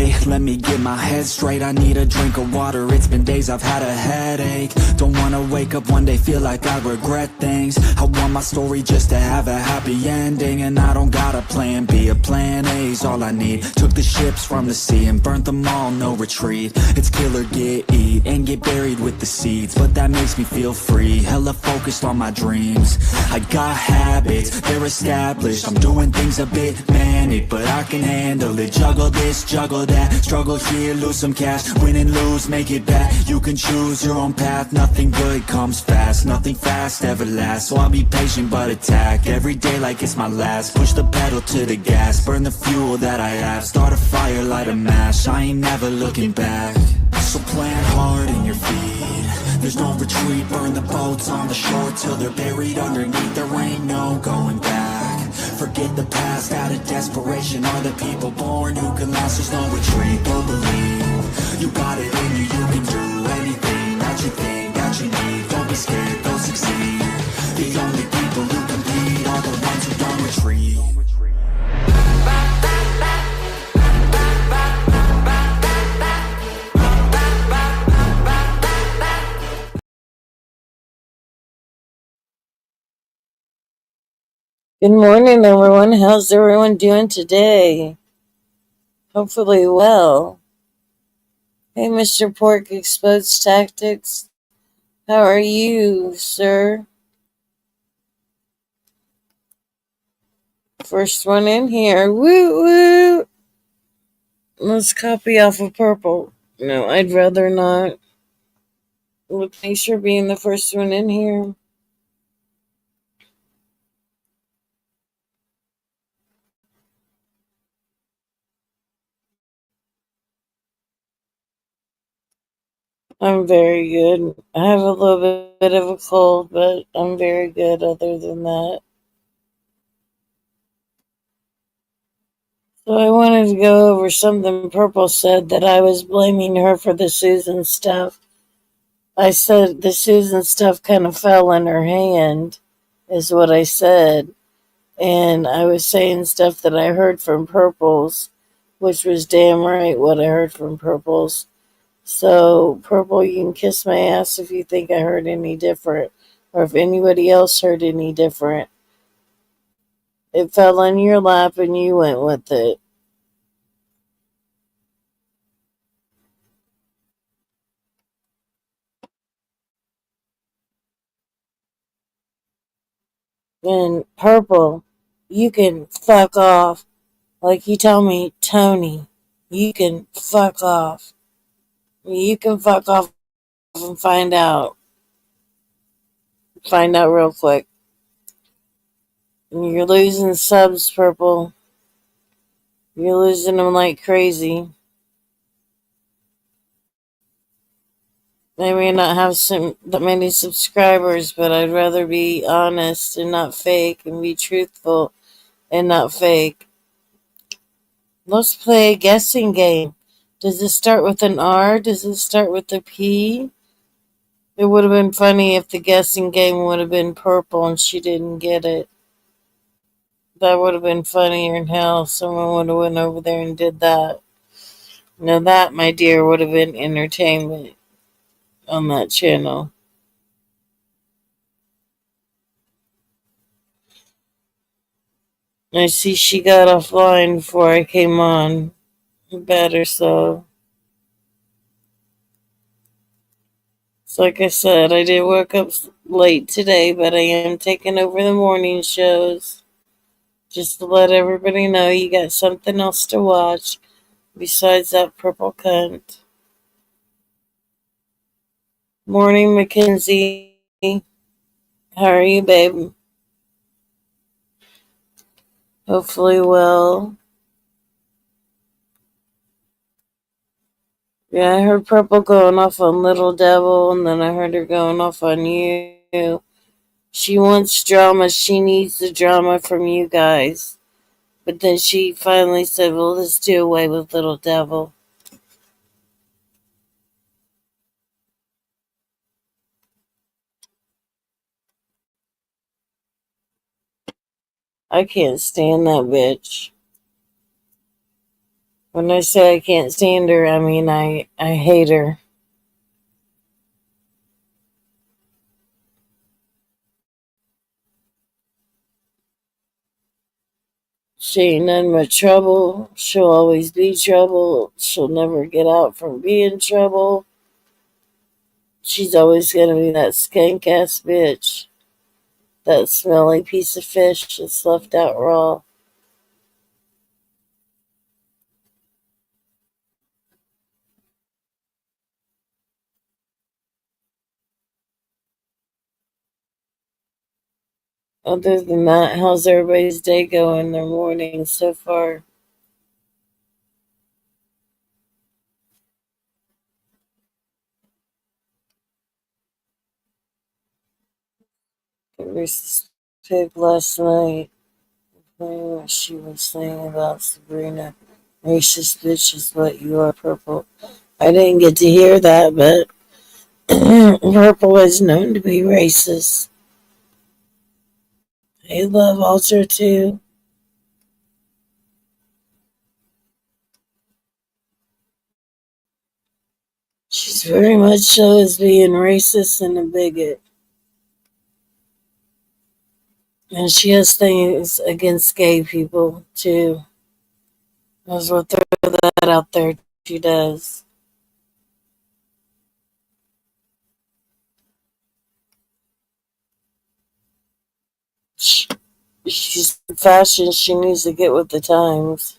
day, let me get my head straight. I need a drink of water, it's been days I've had a headache. Don't wanna wake up one day, feel like I regret things. I want my story just to have a happy ending. And I don't got a plan B, a plan A's all I need. Took the ships from the sea and burnt them all, no retreat. It's kill or get eat, and get buried with the seeds. But that makes me feel free, hella focused on my dreams. I got habits, they're established. I'm doing things a bit manic, but I can handle it. Juggle this, juggle that, struggle here, lose some cash. Win and lose, make it back. You can choose your own path, nothing good comes fast. Nothing fast ever lasts, so I'll be patient but attack. Every day like it's my last, push the pedal to the gas. Burn the fuel that I have, start a fire, light a match. I ain't never looking back. So plant hard in your feet, there's no retreat. Burn the boats on the shore till they're buried underneath. There ain't no going back. Forget the past out of desperation. Are the people born who can last? There's no retreat, but believe you got it in you. You can do anything that you think that you need. Don't be scared, they'll succeed. The only people who compete are the ones who don't retreat. Good morning, everyone. How's everyone doing today? Hopefully well. Hey, Mr. Pork Explodes Tactics. How are you, sir? First one in here. Woo woo! Let's copy off of Purple. No, I'd rather not. Well, thanks for being the first one in here. I'm very good. I have a little bit of a cold, but I'm very good other than that. So I wanted to go over something Purple said, that I was blaming her for the Susan stuff. I said the Susan stuff kind of fell in her hand, is what I said. And I was saying stuff that I heard from Purples, which was damn right what I heard from Purples. So, Purple, you can kiss my ass if you think I heard any different, or if anybody else heard any different. It fell in your lap and you went with it. And Purple, you can fuck off. Like you tell me, Tony, you can fuck off. You can fuck off and find out. Find out real quick. You're losing subs, Purple. You're losing them like crazy. I may not have that many subscribers, but I'd rather be honest and not fake, and be truthful and not fake. Let's play a guessing game. Does it start with an R? Does it start with a P? It would have been funny if the guessing game would have been Purple and she didn't get it. That would have been funnier in hell. Someone would have went over there and did that. Now that, my dear, would have been entertainment on that channel. I see she got offline before I came on. Better so. So like I said, I did wake up late today, but I am taking over the morning shows. Just to let everybody know you got something else to watch besides that purple cunt. Morning, Mackenzie. How are you, babe? Hopefully well. Yeah, I heard Purple going off on Little Devil, and then I heard her going off on you. She wants drama. She needs the drama from you guys. But then she finally said, well, let's do away with Little Devil. I can't stand that bitch. When I say I can't stand her, I mean I hate her. She ain't none but trouble. She'll always be trouble. She'll never get out from being trouble. She's always gonna be that skank ass bitch. That smelly piece of fish that's left out raw. Other than that, how's everybody's day going? Their morning so far? Versus Pig last night. What she was saying about Sabrina. Racist bitch is what you are, Purple. I didn't get to hear that, but Purple is known to be racist. Hey, Love Alter too. She's very much so as being racist and a bigot. And she has things against gay people too. As we'll throw that out there. She does. She's in fashion. She needs to get with the times.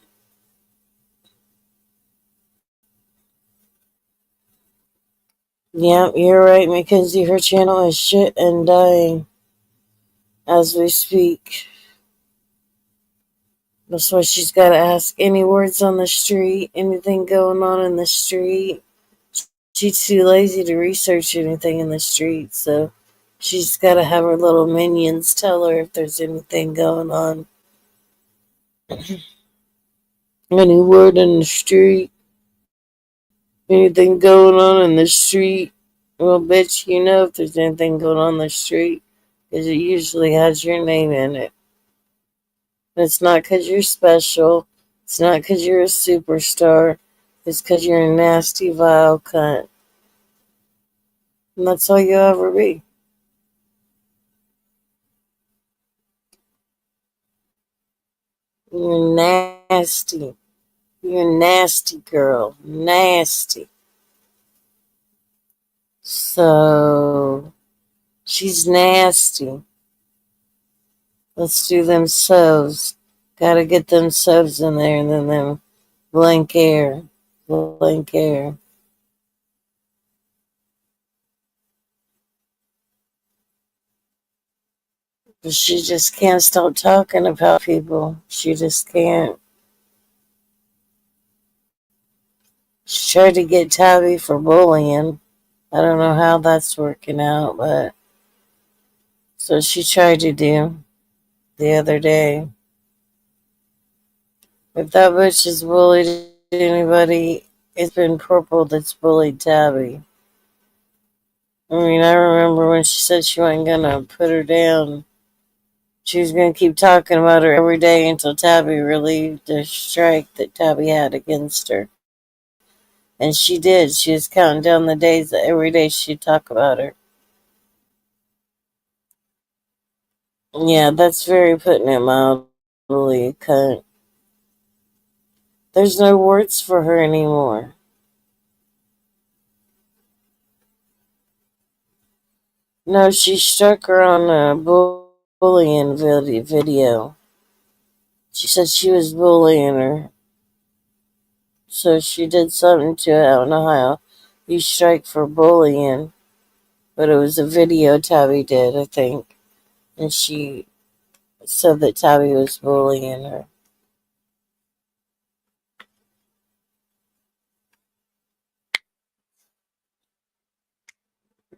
Yeah, you're right, Mackenzie. Her channel is shit and dying as we speak. That's why she's got to ask any words on the street, anything going on in the street. She's too lazy to research anything in the street, so she's got to have her little minions tell her if there's anything going on. Any word in the street, anything going on in the street. Well, bitch, you know if there's anything going on in the street, because it usually has your name in it. And it's not because you're special. It's not because you're a superstar. It's because you're a nasty, vile cunt. And that's all you'll ever be. You're nasty. You're a nasty girl. Nasty. So, she's nasty. Let's do them soves. Gotta get them soves in there and then them blank air. Blank air. But she just can't stop talking about people. She just can't. She tried to get Tabby for bullying. I don't know how that's working out, but so she tried to do the other day. If that bitch has bullied anybody, it's been Purple that's bullied Tabby. I mean, I remember when she said she wasn't gonna put her down. She was gonna keep talking about her every day until Tabby relieved the strike that Tabby had against her. And she did. She was counting down the days that every day she'd talk about her. Yeah, that's very putting it mildly, cunt. There's no words for her anymore. No, she struck her on a bullying video. She said she was bullying her. So she did something to it out in Ohio. You strike for bullying. But it was a video Tabby did, I think. And she said that Tabby was bullying her.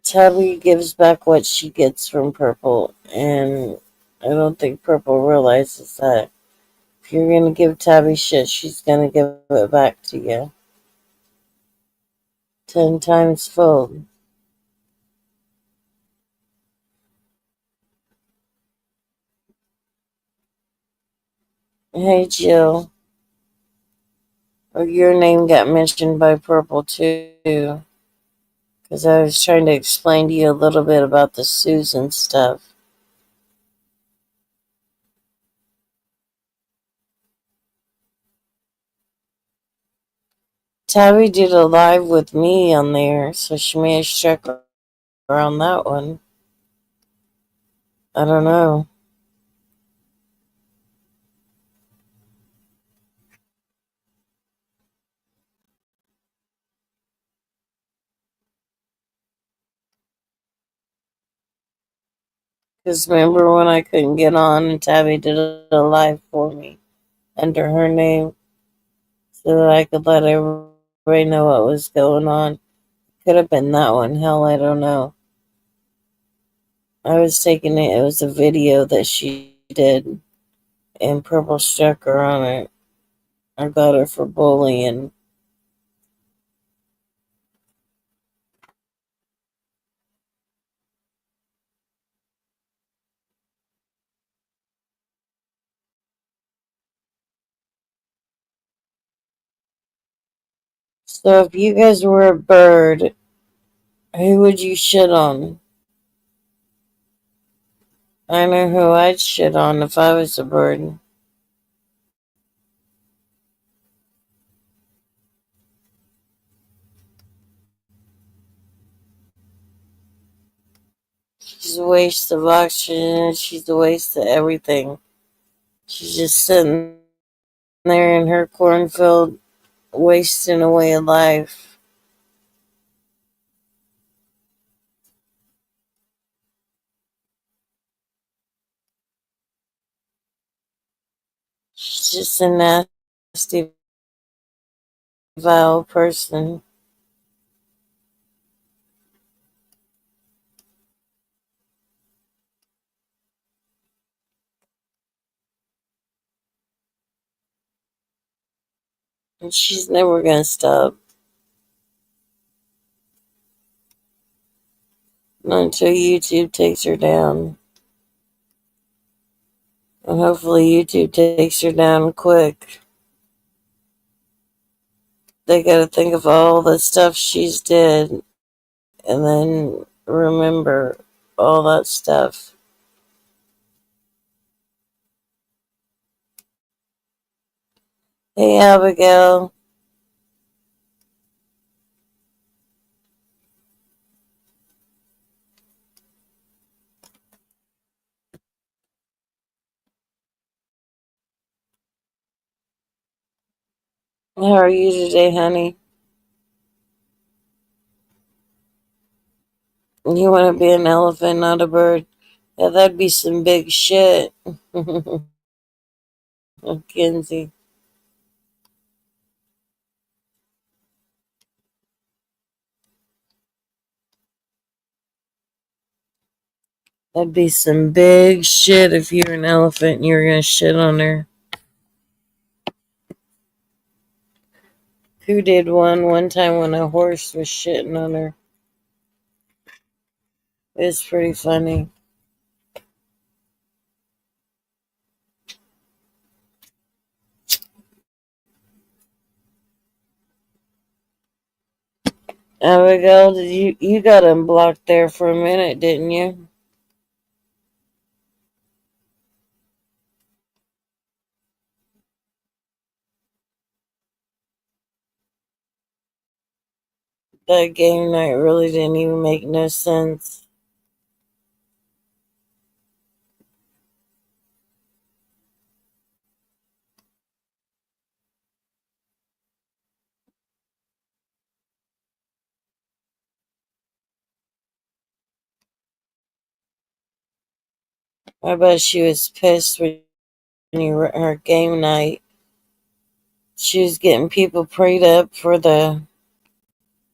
Tabby gives back what she gets from Purple, and I don't think Purple realizes that. If you're gonna give Tabby shit, she's gonna give it back to you. 10 times fold. Hey Jill, Your name got mentioned by Purple too, because I was trying to explain to you a little bit about the Susan stuff. Tabby did a live with me on there, so she may have struck around that one. I don't know. Because remember when I couldn't get on and Tabby did a live for me under her name so that I could let everybody know what was going on? Could have been that one. Hell, I don't know. I was taking it. It was a video that she did, and Purple struck her on it. I got her for bullying. So if you guys were a bird, who would you shit on? I know who I'd shit on if I was a bird. She's a waste of oxygen. She's a waste of everything. She's just sitting there in her cornfield, wasting away a life. She's just a nasty, vile person. And she's never gonna stop. Not until YouTube takes her down. And hopefully YouTube takes her down quick. They gotta think of all the stuff she's did and then remember all that stuff. Hey Abigail. How are you today, honey? You wanna be an elephant, not a bird? Yeah, that'd be some big shit. Kinsey. That'd be some big shit if you're an elephant and you're gonna shit on her. Who did one time when a horse was shitting on her? It's pretty funny. Abigail, did you got unblocked there for a minute, didn't you? That game night really didn't even make no sense. I bet she was pissed when her game night. She was getting people prayed up for the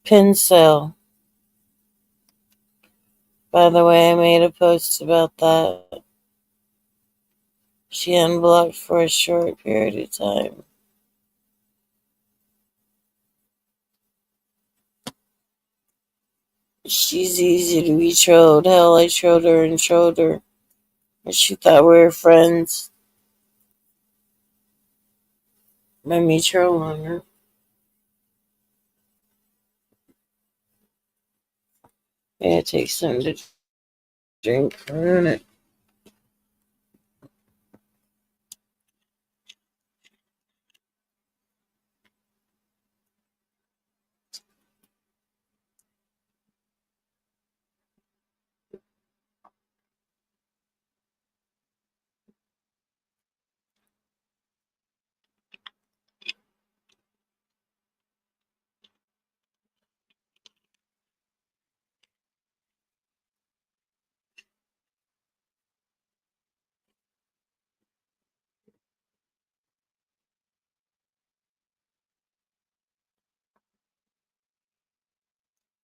pin sale. By the way, I made a post about that. She unblocked for a short period of time. She's easy to be trolled. Hell, I trolled her and trolled her. And she thought we were friends. By me trolling her. Yeah, take something to drink for a minute.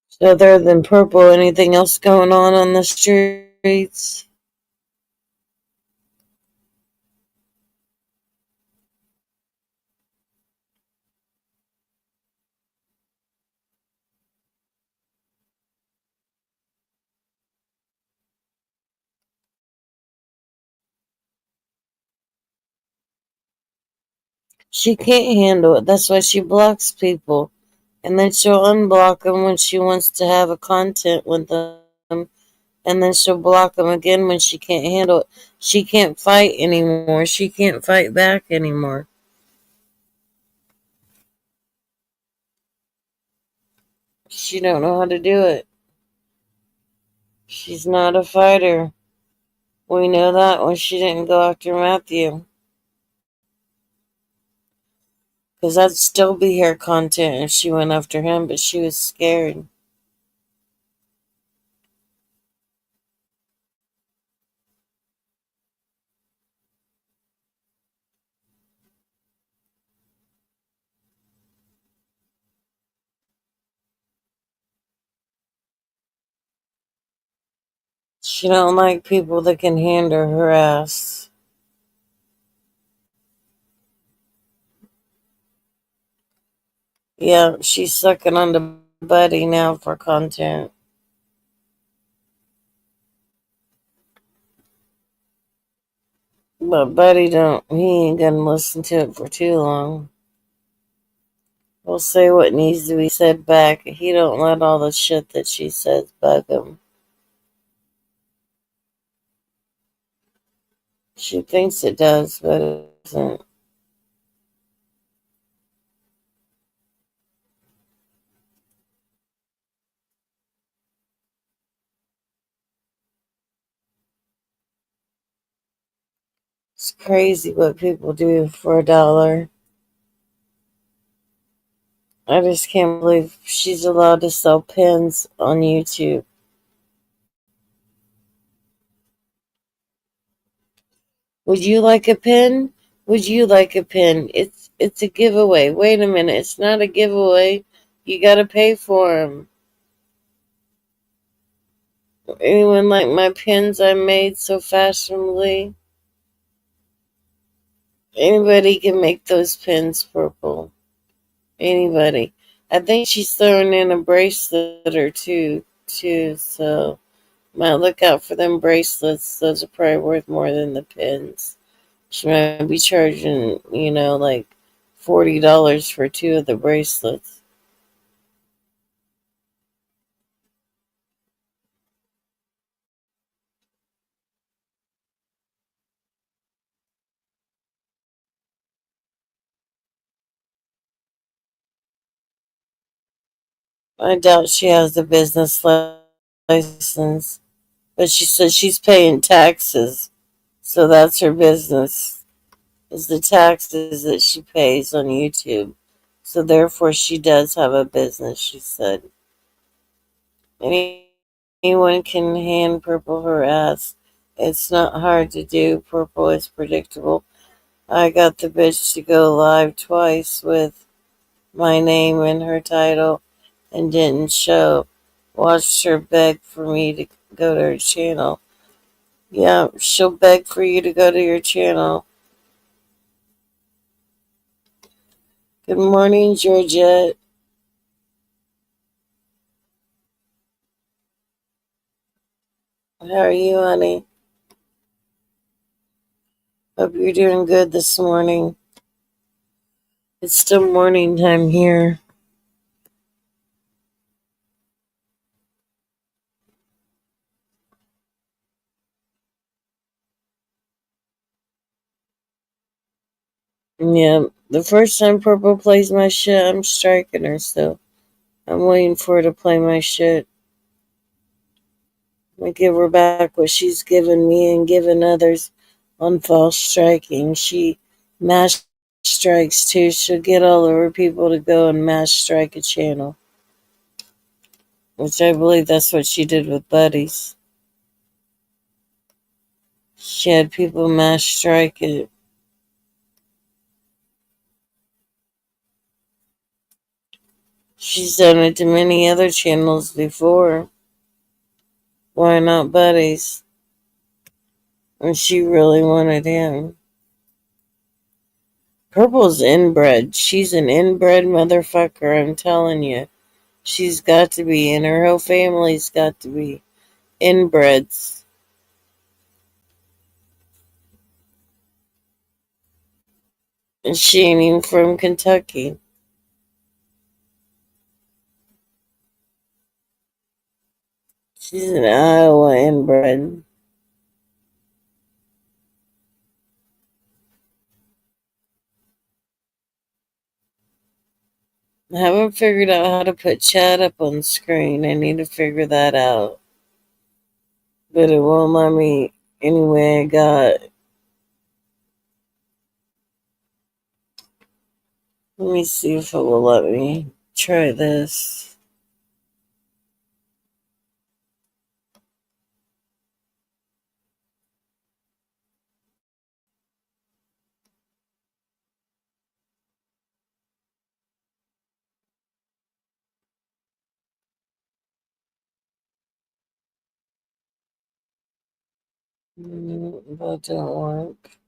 So other than purple, anything else going on the streets? She can't handle it. That's why she blocks people. And then she'll unblock them when she wants to have a content with them. And then she'll block them again when she can't handle it. She can't fight anymore. She can't fight back anymore. She don't know how to do it. She's not a fighter. We know that when she didn't go after Matthew. Because that'd still be her content if she went after him, but she was scared. She don't like people that can handle her ass. Yeah, she's sucking on the Buddy now for content. But Buddy don't, he ain't gonna listen to it for too long. He'll say what needs to be said back. He don't let all the shit that she says bug him. She thinks it does, but it doesn't. It's crazy what people do for $1. I just can't believe she's allowed to sell pins on YouTube. Would you like a pin? Would you like a pin? It's a giveaway. Wait a minute, it's not a giveaway. You gotta pay for them. Anyone like my pins I made so fashionably? Anybody can make those pins purple. Anybody. I think she's throwing in a bracelet or two too, so might look out for them bracelets. Those are probably worth more than the pins. She might be charging, like $40 for two of the bracelets. I doubt she has the business license, but she says she's paying taxes, so that's her business, is the taxes that she pays on YouTube. So therefore she does have a business, she said. Anyone can hand purple her ass. It's not hard to do. Purple is predictable. I got the bitch to go live twice with my name in her title and didn't show. Watched her beg for me to go to her channel. Yeah, she'll beg for you to go to your channel. Good morning, Georgette. How are you, honey? Hope you're doing good this morning. It's still morning time here. Yeah, the first time Purple plays my shit, I'm striking her still. I'm waiting for her to play my shit. I give her back what she's given me and given others on false striking. She mass strikes too. She'll get all of her people to go and mass strike a channel, which I believe that's what she did with Buddies. She had people mass strike it. She's done it to many other channels before. Why not Buddies? And she really wanted him. Purple's inbred. She's an inbred motherfucker, I'm telling you. She's got to be, and her whole family's got to be inbreds. And she ain't even from Kentucky. She's an Iowa inbred. I haven't figured out how to put chat up on screen. I need to figure that out. But it won't let me anyway I got. Let me see if it will let me try this. That don't work.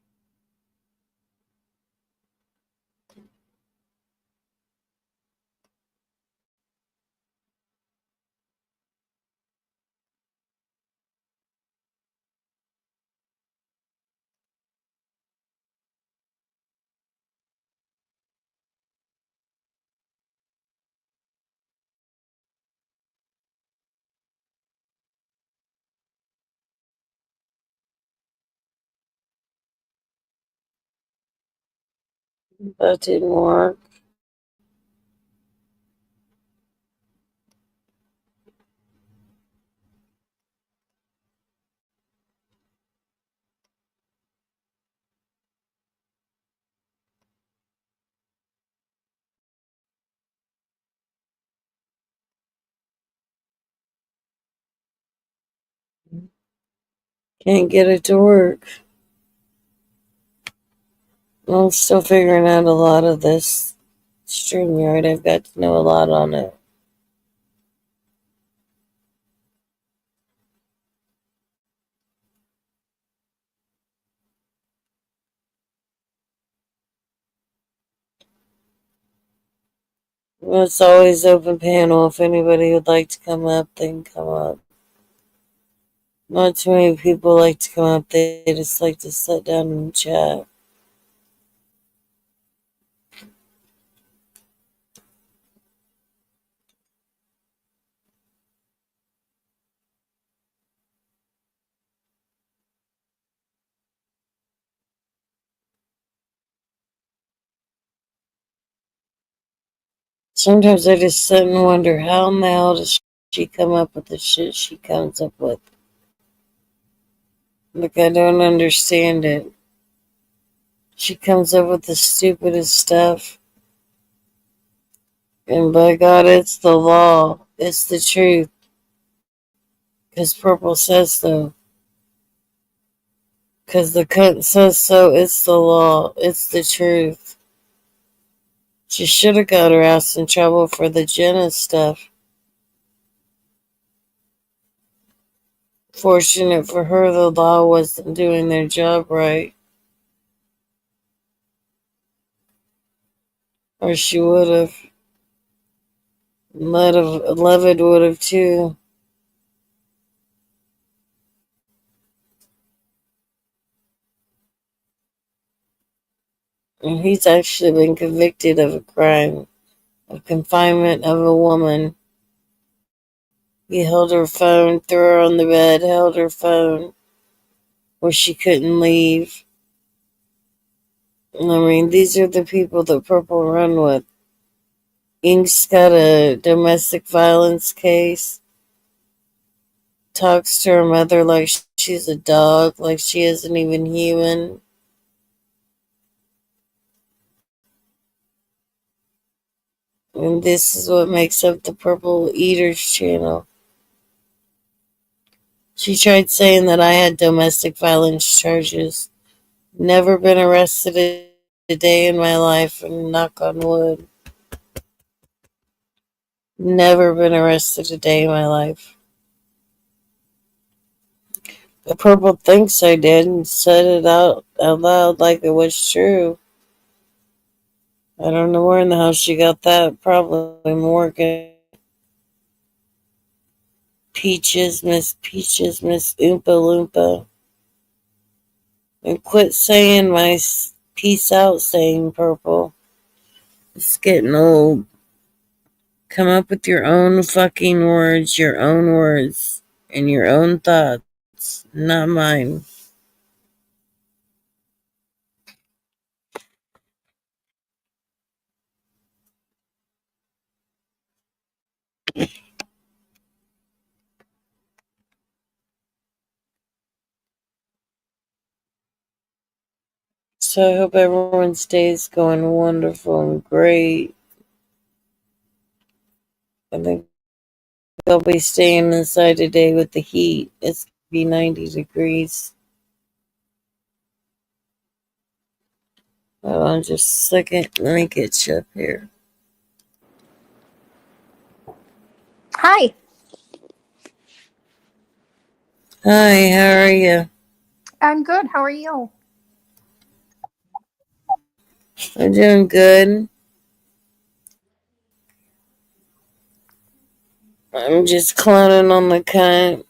That didn't work. Can't get it to work. I'm still figuring out a lot of this StreamYard. I've got to know a lot on it. Well, it's always open panel. If anybody would like to come up, they can come up. Not too many people like to come up. They just like to sit down and chat. Sometimes I just sit and wonder how in the hell does she come up with the shit she comes up with. Like, I don't understand it. She comes up with the stupidest stuff. And by God, it's the law. It's the truth. Because Purple says so. Because the cunt says so. It's the law. It's the truth. She should have got her ass in trouble for the Jenna stuff. Fortunate for her, the law wasn't doing their job right. Or she would have. Levitt would have too. And he's actually been convicted of a crime of confinement of a woman. He held her phone, threw her on the bed, held her phone where she couldn't leave, I mean, these are the people that Purple run with. Ink's got a domestic violence case. Talks to her mother like she's a dog, like she isn't even human. And this is what makes up the Purple Eaters channel. She tried saying that I had domestic violence charges. Never been arrested a day in my life, and knock on wood. Never been arrested a day in my life. But Purple thinks I did and said it out loud like it was true. I don't know where in the hell she got that. Probably Morgan. Peaches, Miss Oompa Loompa. And quit saying my peace out saying, Purple. It's getting old. Come up with your own fucking words, and your own thoughts, not mine. So I hope everyone's day is going wonderful and great. I think I'll be staying inside today with the heat. It's going to be 90 degrees. Hold on just a second. Let me get you up here. Hi. Hi, how are you? I'm good. How are you? I'm doing good. I'm just clowning on the cunt.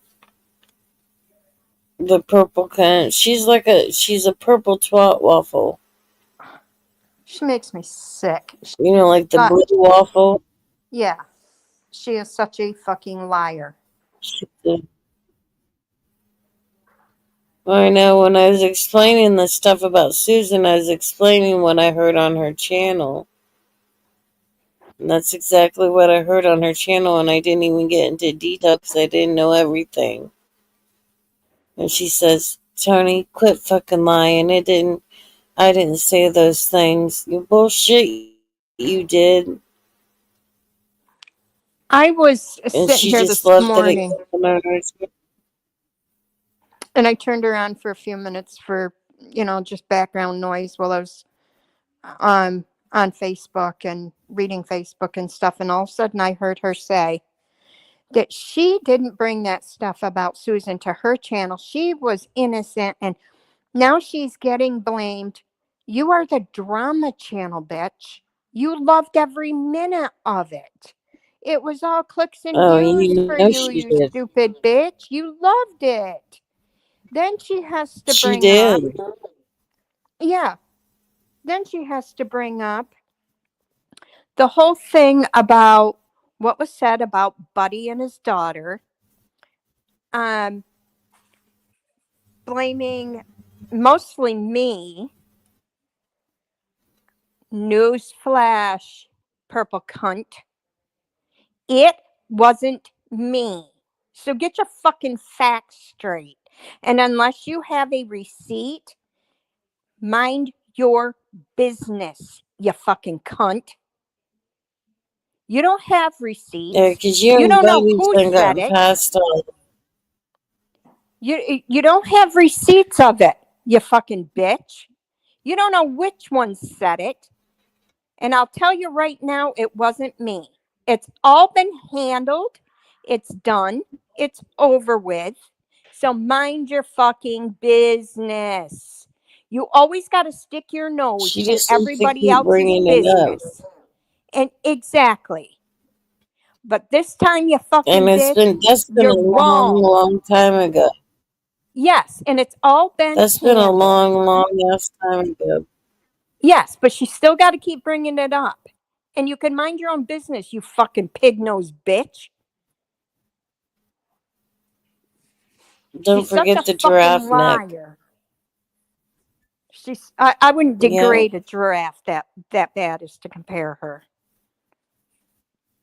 The purple cunt. She's a purple twat waffle. She makes me sick. You know, like the Uh, blue waffle. yeah, she is such a fucking liar. I know when I was explaining the stuff about Susan, I was explaining what I heard on her channel. And that's exactly what I heard on her channel, and I didn't even get into detail because I didn't know everything. And she says, Tony, quit fucking lying. I didn't say those things. You bullshit, you did. I was And sitting she here just this left it morning at and I turned around for a few minutes for, just background noise while I was on Facebook and reading Facebook and stuff. And all of a sudden I heard her say that she didn't bring that stuff about Susan to her channel. She was innocent and now she's getting blamed. You are the drama channel, bitch. You loved every minute of it. It was all clicks and Oh, views you for know you, she you did. stupid bitch. You loved it. Then she has to She bring up, did. yeah, then she has to bring up the whole thing about what was said about Buddy and his daughter, um, blaming mostly me. Newsflash, purple cunt. It wasn't me. So get your fucking facts straight. And unless you have a receipt, mind your business, you fucking cunt. You don't have Yeah, receipts. because you You and don't know Bobby's who done said gotten it. passed on. You don't have receipts of it, you fucking bitch. You don't know which one said it. And I'll tell you right now, it wasn't me. It's all been handled. It's done. It's over with. So mind your fucking business. You always got to stick your nose She in just needs to everybody keep else's bringing it up. business. And exactly. But this time, you And fucking bitch, that's been a you're long, wrong. long time ago. Yes. And it's all been That's been a handled. long ass time ago. Yes. But you still got to keep bringing it up. And you can mind your own business, you fucking pig nosed bitch. Don't She's such a forget the fucking giraffe neck. liar. I wouldn't Yeah. degrade a giraffe that bad as to compare her.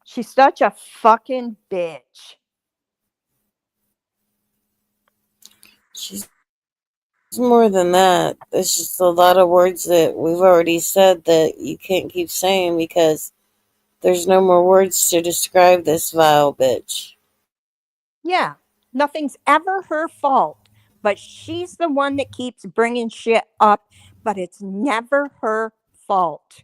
She's such a fucking bitch. She's more than that. There's just a lot of words that we've already said that you can't keep saying because there's no more words to describe this vile bitch. Yeah, nothing's ever her fault, but she's the one that keeps bringing shit up, but it's never her fault.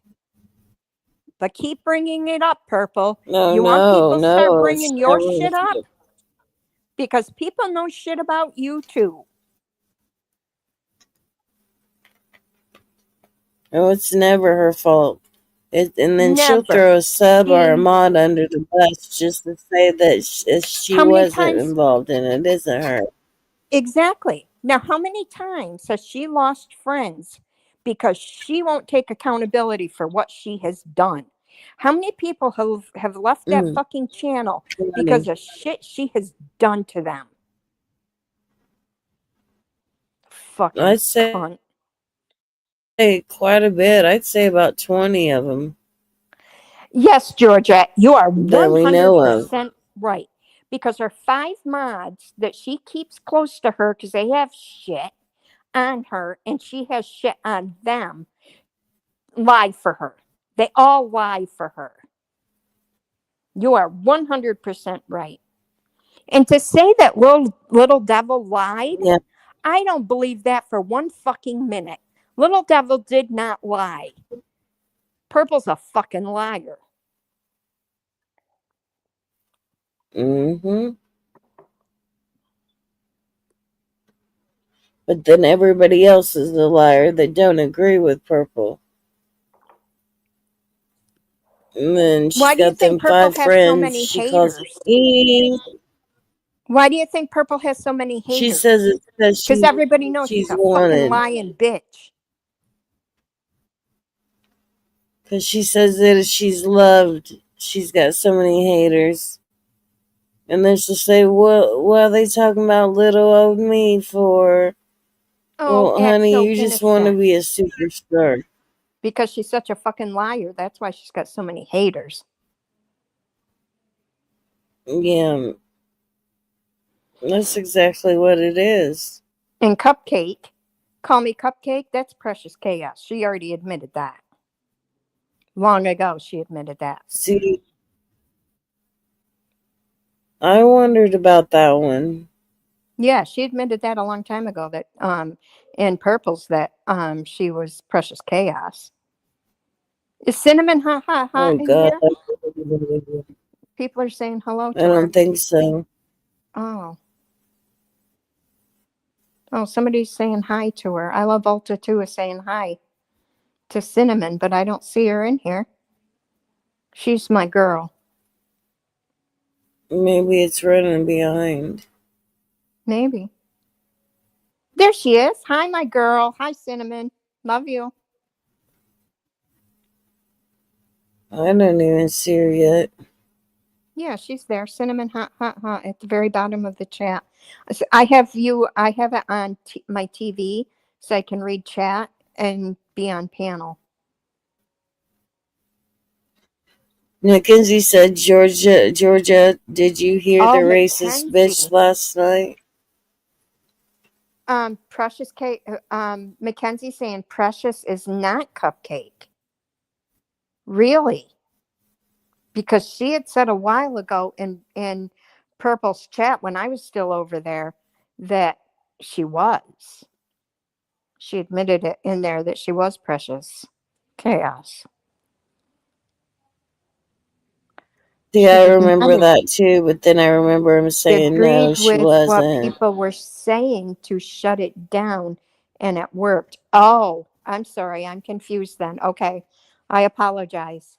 But keep bringing it up, Purple. No, You want people to start no, it's bringing your never shit her up? fault. Because people know shit about you too. No, it's never her fault. And then she'll Never. throw a sub or a She, mod under the bus just to say that she how many wasn't times? involved in it. It isn't her. Exactly. Now, how many times has she lost friends because she won't take accountability for what she has done? How many people have left that Mm, fucking channel because plenty. of shit she has done to them? Fucking I'd say cunt. quite a bit. I'd say about 20 of them Yes, Georgia, you are that we know of. 100% right. Because her 5 mods that she keeps close to her because they have shit on her and she has shit on them lie for her. They all lie for her. You are 100% right. And to say that little devil lied, Yeah. I don't believe that for one fucking minute. Little devil did not lie. Purple's a fucking liar. Mm-hmm. But then everybody else is a liar that don't agree with Purple. And then she's Why do you got think them Purple 5 has so friends. many She calls haters? it. Why do you think Purple has so many She haters? says it's because Because everybody knows she's she's a fucking wanted. lying bitch. Because she says that she's loved. She's got so many haters. And then she'll say, what are they talking about little old me for? Oh, Well, act honey, so you just want to innocent. be a superstar. Because she's such a fucking liar. That's why she's got so many haters. Yeah, that's exactly what it is. And Cupcake, call me Cupcake, that's Precious Chaos. She already admitted that. Long ago, she admitted that. See, I wondered about that one. Yeah, she admitted that a long time ago that in Purple's that she was Precious Chaos. Is Cinnamon Oh, in God. here? People are saying hello I to don't her. think so. Oh. Oh, somebody's saying hi to her. I Love Ulta too is saying hi to Cinnamon, but I don't see her in here. She's my girl. Maybe it's running behind. Maybe. There she is. Hi, my girl. Hi, Cinnamon. Love you. I don't even see her yet. Yeah, she's there. Cinnamon at the very bottom of the chat. I have it on my TV so I can read chat and be on panel. Mackenzie said, Georgia, did you hear the Oh, racist bitch Mackenzie. last night? Precious Cake. Mackenzie saying Precious is not Cupcake. Really? Because she had said a while ago in Purple's chat when I was still over there that she was. She admitted it in there that she was Precious Chaos. See, She I did remember not that too, but then I remember him saying no, agreed she with what wasn't. people were saying to shut it down, and it worked. Oh, I'm sorry. I'm confused then. Okay. I apologize.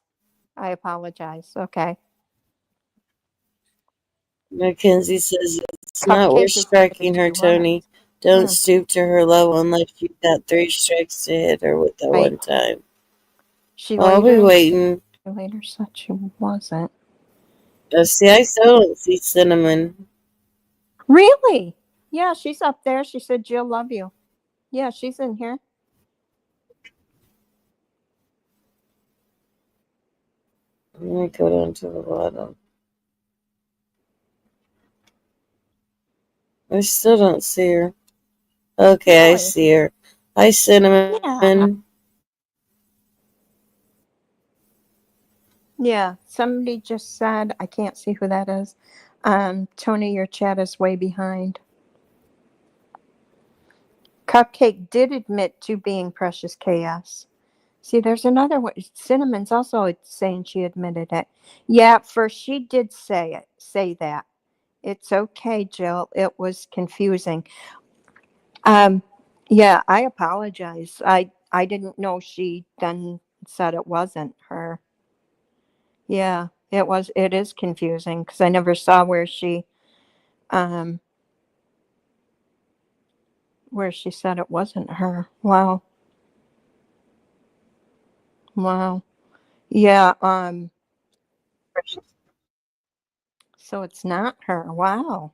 Okay. Mackenzie says it's not worth Cupcake is striking her, W2. Tony. Don't Hmm, stoop to her level unless you've got 3 strikes to hit her with that right. one time. She I'll be waiting. later said she wasn't. See, I still don't see Cinnamon. Really? Yeah, she's up there. She said, Jill, love you. Yeah, she's in here. Let me go down to the bottom. I still don't see her. Okay, I Really? see her. Hi, Cinnamon. Yeah. Yeah. Somebody just said, I can't see who that is. Tony, your chat is way behind. Cupcake did admit to being Precious Chaos. See, there's another one. Cinnamon's also saying she admitted it. Yeah, first she did say that. It's okay, Jill. It was confusing. Yeah, I apologize. I didn't know she then said it wasn't her. Yeah, it is confusing because I never saw um where she said it wasn't her. Wow. Wow. Yeah, so it's not her. Wow.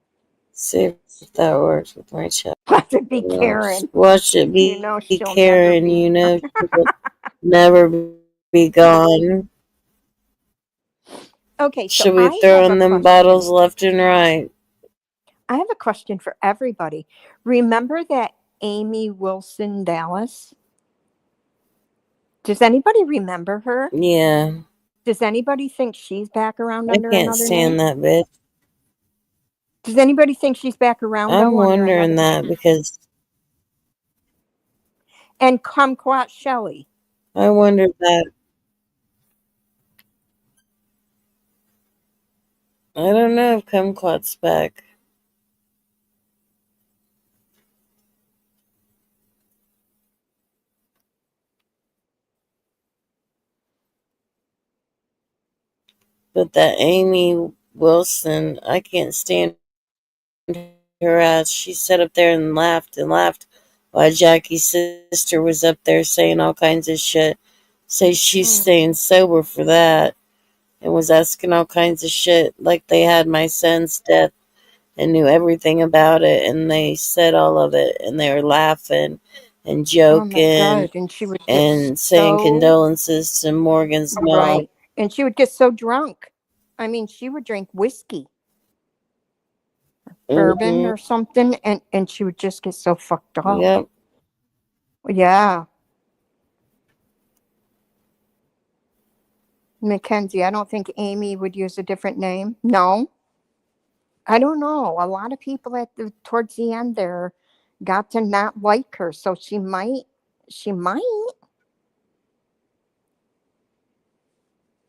See if that works with my chat. Let it be Karen. Watch it You be know she'll never Karen. be. You know she will never be gone. Okay, so She'll be I have a throwing them bottles question. left and right. I have a question for everybody. Remember that Amy Wilson Dallas? Does anybody remember her? Yeah. Does anybody think she's back around I under can't another name? stand that bitch. Does anybody think she's back around I'm though under wondering another that name? because And Kumquat Shelley. I wonder that. I don't know if Kumquat's back. But that Amy Wilson, I can't stand her ass. She sat up there and laughed while Jackie's sister was up there saying all kinds of shit. Say she's staying sober for that and was asking all kinds of shit like they had my son's death and knew everything about it and they said all of it and they were laughing and Oh my joking God. And she would get and saying so condolences to Morgan's mom. right. And she would get so drunk. I mean, she would drink whiskey, bourbon Hmm. or something, and she would just get so fucked up. Yep. Yeah. Mackenzie, I don't think Amy would use a different name. No. I don't know. A lot of people towards the end there got to not like her, so she might. I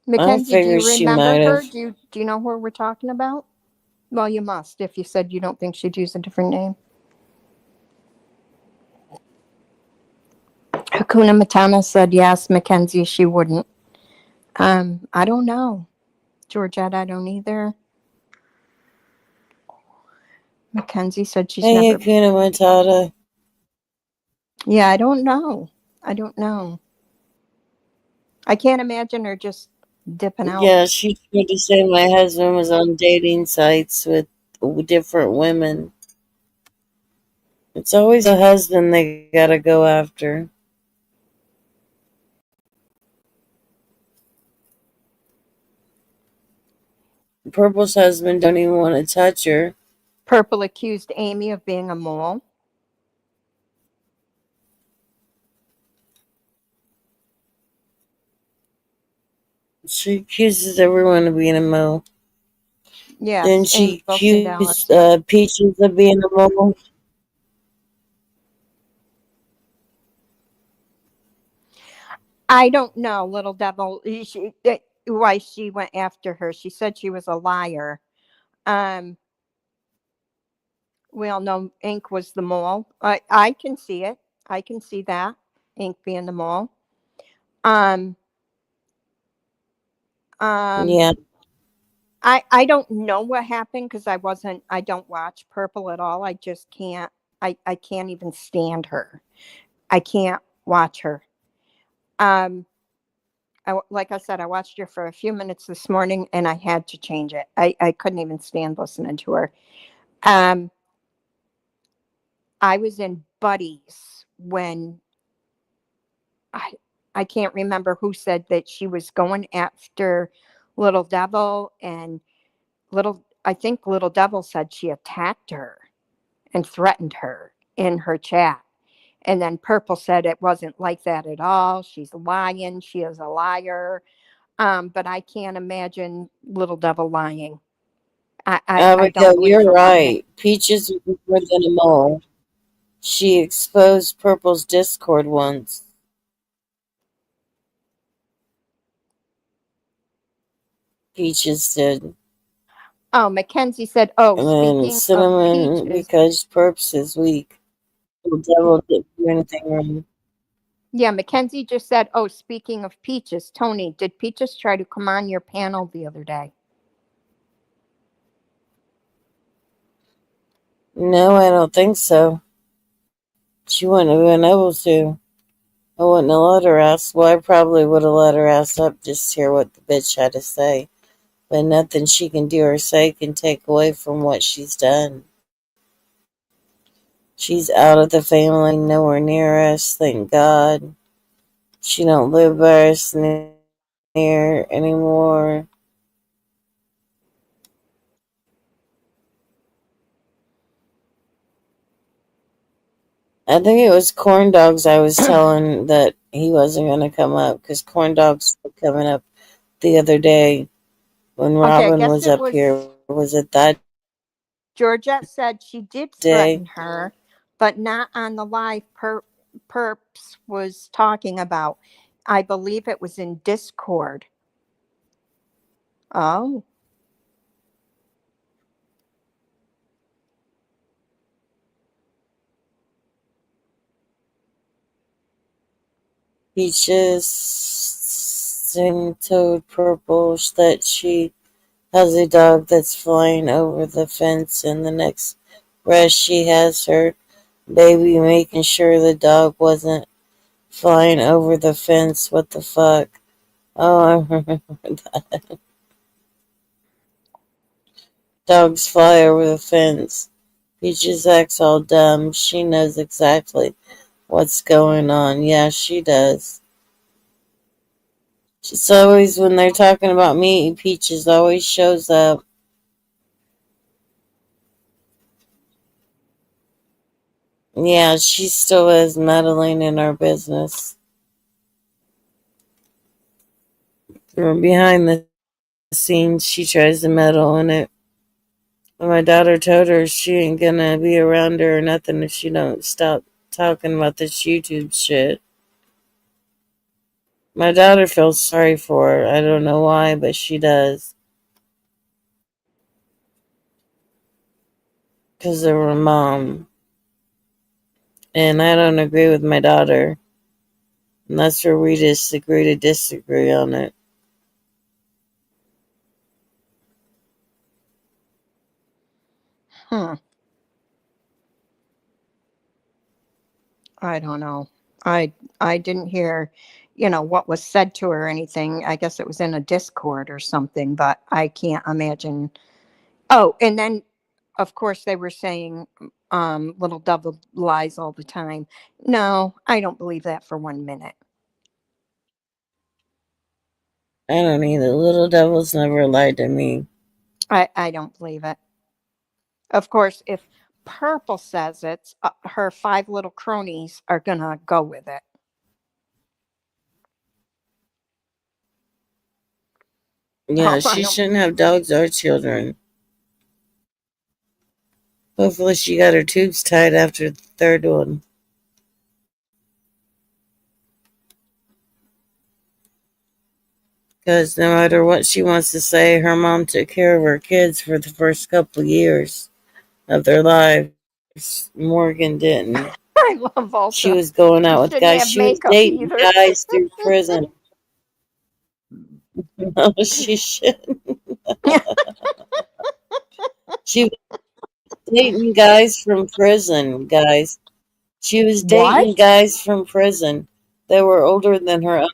Mackenzie, do you figured she remember might her? have. Do you know who we're talking about? Well, you must if you said you don't think she'd use a different name. Hakuna Matata said yes, Mackenzie, she wouldn't. I don't know. Georgette, I don't either. Mackenzie said she's Hey, never. Hakuna Matata. Yeah, I don't know. I don't know. I can't imagine her just dipping out. Yeah, she tried to say my husband was on dating sites with different women. It's always a husband they gotta go after. Purple's husband don't even want to touch her. Purple accused Amy of being a mole. She accuses everyone of being a mole. Then Yes, she Amy Wilson Dallas. accused Peaches of being a mole. I don't know, little devil. Why she went after her? She said she was a liar. Um, we all know Ink was the mole. I can see it. I can see that Ink being the mole. Um, um, Yeah, I don't know what happened because I don't watch Purple at all. I just can't. I can't even stand her. I can't watch her. Um, like I said, I watched her for a few minutes this morning and I had to change it. I couldn't even stand listening to her. Um, I was in Buddies when I I can't remember who said that she was going after Little Devil, and I think Little Devil said she attacked her and threatened her in her chat. And then Purple said it wasn't like that at all. She's lying. She is a liar. But I can't imagine Little Devil lying. I don't Abigail, believe you're for 1 minute. right. Peaches was more than a mole. She exposed Purple's Discord once. Peaches did. Oh, Mackenzie said, oh, And then speaking of Cinnamon, peaches, because Purps is weak. The devil didn't do anything wrong. yeah, Mackenzie just said, oh, speaking of peaches, Tony, did Peaches try to come on your panel the other day? No, I don't think so. She wouldn't have been able to. I wouldn't have let her ask. Well, I probably would have let her ask up just to hear what the bitch had to say. But nothing she can do or say can take away from what she's done. She's out of the family, nowhere near us, thank God. She don't live by us near anymore. I think it was Corn Dogs I was telling that he wasn't going to come up because Corn Dogs were coming up the other day when Okay, I Robin guess was it up here. was Was it that Georgette said she did day? threaten her, but not on the live Perps was talking about. I believe it was in Discord. Oh, Peaches and Toad Purple that she has a dog that's flying over the fence, and the next breath she has her baby making sure the dog wasn't flying over the fence. What the fuck? Oh, I remember that. Dogs fly over the fence. Peaches acts all dumb. She knows exactly what's going on. Yeah, she does. She's always, when they're talking about me, Peaches always shows up. Yeah, she still is meddling in our business. From behind the scenes, she tries to meddle in it. And my daughter told her she ain't gonna be around her or nothing if she don't stop talking about this YouTube shit. My daughter feels sorry for her. I don't know why, but she does. Because of her mom. And I don't agree with my daughter. And that's where we just agree to disagree on it. hmm. I don't know. I didn't hear, what was said to her or anything. I guess it was in a Discord or something, but I can't imagine. Oh, and then of course they were saying Little Devil lies all the time. No, I don't believe that for 1 minute. I don't either. Little Devil's never lied to me. I don't believe it. Of course, if Purple says it, her five little cronies are gonna go with it. Yeah, Oh, I she don't. shouldn't have dogs or children. Hopefully she got her tubes tied after the third one. Because no matter what she wants to say, her mom took care of her kids for the first couple years of their lives. Morgan didn't. I love She Volta. was going She out with shouldn't guys. have She was makeup dating either. guys through prison. No, she shouldn't. She was dating guys from prison, guys. She was dating What? guys from prison that were older than her.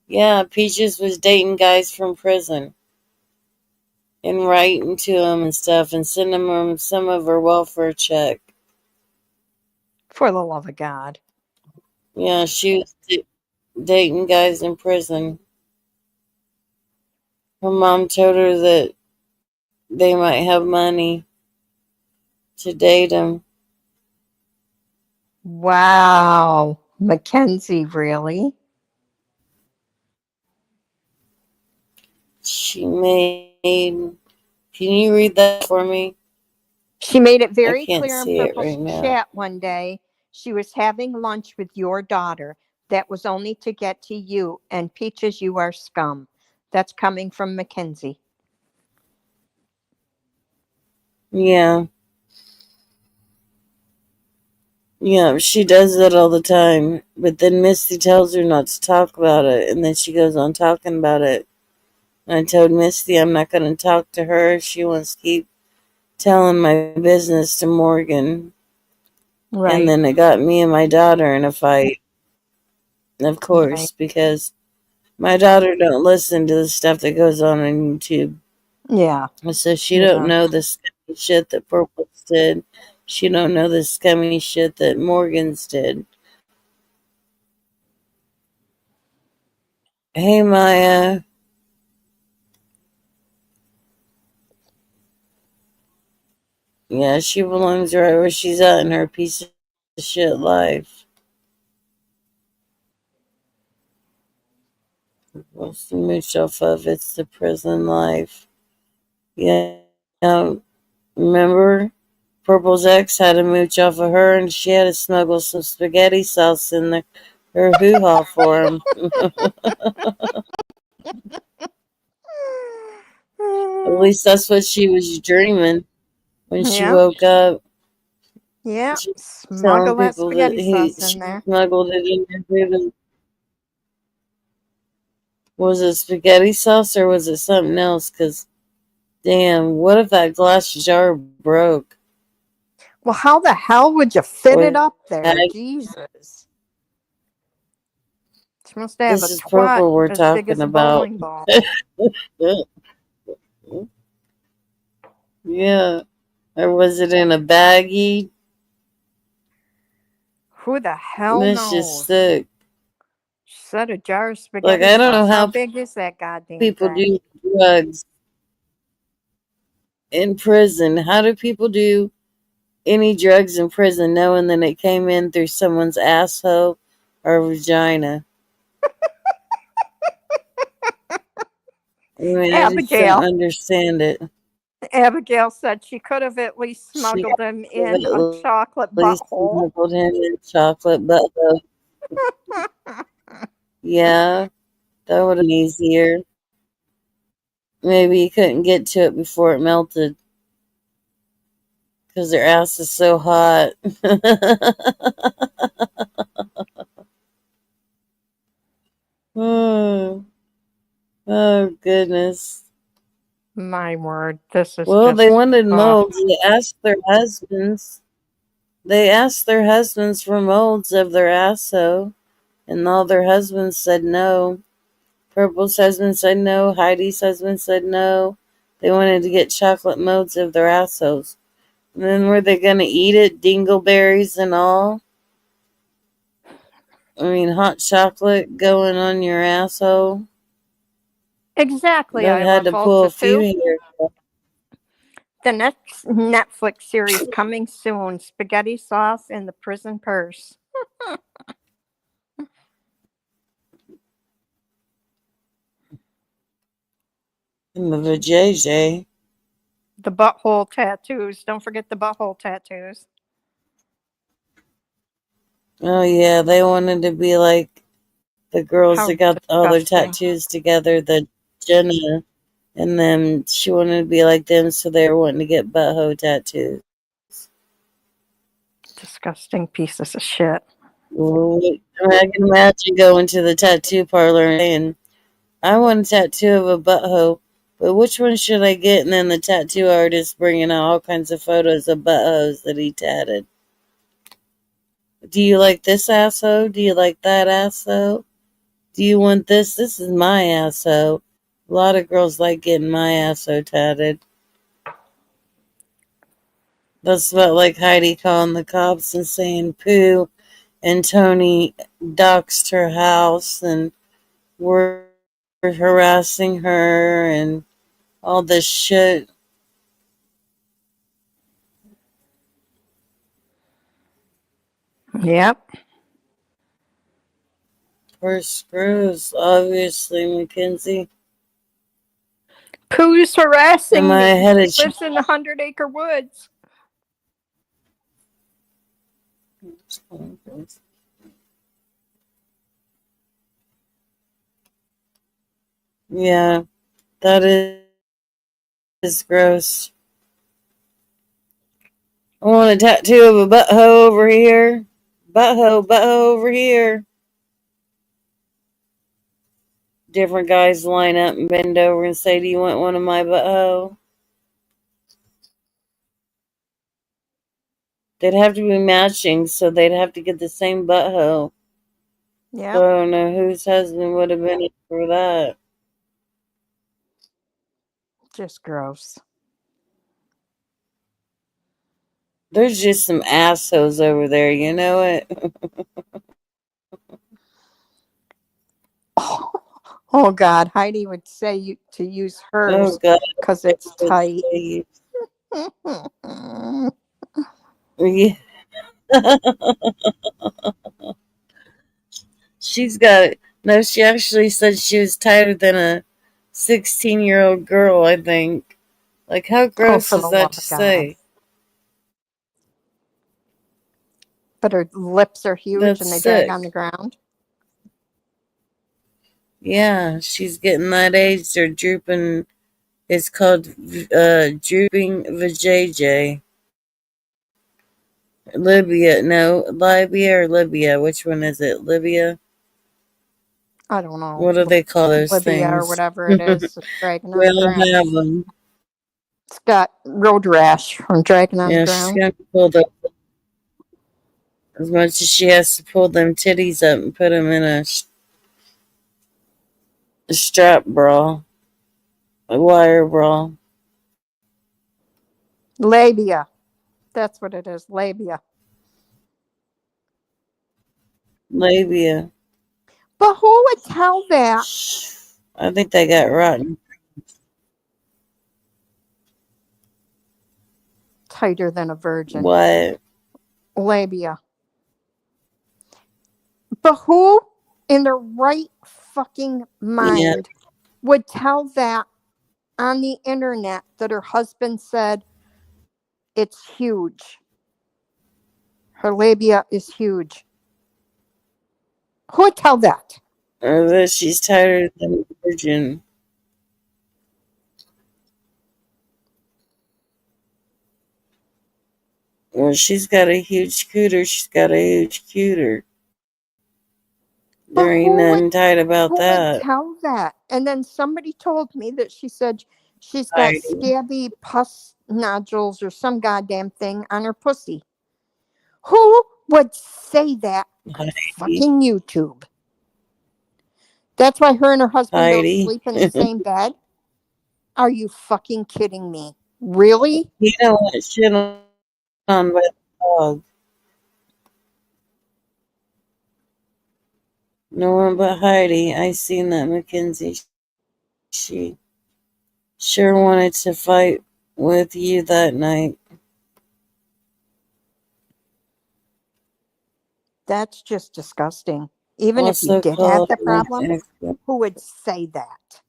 Yeah, Peaches was dating guys from prison and writing to them and stuff and sending them some of her welfare check. For the love of God. Yeah, she was dating guys in prison. Her mom told her that they might have money to date him. Wow. Mackenzie, really? She made. Can you read that for me? She made it I very can't clear in see it Purple's right now. chat one day. She was having lunch with your daughter. That was only to get to you. And Peaches, you are scum. That's coming from Mackenzie. Yeah. Yeah, she does that all the time. But then Misty tells her not to talk about it. And then she goes on talking about it. And I told Misty I'm not going to talk to her if she wants to keep telling my business to Morgan. And Right. then it got me and my daughter in a fight, of Right. course, because my daughter don't listen to the stuff that goes on YouTube. Yeah. So she don't Yeah. know the scummy shit that Purple's did. She don't know the scummy shit that Morgan's did. Hey, Maya. Yeah, she belongs right where she's at in her piece of shit life. What's the mooch off of? It's the prison life. Yeah. Remember? Purple's ex had a mooch off of her, and she had to smuggle some spaghetti sauce in her hoo-ha for him. At least that's what she was dreaming when she Yeah. woke up. Yeah. She was telling Smuggle that people that spaghetti sauce in she there. smuggled it in her hoo-ha. Was it spaghetti sauce or was it something else? Because, damn, what if that glass jar broke? Well, how the hell would you fit it Or up there? that, Jesus. She must have this a is twat purple we're as big talking as a about. bowling ball. Yeah. Or was it in a baggie? Who the hell That's just knows? sick. She said a jar of Like, spaghetti I don't know sauce. How how big is that goddamn people thing? do drugs in prison. How do people do any drugs in prison knowing that it came in through someone's asshole or vagina? I mean, I just don't Abigail. understand it. Abigail said she could have at least She smuggled him could have in a at chocolate least butthole. smuggled him in chocolate, but yeah, that would have been easier. Maybe you couldn't get to it before it melted because their ass is so hot. Oh, oh, goodness. My word, this is Well, they just. wanted Oh, molds. They asked their husbands. They asked their husbands for molds of their asso, and all their husbands said no. Purple's husband said no. Heidi's husband said no. They wanted to get chocolate molds of their assos. And then were they going to eat it, dingleberries and all? I mean, hot chocolate going on your asshole? exactly, They had Isla to pull a Volta few 2. here. The next Netflix series coming soon: Spaghetti Sauce in the Prison Purse. In the vajayjay. The butthole tattoos. Don't forget the butthole tattoos. Oh, yeah, they wanted to be like the girls How that got all their disgusting. tattoos together, the Jenna, and then she wanted to be like them, so they were wanting to get butthole tattoos. Disgusting pieces of shit. Well, I can imagine going to the tattoo parlor and saying, I want a tattoo of a butthole, but which one should I get? And then the tattoo artist bringing out all kinds of photos of buttholes that he tatted. Do you like this asshole? Do you like that asshole? Do you want this? This is my asshole. A lot of girls like getting my asshole tatted. That's about like Heidi calling the cops and saying poo, and Tony doxed her house and worried harassing her and all this shit. Yep. Poor Screws, obviously, Mackenzie. Who's harassing Am I me? ahead He of lives in the 100-acre woods. Yeah, that is gross. I want a tattoo of a butthole over here. Butthole over here. Different guys line up and bend over and say, "Do you want one of my butthole?" They'd have to be matching, so they'd have to get the same butthole. Yep. So I don't know whose husband would have been for that. Just gross. There's just some assholes over there, you know it? Oh God, Heidi would say to use Oh, hers God. because it's tight. Yeah. She's got no, she actually said she was tighter than a 16-year-old girl, I think. Like, how Oh, gross for is the that love to of God. say? But her lips are huge That's and they drag on sick. the ground. Yeah, she's getting that age. They're drooping. It's called drooping vajayjay. Libya, no, Libya or Libya. Which one is it? Libya? I don't know. What do they call those Libya or things? whatever it is, dragging on We the all ground. have them. It's got road rash from dragging on the Yeah, she's ground. gonna pull the as much as she has to pull them titties up and put them in a strap bra, a wire bra. Labia. That's what it is. Labia. Labia. But who would tell that? I think they got rotten. Tighter than a virgin. What? Labia. But who in their right fucking mind would tell that on the internet that her husband said it's huge? Her labia is huge. Who would tell that? Or that she's tighter than a virgin. Well, she's got a huge cooter. She's got a huge cooter. There ain't nothing tight about Who would that. tell that? And then somebody told me that she said she's got Heidi. scabby pus nodules or some goddamn thing on her pussy. Who would say that on Heidi. fucking YouTube? That's why her and her husband Heidi. don't sleep in the same bed? Are you fucking kidding me? Really? You don't want shit on by the dog. No one but Heidi. I seen that Mackenzie. She sure wanted to fight with you that night. That's just disgusting. Even if you Also did have called the problem, who would say that?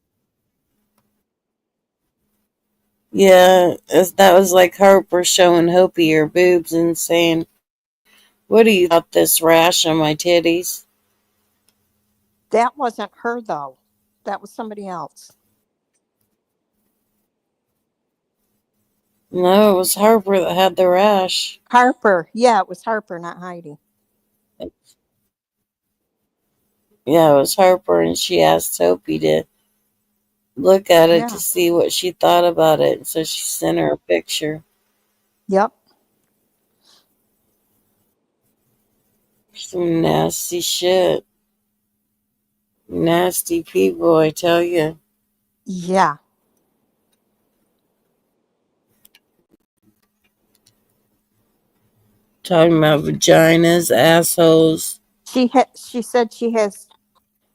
Yeah, that was like Harper showing Hopi her boobs and saying, "What do you got this rash on my titties?" That wasn't her, though. That was somebody else. No, it was Harper that had the rash. Harper. Yeah, it was Harper, not Heidi. Yeah, it was Harper, and she asked Hopi to look at it to see what she thought about it. So she sent her a picture. Yep. Some nasty shit. Nasty people, I tell you. Yeah. Talking about vaginas, assholes. She said she has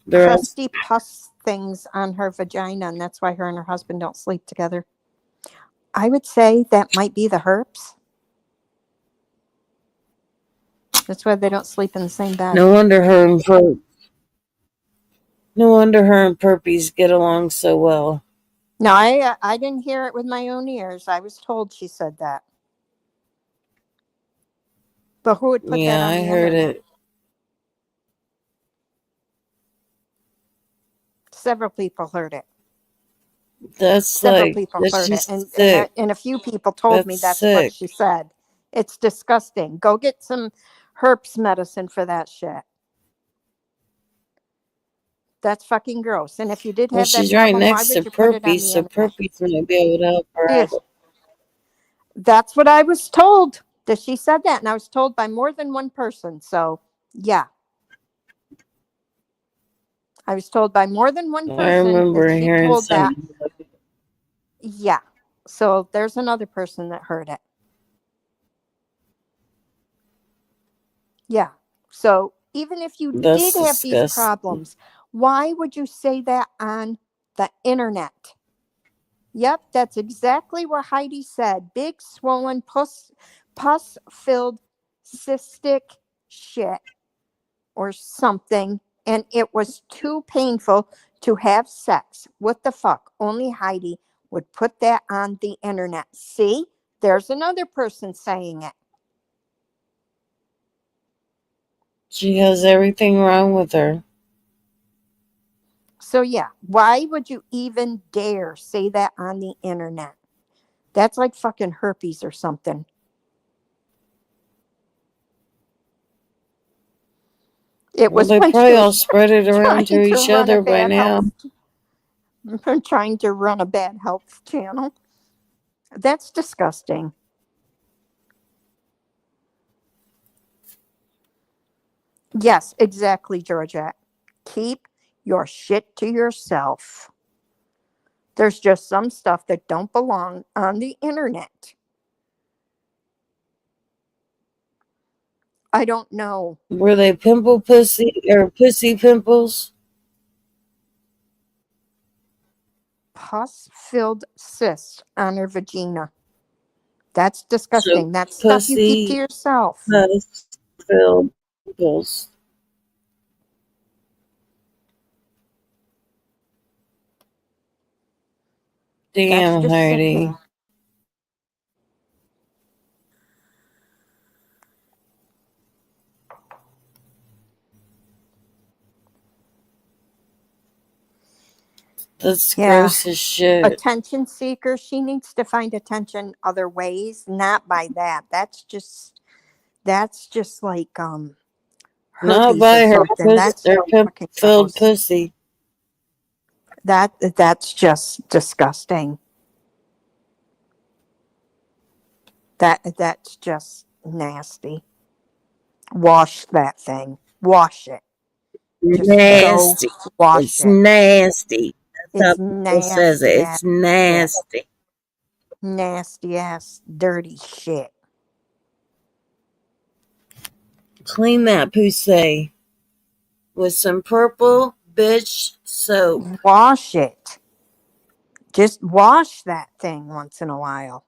They're crusty pus things on her vagina, and that's why her and her husband don't sleep together. I would say that might be the herpes. That's why they don't sleep in the same bed. No wonder her and Perpies get along so well. No, I didn't hear it with my own ears. I was told she said that. But who would put that Yeah, on I the heard internet? it. Several people heard it. That's Several people that's heard it, just sick. and a few people told me That's that's what sick. she said. It's disgusting. Go get some herpes medicine for that shit. That's fucking gross. And if you did Well, have that she's right problem, why next to would you put it on Perpies, the so internet? Perpies might be able to help her Yes. out. That's what I was told, that she said that, and I was told by more than one person. So yeah, I was told by more than one I person remember that she hearing told that. something. Yeah. So there's another person that heard it. Yeah. So even if you That's did have these disgusting. problems, why would you say that on the internet? Yep, that's exactly what Heidi said. Big, swollen, pus-filled, cystic shit or something, and it was too painful to have sex. What the fuck? Only Heidi would put that on the internet. See? There's another person saying it. She has everything wrong with her. So yeah, why would you even dare say that on the internet? That's like fucking herpes or something. It Well, was they when she probably all was spread it around to trying to each run a other by bad now. trying to run a bad health channel. That's disgusting. Yes, exactly, Georgette. Keep your shit to yourself. There's just some stuff that don't belong on the internet. I don't know. Were they pimple pussy or pussy pimples? Pus-filled cyst on her vagina. That's So disgusting. That's stuff you keep to pussy, yourself. pus filled pimples. That's Damn, just Heidi. sickening. That's Yeah. gross as shit. Attention seeker. She needs to find attention other ways, not by that. That's just like Not herpes by or her something. That's pussy or so pimple fucking filled gross. pussy. That's just disgusting. That's just nasty. Wash that thing. Wash it. Just go Nasty. wash It's it. nasty. That's It's how people says it. nasty It's ass shit. nasty. Nasty ass dirty shit. Clean that pussy with some purple bitch soap. Wash it. Just wash that thing once in a while.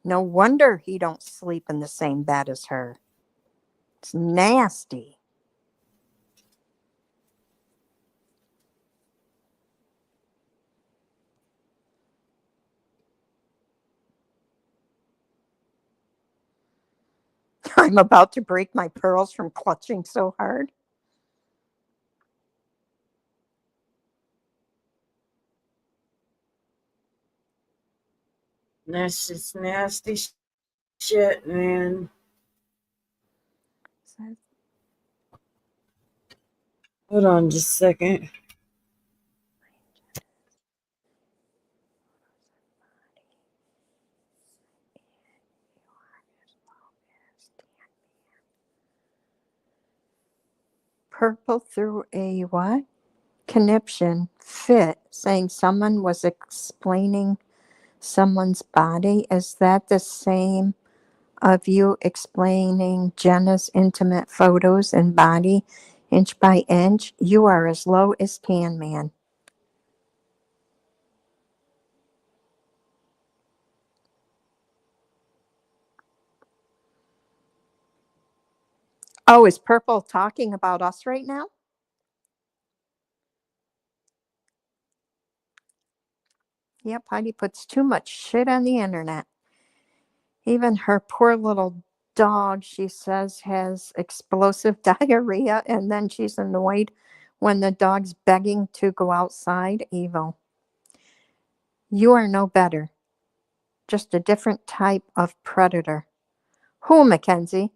No wonder he don't sleep in the same bed as her. It's nasty. I'm about to break my pearls from clutching so hard. That's just nasty shit, man. Hold on just a second. Purple through a what? Conniption fit, saying someone was explaining someone's body. Is that the same of you explaining Jenna's intimate photos and body Inch by inch, you are as low as Tan Man. Oh, is Purple talking about us right now? Yep, Heidi puts too much shit on the internet. Even her poor little dog, she says, has explosive diarrhea, and then she's annoyed when the dog's begging to go outside. Evil. You are no better. Just a different type of predator. Who, Mackenzie?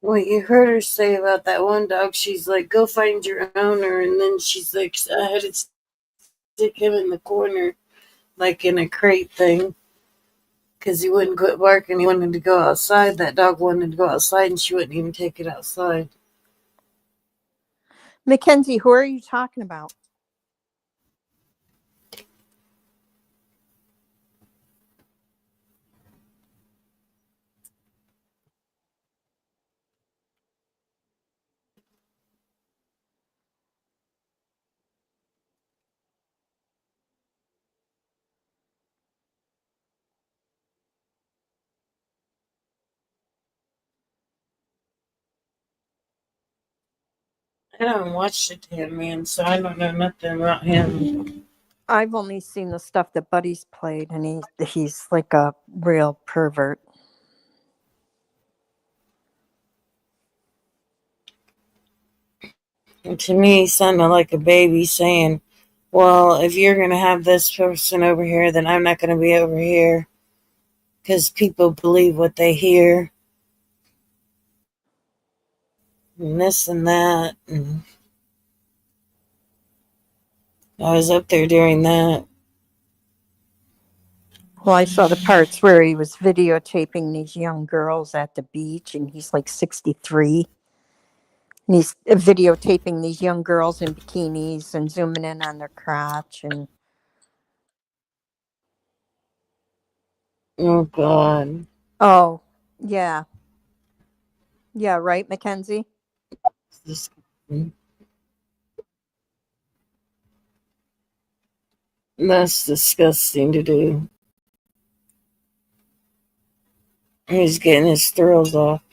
What you heard her say about that one dog, she's like, go find your owner. And then she's like, I had to stick him in the corner, like in a crate thing, because he wouldn't quit barking. He wanted to go outside. That dog wanted to go outside, and she wouldn't even take it outside. Mackenzie, who are you talking about? I don't watch the Tan Man, so I don't know nothing about him. I've only seen the stuff that Buddy's played, and he's like a real pervert. And to me, he sounded like a baby saying, well, if you're going to have this person over here, then I'm not going to be over here. Because people believe what they hear. And this and that. And I was up there during that. Well, I saw the parts where he was videotaping these young girls at the beach, and he's like 63. And he's videotaping these young girls in bikinis and zooming in on their crotch. And Oh, God. oh, yeah. Yeah, right, Mackenzie? That's disgusting to do. He's getting his thrills off.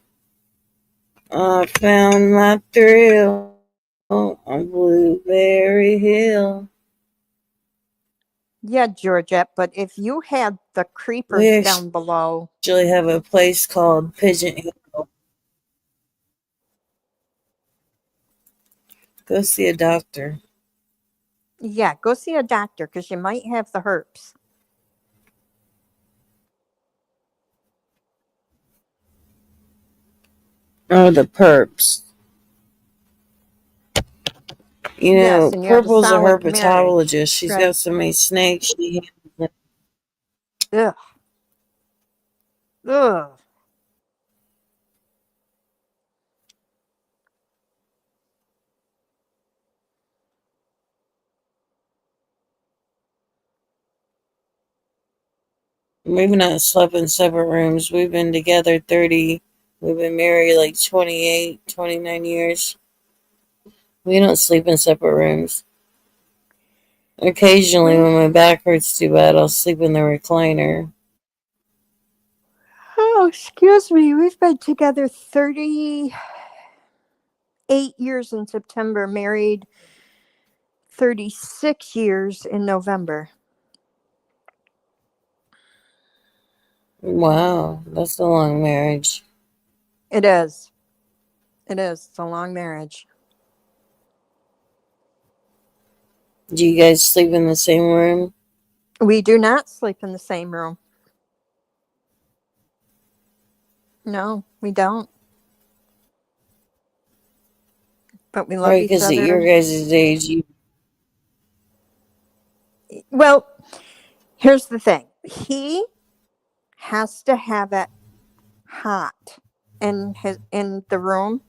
I found my thrill on Blueberry Hill. Yeah, Georgette, but if you had the creepers We down below. actually have a place called Pigeon Hill. Go see a doctor. Yeah, go see a doctor because you might have the herpes. Oh, the perps. You Yes, know, and you have a Purple's a solid marriage. herpetologist. She's Right. got so many snakes. She handles it. Ugh. Ugh. We've not slept in separate rooms. We've been together 30. We've been married like 28, 29 years. We don't sleep in separate rooms. Occasionally, when my back hurts too bad, I'll sleep in the recliner. Oh, excuse me. We've been together 38 years in September, married 36 years in November. Wow, that's a long marriage. It is. It is. It's a long marriage. Do you guys sleep in the same room? We do not sleep in the same room. No, we don't. But we love Right, each because at your other. guys' age, you Well, here's the thing. He has to have it hot in the room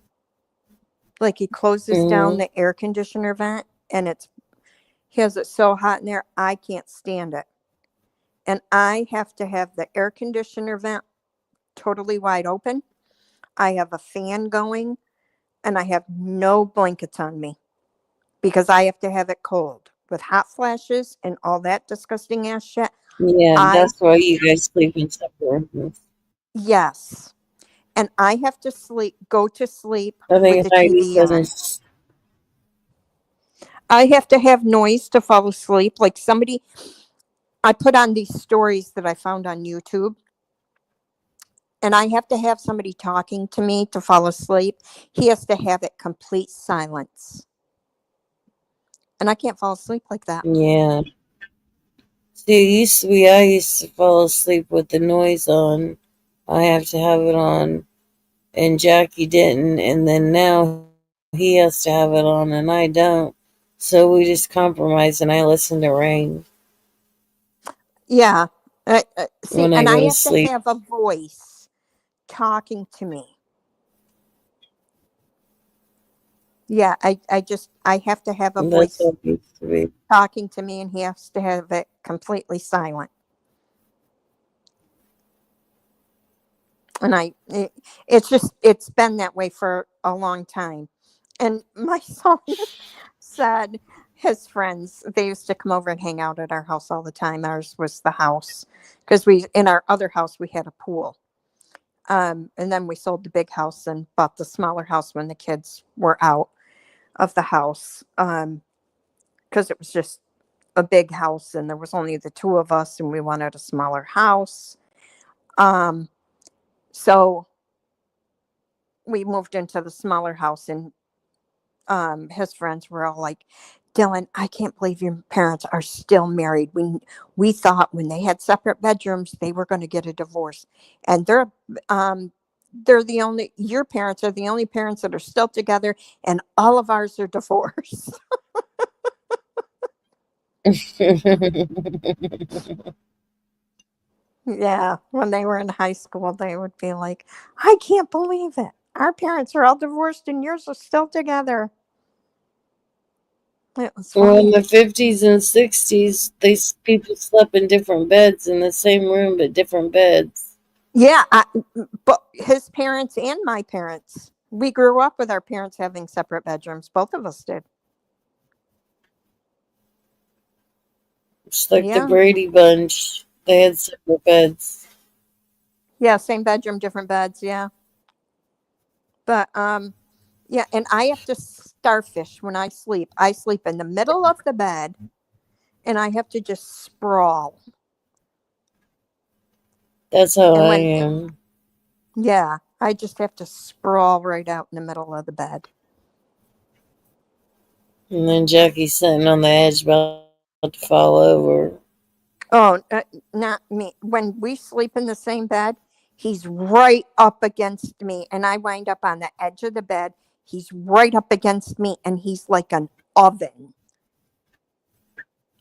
Like he closes down Mm-hmm. the air conditioner vent, and he has it so hot in there, I can't stand it. And I have to have the air conditioner vent totally wide open. I have a fan going, and I have no blankets on me because I have to have it cold with hot flashes and all that disgusting ass shit. Yeah, I, that's why you guys sleep in separate rooms. yes. And I have to go to sleep I with think the Heidi TV says on. I have to have noise to fall asleep. Like I put on these stories that I found on YouTube, and I have to have somebody talking to me to fall asleep. He has to have it complete silence. And I can't fall asleep like that. yeah. See, I used to fall asleep with the noise on. I have to have it on, and Jackie didn't, and then now he has to have it on, and I don't. So we just compromise, and I listen to Rain Yeah. See, when I and go I to have to sleep. have a voice talking to me. Yeah, I have to have a And that's voice how it used to be. talking to me, and he has to have it completely silent. And it's been that way for a long time. And my son said his friends, they used to come over and hang out at our house all the time. Ours was the house because in our other house, we had a pool. And then we sold the big house and bought the smaller house when the kids were out of the house. Because it was just a big house and there was only the two of us and we wanted a smaller house. Um, so we moved into the smaller house, and his friends were all like, Dylan, I can't believe your parents are still married. We thought when they had separate bedrooms they were going to get a divorce, and they're your parents are the only parents that are still together, and all of ours are divorced. Yeah, when they were in high school they would be like, I can't believe it, our parents are all divorced and yours are still together. It was Well, in funny. the 50s and 60s, people slept in different beds in the same room, but different beds. Yeah, but his parents and my parents, we grew up with our parents having separate bedrooms. Both of us did. It's like the Yeah. Brady Bunch. They had separate beds. Yeah, same bedroom, different beds. Yeah. But yeah, and I have to starfish when I sleep. I sleep in the middle of the bed and I have to just sprawl. That's how And I when am. yeah, I just have to sprawl right out in the middle of the bed. And then Jackie's sitting on the edge about to fall over. Oh, not me. When we sleep in the same bed, he's right up against me, and I wind up on the edge of the bed. He's right up against me, and he's like an oven.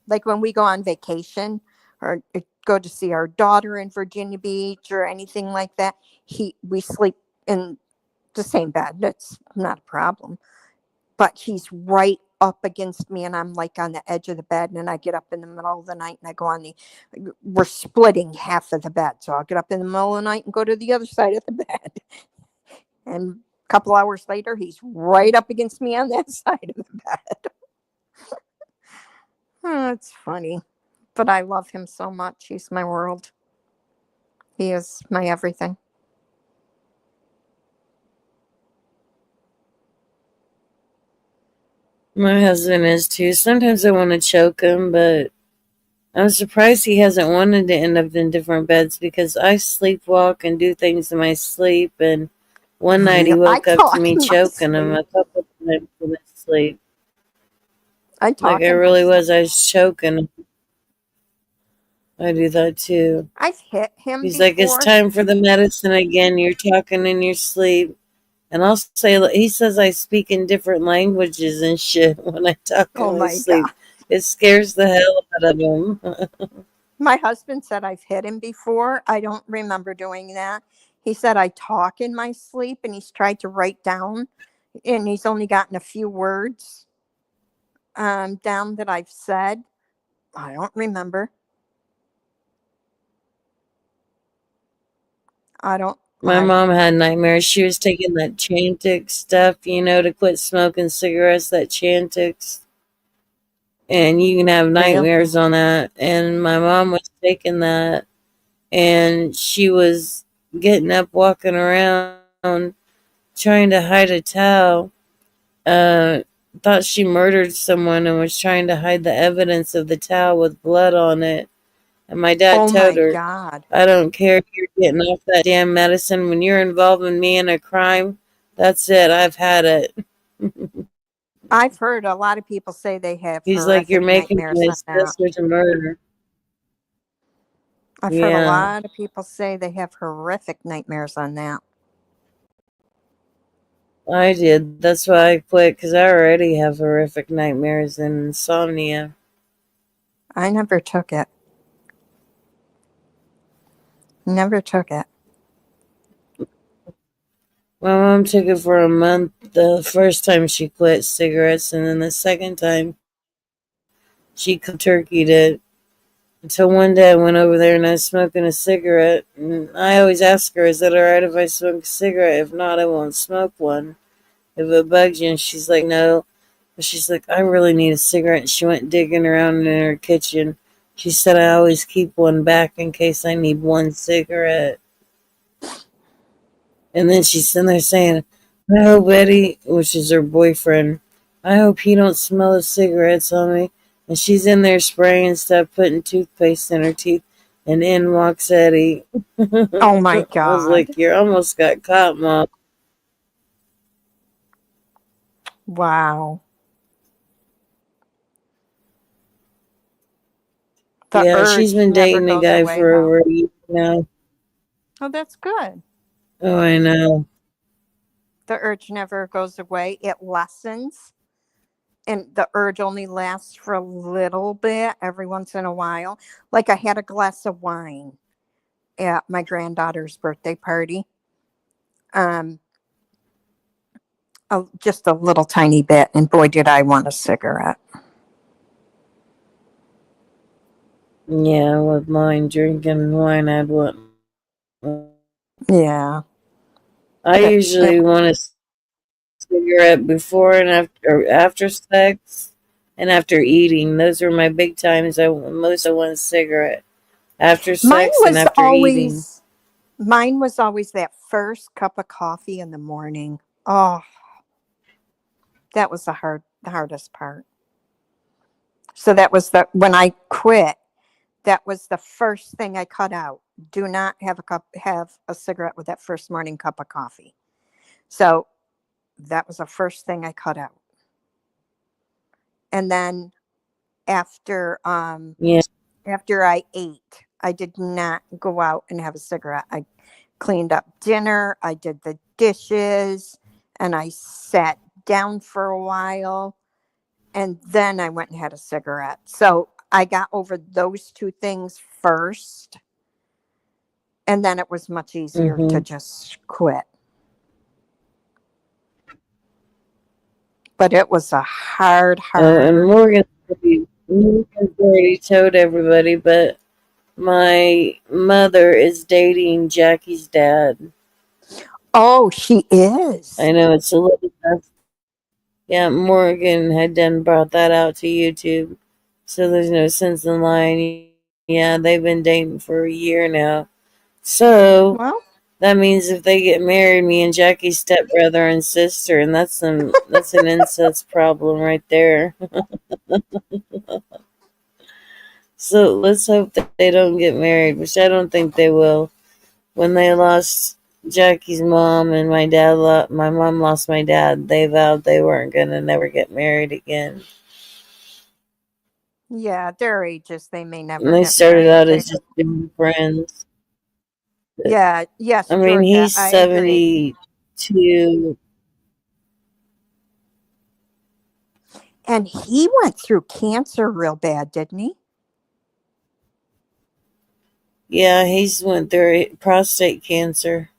Like when we go on vacation or go to see our daughter in Virginia Beach or anything like that, we sleep in the same bed. That's not a problem. But he's right up against me and I'm like on the edge of the bed, and then I get up in the middle of the night and I go we're splitting half of the bed, so I'll get up in the middle of the night and go to the other side of the bed, and a couple hours later he's right up against me on that side of the bed. Oh, it's funny, but I love him so much. He's my world. He is my everything. My husband is too. Sometimes I want to choke him, but I'm surprised he hasn't wanted to end up in different beds because I sleepwalk and do things in my sleep. And one night he I woke up to talk me in my choking him sleep. a couple times in his sleep. I Like talk I in my really sleep. was. I was choking him. I do that too. I've hit him He's like, it's before. time for the medicine again. You're talking in your sleep. And I'll say, he says I speak in different languages and shit when I talk Oh in my my God. sleep. It scares the hell out of him. My husband said I've hit him before. I don't remember doing that. He said I talk in my sleep, and he's tried to write down and he's only gotten a few words down that I've said. I don't remember. I don't. My mom had nightmares. She was taking that Chantix stuff, to quit smoking cigarettes, that Chantix. And you can have Really? nightmares on that. And my mom was taking that, and she was getting up, walking around, trying to hide a towel. Thought she murdered someone and was trying to hide the evidence of the towel with blood on it. And my dad Oh told my her, God. I don't care if you're getting off that damn medicine. When you're involving me in a crime, that's it. I've had it. I've heard a lot of people say they have He's like, you're horrific making nightmares my on that. sister to murder. I've heard a Yeah, lot of people say they have horrific nightmares on that. I did. That's why I quit, because I already have horrific nightmares and insomnia. I never took it. Never took it. My mom took it for a month the first time she quit cigarettes, and then the second time she turkeyed it. Until one day I went over there and I was smoking a cigarette. And I always ask her, is it alright if I smoke a cigarette? If not, I won't smoke one. If it bugs you. And she's like, no. But she's like, I really need a cigarette. And she went digging around in her kitchen. She said, I always keep one back in case I need one cigarette. And then she's sitting there saying, I hope Eddie, which is her boyfriend, I hope he don't smell the cigarettes on me. And she's in there spraying stuff, putting toothpaste in her teeth. And in walks Eddie. Oh my I was God. like, you almost got caught, Mom. Wow. The Yeah, she's urge been never dating a goes guy away, for though. over a year now. Oh, that's good. Oh, I know. The urge never goes away. It lessens. And the urge only lasts for a little bit every once in a while. Like I had a glass of wine at my granddaughter's birthday party. Um, just a little tiny bit, and boy, did I want a cigarette. Yeah, with mine drinking wine, I'd want. Yeah, I it usually want a cigarette before and after sex and after eating. Those are my big times. I want a cigarette after mine sex and was after eating. always mine was always that first cup of coffee in the morning. Oh, that was the hardest part. So that was when I quit, that was the first thing I cut out. Do not have a cigarette with that first morning cup of coffee. So that was the first thing I cut out. And then after Yeah. after I ate, I did not go out and have a cigarette. I cleaned up dinner, I did the dishes, and I sat down for a while, and then I went and had a cigarette. So I got over those two things first, and then it was much easier to Mm-hmm. just quit. But it was a And hard. Morgan's already told everybody, but my mother is dating Jackie's dad. Oh, she is. I know it's a little tough. Yeah, Morgan had done brought that out to YouTube, so there's no sense in lying. Yeah, they've been dating for a year now. So Well, that means if they get married, me and Jackie's stepbrother and sister, and that's an incest problem right there. So let's hope that they don't get married, which I don't think they will. When they lost Jackie's mom and my mom lost my dad, they vowed they weren't gonna never get married again. yeah, their ages, they may And never they get started married. out as just being friends. Yeah, yes, I mean, Georgia, he's I agree. 72. And he went through cancer real bad, didn't he? Yeah, he's went through prostate cancer.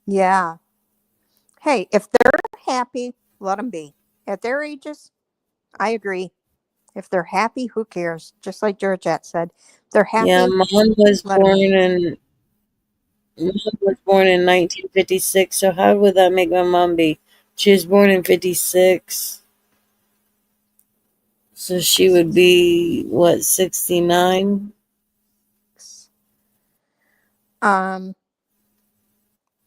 Yeah. Hey, if they're happy, let them be. At their ages, I agree. If they're happy, who cares? Just like Georgette said, they're Yeah, happy, let them be. Mom was born in 1956. So how would that make my mom be? She was born in 56. So she would be what, 69? Um,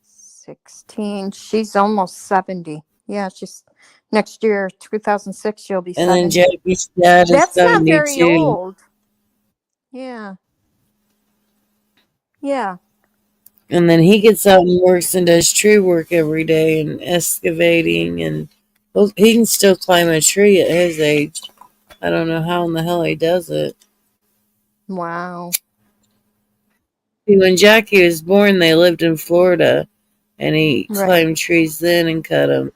16. She's almost 70. Yeah, she's next year, 2006, she'll be And then 70. Jackie's dad is That's not very 72. old. Yeah. Yeah. And then he gets out and works and does tree work every day and excavating, and well, he can still climb a tree at his age. I don't know how in the hell he does it. Wow. See, when Jackie was born, they lived in Florida, and he Right. climbed trees then and cut them.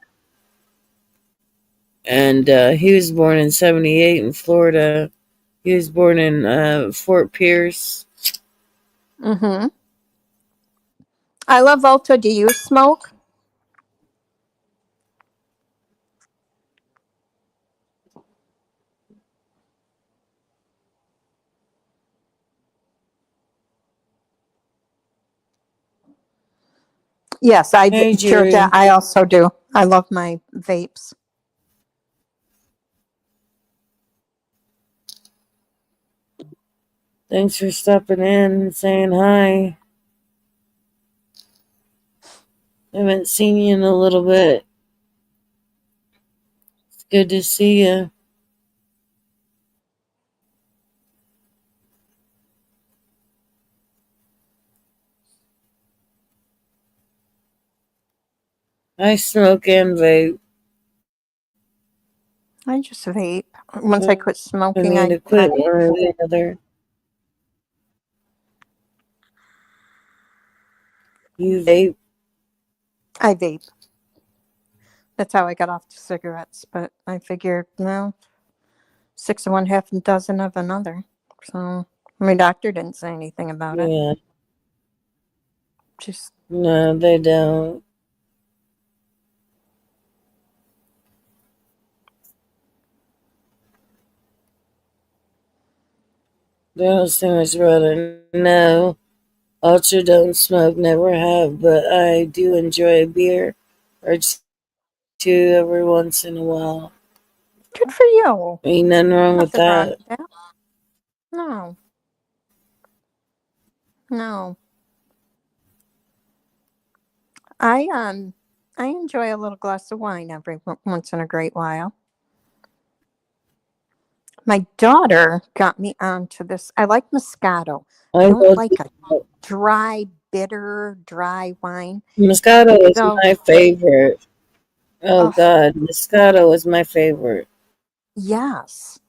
And he was born in '78 in Florida. He was born in Fort Pierce. Mm-hmm. I love Volta. Do you smoke? Yes, Hey, Georgia, Jerry. I also do. I love my vapes. Thanks for stopping in and saying hi. I haven't seen you in a little bit. It's good to see you. I smoke and vape. I just vape. Once I quit I smoking, need to quit one or the other. You vape? I vape. That's how I got off the cigarettes. But I figured, no, 6 of one, half a dozen of another. So my doctor didn't say anything about it. Yeah. Just No, they don't. They don't say much about it. No. Ultra don't smoke, never have, but I do enjoy a beer or two every once in a while. good for you. Ain't nothing wrong with Nothing wrong that. with that. No, no. I I enjoy a little glass of wine every once in a great while. My daughter got me onto this. I like Moscato. I I don't will like a do. dry, bitter, dry wine. Moscato is So, my favorite. Oh oh, God, Moscato is my favorite. yes.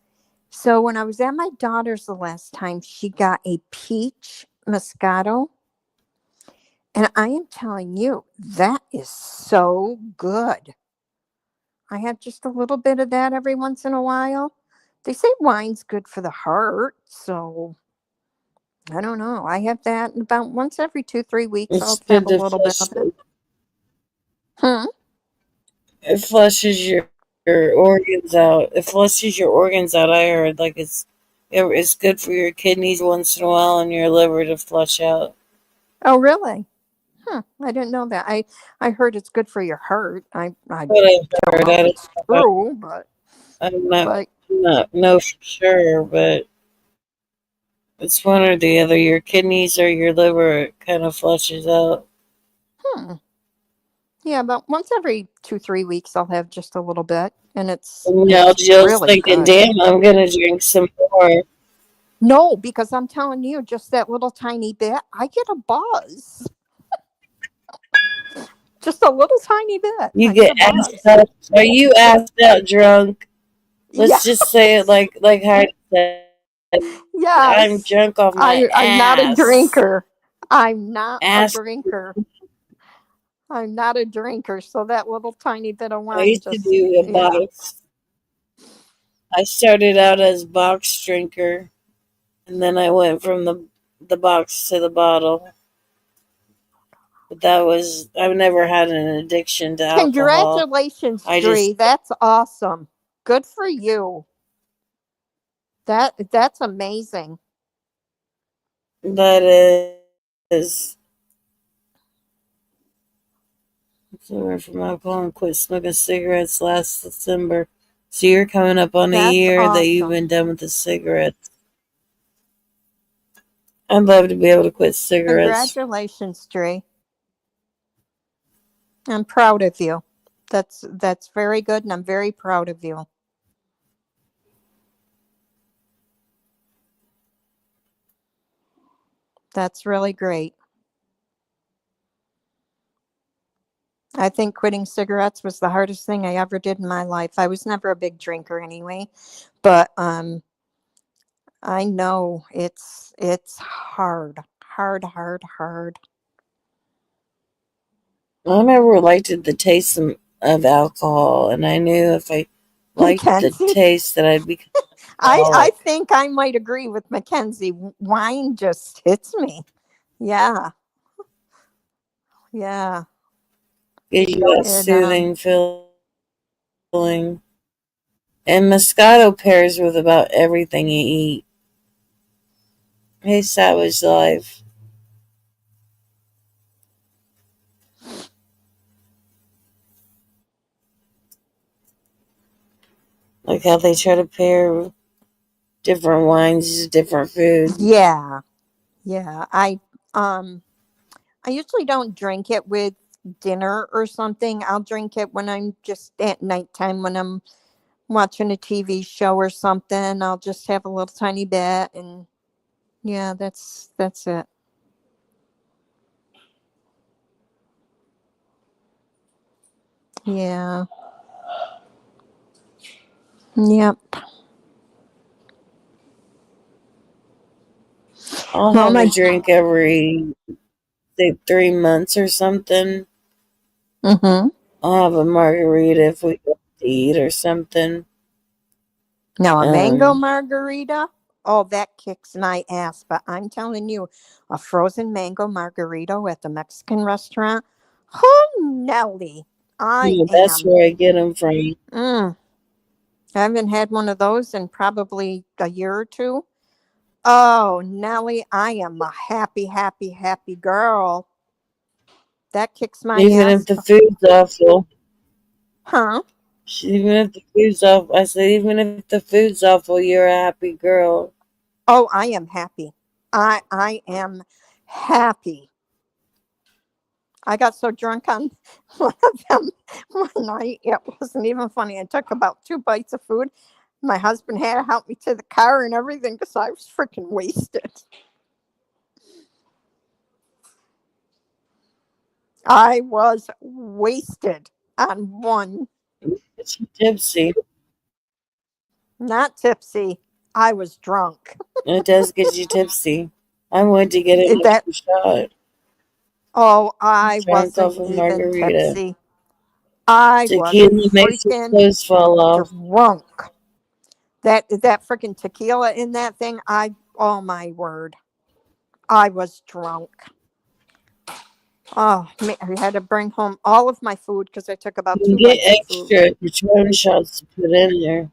So when I was at my daughter's the last time, she got a peach Moscato. And I am telling you, that is so good. I have just a little bit of that every once in a while. They say wine's good for the heart, so I don't know. I have that about once every 2, 3 weeks. It's I'll have good a to little bit flush. of it. Hmm. It flushes your organs out. It flushes your organs out. I heard like it's good for your kidneys once in a while and your liver to flush out. Oh, really? Huh. I didn't know that. I heard it's good for your heart. I What I've don't heard, know if I don't it's know. true, I'm not but not know for sure, but it's one or the other. Your kidneys or your liver it kind of flushes out. hmm. Yeah, about once every 2, 3 weeks I'll have just a little bit, and And now it's Jill's really thinking, good. "Damn, I'm gonna drink some more." No, because I'm telling you, just that little tiny bit, I get a buzz. Just a little tiny bit, You I get get a assed buzz. out. Are you assed out drunk? Let's just say it Yes, like Heidi said. I'm yes. drunk off my I'm not a ass. drinker. I'm not a Ass. drinker. I'm not a drinker, so that little tiny bit of I wine used to just, do a yeah. box. I started out as box drinker, and then I went from the box to the bottle. But I've never had an addiction to alcohol. Congratulations, I Dree. just, That's awesome. Good for you. That's amazing. that is, away from alcohol and quit smoking cigarettes last December. So you're coming up on a That's year that you've awesome. been done with the cigarettes. I'd love to be able to quit cigarettes. Congratulations, Dree. I'm proud of you. That's very good, and I'm very proud of you. That's really great. I think quitting cigarettes was the hardest thing I ever did in my life. I was never a big drinker anyway, but I know it's hard. Hard, hard, hard. I never liked the taste of alcohol, and I knew if I liked the Mackenzie, taste that I'd become I alcoholic. think I might agree with Mackenzie. Wine just hits me. Yeah, yeah. Gives you that It soothing feeling. And Moscato pairs with about everything you eat. Hey, Savage Life. Like how they try to pair different wines with different food. yeah, yeah. Um I usually don't drink it with dinner or something. I'll drink it when I'm just at nighttime when I'm watching a TV show or something. I'll just have a little tiny bit, and yeah, that's it. Yeah. Yep. I'll Well, have a my drink every, say, 3 months or something. mhm. I'll have a margarita if we go to eat or something. Now a mango Um, margarita. Oh, that kicks my ass. But I'm telling you, a frozen mango margarita at the Mexican restaurant. Oh, Nelly, I that's am. where I get them from. Mm, I haven't had one of those in probably a year or two. Oh, Nelly, I am a happy, happy, happy girl. That kicks my Even if ass. the food's awful. Huh? Even if the food's awful. I said, even if the food's awful, you're a happy girl. Oh, I am happy. I am happy. I got so drunk on one of them one night. It wasn't even funny. I took about 2 bites of food. My husband had to help me to the car and everything because I was freaking wasted. I was wasted on one. It's tipsy. Not tipsy. I was drunk. It does get you tipsy. I went to get an That extra shot. Oh, I Drunk wasn't off a even margarita. tipsy. I was Tequila makes your freaking clothes fall off. drunk. That freaking tequila in that thing, oh my word. I was drunk. Oh, I had to bring home all of my food because I took about You can two get bites of food. extra Patron shots to put in there.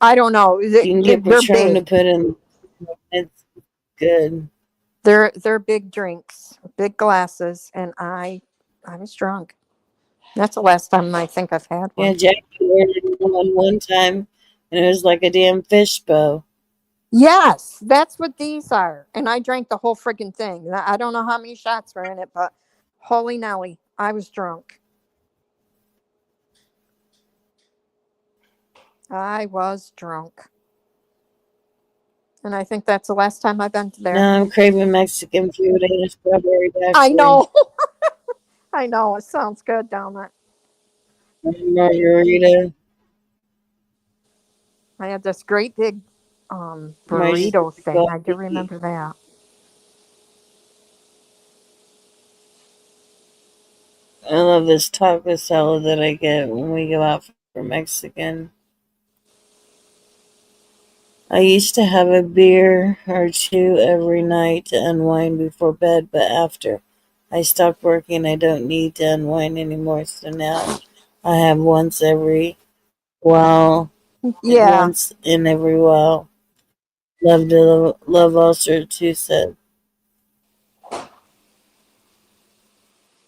I don't know. You can get They're Patron to big. put in. It's good. They're big drinks, big glasses, and I was drunk. That's the last time I think I've had Yeah, one. Jackie ordered one time, and it was like a damn fishbowl. Yes, that's what these are. And I drank the whole freaking thing. I don't know how many shots were in it, but holy Nelly, I was drunk. I was drunk. And I think that's the last time I've been to there. Now I'm craving Mexican food and a strawberry I daiquiri. know. I know. It sounds good down there. Margarita. I had this great big Might just burrito thing. go I do to eat. remember that. I love this taco salad that I get when we go out for Mexican. I used to have a beer or two every night to unwind before bed, but after I stopped working. I don't need to unwind anymore. So now I have while, Yeah. once in every while. Love to love Ulcer too said.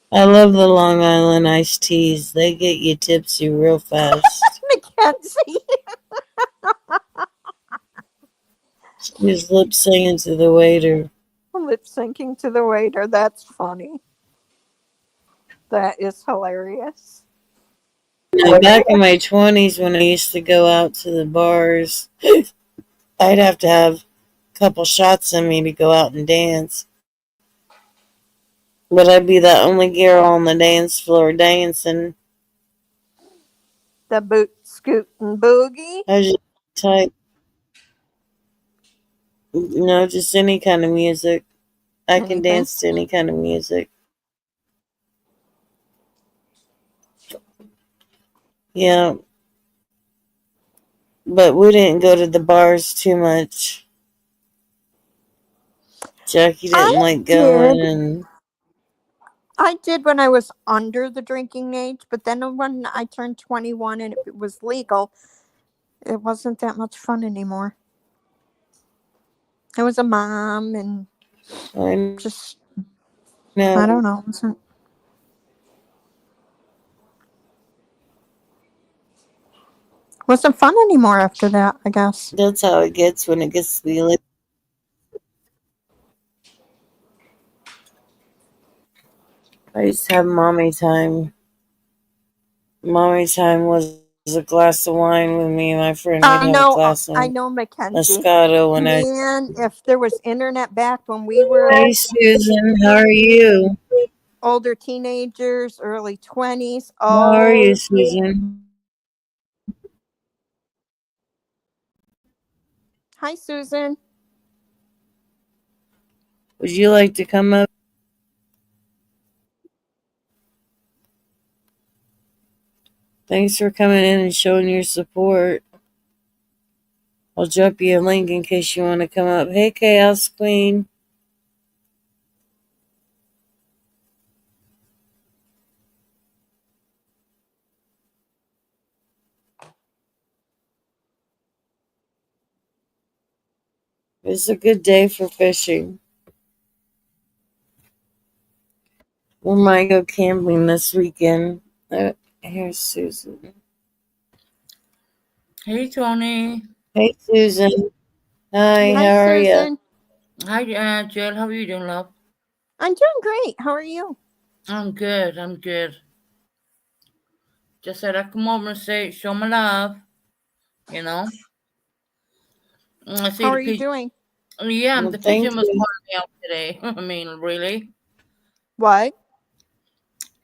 I love the Long Island iced teas. They get you tipsy real fast. Mackenzie. She's lip singing to the waiter. Lip syncing to the waiter. That's funny. That is hilarious. Now, back in my 20s, when I used to go out to the bars, I'd have to have a couple shots in me to go out and dance. But I'd be the only girl on the dance floor dancing. The boot scoot and boogie. I was just type, just any kind of music. I can Anything. dance to any kind of music. Yeah, but we didn't go to the bars too much. Jackie didn't like going, and I did when I was under the drinking age, but then when I turned 21 and it was legal, it wasn't that much fun anymore. I was a mom and I just, know. I don't know. Wasn't fun anymore after that, I guess. That's how it gets when it gets to be like. I used to have mommy time. Mommy time was a glass of wine with me and my friend. We'd have a glass I of know, Mackenzie. Moscato when I. Man, if there was internet back when we were Hey Susan, how are you? older teenagers, early 20s. How are Oh, you, Susan? hi, Susan. Would you like to come up? Thanks for coming in and showing your support. I'll drop you a link in case you want to come up. Hey, Chaos Queen. It's a good day for fishing. We might go camping this weekend. Here's Susan. Hey, Tony. Hey, Susan. Hi, Hi, how are you? Susan. Hi, Jill. How are you doing, love? I'm doing great. How are you? I'm good. I'm good. Just said I'd come over and show my love. You know. I see How the are you pigeon. doing? Yeah, Well, the thank pigeon was you. calling me out today. I mean, really. What?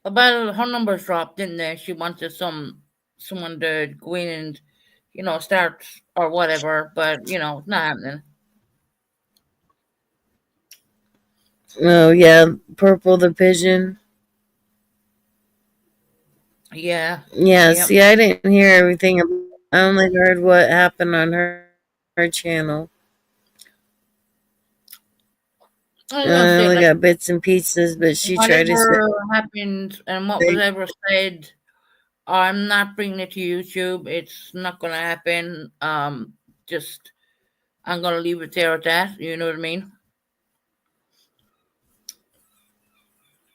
Well, her numbers dropped, didn't they? She wanted someone to go in and, start or whatever. But it's not happening. Oh, yeah, Purple the pigeon. Yeah. Yeah, Yep. see, I didn't hear everything. I only heard what happened on her channel. I was I gonna say, only like, got bits and pieces, but she tried to say. whatever happened and what was ever said, I'm not bringing it to YouTube. It's not gonna happen. Just I'm gonna leave it there at that. You know what I mean?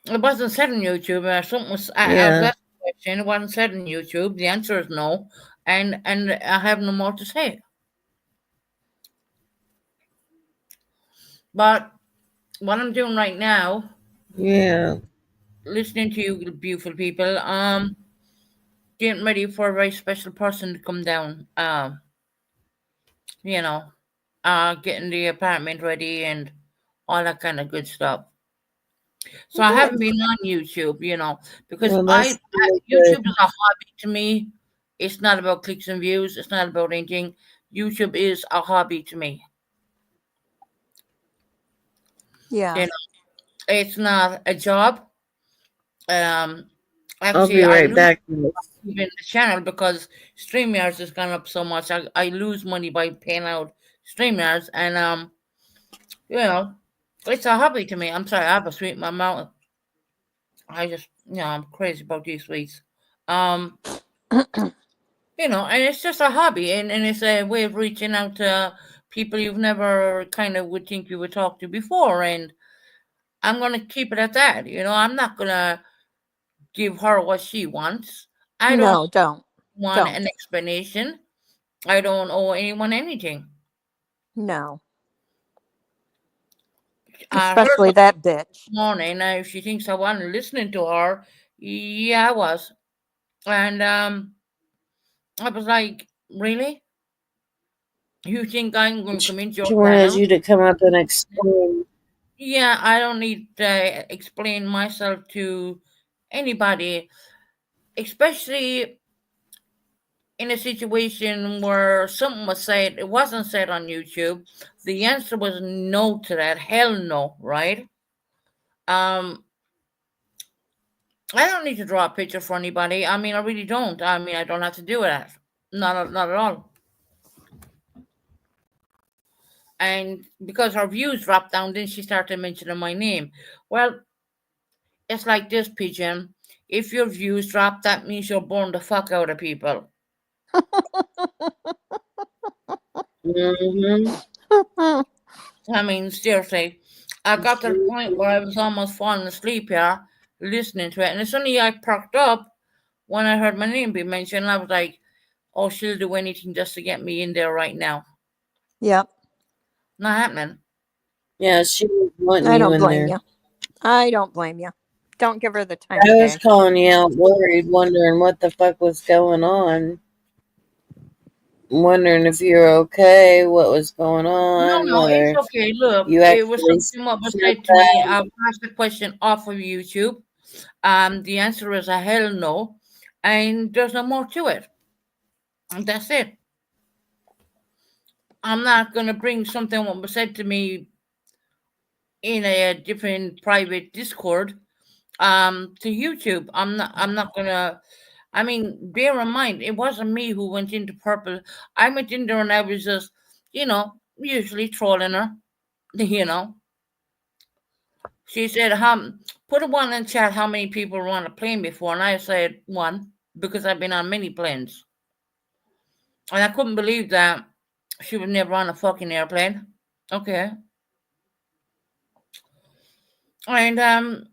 It wasn't said on YouTube. Something was. I was Yeah. asked a question. It wasn't said on YouTube. The answer is no, and I have no more to say. But what I'm doing right now, Yeah. listening to you beautiful people, getting ready for a very special person to come down. You know, getting the apartment ready and all that kind of good stuff. So I haven't Good. been on YouTube, because Well, that's really YouTube is good. a hobby to me. It's not about clicks and views. It's not about anything. YouTube is a hobby to me. Yeah. You know, it's not a job. Um, I'll be actually, I right lose back. even the channel because StreamYards has gone up so much. I lose money by paying out StreamYards, and you know, it's a hobby to me. I'm sorry, I have a sweet in my mouth. I'm crazy about these sweets. Um, and it's just a hobby, and it's a way of reaching out to people you've never kind of would think you would talk to before, and I'm gonna keep it at that. I'm not gonna give her what she wants. I don't No, don't. want Don't. an explanation. I don't owe anyone anything. No. I heard Especially her that bitch. this morning. Now, if she thinks I wasn't listening to her, yeah, I was. And I was like, really? You think I'm going to come into your She wanted channel? you to come up and explain. Yeah, I don't need to explain myself to anybody, especially in a situation where something was said, it wasn't said on YouTube. The answer was no to that. Hell no, right? Um, I don't need to draw a picture for anybody. I mean, I really don't. I mean, I don't have to do that. Not at all. And because her views dropped down, then she started mentioning my name. Well, it's like this, Pigeon. If your views drop, that means you're born the fuck out of people. Mm-hmm. I mean, seriously. I got to the point where I was almost falling asleep here, listening to it. And as soon as I perked up, when I heard my name be mentioned, I was like, oh, she'll do anything just to get me in there right now. Yep. Not happening. Yeah, she was wanting I you don't in blame there. you. I don't blame you. Don't give her the time I of was day. calling you out, worried, wondering what the fuck was going on. Wondering if you're okay, what was going No, on, no, it's whether okay. Look, you it was actually something what was said said to me. that. I've asked the question off of YouTube. The answer is a hell no, and there's no more to it. And that's it. I'm not gonna bring something what was said to me in a different private Discord to YouTube. I'm not gonna. I mean, bear in mind, it wasn't me who went into purpose. I went in there and I was just, usually trolling her. You know, she said, put a one in chat how many people were on a plane before, and I said one because I've been on many planes, and I couldn't believe that she was never on a fucking airplane. Okay. And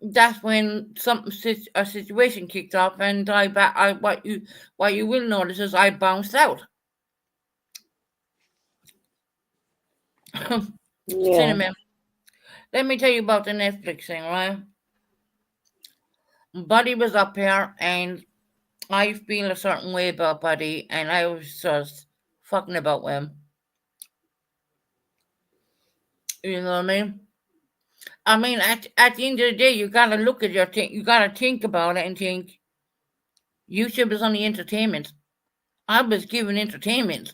that's when a situation kicked off, and what you will notice is I bounced out. Yeah. Cinnamon, let me tell you about the Netflix thing, right? Buddy was up here, and I feel a certain way about Buddy, and I was just fucking about with him. You know what I mean? I mean, at the end of the day, you gotta look at your thing. You gotta think about it and think. YouTube is only entertainment. I was given entertainment.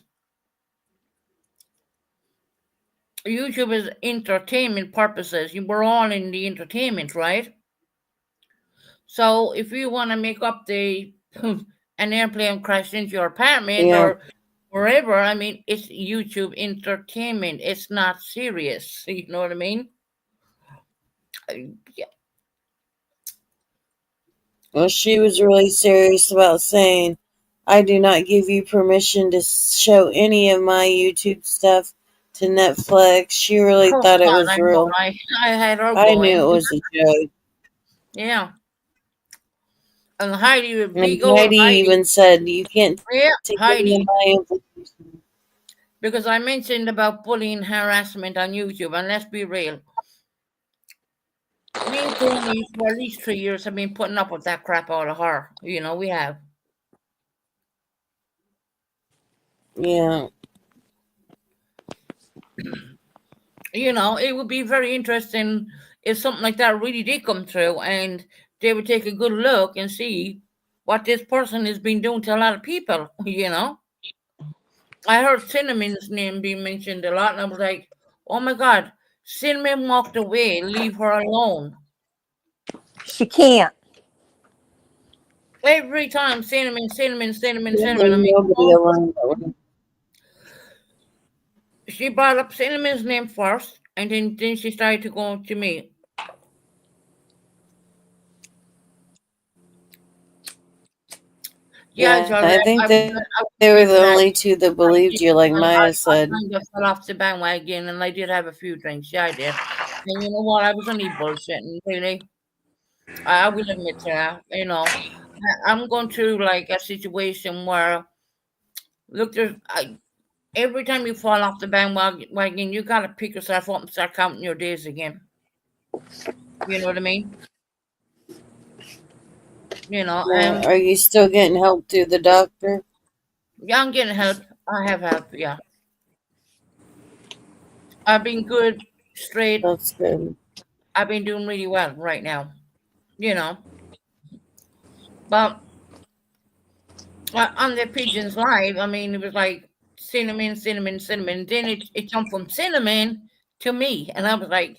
YouTube is entertainment purposes. You were all in the entertainment, right? So if you want to make up an airplane crashed into your apartment Yeah. or wherever, I mean, it's YouTube entertainment. It's not serious. You know what I mean? Yeah. Well, she was really serious about saying, I do not give you permission to show any of my YouTube stuff to Netflix. She really Oh thought it God, was I know. real. I had her I knew going. it was a joke. Yeah. And Heidi, And big old Heidi Heidi. even said, you can't Yeah, take any Heidi. of my information. Because I mentioned about bullying harassment on YouTube, and let's be real. Me and Tony, for at least 3 years, have been putting up with that crap out of her. We have. Yeah. It would be very interesting if something like that really did come through and they would take a good look and see what this person has been doing to a lot of people, I heard Cinnamon's name being mentioned a lot, and I was like, oh my God, Cinnamon walked away, leave her alone. She can't. Every time, Cinnamon. Leave I mean, nobody alone. she brought up Cinnamon's name first, and then she started to go to me. Yeah, Yeah, I Georgia, think I they, was, I was they were doing the that. only two that believed you, like Maya I said. kind of fell off the bandwagon, and I did have a few drinks. Yeah, I did. And you know what? I was only bullshitting, really. I will admit to that. I'm going through like a situation where, look, every time you fall off the bandwagon, you gotta pick yourself up and start counting your days again. You know what I mean? Yeah, And are you still getting help through the doctor? yeah, I'm getting help. I have help. Yeah, I've been good, straight. That's good. I've been doing really well right now. You know, but on the pigeons live, I mean, it was like cinnamon, cinnamon, cinnamon. Then it jumped from cinnamon to me, and I was like,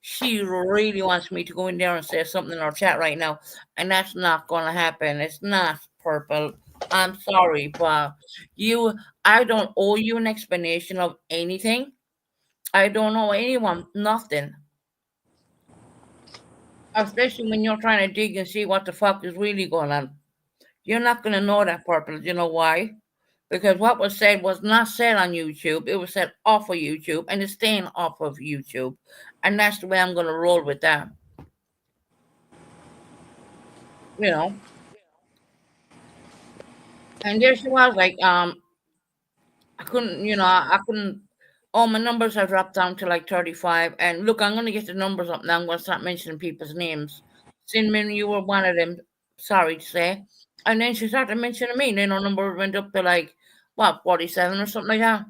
she really wants me to go in there and say something in our chat right now, and that's not going to happen. It's not, Purple. I'm sorry, but I don't owe you an explanation of anything. I don't owe anyone nothing, especially when you're trying to dig and see what the fuck is really going on. You're not going to know that, Purple. You know why? Because what was said was not said on YouTube. It was said off of YouTube, and it's staying off of YouTube. And that's the way I'm going to roll with that. You know. And there she was, like, I couldn't, I couldn't. All my numbers have dropped down to like 35. And look, I'm going to get the numbers up now. I'm going to start mentioning people's names. Cinnamon, you were one of them. Sorry to say. And then she started mentioning me. And then our number went up to like, what, 47 or something like that.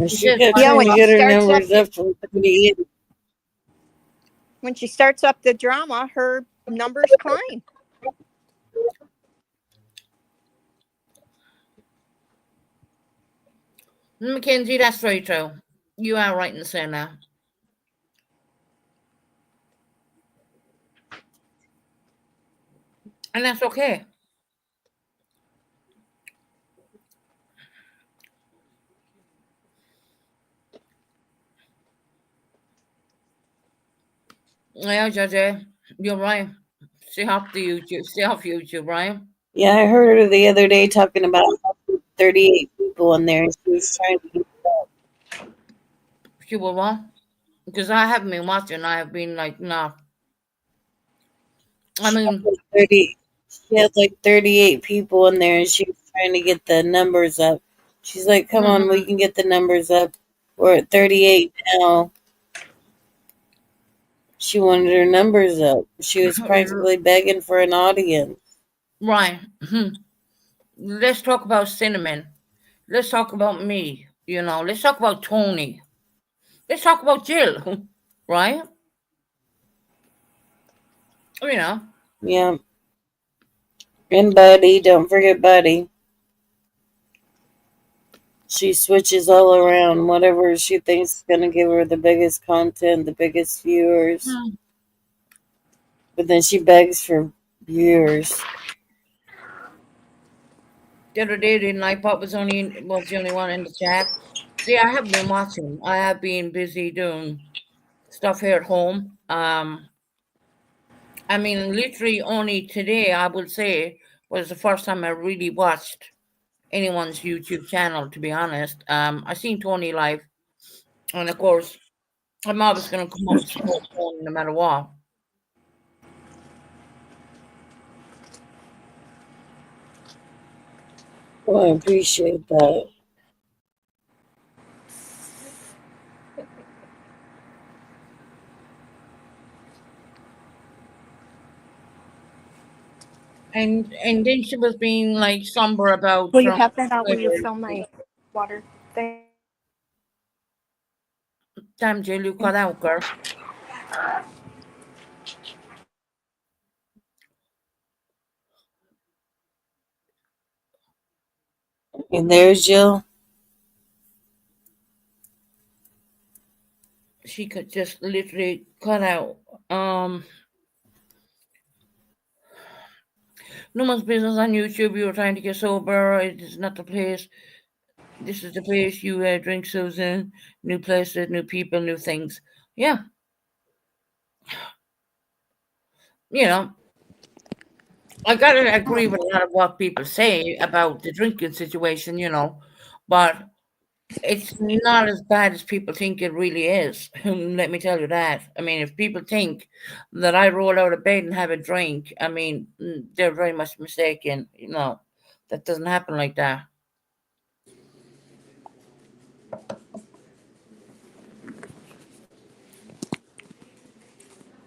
She kept Yeah, trying when to she get her starts up numbers up from 38. when she starts up the drama, her numbers climb. Mackenzie, that's very true. You are right in saying that. And that's okay. Yeah, Judge, you're right. Stay off the YouTube. Stay off YouTube, right? Yeah, I heard her the other day talking about 38 people in there, and she was trying to get She will what? Because I haven't been watching. I have been like, nah. I she had mean, like 30. She had like 38 people in there, and she was trying to get the numbers up. She's like, "Come on, we can get the numbers up. We're at 38 now." She wanted her numbers up. She was practically begging for an audience. right. Let's talk about Cinnamon. Let's talk about me. Let's talk about Tony. Let's talk about Jill, right? You know, Yeah. And Buddy, don't forget Buddy. She switches all around. Whatever she thinks is going to give her the biggest content, the biggest viewers. But then she begs for viewers. the other day, didn't I? Pop was the only one in the chat. See, I have been watching. I have been busy doing stuff here at home. I mean, literally only today, I would say, was the first time I really watched anyone's YouTube channel, to be honest. I seen Tony live, and of course, I'm always going to come up and support Tony no matter what. Well, I appreciate that. And then she was being like somber about Will you Trump. have that out? Will you fill my water thing? Damn, Jill, you cut out, girl. And there's Jill. She could just literally cut out. No one's business on YouTube. You were trying to get sober. It is not the place. This is the place you drink Susan. New places, new people, new things. Yeah. I gotta agree with a lot of what people say about the drinking situation, but it's not as bad as people think it really is. Let me tell you that. I mean, if people think that I roll out of bed and have a drink, I mean, they're very much mistaken. That doesn't happen like that.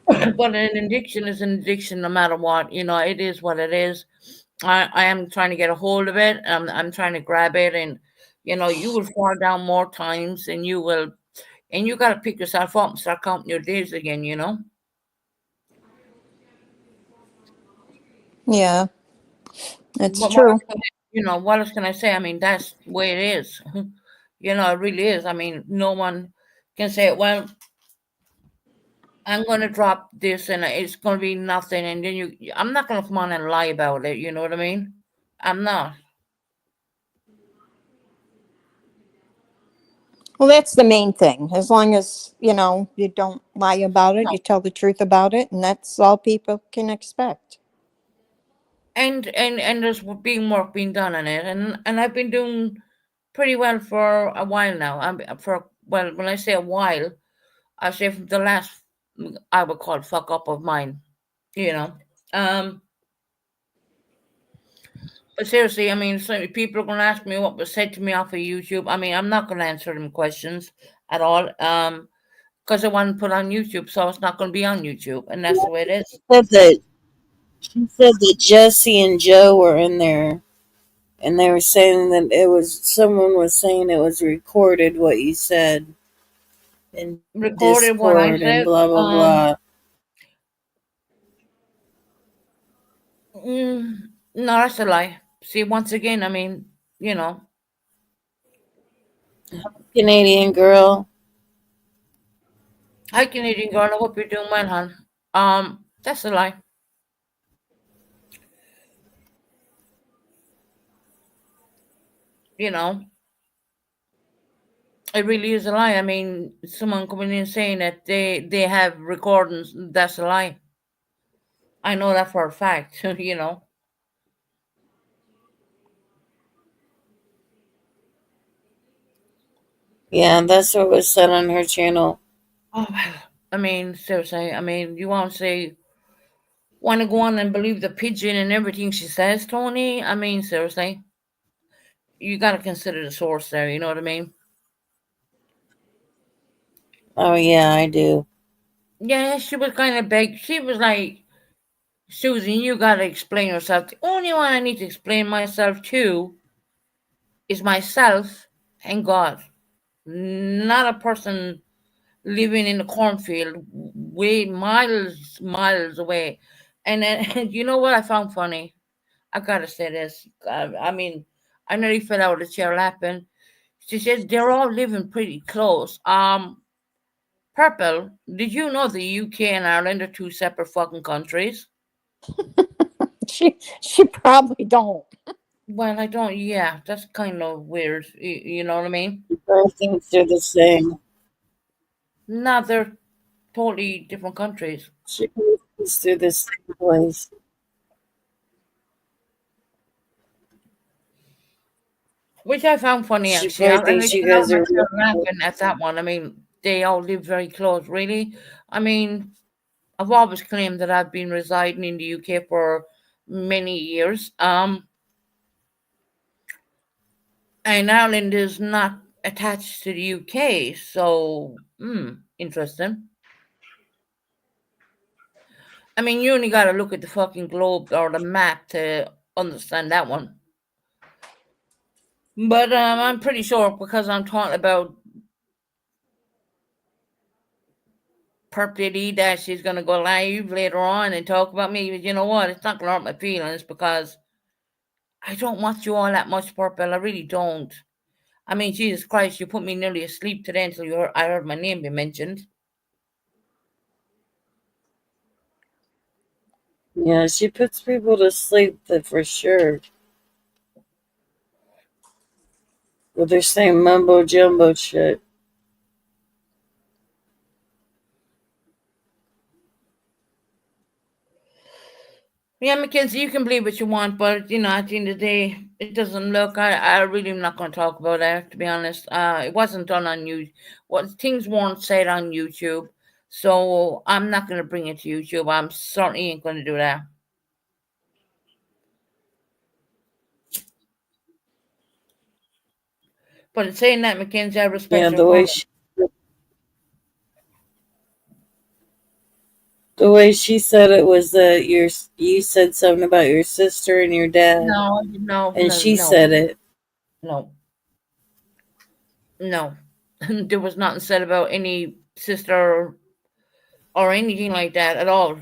But an addiction is an addiction no matter what. It is what it is. I am trying to get a hold of it. I'm trying to grab it, and you will fall down more times, and you got to pick yourself up and start counting your days again. Yeah, it's But what true. else what else can I say? I mean, that's the way it is. It really is. I mean, no one can say, well, I'm going to drop this and it's going to be nothing. And then I'm not going to come on and lie about it. You know what I mean? I'm not. Well, that's the main thing. As long as, you don't lie about it, No. you tell the truth about it, and that's all people can expect. And there's being work being done on it. And I've been doing pretty well for a while now. Well, when I say a while, I say from the last, I would call it fuck up of mine, you know. Um, But seriously, I mean, so people are going to ask me what was said to me off of YouTube. I mean, I'm not going to answer them questions at all, because I want to put on YouTube, so it's not going to be on YouTube, and that's the way it is. Said that she said that Jesse and Joe were in there, and they were saying that someone was saying it was recorded what you said in Recorded what I Discord and said. blah blah blah. No, that's a lie. See, once again, I mean, you know, Canadian girl. hi Canadian girl. I hope you're doing well, hon. That's a lie. You know, it really is a lie. I mean, someone coming in saying that they have recordings. That's a lie. I know that for a fact. Yeah, that's what was said on her channel. Oh, I mean, seriously. I mean, you want to go on and believe the pigeon and everything she says, Tony? I mean, seriously, you got to consider the source there. You know what I mean? Oh yeah, I do. Yeah, she was kind of big. She was like, Susan, you got to explain yourself. The only one I need to explain myself to is myself and God, not a person living in the cornfield, way miles away. And then, you know what I found funny? I gotta say this. I mean, I nearly fell out of the chair laughing. She said they're all living pretty close. Purple, did you know the UK and Ireland are two separate fucking countries? She probably don't. Well, I don't. Yeah, that's kind of weird. You know what I mean? I think they're the same. No, they're totally different countries. She goes through the same place. Which I found funny, She actually. probably I thinks you fell out guys are myself laughing at that one. I mean, they all live very close, really. I mean, I've always claimed that I've been residing in the UK for many years. And Ireland is not attached to the UK, so interesting. I mean, you only got to look at the fucking globe or the map to understand that one. But I'm pretty sure because I'm talking about Perp that she's gonna go live later on and talk about me. But you know what? It's not gonna hurt my feelings because I don't want you all that much, Purple. I really don't. I mean, Jesus Christ, you put me nearly asleep today until I heard my name be mentioned. Yeah, she puts people to sleep for sure. With her same mumbo jumbo shit. Yeah, Mackenzie, you can believe what you want, but at the end of the day, it doesn't look. I really am not going to talk about that. To be honest, it wasn't done on you. What things weren't said on YouTube, so I'm not going to bring it to YouTube. I'm certainly ain't going to do that. But in saying that, Mackenzie, I respect Yeah, your the way comment. she said it was that you said something about your sister and your dad, No, no, and no, she no, said it. no, no. There was nothing said about any sister or anything like that at all.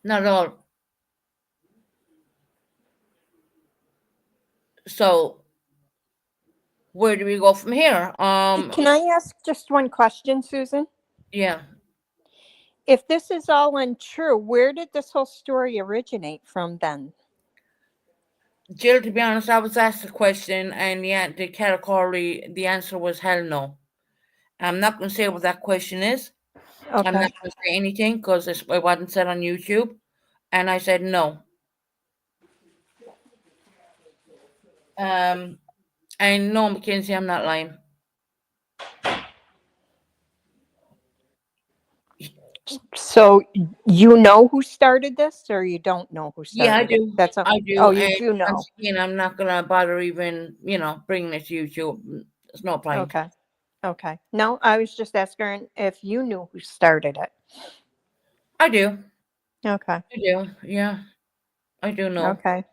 Not at all. So where do we go from here? Can I ask just one question, Susan? Yeah. If this is all untrue, where did this whole story originate from then? Jill, to be honest, I was asked a question, and the category, the answer was hell no. I'm not going to say what that question is. I'm Okay. not going to say anything because it wasn't said on YouTube. And I said no. Um, and no, Mackenzie, I'm not lying. So you know who started this, or you don't know who started Yeah, I it? do. That's a, I do. oh, you And do know. once again, I'm not going to bother even, bringing it to YouTube. There's no point. Okay. Okay. No, I was just asking if you knew who started it. I do. Okay. I do. Yeah, I do know. Okay.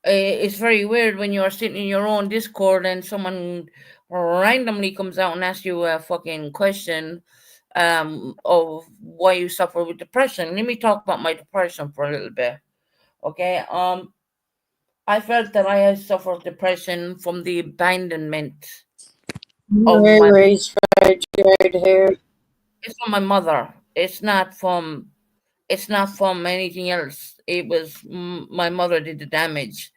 It's very weird when you're sitting in your own Discord and someone randomly comes out and asks you a fucking question of why you suffer with depression. Let me talk about my depression for a little bit. Okay. I felt that I had suffered depression from the abandonment of Mary my. raised fried hair. It's from my mother. It's not from anything else. It was my mother did the damage.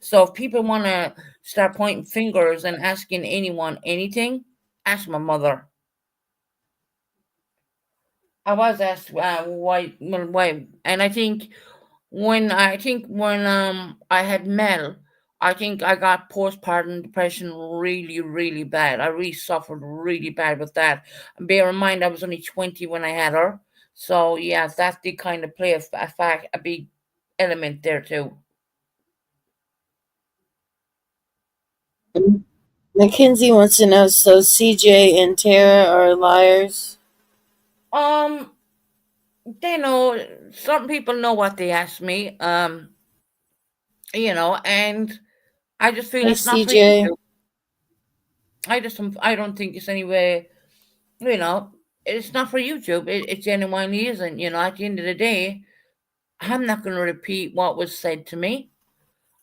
So if people want to start pointing fingers and asking anyone anything, ask my mother. I was asked why, and I think when I had Mel, I think I got postpartum depression really really bad. I really suffered really bad with that. Bear in mind I was only 20 when I had her, so yeah, that did kind of play a big element there too. Mackenzie wants to know, so CJ and Tara are liars? Um, they know some people know what they ask me. And I just feel Hey, it's not for CJ. YouTube. I don't think it's anyway. You know, it's not for YouTube. It genuinely isn't. At the end of the day, I'm not going to repeat what was said to me.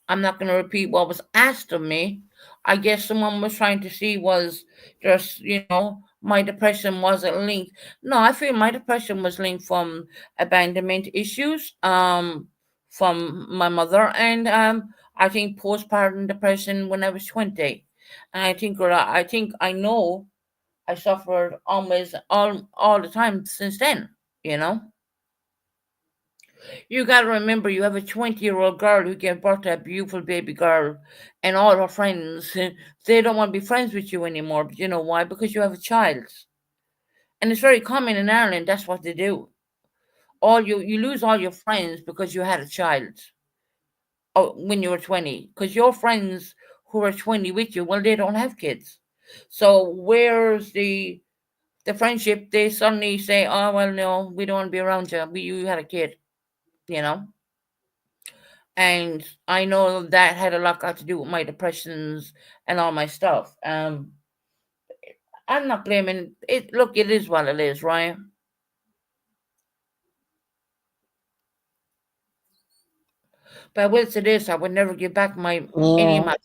I'm not going to repeat what was asked of me. I guess someone was trying to see was just, my depression wasn't linked. No, I feel my depression was linked from abandonment issues, from my mother, and I think postpartum depression when I was 20. And I think I know I suffered almost all the time since then, you know. You got to remember, you have a 20-year-old girl who gave birth to a beautiful baby girl, and all her friends, they don't want to be friends with you anymore. But you know why? Because you have a child. And it's very common in Ireland, that's what they do. You lose all your friends because you had a child when you were 20. Because your friends who are 20 with you, well, they don't have kids. So where's the friendship? They suddenly say, oh, well, no, we don't want to be around you. You had a kid, you know? And I know that had a lot got to do with my depressions and all my stuff. I'm not blaming it. Look, it is what it is, right? But I will say this: I would never give back any of Yeah. my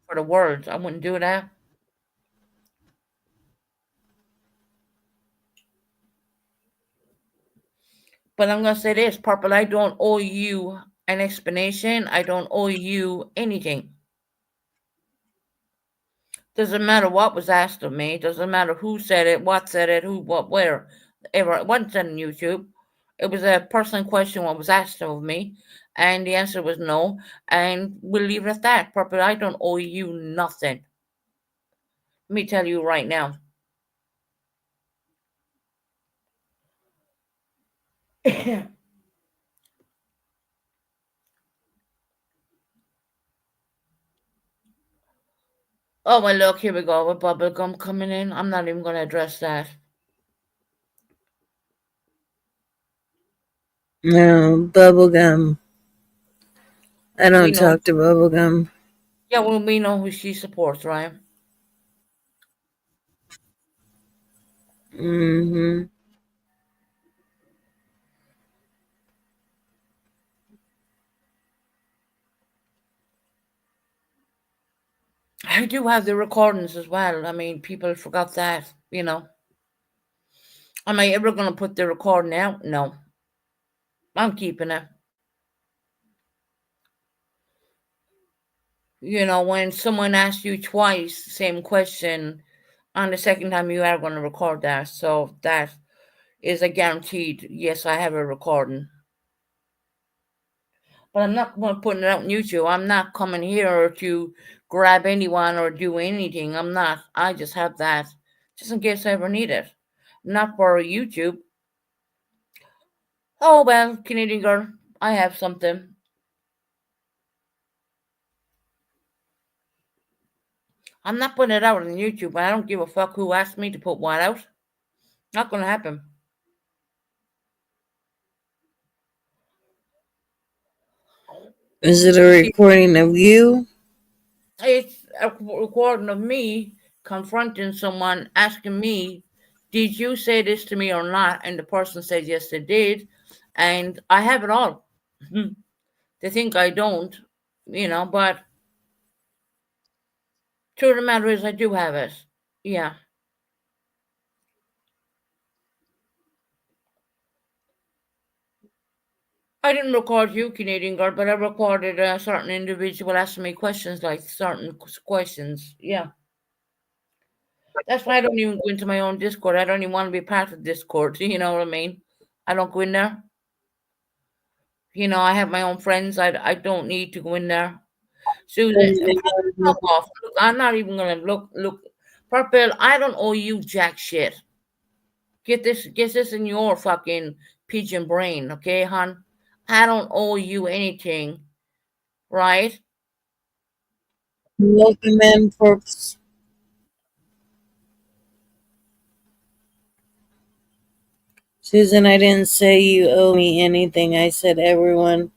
for the world. I wouldn't do that. But I'm gonna say this, Purple. I don't owe you an explanation. I don't owe you anything. Doesn't matter what was asked of me. Doesn't matter who said it, what said it, who, what, where. Ever. It wasn't said on YouTube. It was a personal question what was asked of me, and the answer was no. And we'll leave it at that. Purple, I don't owe you nothing. Let me tell you right now. Oh, well, look, here we go with bubblegum coming in. I'm not even going to address that. No, bubblegum. I We don't know. talk to bubblegum. Yeah, well, we know who she supports, right? Mm-hmm. I do have the recordings as well. I mean, people forgot that, you know. Am I ever going to put the recording out? No. I'm keeping it. You know, when someone asks you twice the same question, on the second time you are going to record that. So that is a guaranteed, yes, I have a recording. But I'm not going to put it out on YouTube. I'm not coming here to grab anyone or do anything. I'm not. I just have that just in case I ever need it. Not for YouTube. Oh, well, Canadian girl, I have something. I'm not putting it out on YouTube. I don't give a fuck who asked me to put what out. Not going to happen. Is it a recording of you? It's a recording of me confronting someone, asking me, did you say this to me or not? And the person said, yes, they did. And I have it all. They think I don't, you know, but truth of the matter is I do have it. Yeah. I didn't record you, Canadian girl, but I recorded a certain individual asking me questions, like certain questions. Yeah. That's why I don't even go into my own Discord. I don't even want to be part of Discord. You know what I mean? I don't go in there. You know, I have my own friends. I don't need to go in there. Susan, fuck off. Look, I'm not even gonna look. Purple, I don't owe you jack shit. Get this in your fucking pigeon brain, okay, hon? I don't owe you anything, right? Welcome in, folks. Susan, I didn't say you owe me anything. I said everyone.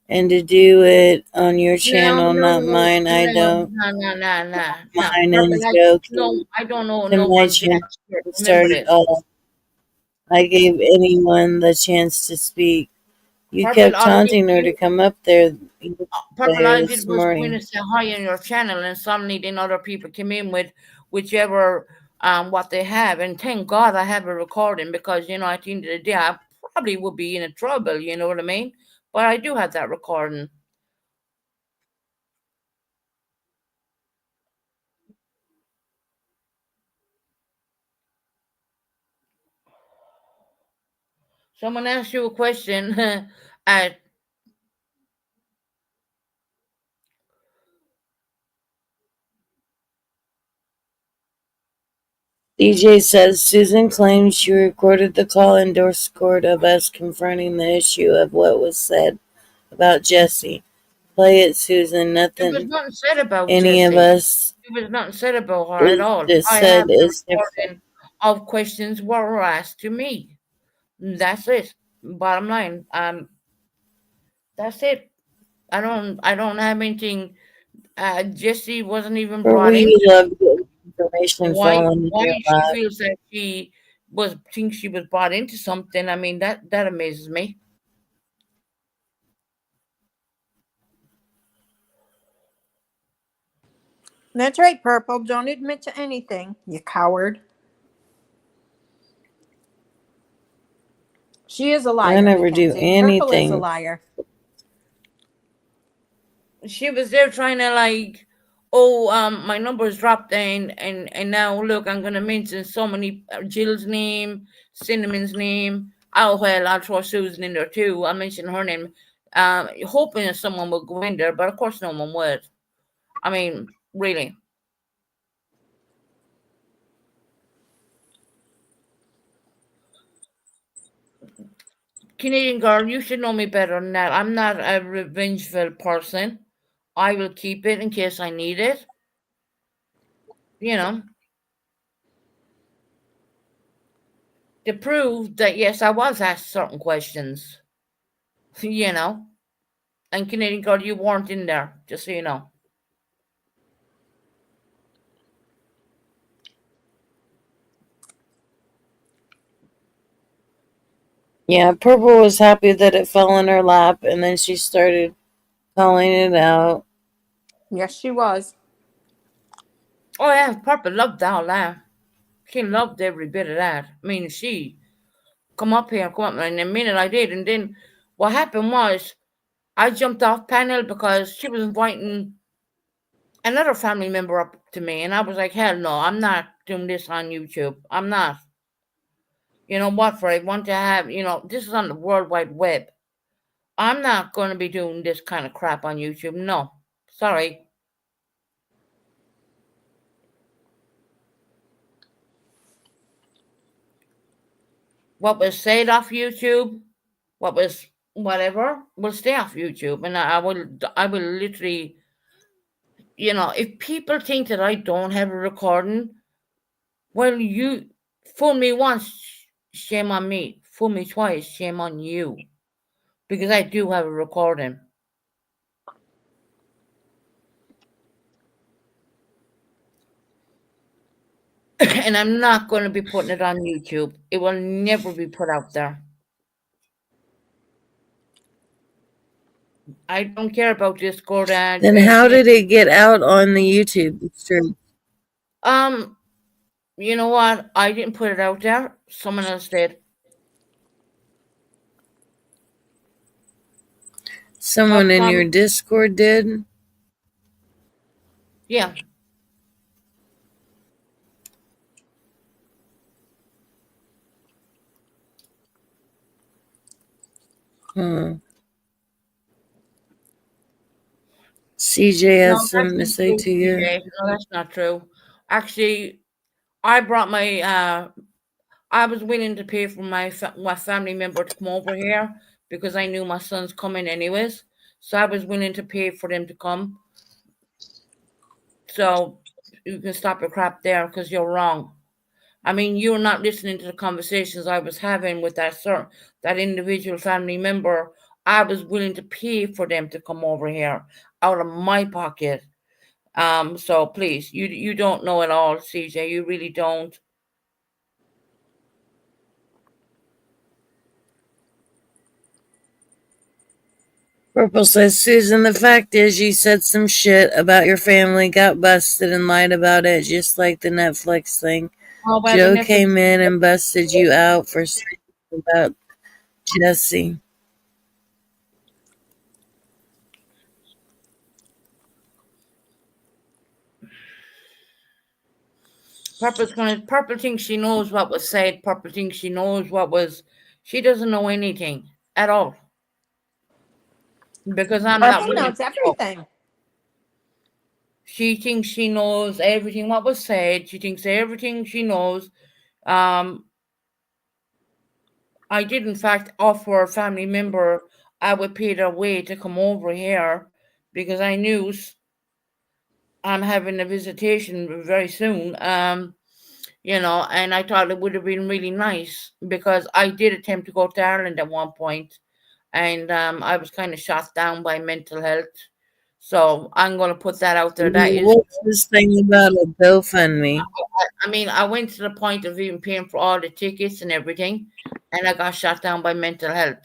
And to do it on your channel, not mine. I don't. No. Mine Purple, and Joe no, I don't know to no my one jack channel shit. Remember started this. all. I gave anyone the chance to speak. You Purple, kept all I did taunting her to come up there Purple, all I did this was go in morning. and say hi in your channel, and suddenly then other people came in with whichever what they have. And thank God I have a recording, because you know at the end of the day I probably would be in a trouble, you know what I mean? But I do have that recording. Someone asked you a question at DJ says Susan claims she recorded the call in Discord of us confronting the issue of what was said about Jesse. Play it, Susan. There was Nothing nothing said about any of Jessie. us There was nothing said about her at all. just I said have the is different. recording of questions were asked to me. That's it. Bottom line. That's it. I don't have anything. Jessie wasn't even For brought we into love getting information why following your she life. feels that she thinks she was brought into something. I mean that amazes me. That's right, Purple. Don't admit to anything, you coward. She is a liar. I never do Mackenzie. Purple is a anything. liar. She was there trying to like oh, my numbers dropped, and now look, I'm gonna mention so many Jill's name, Cinnamon's name. Oh well, I'll throw Susan in there too. I'll mention her name, hoping that someone would go in there, but of course no one would. I mean, really. Canadian girl, you should know me better than that. I'm not a revengeful person. I will keep it in case I need it. You know, to prove that yes, I was asked certain questions. You know, and Canadian girl, you weren't in there, just so you know. Yeah, Purple was happy that it fell in her lap, and then she started calling it out. Yes, she was. Oh yeah, Purple loved all that. She loved every bit of that. I mean, she come up, and the minute I did, and then what happened was I jumped off panel because she was inviting another family member up to me, and I was like, hell no, I'm not doing this on YouTube. I'm not. You know what? For I want to have, this is on the World Wide Web. I'm not going to be doing this kind of crap on YouTube. No, sorry. What was said off YouTube, what was whatever, will stay off YouTube, and I will literally, if people think that I don't have a recording, well, you fool me once, shame on me. Fool me twice, shame on you, because I do have a recording. And I'm not going to be putting it on YouTube. It will never be put out there. I don't care about Discord and Then how did it get out on the YouTube stream? um you know what? I didn't put it out there. Someone else did. Someone in your Discord did? Yeah. CJ No, has that's something to not say true, to you. CJ. No, that's not true. Actually, I brought I was willing to pay for my family member to come over here because I knew my son's coming anyways. So I was willing to pay for them to come. So you can stop your crap there because you're wrong. I mean, you're not listening to the conversations I was having with that individual family member. I was willing to pay for them to come over here out of my pocket. So please, you don't know it all, CJ. You really don't. Purple says, Susan, the fact is you said some shit about your family, got busted, and lied about it, just like the Netflix thing. Oh, well, Joe came in and busted you out for saying about Jesse. Purple thinks she knows what was said. Purple thinks she knows what was. She doesn't know anything at all because I'm not Purple willing knows to talk. everything. She thinks she knows everything what was said. She thinks everything she knows. Um, I did in fact offer a family member I would pay their way to come over here because I knew I'm having a visitation very soon. And I thought it would have been really nice because I did attempt to go to Ireland at one point, and I was kind of shot down by mental health. So I'm going to put that out there. That is, What's this thing about a GoFundMe? I mean, I went to the point of even paying for all the tickets and everything, and I got shot down by mental health.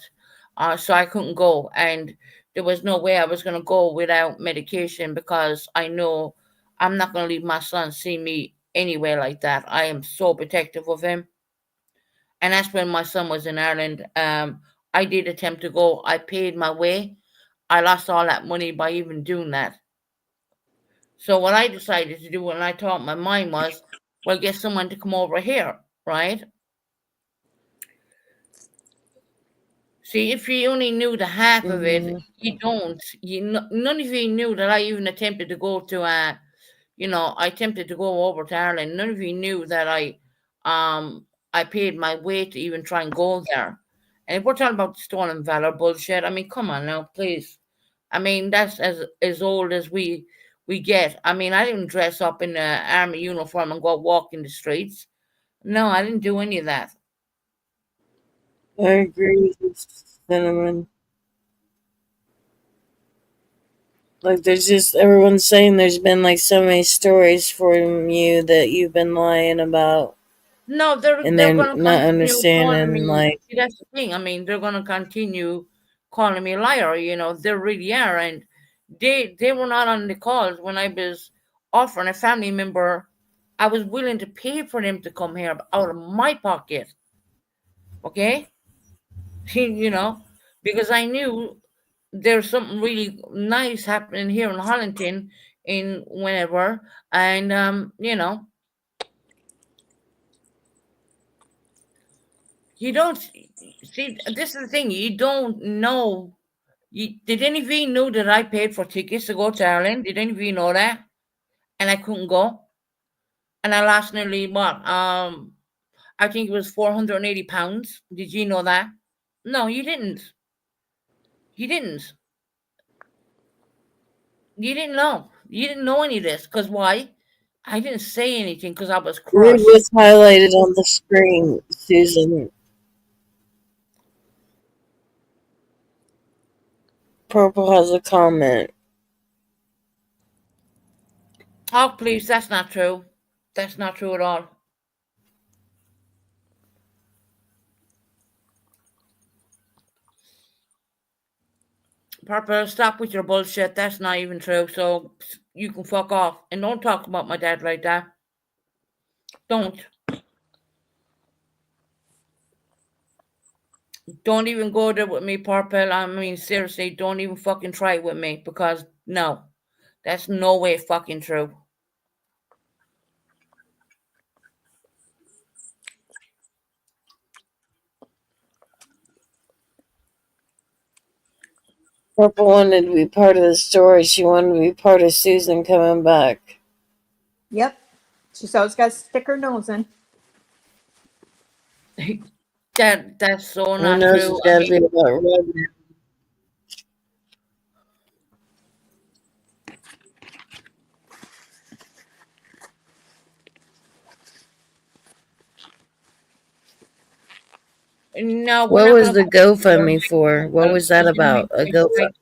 So I couldn't go, and there was no way I was going to go without medication because I know I'm not going to leave my son see me anywhere like that. I am so protective of him. And that's when my son was in Ireland. I did attempt to go. I paid my way. I lost all that money by even doing that. So what I decided to do when I thought my mind was, well, get someone to come over here, right? See, if you only knew the half of it, you don't. None of you knew that I even attempted to go to I attempted to go over to Ireland. None of you knew that I paid my way to even try and go there. And if we're talking about stolen valor bullshit, I mean, come on now, please. I mean, that's as old as we get. I mean, I didn't dress up in an army uniform and go walk in the streets. No, I didn't do any of that. I agree with you, Cinnamon. Like, there's just everyone's saying there's been like so many stories from you that you've been lying about, No, and they're they're gonna not continue calling understanding. me. Like, See, that's the thing. I mean, they're gonna continue calling me a liar. They really are, and they were not on the calls when I was offering a family member. I was willing to pay for them to come here out of my pocket. Okay, because I knew there's something really nice happening here in Hollington in whenever, and you don't see. This is the thing. You don't know. Did any of you know that I paid for tickets to go to Ireland? Did any of you know that? And I couldn't go. And I lost nearly what? I think it was £480. Did you know that? No, you didn't. You didn't. You didn't know. You didn't know any of this. Because why? I didn't say anything because I was red crushed. was highlighted on the screen, Susan. Purple has a comment. Oh, please, that's not true. That's not true at all. Purple, stop with your bullshit. That's not even true. So you can fuck off. And don't talk about my dad like that. Don't. Don't even go there with me, Purple. I mean, seriously, don't even fucking try it with me because no, that's no way fucking true. Purple wanted to be part of the story. She wanted to be part of Susan coming back. Yep. She's always got to stick her nose in. That's so Who not knows? true. It's got to be about Red. No, we're What not was gonna the go GoFundMe for? What was that about? A GoFundMe?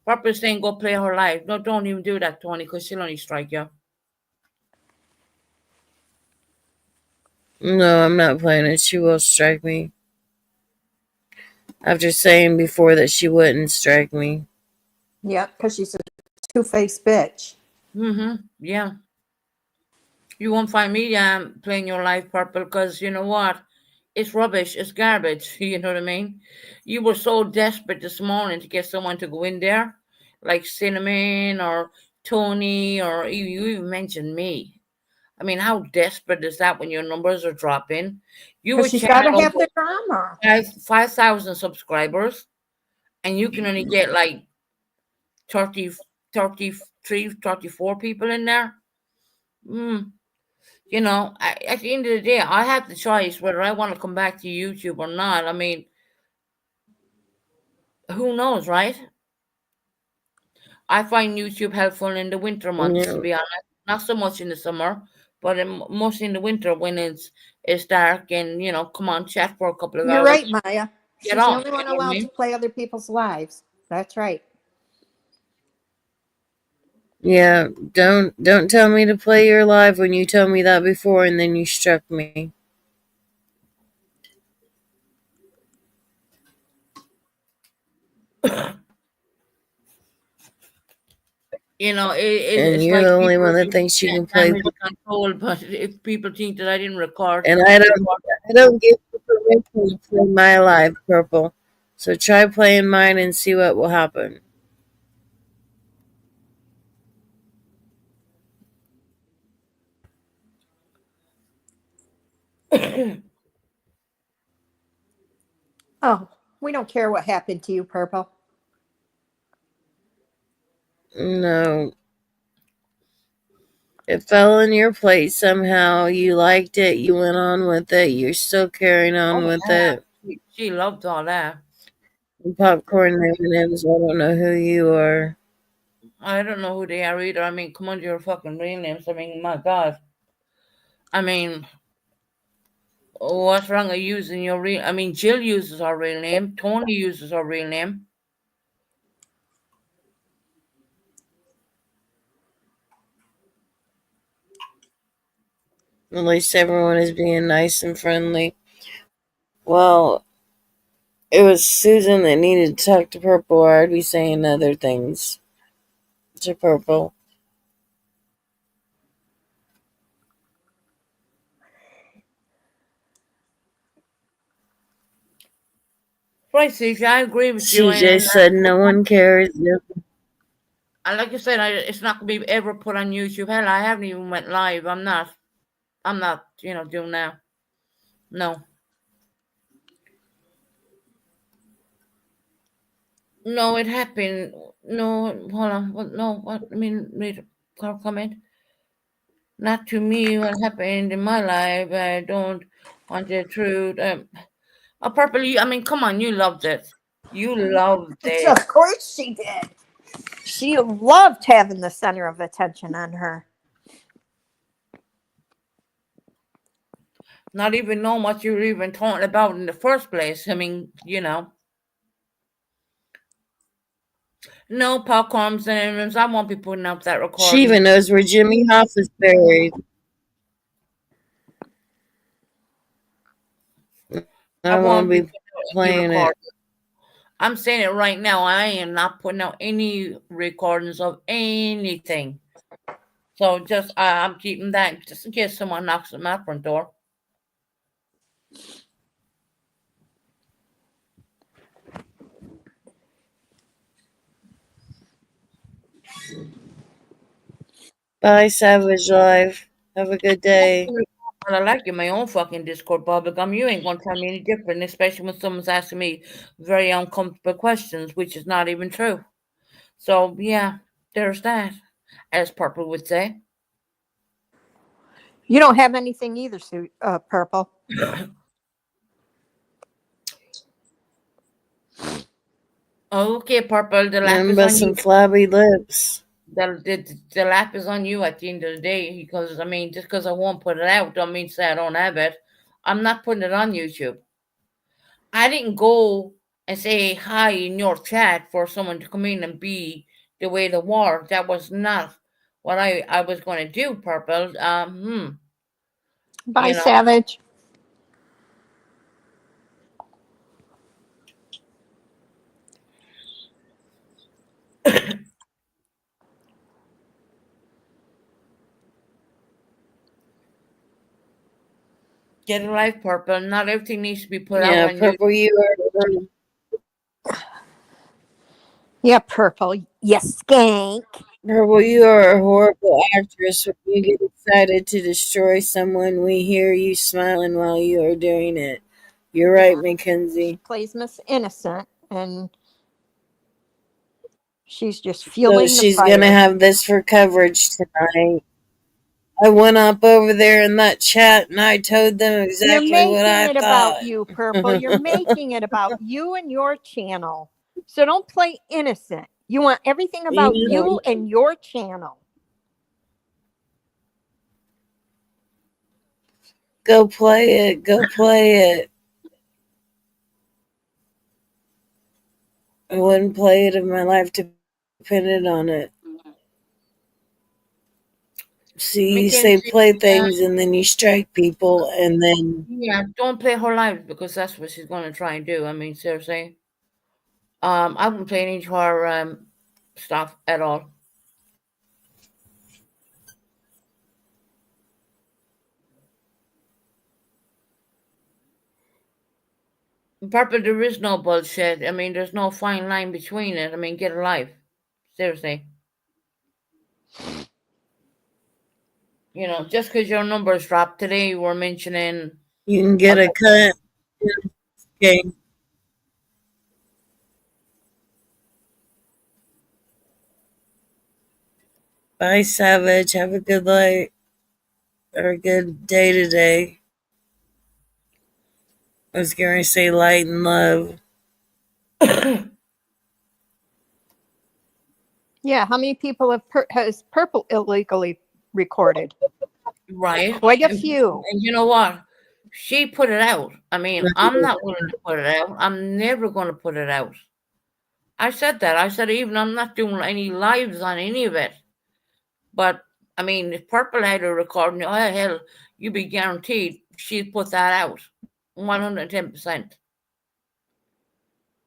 Purple's saying go play her live. No, don't even do that, Tony, because she'll only strike you. No, I'm not playing it. She will strike me. After saying before that she wouldn't strike me. Yep, because she's a two-faced bitch. Yeah. You won't find me playing your live, Purple, because you know what? It's rubbish. It's garbage. You know what I mean? You were so desperate this morning to get someone to go in there, like Cinnamon or Tony, or you even mentioned me. I mean, how desperate is that when your numbers are dropping? You were Because she's got to channeling have the drama. 5,000 subscribers, and you can only get like 30, 33, 34 people in there. At the end of the day, I have the choice whether I want to come back to YouTube or not. I mean, who knows, right? I find YouTube helpful in the winter months, to be honest. Not so much in the summer, but mostly in the winter when it's dark and come on, chat for a couple of You're hours. right, Maya. She's Get the off. only one You know what I allowed mean? to play other people's lives. That's right. Yeah, don't tell me to play your live when you told me that before and then you struck me. And It's you're like the only people one that thinks you can play. damage control, but if people think that I didn't record, And I don't give you permission to play my live, Purple. So try playing mine and see what will happen. Oh, we don't care what happened to you, Purple. No. It fell in your plate somehow. You liked it. You went on with it. You're still carrying on Oh with yeah, it. she loved all that. Popcorn and M&Ms. I don't know who you are. I don't know who they are either. I mean, come on, your fucking real names. I mean, my God. I mean, what's wrong with using your real? I mean, Jill uses our real name. Tony uses our real name. At least everyone is being nice and friendly. Well, it was Susan that needed to talk to Purple, or I'd be saying other things to Purple. Right, CJ, I agree with you. CJ said no one cares. And like I said, it's not gonna be ever put on YouTube. Hell, I haven't even went live. I'm not. Doing that. No. No, it happened. No, hold on. What? No, what? I mean, read comment. Not to me. What happened in my life? I don't want the truth. Purple. I mean, come on. You loved it. You loved it. Of course she did. She loved having the center of attention on her. Not even know what you were even talking about in the first place. I mean, No popcorns and M&Ms. I won't be putting up that recording. She even knows where Jimmy Hoff is buried. I won't be playing it. I'm saying it right now. I am not putting out any recordings of anything. So just I'm keeping that just in case someone knocks at my front door. Bye, Savage Live. Have a good day. I like in my own fucking Discord bubblegum. You ain't gonna tell me any different, especially when someone's asking me very uncomfortable questions, which is not even true. So yeah, there's that, as Purple would say. You don't have anything either, Purple. Okay, Purple. The lap is But on some you. flabby lips. The lap is on you at the end of the day, because I mean, just because I won't put it out don't mean to say I don't have it. I'm not putting it on YouTube. I didn't go and say hi in your chat for someone to come in and be the way they were. That was not what I was going to do, Purple. Bye, Savage. Get a life, Purple. Not everything needs to be put out on Purple, YouTube. you are. Yeah, Purple. You skank. Purple, you are a horrible actress. When you get excited to destroy someone, we hear you smiling while you are doing it. You're right, Mackenzie. Plays Miss Innocent, and she's just fueling So the she's fire. gonna have this for coverage tonight. I went up over there in that chat and I told them exactly what I You're making it thought. about you, Purple. You're making it about you and your channel. So don't play innocent. You want everything about you and your channel. Go play it. Go play it. I wouldn't play it if my life depended on it. See, you say play things and then you strike people and then... Yeah, don't play her live because that's what she's going to try and do. I mean, seriously. I wouldn't play any of her stuff at all. Purple, there is no bullshit. I mean, there's no fine line between it. I mean, get a life. Seriously. Just because your numbers dropped today, you were mentioning You can get a cut. Okay. Bye, Savage. Have a good night or a good day today. I was going to say light and love. Yeah, how many people has Purple illegally recorded? Right. Quite a few. And you know what? She put it out. I mean, I'm not willing to put it out. I'm never going to put it out. I said that. I said, even I'm not doing any lives on any of it. But, I mean, if Purple had a recording, oh, hell, you'd be guaranteed she'd put that out. 110%.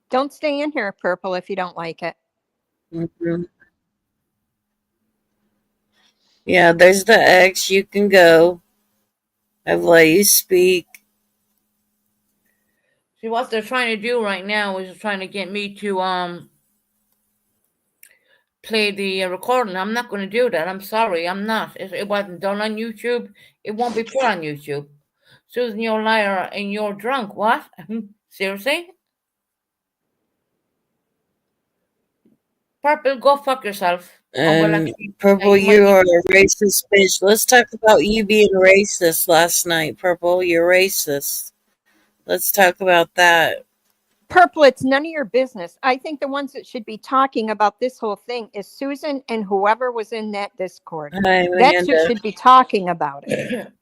Don't stay in here, Purple, if you don't like it. Mm-hmm. Yeah, there's the X. You can go. I've let you speak. See, what they're trying to do right now is trying to get me to play the recording. I'm not going to do that. I'm sorry. I'm not. It wasn't done on YouTube. It won't be put on YouTube. Susan, you're a liar and you're drunk. What? Seriously? Purple, go fuck yourself. Purple, you are a racist bitch. Let's talk about you being racist last night, Purple. You're racist. Let's talk about that. Purple, it's none of your business. I think the ones that should be talking about this whole thing is Susan and whoever was in that Discord. Hi, That's who should be talking about it.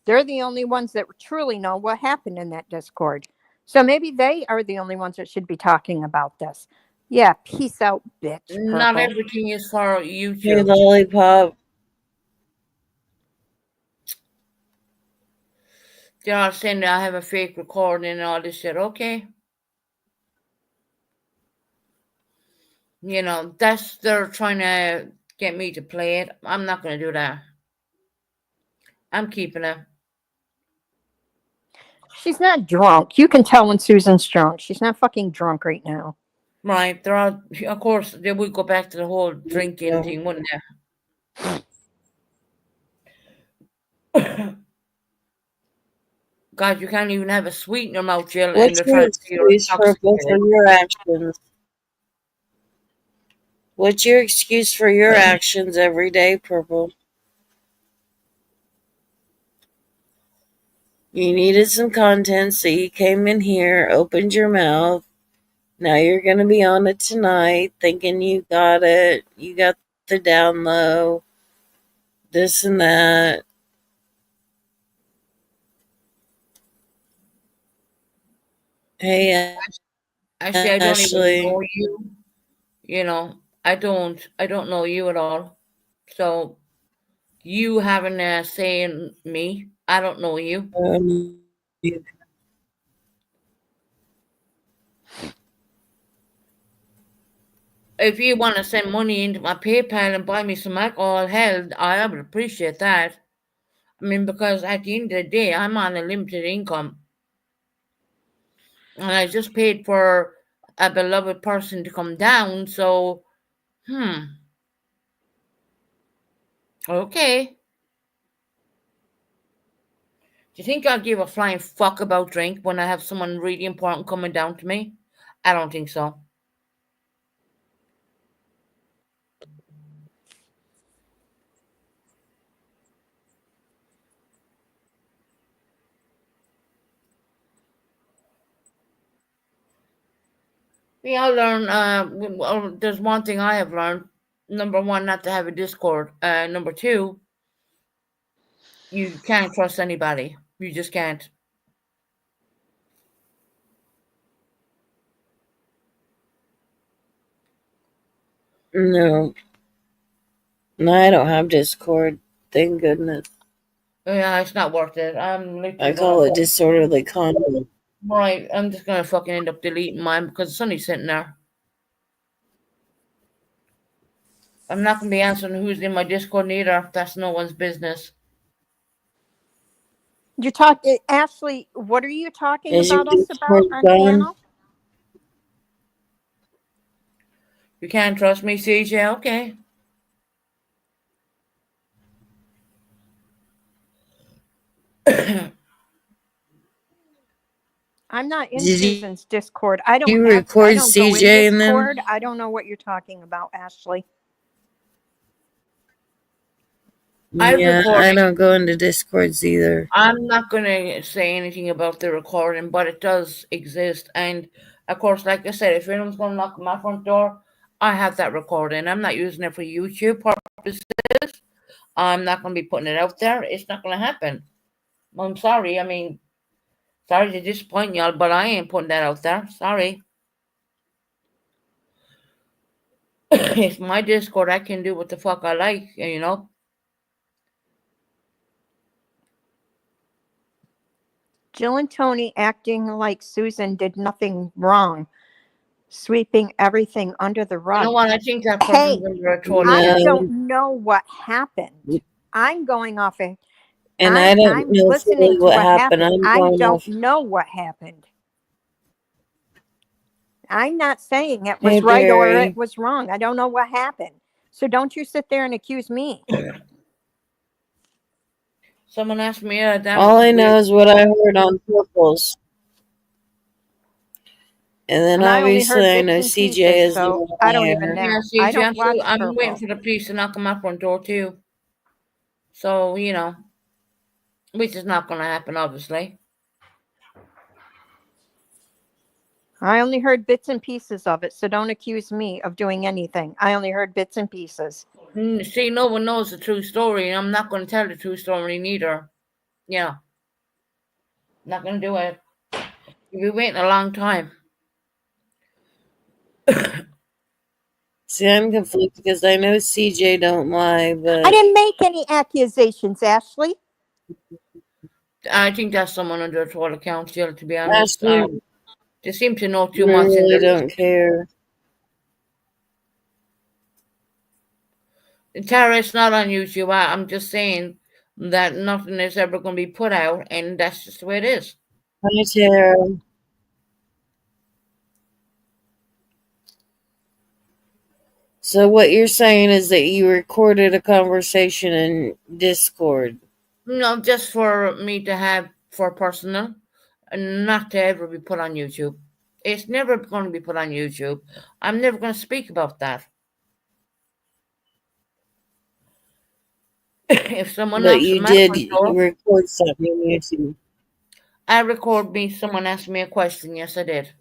They're the only ones that truly know what happened in that Discord. So maybe they are the only ones that should be talking about this. Yeah, peace out, bitch. Purple. Not everything is for YouTube. Hey, Lollipop. They're all saying that I have a fake recording and all this shit. Okay. You know, they're trying to get me to play it. I'm not going to do that. I'm keeping it. She's not drunk. You can tell when Susan's drunk. She's not fucking drunk right now. Right. They're all, of course, they would go back to the whole drinking thing, wouldn't they? God, you can't even have a sweet in your mouth, Jill. What's your excuse, Purple, for your actions? What's your excuse for your actions every day, Purple? You needed some content, so you came in here, opened your mouth. Now you're going to be on it tonight, thinking you got it. You got the down low, this and that. Hey, actually, I don't even know you. You know, I don't know you at all. So you having a say in me. I don't know you. If you want to send money into my PayPal and buy me some alcohol, hell, I would appreciate that. I mean, because at the end of the day, I'm on a limited income. And I just paid for a beloved person to come down, so, okay. Do you think I'll give a flying fuck about drink when I have someone really important coming down to me? I don't think so. We all learn, well, there's one thing I have learned. Number one, not to have a Discord. Number two, you can't trust anybody. You just can't. No. No, I don't have Discord. Thank goodness. Yeah, it's not worth it. I call it disorderly conduct. Right, I'm just gonna fucking end up deleting mine because it's only sitting there. I'm not gonna be answering who's in my Discord either. That's no one's business. You talk, Ashley. What are you talking about us about on channel? You can't trust me, CJ. Okay. I'm not in Did Susan's Discord. I don't you have. I record don't go in CJ and them? Discord. I don't know what you're talking about, Ashley. I've Yeah, I recorded. don't go into Discords either. I'm not going to say anything about the recording, but it does exist. And of course, like I said, if anyone's going to knock on my front door, I have that recording. I'm not using it for YouTube purposes. I'm not going to be putting it out there. It's not going to happen. I'm sorry. I mean, sorry to disappoint y'all, but I ain't putting that out there. Sorry. It's my Discord. I can do what the fuck I like, you know. Jill and Tony acting like Susan did nothing wrong, sweeping everything under the You rug. know what? I think that Hey, person's under a troll. I No, don't know what happened. I'm going off of. and I don't I'm know listening fully to what what happened. happened. I'm I going don't off. know what happened. I'm not saying it Hey, was right or Barry. it was wrong. I don't know what happened. So don't you sit there and accuse me. Someone asked me that. All I know is what I heard on Purples. And then And I only obviously heard I bits know and CJ pieces, is a so I don't even liar. know. Yeah, I CJ, don't watch I'm waiting Purple. for the police to knock on my front door too. So, you know, which is not going to happen, obviously. I only heard bits and pieces of it, so don't accuse me of doing anything. I only heard bits and pieces. See, no one knows the true story, and I'm not going to tell the true story neither. Yeah. Not going to do it. You've been waiting a long time. See, I'm conflicted because I know CJ don't lie, I but didn't make any accusations, Ashley. I think that's someone under a troll account, Jill, to be honest. Ashley, They seem to know too you much. really don't care. Tara, it's not on YouTube. I'm just saying that nothing is ever going to be put out, and that's just the way it is. Hi, Tara. So what you're saying is that you recorded a conversation in Discord. No, just for me to have for personal, and not to ever be put on YouTube. It's never going to be put on YouTube. I'm never going to speak about that. If someone But knocks you on my did front door, record something on YouTube. I record me. Someone asked me a question. Yes, I did.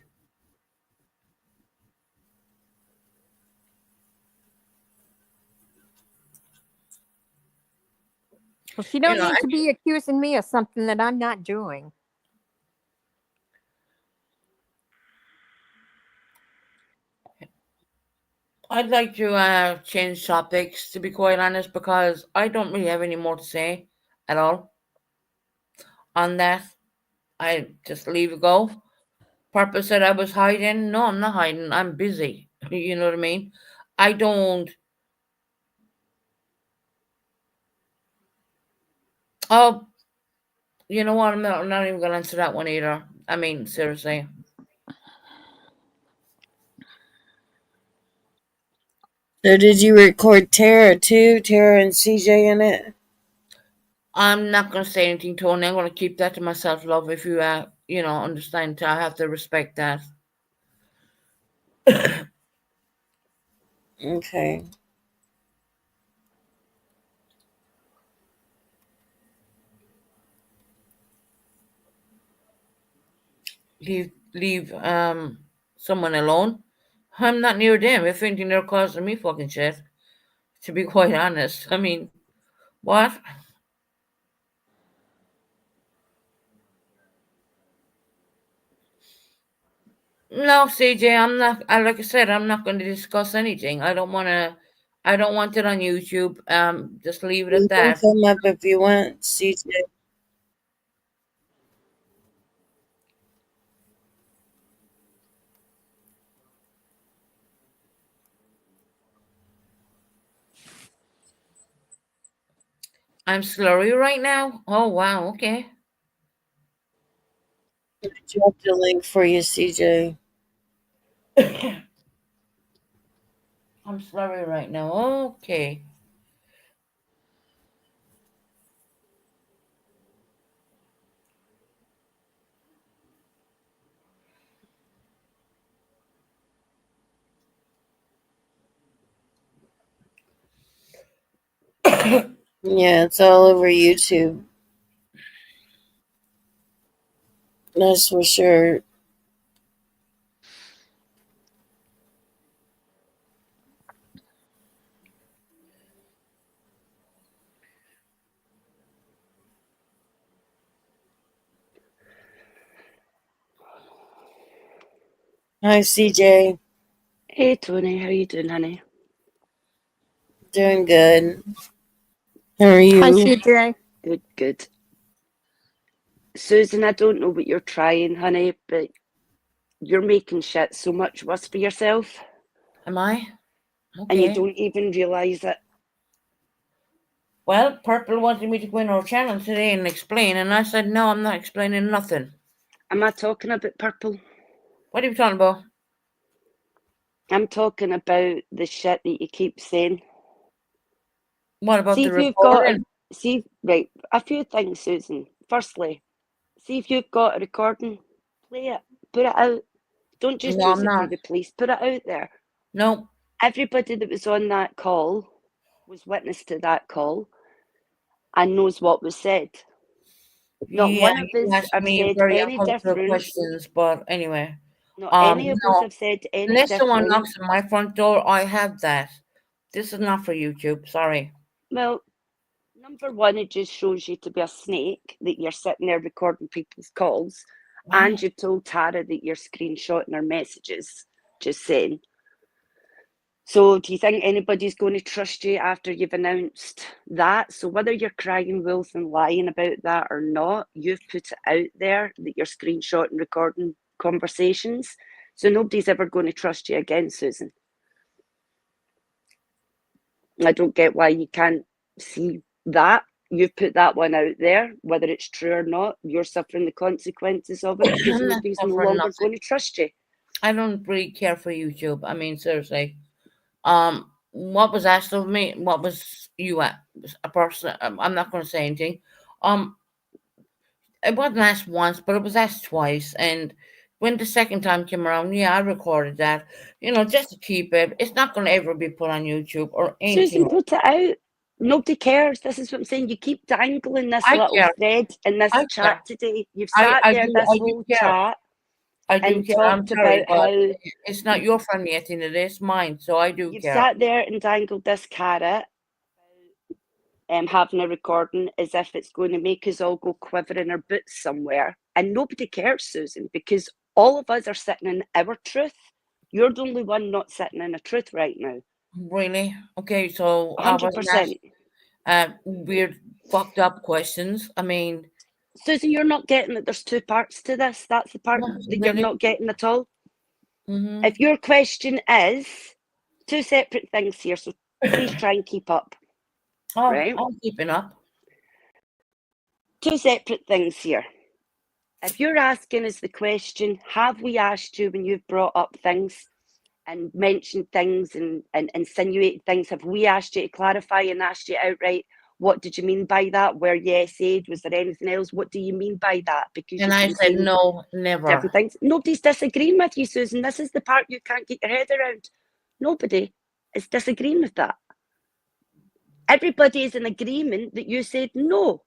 Well, she don't need to be accusing me of something that I'm not doing. I'd like to change topics, to be quite honest, because I don't really have any more to say at all on that. I just leave it go. Purpose said I was hiding. No, I'm not hiding. I'm busy. You know what I mean? I don't. Oh, you know what? I'm not even going to answer that one either. I mean, seriously. So did you record Tara too? Tara and CJ in it? I'm not going to say anything, Tony. I'm going to keep that to myself, love. If you, understand, I have to respect that. Okay. Leave someone alone. I'm not near them. If anything, they're causing me fucking shit. To be quite honest. I mean, what? No, CJ, I'm not. Like I said, I'm not going to discuss anything. I don't want to. I don't want it on YouTube. Just leave it You at can that. come up if you want, CJ. I'm slurry right now. Oh wow. Okay. I dropped a link for you, CJ. I'm slurry right now. Okay. Yeah, it's all over YouTube. That's for sure. Hi, CJ. Hey Tony, how you doing, honey? Doing good. How are Hi, you? CJ. Good, good. Susan, I don't know what you're trying, honey, but you're making shit so much worse for yourself, Am I? and you Okay. don't even realise it. Well, Purple wanted me to go in our channel today and explain, and I said, no, I'm not explaining nothing. Am I talking about purple? What are you talking about? I'm talking about the shit that you keep saying. What about See the if you've got recording? right, a few things, Susan. Firstly, see if you've got a recording, play it, put it out. Don't just No, use I'm it for not. the police, put it out there. No. Everybody that was on that call was witness to that call and knows what was said. Not Yeah, one of you us asked have me said very any uncomfortable different. questions, but anyway. Not any of us No. have said any Unless someone different. knocks on my front door, I have that. This is not for YouTube. Sorry. Well, number one, it just shows you to be a snake that you're sitting there recording people's calls, and What? you've told Tara that you're screenshotting her messages. Just saying. So, do you think anybody's going to trust you after you've announced that? So, whether you're crying wolf and lying about that or not, you've put it out there that you're screenshotting, recording conversations. So, nobody's ever going to trust you again, Susan. I don't get why you can't see that. You've put that one out there, whether it's true or not. You're suffering the consequences of it because I'm not nobody's no suffering longer nothing. going to trust you. I don't really care for YouTube. I mean, seriously. What was asked of me? What was you at? A person? I'm not going to say anything. Um, it wasn't asked once, but it was asked twice. And when the second time came around, yeah, I recorded that. Just to keep it. It's not going to ever be put on YouTube or anything. Susan, put it out. Nobody cares. This is what I'm saying. You keep dangling this I little care. thread in this I care. chat today. You've I, sat I there do. this I do whole care. chat I do and care. I'm talked sorry, about but how it's not your family at the end of this, mine. So I do you've care. sat there and dangled this carrot, having a recording as if it's going to make us all go quiver in our boots somewhere. And nobody cares, Susan, because all of us are sitting in our truth. You're the only one not sitting in a truth right now. Really? Okay, so I wasn't 100%. asked weird, fucked up questions. I mean, Susan, you're not getting that there's two parts to this. That's the part no, that you're really? not getting at all. Mm-hmm. If your question is two separate things here, so please try and keep up. Oh, Right? I'm keeping up. Two separate things here. If you're asking us the question, have we asked you when you've brought up things and mentioned things and insinuated things, have we asked you to clarify and asked you outright, what did you mean by that? Were you said? Was there anything else? What do you mean by that? Because And you've I been said, saying no, never. different things. Nobody's disagreeing with you, Susan. This is the part you can't get your head around. Nobody is disagreeing with that. Everybody is in agreement that you said no.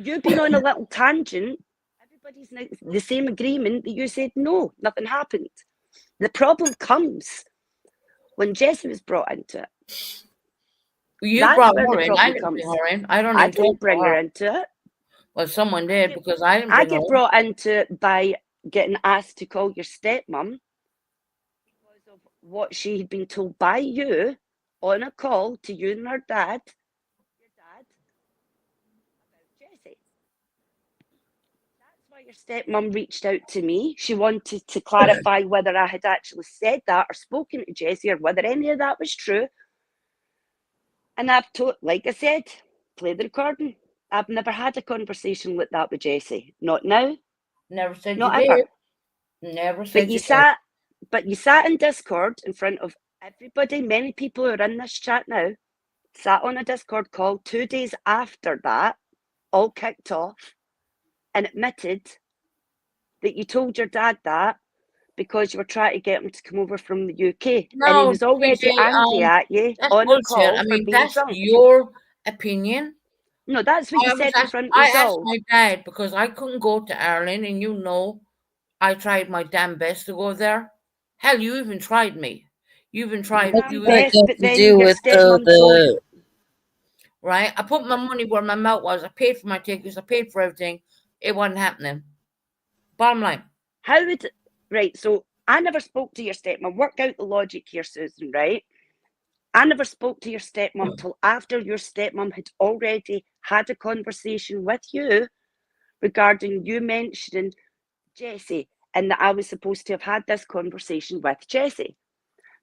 You've been on a little tangent. Everybody's in the same agreement that you said no, nothing happened. The problem comes when Jessie was brought into it. You That's brought where her the in. I problem didn't comes. bring her in. I don't I even talk didn't to bring her her. into it. Well, someone did because I didn't I bring her get in. brought into it by getting asked to call your stepmom because of what she had been told by you on a call to you and her dad, your dad, about Jessie. That's why your stepmom reached out to me. She wanted to clarify whether I had actually said that or spoken to Jessie or whether any of that was true. And I've told, like I said, play the recording. I've never had a conversation like that with Jessie. Not now, Never said not you ever. did. Never But said you you did. sat in Discord in front of everybody. Many people who are in this chat now sat on a Discord call 2 days after that, all kicked off, and admitted that you told your dad that because you were trying to get him to come over from the UK. And he No, was already TJ, angry at you that's on a bullshit. call I for mean, being that's drunk. your opinion. No, that's what you said in front of I us asked all. my dad because I couldn't go to Ireland, and you know, I tried my damn best to go there. Hell, you even tried me. You even tried. What's You that Best, got but to then do your with stepmom told you. right? I put my money where my mouth was. I paid for my tickets. I paid for everything. It wasn't happening. Bottom line. How would, right, so I never spoke to your stepmom. Work out the logic here, Susan, right? I never spoke to your stepmom till after your stepmom had already had a conversation with you regarding you mentioning Jessie, and that I was supposed to have had this conversation with Jessie.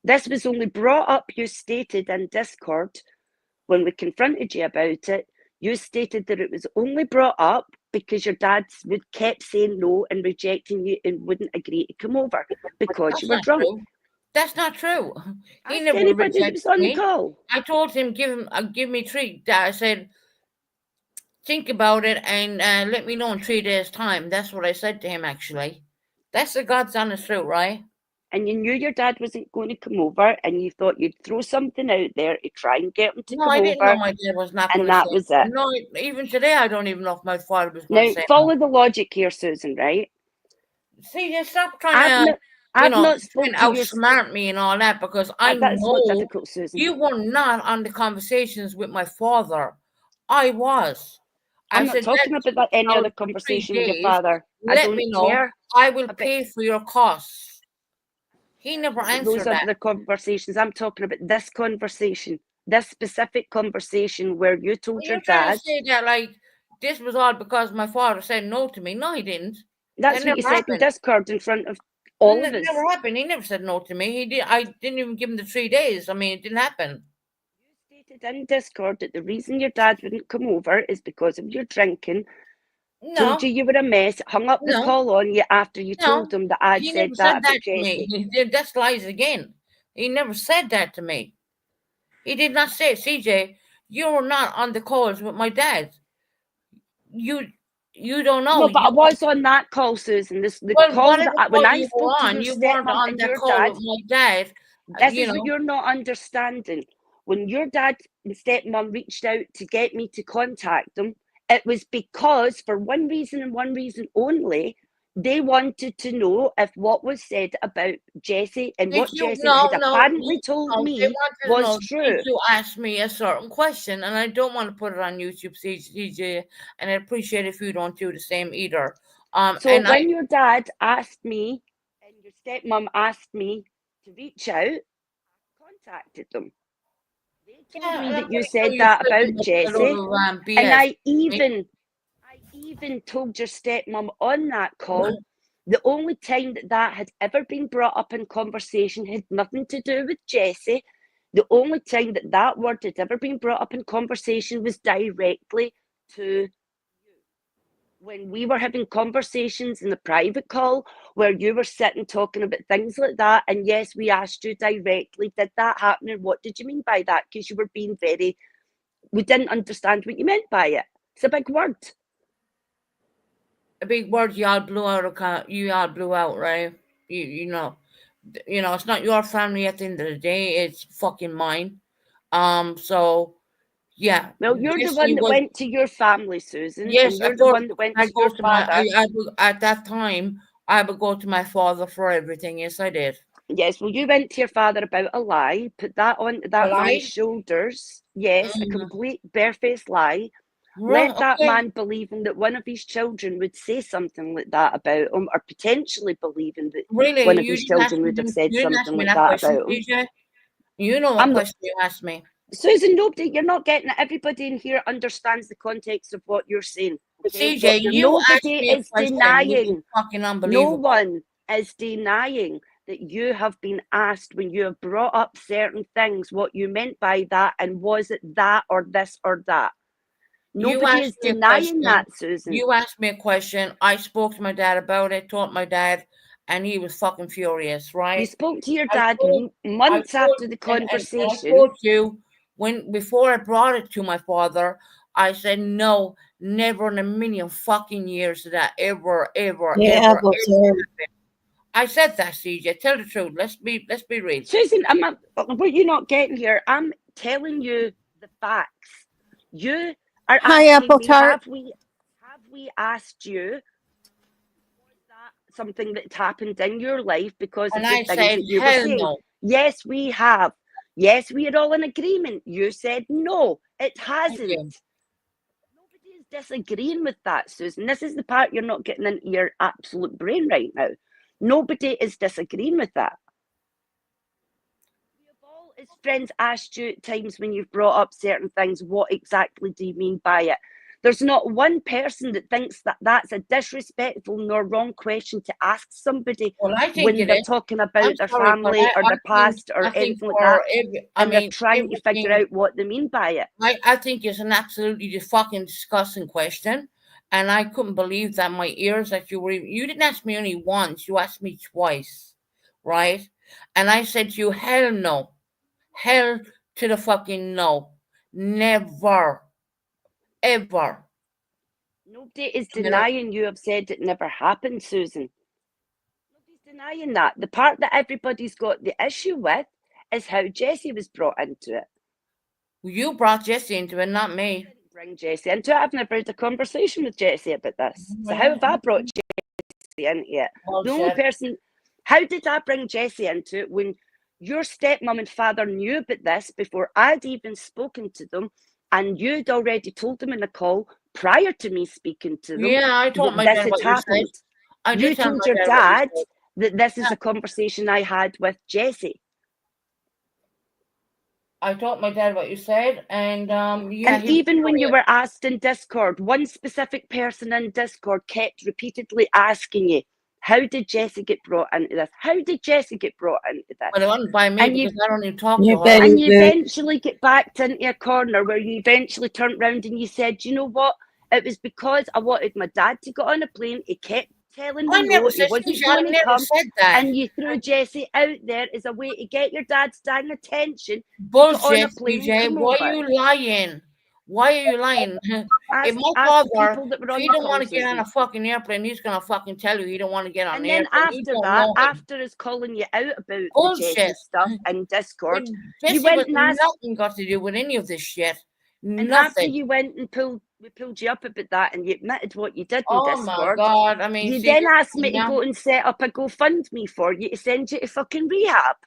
This was only brought up, you stated in Discord, when we confronted you about it, you stated that it was only brought up because your dad would kept saying no and rejecting you and wouldn't agree to come over because That's you were not drunk. true. That's not true. He Ask never anybody that rejected was on the me. call. I told him, give me 3. I said, think about it and let me know in 3 days' time. That's what I said to him, actually. That's the God's honest truth, right? And you knew your dad wasn't going to come over, and you thought you'd throw something out there to try and get him to No, come I didn't know over, my dad was not going and to that say. was it. No, even today, I don't even know if my father was going Now, to say. follow the logic here, Susan, right? See, just stop trying to, I've not trying spoke to to your. outsmart me and all that, because I That's not know difficult, Susan. you were not on the conversations with my father. I was. I'm I not talking "That's about any out other for 3 conversation with your days. father. I Let don't me know. care. I will about- pay for your costs." He never Those answered are that. the conversations. I'm talking about this conversation, this specific conversation where you told Well, your you're trying dad. to say that like this was all because my father said no to me. No, he didn't. That's That what you never said in happened. Discord in front of all It of us. never happened. He never said no to me. He did. I didn't even give him the 3 days. I mean, it didn't happen. You stated in Discord that the reason your dad wouldn't come over is because of your drinking. No, Told you you were a mess, hung up the No. call on you after you no. told him that I'd He said never that said about that to Jessie. me. That's lies again. He never said that to me. He did not say, CJ, you're not on the calls with my dad. You don't know. No, but I You- was on that call, Susan. The well, call whatever that when call I you were spoke to on, your you weren't stepmom on and that your call dad. with my dad. This you is know. what you're not understanding. When your dad and stepmom reached out to get me to contact them, it was because, for one reason and one reason only, they wanted to know if what was said about Jessie and what Jessie had apparently told me was true. You asked me a certain question, and I don't want to put it on YouTube, CJ, and I appreciate if you don't do the same either. So when your dad asked me and your stepmom asked me to reach out, I contacted them. They told me that you said that about Jessie, and I even told your stepmom on that call, the only time that had ever been brought up in conversation had nothing to do with Jessie. The only time that word had ever been brought up in conversation was directly to you. When we were having conversations in the private call where you were sitting talking about things like that, and yes, we asked you directly, did that happen and what did you mean by that? Because you were being we didn't understand what you meant by it. It's a big word. A big word you all blew out, right? You know, it's not your family at the end of the day, it's fucking mine. So yeah. Well, you're the one that went to your family, Susan. Yes, and you're of the course. one that went I to go your to father. I would, at that time, I would go to my father for everything. Yes, I did. Yes, well, you went to your father about a lie, put that on that man's shoulders. Yes, a complete barefaced lie. Let that man believing that one of his children would say something like that about him, or potentially believing that one of his children would have said something like that about him. You know what question you asked me. Susan, nobody, you're not getting it. Everybody in here understands the context of what you're saying. Okay? CJ, you asked nobody me a is question, denying. fucking unbelievable. No one is denying that you have been asked when you have brought up certain things what you meant by that, and was it that or this or that. Nobody is denying that, Susan. You asked me a question. I spoke to my dad about it, told my dad, and he was fucking furious, right? You spoke to your dad months after the conversation. I told you, before I brought it to my father, I said, no, never in a million fucking years did that ever. I said that, CJ. Tell the truth. Let's be real. Susan, what you're not getting here, I'm telling you the facts. You are Hi, asking Apple me, Tart. have we asked you, was that something that happened in your life because And of the I things said, that you were hell saying? no. Yes, we have. Yes, we are all in agreement. You said no, it Thank hasn't. you. Nobody is disagreeing with that, Susan. This is the part you're not getting into your absolute brain right now. Nobody is disagreeing with that. We have all, as friends, asked you at times when you've brought up certain things, what exactly do you mean by it? There's not one person that thinks that that's a disrespectful nor wrong question to ask somebody Well, I think when it they're is. talking I'm about their sorry, but family or their past or I think anything like for that, I and they're mean, trying to figure everything. out what they mean by it. I think it's an absolutely fucking disgusting question, and I couldn't believe that my ears that you didn't ask me only once, you asked me twice, right? And I said to you, hell no, hell to the fucking no, never, ever. Nobody is You know, denying you have said it never happened, Susan. Nobody's denying that. The part that everybody's got the issue with is how Jessie was brought into it. you brought Jesse into it, not me. I didn't bring Jessie into it. I've never had a conversation with Jessie about this. So how have I brought Jessie into it? The only Bullshit. person, how did I bring Jessie into it when your stepmom and father knew about this before I'd even spoken to them, and you'd already told them in a call prior to me speaking to them Yeah, I told that my this dad had what you said. happened? I You did tell told my your dad what you dad said. that this is a conversation I had with Jessie. I told my dad what you said, and yeah, And even when you were asked in Discord, one specific person in Discord kept repeatedly asking you, how did Jessie get brought into this? How did Jessie get brought into this? But it wasn't by me And you- because I don't even talk You to her. bet And he you did. eventually get backed into a corner where you eventually turned round and you said, you know what? It was because I wanted my dad to get on a plane. He kept telling me I no, never he said wasn't Keisha, I going to never come. said that. And you threw Jessie out there as a way to get your dad's dang attention. Bullshit, plane and CJ. come Why over. are you lying? Why are you lying? If my Ask the father, people that were if on he the don't call, want to get on Susan. a fucking airplane, he's gonna fucking tell you he don't want to get on And the then airplane. You after don't that, know him. after us calling you out about the Bullshit. Jessie stuff in Discord, Jesse went was and asked- nothing got to do with any of this shit. and after Nothing. you went and we pulled you up about that and you admitted what you did in Oh my Discord, god! I mean, you see, then asked me to now- go and set up a GoFundMe for you to send you to fucking rehab.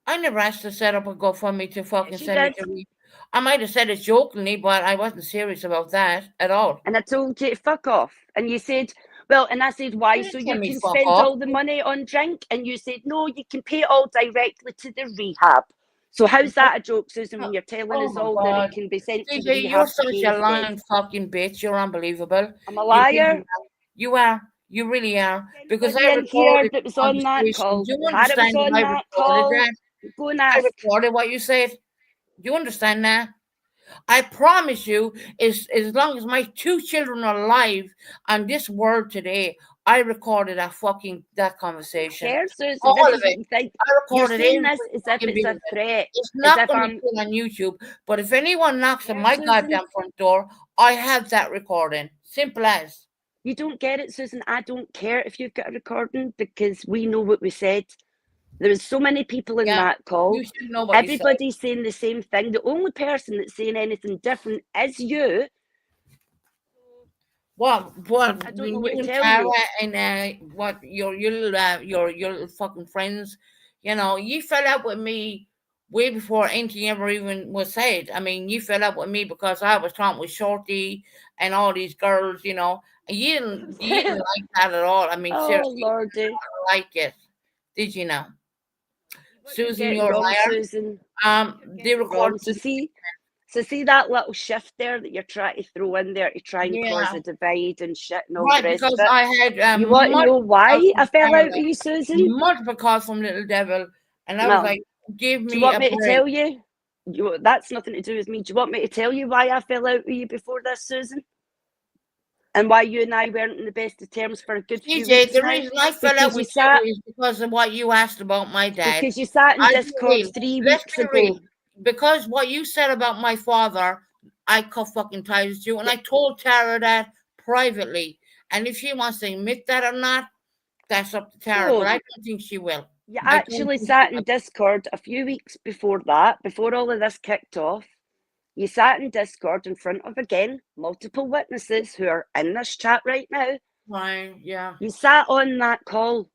I never asked to set up a GoFundMe to fucking Yes, you send me did. to me. I might have said it jokingly, but I wasn't serious about that at all. And I told you to fuck off. And you said, well, and I said, why? You So didn't you tell me can fuck spend off. all the money on drink? And you said, no, you can pay it all directly to the rehab. So how's that a joke, Susan, when you're telling Oh us my all that God. it can be sent to the CJ, rehab you're to such pay a instead? lying fucking bitch. You're unbelievable. I'm a You liar. really are. You are. You really are. Because Anybody I in here recorded that was the on that conversation. call, Do you Tara was understand on that I that recorded call, that? go and I ask. recorded what you said. Do you understand that? I promise you, as long as my 2 children are alive on this world today, I recorded that conversation. Care, Susan, All this of is what it. you think. I You're recorded saying every this as if fucking it's bit a of it. threat. It's As not if going to I'm be put on YouTube. But if anyone knocks on Care, my Susan. goddamn front door, I have that recording. Simple as. You don't get it, Susan. I don't care if you've got a recording because we know what we said. There was so many people in Yeah, that call. you should know what you said. Everybody's saying the same thing. The only person that's saying anything different is you. What I don't know when what you to and tell Tara you. and what your little fucking friends, you know, you fell out with me way before anything ever even was said. I mean, you fell out with me because I was talking with Shorty and all these girls, you know, and you didn't like that at all. I mean, Oh, seriously, Lordy. you didn't like it, did you know? What you're Susan, getting you're a wrong, liar. Susan. They Wrong. recorded. So see that little shift there that you're trying to throw in there to try and cause Yeah. a divide and shit and all Right, the rest because of it. I had You want to know multiple why calls I from fell out Tara, with you, Susan? multiple calls from Little Devil, and I No. was like, give Do you me want a me to break. tell you? That's nothing to do with me. Do you want me to tell you why I fell out with you before this, Susan? And why you and I weren't in the best of terms for a good few CJ, weeks the now? reason I fell Because out you with sat- you is because of what you asked about my dad. Because you sat in I'll be Discord real. 3 Let's weeks be ago. real. Because what you said about my father, I cut fucking ties with you, and I told Tara that privately. And if she wants to admit that or not, That's up to Tara, So but I don't think she will. you I don't actually think sat she in will. Discord a few weeks before that, before all of this kicked off. You sat in Discord in front of, again, multiple witnesses who are in this chat right now. Fine, yeah. You sat on that call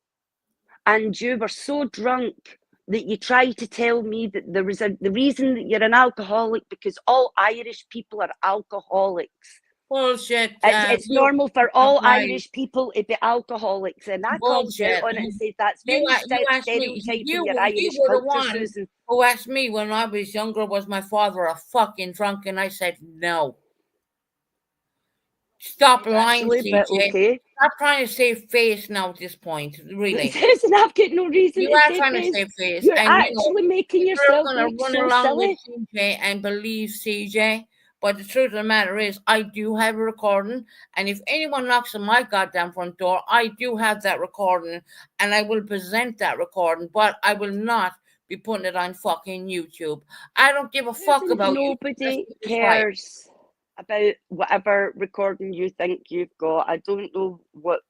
and you were so drunk that you tried to tell me that there was the reason that you're an alcoholic because all Irish people are alcoholics. Bullshit. It's You normal for all right. Irish people to be alcoholics, and I called you Bullshit. out on it and said that's You very asked me. stereotyping your You Irish were the culture, one Susan. who asked me when I was younger, was my father a fucking drunk? And I said no. Stop lying, Actually, but CJ. okay. Stop trying to save face now at this point. Really. Susan, I've got no reason You to are save trying to face. save face. You're And actually making you're yourself going to look run so along silly. with CJ and believe CJ. But the truth of the matter is, I do have a recording. And if anyone knocks on my goddamn front door, I do have that recording. And I will present that recording. But I will not be putting it on fucking YouTube. I don't give a fuck Susan, about you. nobody cares about whatever recording you think you've got. I don't know what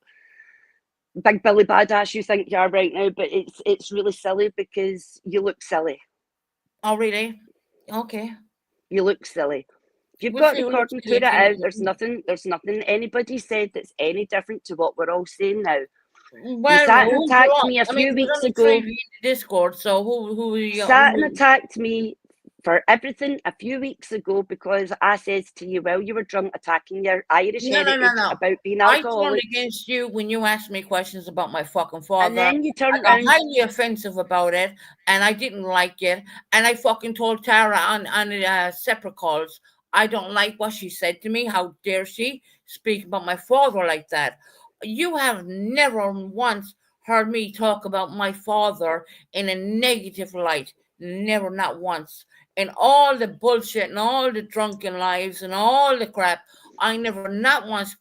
Big Billy Badass you think you are right now, but it's really silly because you look silly. Oh, really? Okay. You look silly. If you've We'll got see who recording, looks put it silly. out. There's nothing anybody said that's any different to what we're all saying now. Well, you sat and attacked me a few weeks ago. In the Discord, so who sat and attacked me for everything a few weeks ago because I said to you, well, you were drunk attacking your Irish heritage about being alcoholic. I turned against you when you asked me questions about my fucking father. And then you turned around. Highly offensive about it, and I didn't like it. And I fucking told Tara on separate calls, I don't like what she said to me. How dare she speak about my father like that? You have never once heard me talk about my father in a negative light. Never, not once. And all the bullshit and all the drunken lives and all the crap, I never, not once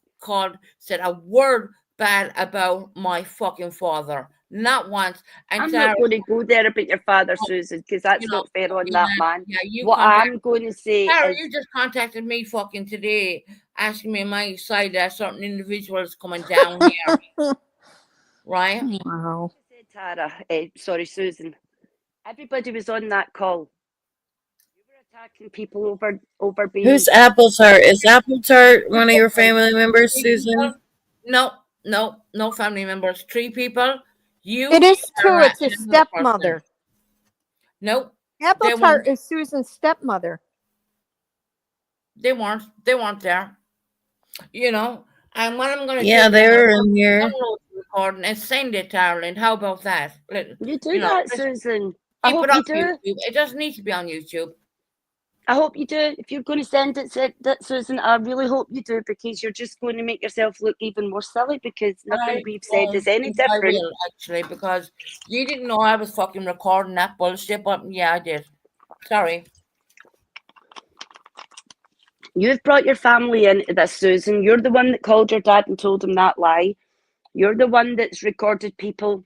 said a word bad about my fucking father. Not once. And I'm not going to go there about your father, Susan, because that's not fair on that man. Yeah, what I'm going to say Tara, is... you just contacted me fucking today, asking me on my side that certain individuals coming down here. Right? Wow. Tara, sorry, Susan. Everybody was on that call. You were attacking people over being... Who's Apple Tart? Is Apple Tart one of your family members, Susan? No family members. 3 people. You. It is too. It's his stepmother. Nope. Apple Tart is Susan's stepmother. They weren't there. You know, and what I'm going to do, they were in here. Download the recording and send it to Ireland. How about that? You do that, Susan. I hope you do. YouTube. It doesn't need to be on YouTube. I hope you do. If you're going to send it, Susan, I really hope you do, because you're just going to make yourself look even more silly, because nothing we've said is any different. I will, actually, because you didn't know I was fucking recording that bullshit, but yeah, I did. Sorry. You've brought your family into this, Susan. You're the one that called your dad and told him that lie. You're the one that's recorded people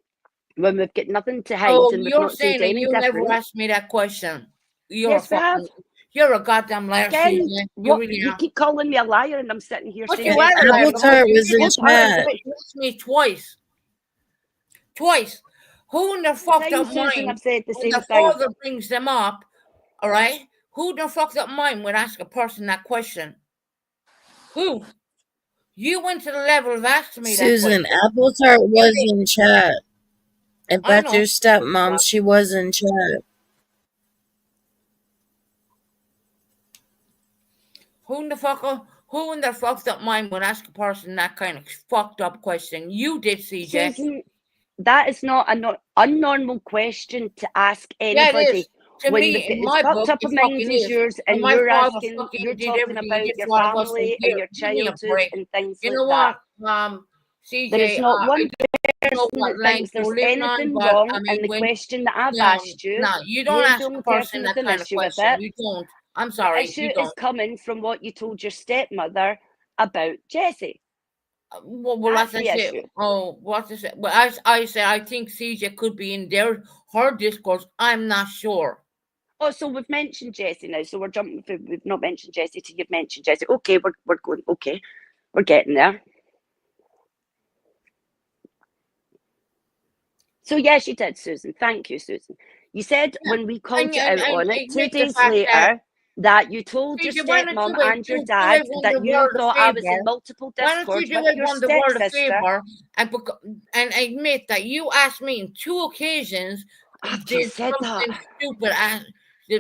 when we've got nothing to hide and we've not said any different. You never asked me that question. Yes, we have. You're a goddamn liar. Again, you keep calling me a liar, and I'm sitting here saying Apple Tart was in chat. You asked me twice. Who in the fucked up mind? I've said the same thing. Father brings them up, all right? Who in the fucked up mind would ask a person that question? Who? You went to the level of asking me Susan, that question. Apple Tart was in chat. If that's your stepmom, she was in chat. Who in the fucked up mind would ask a person that kind of fucked up question? You did, CJ. Susan, that is not an unnormal question to ask anybody. Yeah, it is. To when me, in my book, up a mind is yours, and you're asking, you're talking about your family and your childhood and things like that. You know what, CJ? There is not one person that thinks there's anything wrong in the question that I've asked you. No, you don't ask a person that kind of question. You don't. I'm sorry. The issue is coming from what you told your stepmother about Jessie. Well, that's the issue. Oh, what is it? Well, I said I think CJ could be in her discourse. I'm not sure. Oh, so we've mentioned Jessie now. So we're jumping. We've not mentioned Jessie till you've mentioned Jessie. Okay, we're going. Okay, we're getting there. So yes, you did, Susan. Thank you, Susan. You said when we called you out on it 2 admit the days fact that later that you told your CJ, why don't stepmom you and your do dad everyone that the you world a thought I was in favor? multiple Why don't you discords do with your everyone the world a stepsister. favor and admit that you asked me on 2 occasions I've did just said that. something stupid as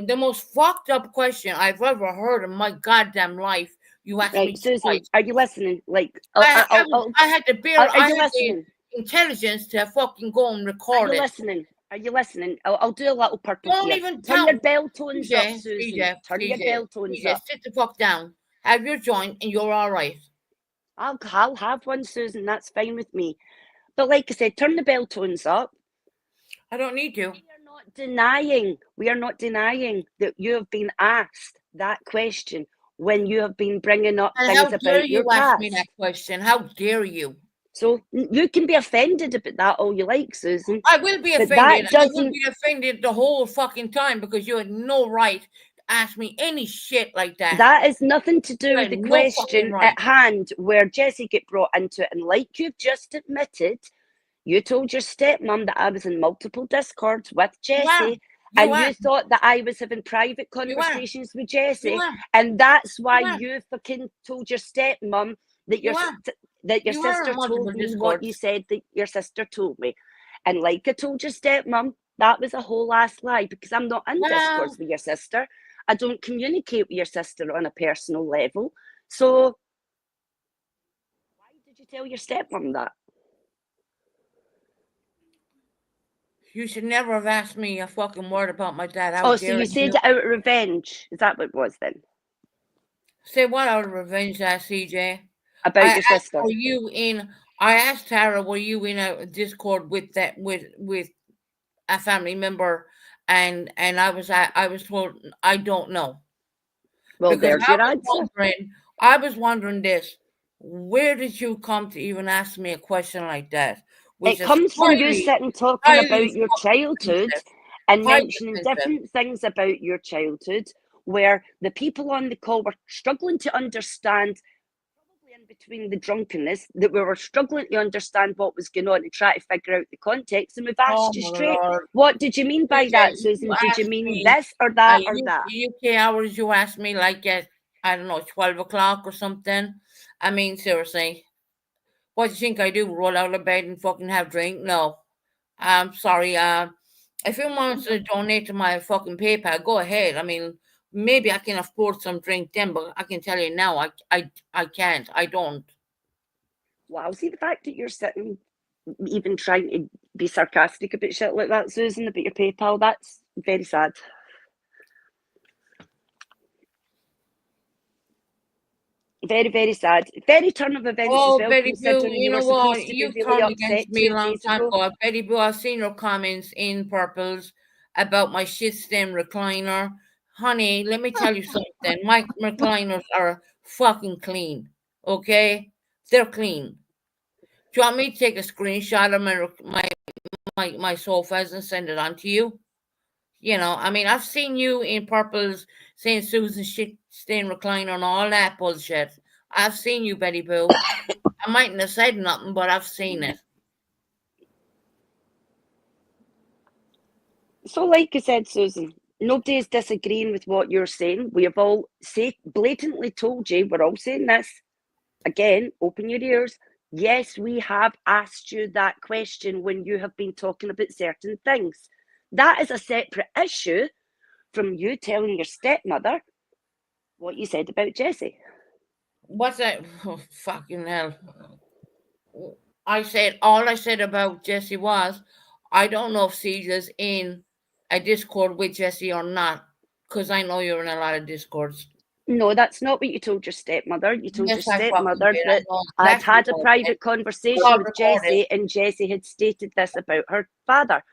the most fucked up question I've ever heard in my goddamn life. You asked me Right, Susan, twice. are you listening? Like, I had the are you listening? intelligence to fucking go and Are record you it. listening? Are you listening? I'll do a little purple Don't here. even Turn your count. bell tones up, CJ, Susan. Turn your bell tones up. sit the fuck down. Have your joint and you're all right. I'll have one, Susan. That's fine with me. But like I said, turn the bell tones up. I don't need to. We are not denying that you have been asked that question when you have been bringing up And things how about dare your you ask past. me that question? How dare you? So you can be offended about that all you like, Susan. I will be But offended. that doesn't- I will be offended the whole fucking time because you had no right to ask me any shit like that. That is nothing to do You with had the no question fucking right. at hand where Jessie get brought into it. And like you've just admitted, you told your stepmom that I was in multiple discords with Jessie. You thought that I was having private conversations with Jessie. And that's why you fucking told your stepmom that your sister told me what you said that your sister told me. And like I told your stepmom, that was a whole ass lie because I'm not in discords with your sister. I don't communicate with your sister on a personal level. So why did you tell your stepmom that? You should never have asked me a fucking word about my dad. So you said it out of revenge. Is that what it was then? Say what out of revenge, CJ? About your sister. I asked Tara, were you in a Discord with a family member? And I was told I don't know. Well, there's your answer. I was wondering this. Where did you come to even ask me a question like that? It comes from you sitting talking about your childhood and mentioning different things about your childhood where the people on the call were struggling to understand, probably in between the drunkenness, that we were struggling to understand what was going on and try to figure out the context. And we've asked you straight, what did you mean by that, Susan? Did you mean this or that or that? UK hours you asked me like at, I don't know, 12 o'clock or something. I mean, seriously. What do you think I do? Roll out of bed and fucking have a drink? No. I'm sorry. If you want to donate to my fucking PayPal, go ahead. I mean, maybe I can afford some drink then, but I can tell you now, I can't. I don't. Wow, see the fact that you're sitting, even trying to be sarcastic about shit like that, Susan, about your PayPal, that's very sad. Very, very sad. Very turn of events as well. Betty Boo, you know what? You turned against me a long time ago. Betty Boo, I've seen your comments in Purples about my shit stem recliner. Honey, let me tell you something. My recliners are fucking clean. Okay? They're clean. Do you want me to take a screenshot of my sofas and send it on to you? You know, I mean, I've seen you in Purples saying Susan shit stain recliner and all that bullshit. I've seen you, Betty Boo. I mightn't have said nothing, but I've seen it. So, like I said, Susan, nobody is disagreeing with what you're saying. We have all blatantly told you, we're all saying this. Again, open your ears. Yes, we have asked you that question when you have been talking about certain things. That is a separate issue from you telling your stepmother what you said about Jessie. What's that? Oh, fucking hell. All I said about Jessie was, I don't know if CJ's in a Discord with Jessie or not, because I know you're in a lot of Discords. No, that's not what you told your stepmother. You told your stepmother that I'd had a private conversation with Jessie and Jessie had stated this about her father.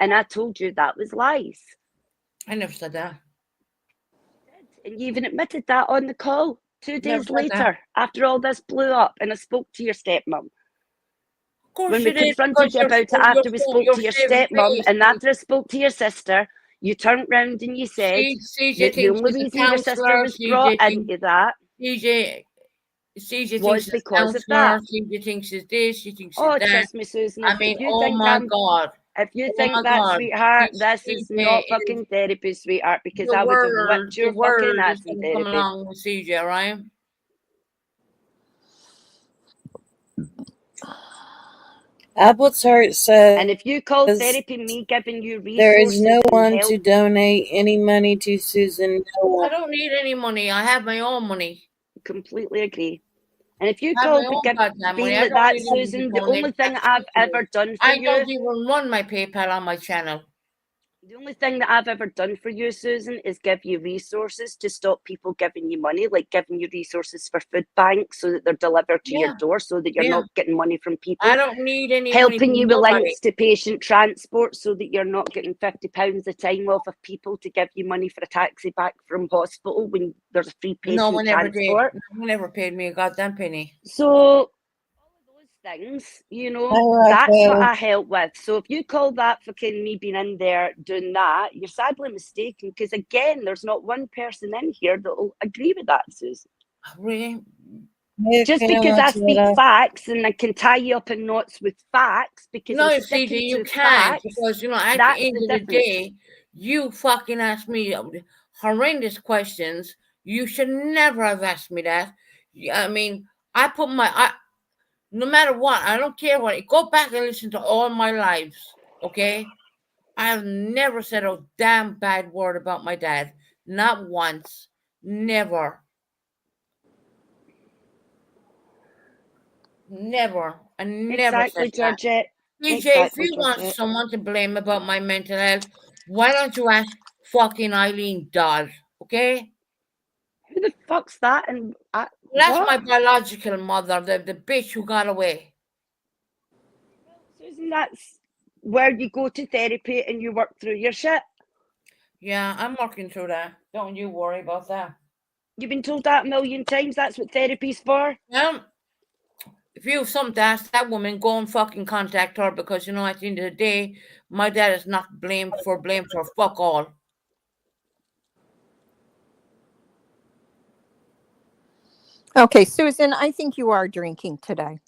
And I told you that was lies. I never said that. And you even admitted that on the call 2 days later, after all this blew up, and I spoke to your stepmom. When we confronted you about it after we spoke to your stepmom, and after I spoke to your sister, you turned round and you said that the only reason your sister was brought into that was because of that. CJ thinks she's this, she thinks she's that. Oh, trust me, Susan. I mean, oh my God. If you Oh think my that, God. sweetheart, This this is CJ not is fucking therapy, sweetheart, because the I would have world. whipped The your fucking world ass is in gonna come therapy. along with CJ, right? Apple's Heart says And if you call therapy me giving you there is resources no and one help, to donate any money to Susan. No I one. don't need any money. I have my own money. completely agree. And if you I have call my own give, goddamn money. being I like don't that, need nobody to Susan, the only donate thing back that I've to me. ever done for I you, don't even run my PayPal on my channel. the only thing that I've ever done for you, Susan, is give you resources to stop people giving you money, like giving you resources for food banks so that they're delivered to your Yeah, door so that you're yeah. not getting money from people. I don't need any money Helping from you with nobody. links to patient transport so that you're not getting £50 a time off of people to give you money for a taxi back from hospital when there's a free No patient one ever did. transport. No one ever paid me a goddamn penny. So all of those things, you know, Hi, that's what Rocco. I help with. So if you call that fucking me being in there doing that, you're sadly mistaken, because again, there's not one person in here that will agree with that, Susan. Really? Hey, Just Kim, because I what's speak up? facts and I can tie you up in knots with facts because No, I'm CJ, sticking you to can't facts, because you know at that's the end the of the difference. day, you fucking asked me horrendous questions. You should never have asked me that. I mean, I put no matter what, I don't care what. Go back and listen to all my lives, okay? I have never said a damn bad word about my dad. Not once. Never. Never. I never Exactly, said that. Georgette. DJ, Exactly, if you want Georgette. someone to blame about my mental health, why don't you ask fucking Eileen Dodd, okay? Who the fuck's that? And That's what? my biological mother, the bitch who got away. Susan, that's where you go to therapy and you work through your shit. Yeah, I'm working through that. Don't you worry about that. You've been told that a million times. That's what therapy's for. If you have something to ask that woman, go and fucking contact her because, you know, at the end of the day, my dad is not blamed for fuck all. Okay, Susan, I think you are drinking today.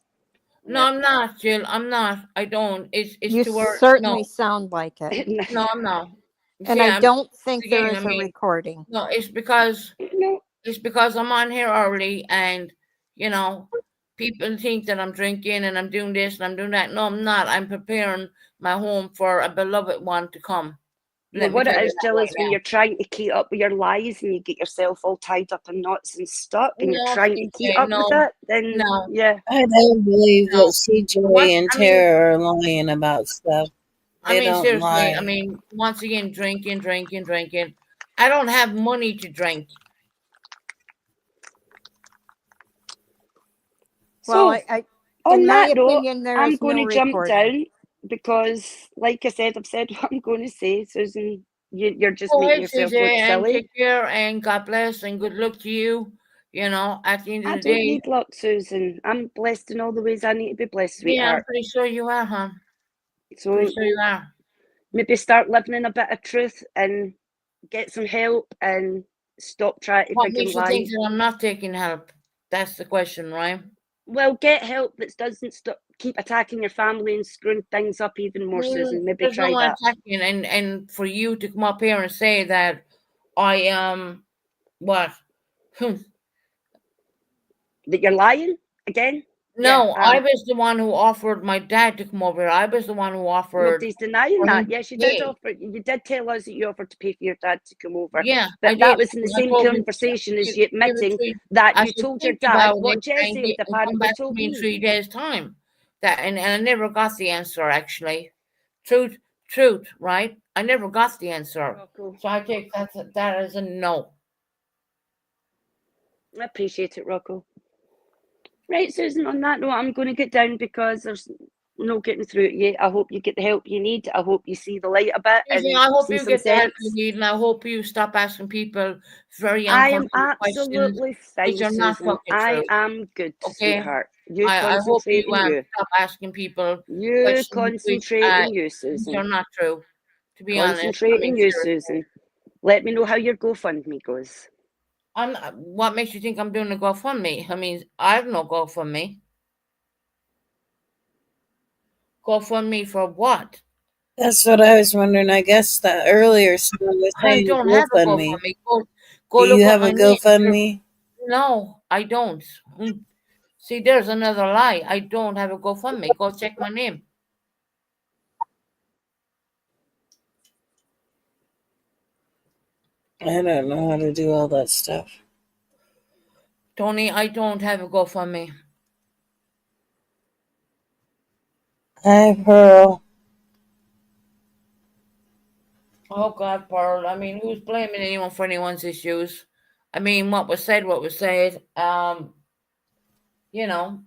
No, I'm not, Jill. I'm not. I don't. It's You to her. certainly No, sound like it. no, I'm not. And See, I don't think there again, is a recording. no, it's because No. I'm on here early and, you know, people think that I'm drinking and I'm doing this and I'm doing that. No, I'm not. I'm preparing my home for a beloved one to come. Well, Let me what tell it you is, that Jill, right is when now. you're trying to keep up with your lies and you get yourself all tied up in knots and stuck and you're No, trying to keep CJ, up with it, then no. yeah. I don't believe No. that CJ What- and I mean- Tara are lying about stuff. They don't seriously, lie. I mean, once again, drinking. I don't have money to drink. Well, So, I on in my that note, opinion, there I'm is going no to jump recording. down because, like I said, I've said what I'm going to say. Susan, you're just Go making ahead, yourself CJ, look and silly. take care, and God bless, and good luck to you. You know, at the end of I the don't day, need luck, Susan. I'm blessed in all the ways I need to be blessed, yeah, I'm sweetheart. pretty sure you are, huh? So Pretty sure you are. maybe start living in a bit of truth and get some help and stop trying to What friggin' makes you lie. think that I'm not taking help? That's the question, right? Well, get help that doesn't keep attacking your family and screwing things up even more, Susan. Maybe There's try no that. attacking, and for you to come up here and say that I am what? That you're lying again? No, Yeah, I was the one who offered my dad to come over here. I was the one who offered. nobody's denying for him that. to Yes, you did pay. offer. You did tell us that you offered to pay for your dad to come over. Yeah, But I that did. was in the I same told him, conversation as give- you give it admitting three- that I you said, told your think dad about what it Jesse and had come apparently back to told me in me. 3 days' time. And I never got the answer. Actually, truth, right? I never got the answer. Rocco. So I take that as a no. I appreciate it, Rocco. Right, Susan, on that note, I'm going to get down because there's no getting through to you. I hope you get the help you need. I hope you see the light a bit and I hope see you some get the help sense. you need, and I hope you stop asking people very I am uncomfortable questions. absolutely fine, which are not Susan. fucking I true. am good, Okay? sweetheart. You I hope concentrate you on you. stop asking people You questions concentrate on you, which Susan. are not true. To be honest, Concentrate on you, seriously. Susan. Let me know how your GoFundMe goes. What makes you think I'm doing a GoFundMe? I mean, I have no GoFundMe. GoFundMe for what? That's what I was wondering. I guess that earlier someone was I saying don't have a GoFundMe. GoFundMe. Do Go you look up have a my name. GoFundMe? No, I don't. See, there's another lie. I don't have a GoFundMe. Go check my name. I don't know how to do all that stuff. Tony, I don't have a GoFundMe. Hi, Pearl. Oh God, Pearl. I mean, who's blaming anyone for anyone's issues? I mean, what was said, what was said. You know.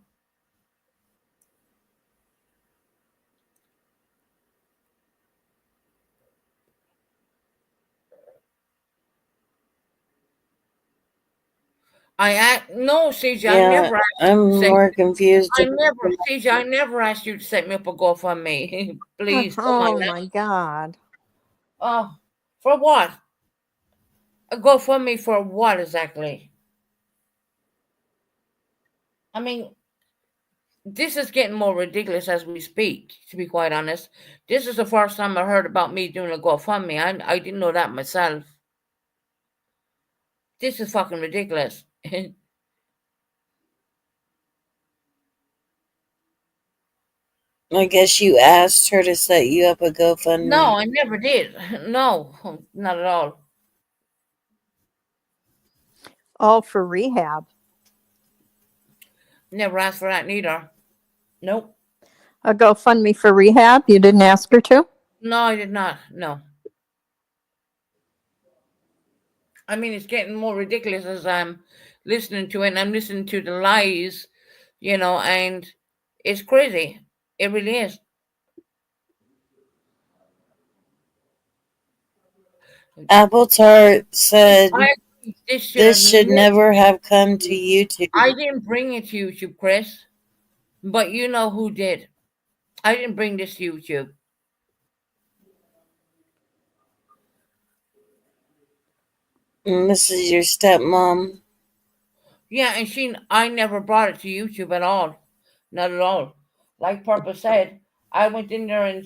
No, CJ, I Yeah, never asked you I'm to set. more confused. CJ, I never asked you to set me up a GoFundMe. Please, don't Oh mind that. my God. Oh, for what? A GoFundMe for what exactly? I mean, this is getting more ridiculous as we speak, to be quite honest. This is the first time I heard about me doing a GoFundMe. I didn't know that myself. This is fucking ridiculous. I guess you asked her to set you up a GoFundMe. No, I never did. No, not at all. All for rehab. Never asked for that neither. Nope. A GoFundMe for rehab? You didn't ask her to? No, I did not. No. I mean, it's getting more ridiculous as I'm listening to it, and I'm listening to the lies, and it's crazy. It really is. Apple Tart said This should never have come to YouTube. I didn't bring it to YouTube, Chris, but you know who did. I didn't bring this to YouTube. This is your stepmom. Yeah, and I never brought it to YouTube at all. Not at all. Like Purple said, I went in there and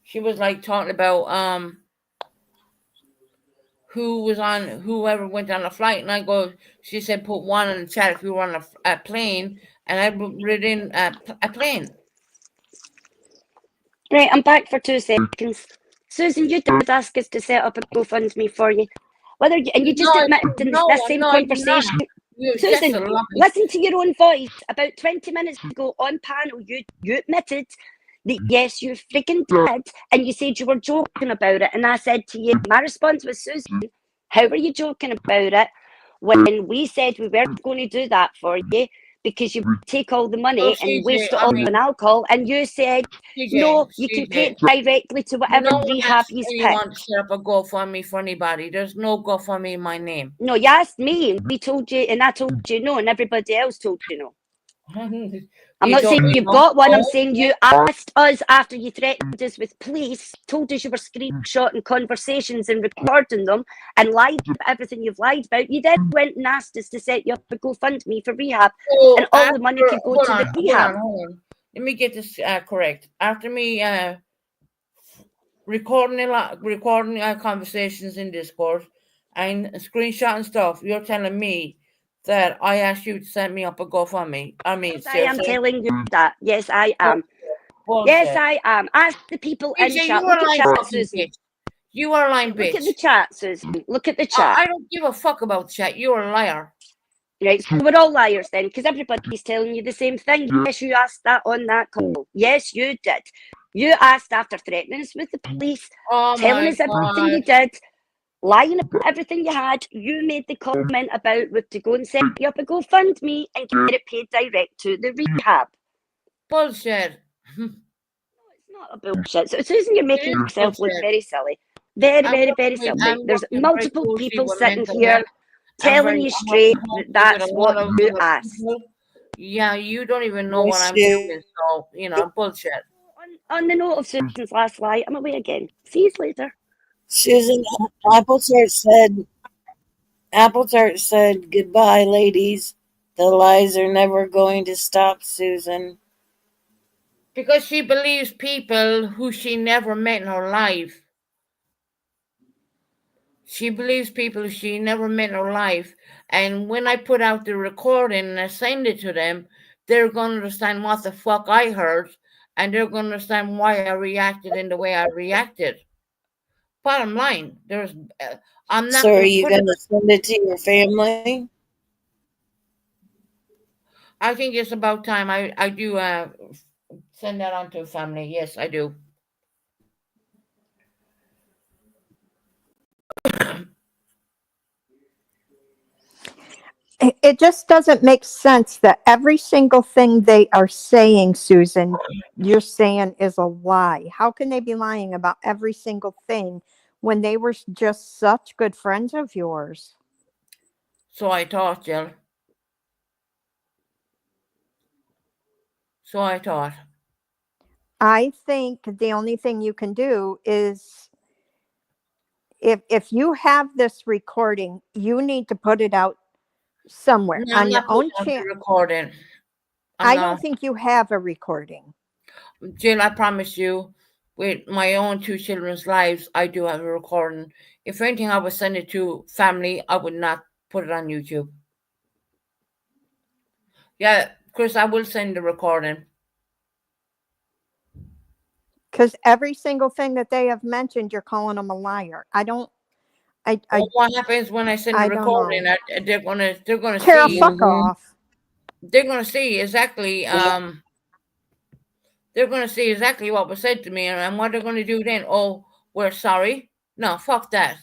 she was like talking about whoever went on a flight, and I go, she said put one in the chat if you were on a plane, and I wrote in a plane. Right, I'm back for 2 seconds. Susan, you did ask us to set up a GoFundMe for you. And you just admitted in this same conversation. Susan, listen to your own voice. About 20 minutes ago on panel, you admitted that yes, you freaking did, and you said you were joking about it. And I said to you, my response was, Susan, how are you joking about it when we said we weren't going to do that for you because you take all the money and waste it all on alcohol? And you said, no, you can pay it directly to whatever rehab you pick. You want to set up a GoFundMe for anybody? There's no GoFundMe in my name. No, you asked me, and we told you, and I told you no, and everybody else told you no. I'm not saying you've got one. I'm saying you asked us after you threatened us with police, told us you were screenshotting conversations and recording them, and lied about everything you've lied about. You then went and asked us to set you up a GoFundMe for rehab, and all the money could go to the rehab. Hold on. Let me get this correct. After me recording conversations in Discord and screenshotting stuff, you're telling me that I asked you to set me up a GoFundMe. I mean, yes, I am telling you that. Yes, I am. Bullshit. Yes, I am. Ask the people in chat. Look at chat, Susan. You are a lying bitch. Look at the chat, Susan. Look at the chat. I don't give a fuck about the chat. You're a liar. Right, so we're all liars then, because everybody's telling you the same thing. Yes, you asked that on that call. Yes, you did. You asked after threatening us with the police, telling us everything you did, lying about everything you had. You made the comment about to go and set you up a GoFundMe and get it paid direct to the rehab. Bullshit. No, it's not a bullshit. So, Susan, you're making yourself look very silly. Very, very, very silly. There's multiple people sitting here telling you straight that's what you asked. Yeah, you don't even know what I'm doing, so, bullshit. On the note of Susan's last lie, I'm away again. See you later. Susan, Apple Tart said, goodbye, ladies. The lies are never going to stop, Susan. Because she believes people who she never met in her life. She believes people she never met in her life. And when I put out the recording and I send it to them, they're going to understand what the fuck I heard. And they're going to understand why I reacted in the way I reacted. Bottom line, I'm not So are going to you put it. going to send it to your family? I think it's about time I do send that on to family. Yes, I do. It just doesn't make sense that every single thing they are saying, Susan, you're saying is a lie. How can they be lying about every single thing when they were just such good friends of yours? So I thought, Jill. So I thought. I think the only thing you can do is if you have this recording, you need to put it out somewhere No, I'm on your not putting own on the channel. recording. I don't think you have a recording. Jill, I promise you, with my own two children's lives, I do have a recording. If anything, I would send it to family. I would not put it on YouTube. Yeah, Chris, I will send the recording. Because every single thing that they have mentioned, you're calling them a liar. What happens when I send the I don't recording? know. They're gonna Tara, see. fuck off. They're gonna see exactly. They're gonna see exactly what was said to me, and what they're gonna do then. Oh, we're sorry. No, fuck that.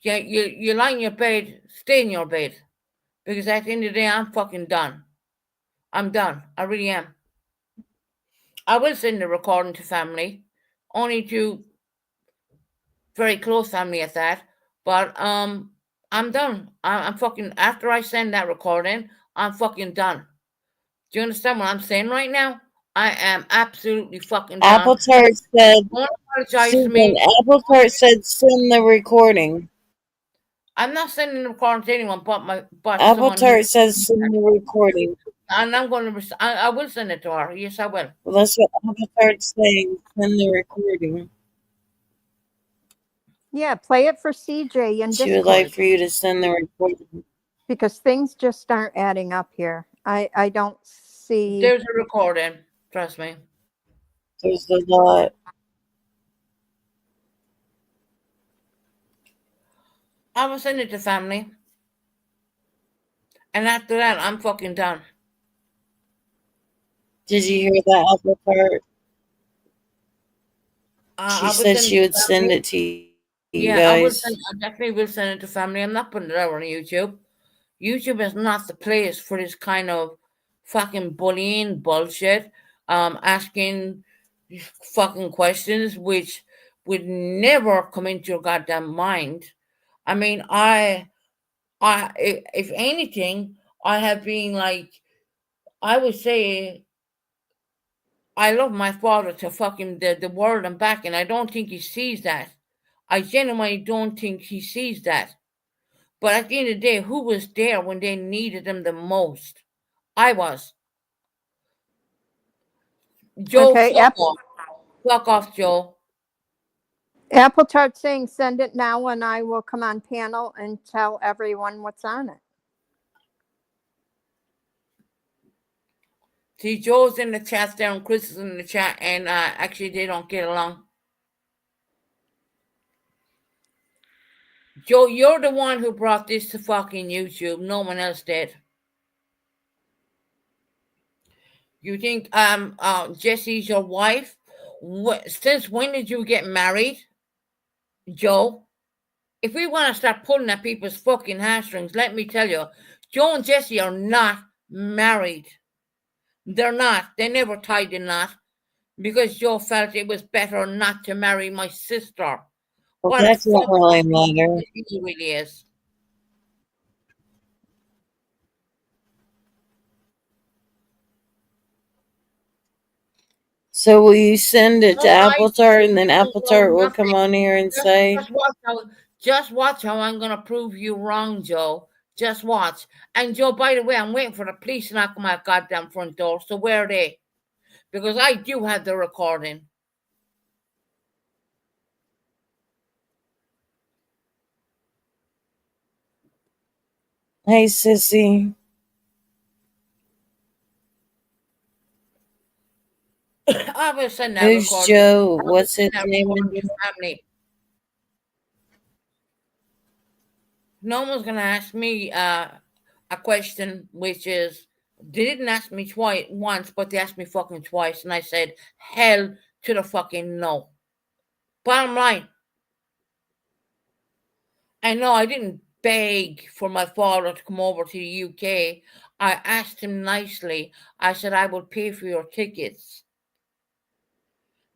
Yeah, you lie in your bed, stay in your bed, because at the end of the day, I'm fucking done. I'm done. I really am. I will send the recording to family, only to very close family at that. But I'm done. I'm fucking. After I send that recording, I'm fucking done. Do you understand what I'm saying right now? I am absolutely fucking done. Apple Tart said, Don't apologize to Susan, me. Apple Tart said send the recording. I'm not sending the recording to anyone but Apple someone Tart says send the recording. and I'm going to. I will send it to her. Yes, I will. Well, that's what Apple Tart's saying. Send the recording. Yeah, play it for CJ and She would like for you to send the recording. because things just aren't adding up here. I don't see. There's a recording. Trust me. There's a lot. I will send it to family. And after that, I'm fucking done. Did you hear that, Apple Tart? She said she would send it to you guys. I definitely will send it to family. I'm not putting it out on YouTube. YouTube is not the place for this kind of fucking bullying bullshit. Asking fucking questions which would never come into your goddamn mind. I mean, if anything, I have been like, I would say, I love my father to fucking the world and back, and I don't think he sees that. I genuinely don't think he sees that. But at the end of the day, who was there when they needed him the most? I was. Joe, Okay, fuck off, Joe. Apple Tart saying send it now and I will come on panel and tell everyone what's on it. See, Joe's in the chat there and Chris is in the chat, and actually they don't get along. Joe, you're the one who brought this to fucking YouTube. No one else did. You think Jesse's your wife? Since when did you get married, Joe? If we want to start pulling at people's fucking hamstrings, let me tell you, Joe and Jesse are not married. They're not. They never tied the knot because Joe felt it was better not to marry my sister. Well, that's not really matter. It really is. So will you send it to Apple Tart, and then Apple Tart will come on here and say, just watch how I'm going to prove you wrong, Joe. Just watch. And Joe, by the way, I'm waiting for the police to knock on my goddamn front door. So where are they? because I do have the recording. Hey, sissy. I will send that Who's recording. Joe? I will What's his send that name? recording to your family. No one's gonna ask me a question, which is they didn't ask me twice once, but they asked me fucking twice, and I said hell to the fucking no. Bottom line, I know I didn't beg for my father to come over to the UK. I asked him nicely. I said I will pay for your tickets.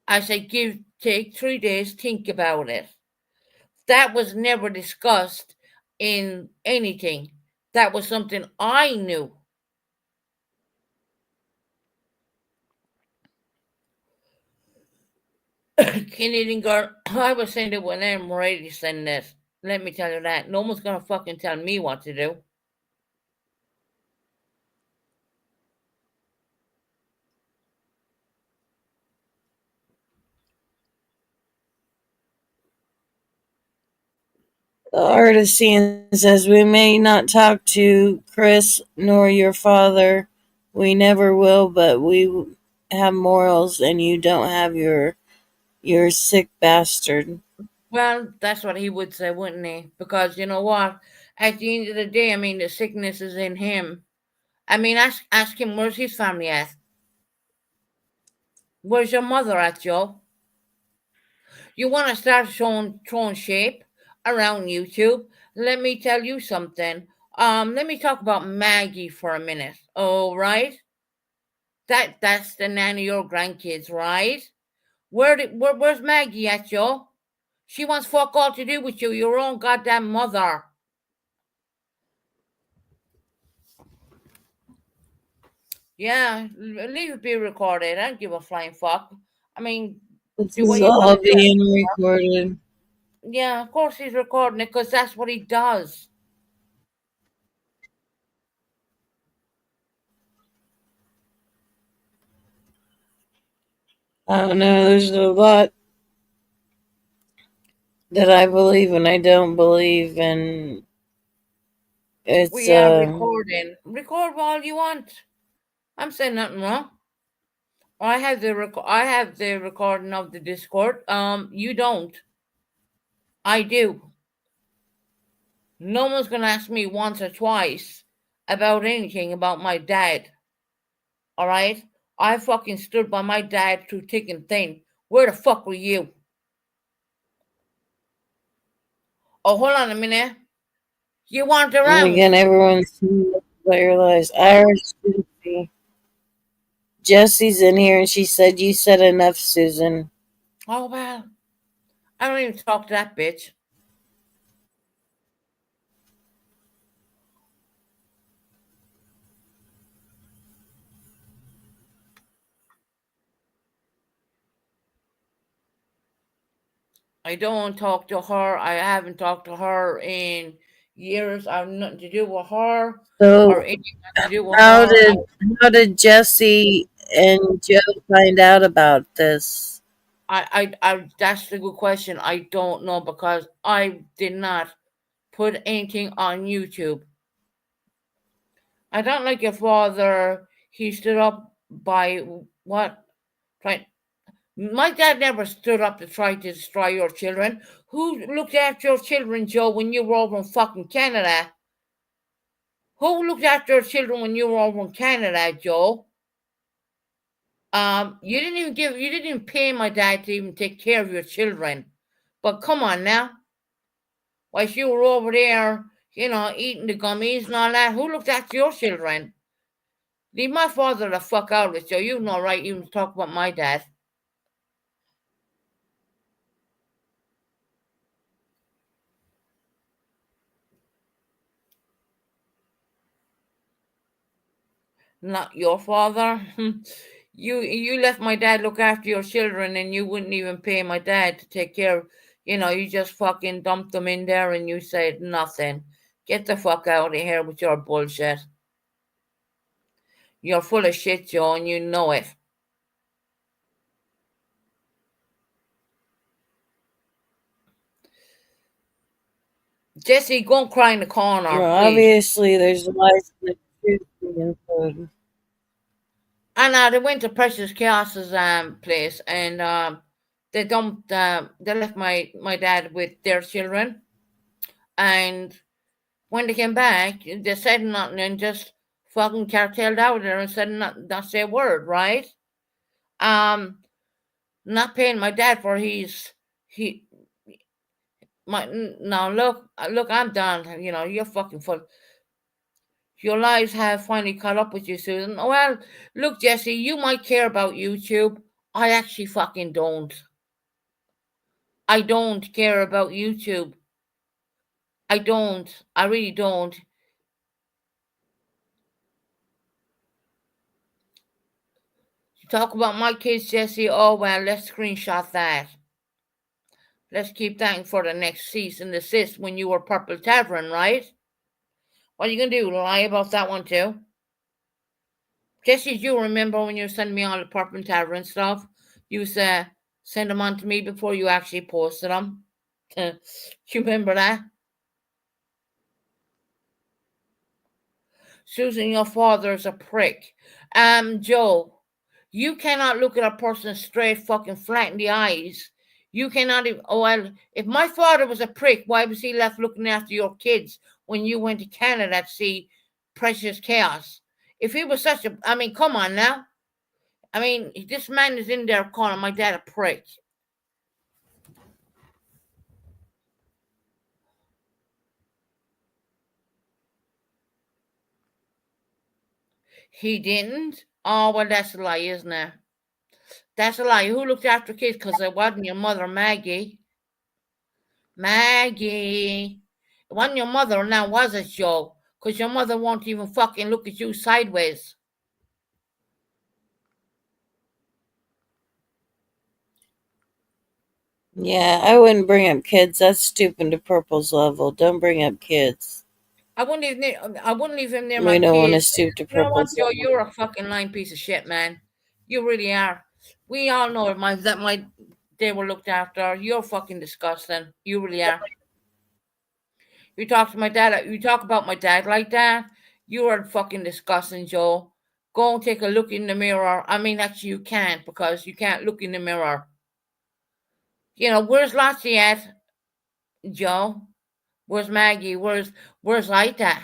I said take 3 days, think about it. That was never discussed in anything. That was something I knew. Canadian girl, I was saying it when I'm ready to send this. Let me tell you that. No one's gonna fucking tell me what to do. The artisan says, we may not talk to Chris nor your father. We never will, but we have morals and you don't have your sick bastard. Well, that's what he would say, wouldn't he? Because you know what? At the end of the day, I mean, the sickness is in him. I mean, ask him where's his family at. Where's your mother at, Joe? You want to start throwing shape around YouTube? Let me tell you something. Let me talk about Maggie for a minute. Oh, right. That's the nanny of your grandkids, right? Where's Maggie at, Joe? She wants fuck all to do with you, your own goddamn mother. Yeah, leave it be recorded. I don't give a flying fuck. I mean, This do what is you all gotta do. being recorded. Yeah, of course he's recording it because that's what he does. I don't know, there's a lot that I believe and I don't believe, and it's We are recording. Record all you want. I'm saying nothing wrong. I have the recording of the Discord. You don't. I do. No one's gonna ask me once or twice about anything about my dad. All right? I fucking stood by my dad through thick and thin. Where the fuck were you? Oh, hold on a minute. You weren't and around. again everyone's seen about your lives. Irish Susie. Jessie's in here and she said you said enough, Susan. Oh well. I don't even talk to that bitch. I don't talk to her. I haven't talked to her in years. I have nothing to do with her So or anything to do with how her. did Jessie and Joe find out about this? I that's a good question. I don't know because I did not put anything on YouTube. I don't like your father. He stood up by what? Trying. My dad never stood up to try to destroy your children. Who looked after your children, Joe, when you were over in fucking Canada? Who looked after your children when you were over in Canada, Joe? You didn't even pay my dad to even take care of your children. But come on now. While you were over there, eating the gummies and all that, who looked after your children? Leave my father the fuck out of it, Joe. You know right even talk about my dad. Not your father. You left my dad look after your children and you wouldn't even pay my dad to take care of, you just fucking dumped them in there and you said nothing. Get the fuck out of here with your bullshit. You're full of shit, Joe, and you know it. Jesse, go and cry in the corner, Well, please. obviously, there's lies and the truth being told. And they went to Precious Chaos's place, and they dumped. They left my dad with their children, and when they came back, they said nothing and just fucking carteled out there and said not say a word, right? Not paying my dad for now look, I'm done. You know, you're fucking full. Your lies have finally caught up with you, Susan. Well, look, Jesse, you might care about YouTube. I actually fucking don't. I don't care about YouTube. I don't. I really don't. You talk about my kids, Jesse. Oh, well, let's screenshot that. Let's keep that for the next cease and desist when you were Purple Tavern, right? What are you going to do? Lie about that one, too? Jesse, do you remember when you sent me all the Purple Tavern stuff? You said, send them on to me before you actually posted them. Do you remember that? Susan, your father's a prick. Joe, you cannot look at a person straight fucking flat in the eyes. You cannot even, oh, well, if my father was a prick, why was he left looking after your kids when you went to Canada to see Precious Chaos? If he was such a, I mean, come on now. I mean, this man is in there calling my dad a prick. He didn't? Oh, well, that's a lie, isn't it? That's a lie. Who looked after kids? Because it wasn't your mother, Maggie. Maggie. It wasn't your mother now, was it, Joe? Because your mother won't even fucking look at you sideways. Yeah, I wouldn't bring up kids. That's stupid to Purple's level. Don't bring up kids. I wouldn't even near We my don't want to kids. stoop to You know what, Purple's Joe? level. You're a fucking lying piece of shit, man. You really are. We all know that they were looked after. You're fucking disgusting. You really are. You talk to my dad. You talk about my dad like that. You are fucking disgusting, Joe. Go and take a look in the mirror. I mean, actually, you can't because you can't look in the mirror. You know, where's Lottie at, Joe? Where's Maggie? Where's Ita?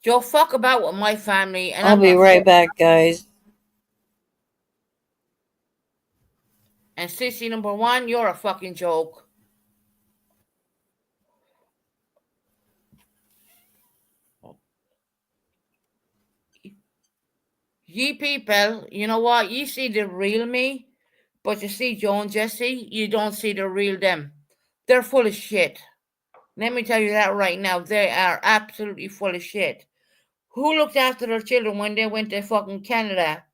Joe, fuck about with my family, and I'll I'm be gonna right back, guys. And sissy number one, you're a fucking joke. Ye people, you know what? You see the real me, but you see Joe and Jesse, you don't see the real them. They're full of shit. Let me tell you that right now. They are absolutely full of shit. Who looked after their children when they went to fucking Canada?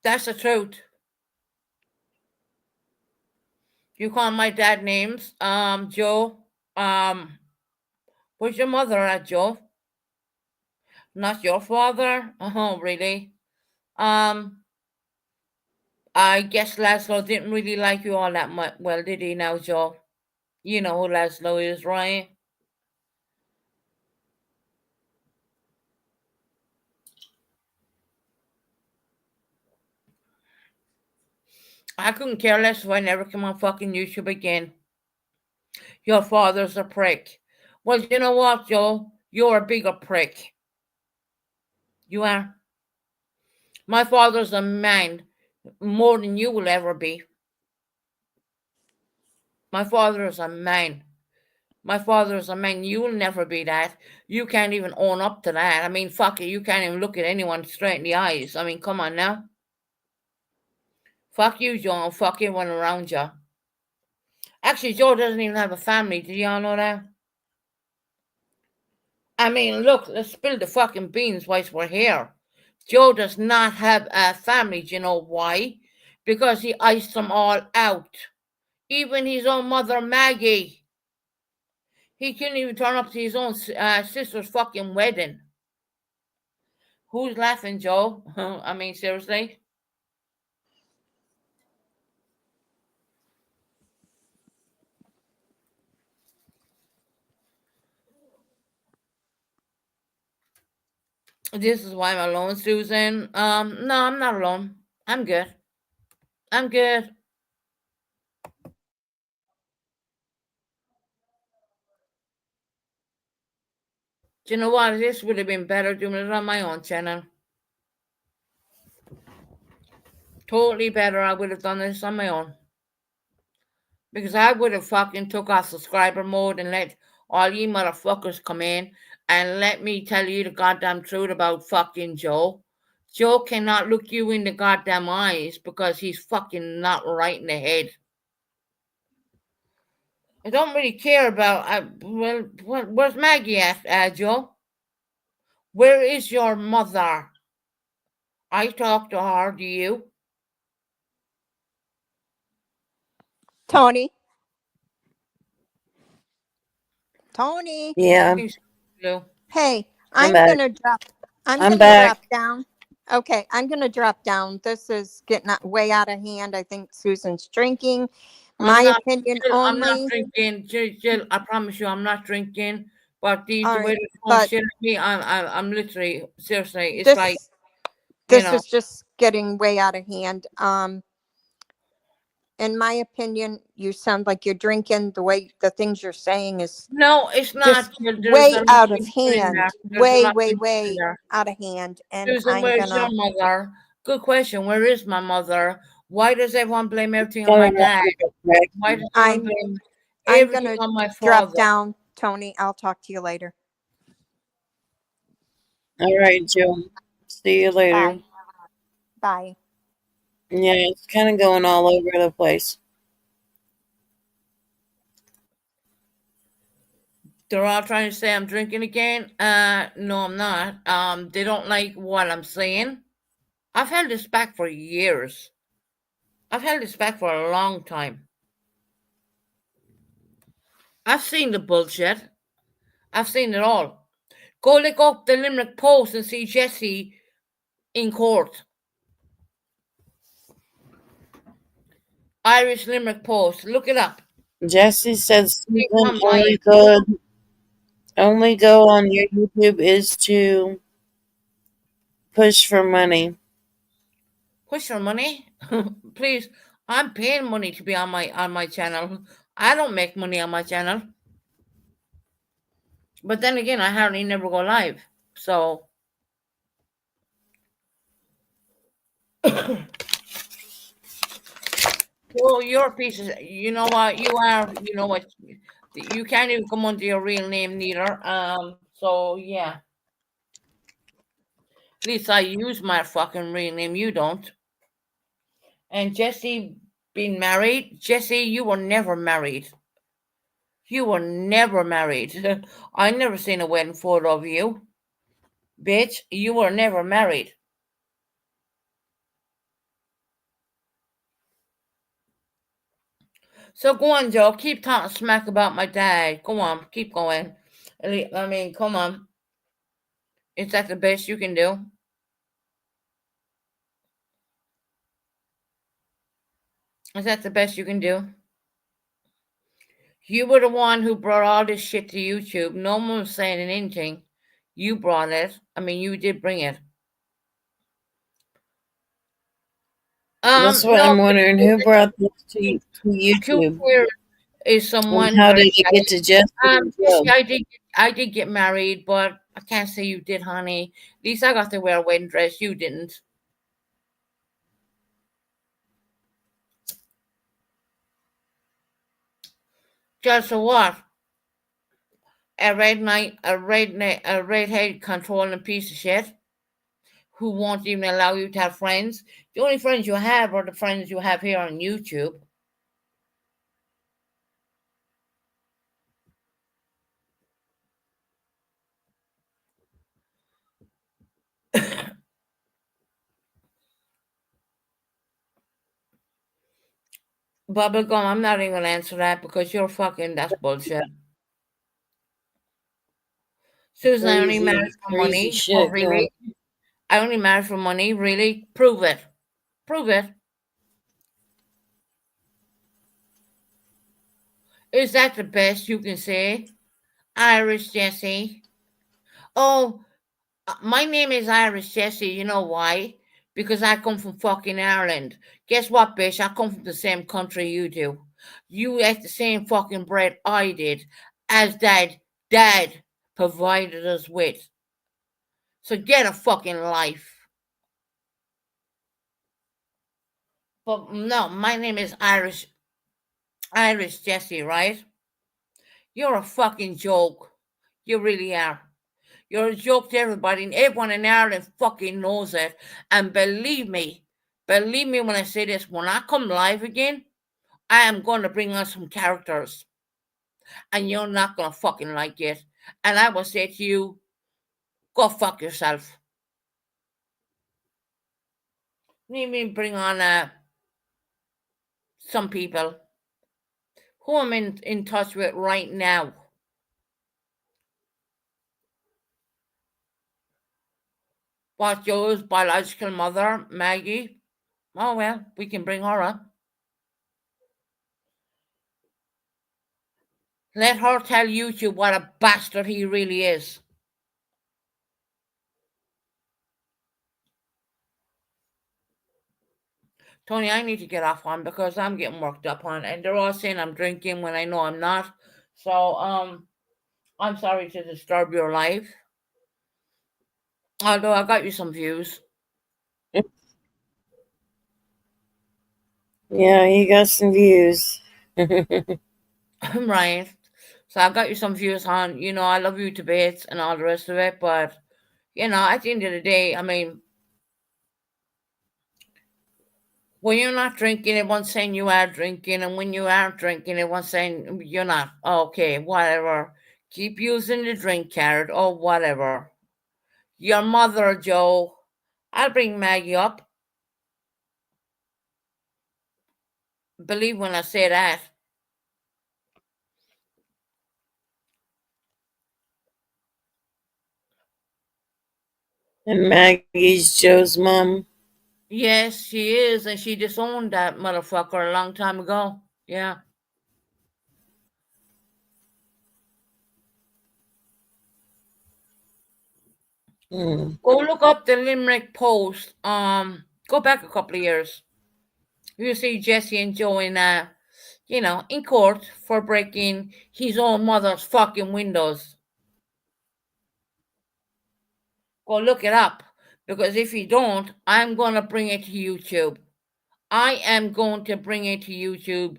That's the truth. You call my dad names, Joe. Where's your mother at, Joe? Not your father? Oh, really? I guess Laszlo didn't really like you all that much. Well, did he now, Joe? You know who Laszlo is, right? I couldn't care less if I never come on fucking YouTube again. Your father's a prick. Well, you know what, Joe? You're a bigger prick. You are. My father's a man more than you will ever be. My father is a man. My father is a man. You will never be that. You can't even own up to that. I mean, fuck it. You can't even look at anyone straight in the eyes. I mean, come on now. Fuck you, Joe, and fuck everyone around you. Actually, Joe doesn't even have a family. Did y'all know that? I mean, look, let's spill the fucking beans whilst we're here. Joe does not have a family. Do you know why? Because he iced them all out. Even his own mother, Maggie. He couldn't even turn up to his own sister's fucking wedding. Who's laughing, Joe? I mean, seriously? This is why I'm alone, Susan. No, I'm not alone. I'm good. I'm good. Do you know what? This would have been better doing it on my own channel. Totally better. I would have done this on my own. Because I would have fucking took off subscriber mode and let all you motherfuckers come in and let me tell you the goddamn truth about fucking Joe. Joe cannot look you in the goddamn eyes because he's fucking not right in the head. I don't really care about, where's Maggie at, Joe? Where is your mother? I talked to her, do you? Tony. Tony. Yeah, Hey, I'm I'm back. gonna drop. I'm I'm gonna back. drop down. Okay, I'm gonna drop down. This is getting way out of hand. I think Susan's drinking. My opinion Jill, I'm not only. drinking. Jill, I promise you, I'm not drinking. But the All way right, this phone but shit at me, I'm literally, seriously, it's this like, this is just getting way out of hand. In my opinion, you sound like you're drinking. The way the things you're saying is no, it's not. just Jill. There's way a lot out of in there. hand. There's a Way, lot way, in way there. out of hand. And Susan, I'm where's your gonna. mother? Good question. Where is my mother? Why does everyone blame everything on my dad? Why does everyone blame I'm everything gonna on my drop father? down, Tony. I'll talk to you later. All right, Joe. See you later. Bye. Bye. Yeah, it's kind of going all over the place. They're all trying to say I'm drinking again. No, I'm not. They don't like what I'm saying. I've held this back for years. I've held this back for a long time. I've seen the bullshit. I've seen it all. Go look up the Limerick Post and see Jesse in court. Irish Limerick Post. Look it up. Jesse says It's Susan on my only go on your YouTube is to push for money. push for money. Please, I'm paying money to be on my channel. I don't make money on my channel. But then again, I hardly never go live. So well, you're a piece of, you know what, you are, you know what, you can't even come under your real name neither. So yeah. At least I use my fucking real name, you don't. And Jesse being married, Jesse, you were never married. You were never married. I never seen a wedding photo of you. Bitch, you were never married. So go on, Joe. Keep talking smack about my dad. Go on, keep going. I mean, come on. Is that the best you can do? Is that the best you can do? You were the one who brought all this shit to YouTube. No one was saying anything. You brought it. I mean, you did bring it. That's what No, I'm wondering. Who brought this to YouTube? Queer is someone. And how did it get to Jesse? Jesse, I did get married, but I can't say you did, honey. At least I got to wear a wedding dress. You didn't. Just for what? A redhead controlling piece of shit who won't even allow you to have friends. The only friends you have are the friends you have here on YouTube. Bubblegum, I'm not even gonna answer that because you're fucking, that's bullshit. Susan, I only married Crazy, for crazy money. Oh, shit, girl. really? I only married for money. Really? Prove it. Prove it. Is that the best you can say? Irish Jesse. Oh, my name is Irish Jesse. You know why? Because I come from fucking Ireland. Guess what, bitch? I come from the same country you do. You ate the same fucking bread I did, as dad provided us with. So get a fucking life. But no, my name is Irish Jesse, right? You're a fucking joke. You really are. You're a joke to everybody, and everyone in Ireland fucking knows it. And believe me when I say this, when I come live again, I am going to bring on some characters, and you're not going to fucking like it. And I will say to you, go fuck yourself. Let me bring on some people who I'm in touch with right now. What, Joe's biological mother, Maggie? Oh, well, we can bring her up. Let her tell YouTube what a bastard he really is. Tony, I need to get off on because I'm getting worked up on, and they're all saying I'm drinking when I know I'm not. So, I'm sorry to disturb your life. Although I got you some views. Yeah, you got some views. Right. So I got you some views on, I love you to bits and all the rest of it, but at the end of the day, I mean, when you're not drinking, everyone's saying you are drinking, and when you are drinking, everyone's saying you're not. Okay, whatever. Keep using the drink card or whatever. Your mother, Joe. I'll bring Maggie up. Believe when I say that. And Maggie's Joe's mom. Yes, she is, and she disowned that motherfucker a long time ago. Yeah. Mm. Go look up the Limerick Post. Go back a couple of years. You see Jesse and Joe in court for breaking his own mother's fucking windows. Go look it up, because if you don't, I'm gonna bring it to YouTube. I am going to bring it to YouTube.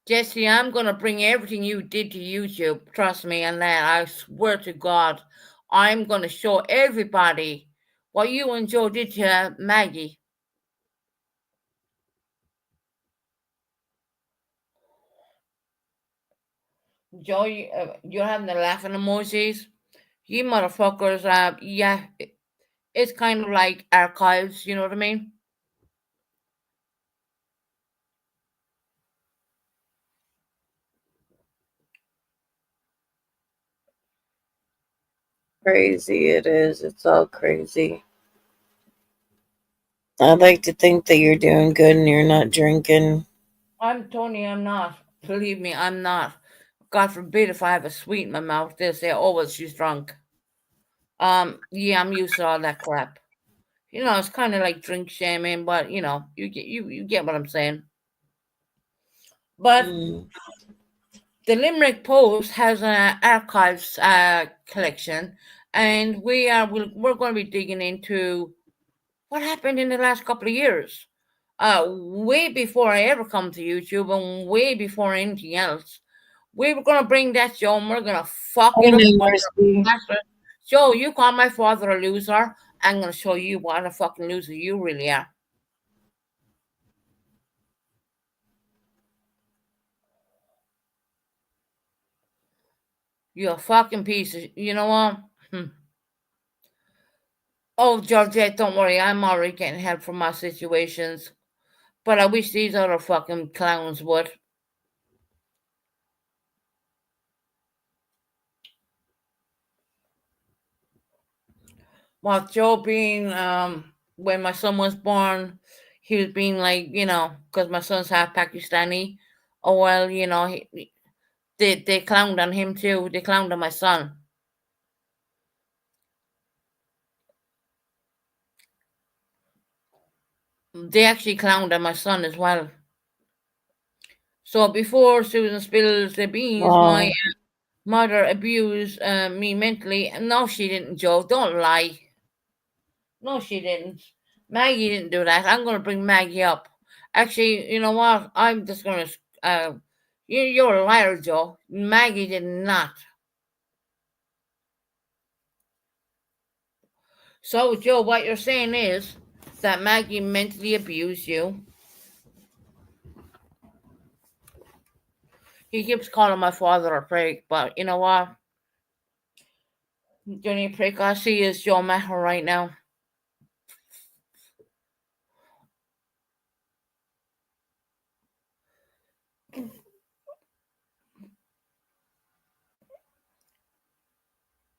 Jesse, I'm gonna bring everything you did to YouTube. Trust me on that. I swear to God. I'm gonna show everybody what you and Joe did to Maggie. Joe, you're having the laughing emojis. You motherfuckers, yeah, it's kind of like archives, you know what I mean? Crazy it is. It's all crazy. I'd like to think that you're doing good and you're not drinking. I'm Tony, I'm not. Believe me, I'm not. God forbid if I have a sweet in my mouth, they'll say, oh, well, she's drunk. Yeah, I'm used to all that crap. It's kind of like drink shaming, but you get what I'm saying. But Mm. the Limerick Post has an archives collection, and we're going to be digging into what happened in the last couple of years. Way before I ever come to YouTube, and way before anything else. We were going to bring that show, and we're going to fuck I it up. know, Marcy. Joe, you call my father a loser. I'm going to show you what a fucking loser you really are. You're a fucking piece of... You know what? Oh, Georgette, don't worry. I'm already getting help from my situations. But I wish these other fucking clowns would. Well, Joe being when my son was born, he was being like, because my son's half Pakistani. Oh well, they clowned on him too. They clowned on my son. They actually clowned on my son as well. So before Susan spills the beans, my Wow. mother abused me mentally. No, she didn't, Joe. Don't lie. No, she didn't. Maggie didn't do that. I'm going to bring Maggie up. Actually, you know what? I'm just going to. You're a liar, Joe. Maggie did not. So, Joe, what you're saying is that Maggie mentally abused you. He keeps calling my father a prick, but you know what? The only prick I see is Joe Maher right now.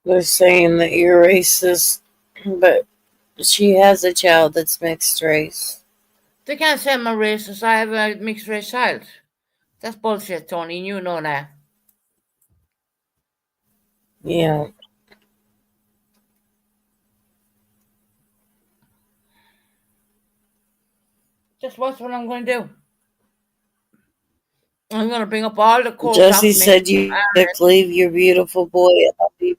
They're saying that you're racist, but she has a child that's mixed race. They can't say I'm a racist. I have a mixed race child. That's bullshit, Tony. And you know that. Yeah. Just watch what I'm going to do. I'm going to bring up all the court Jesse documents. said you leave your beautiful boy. I'll be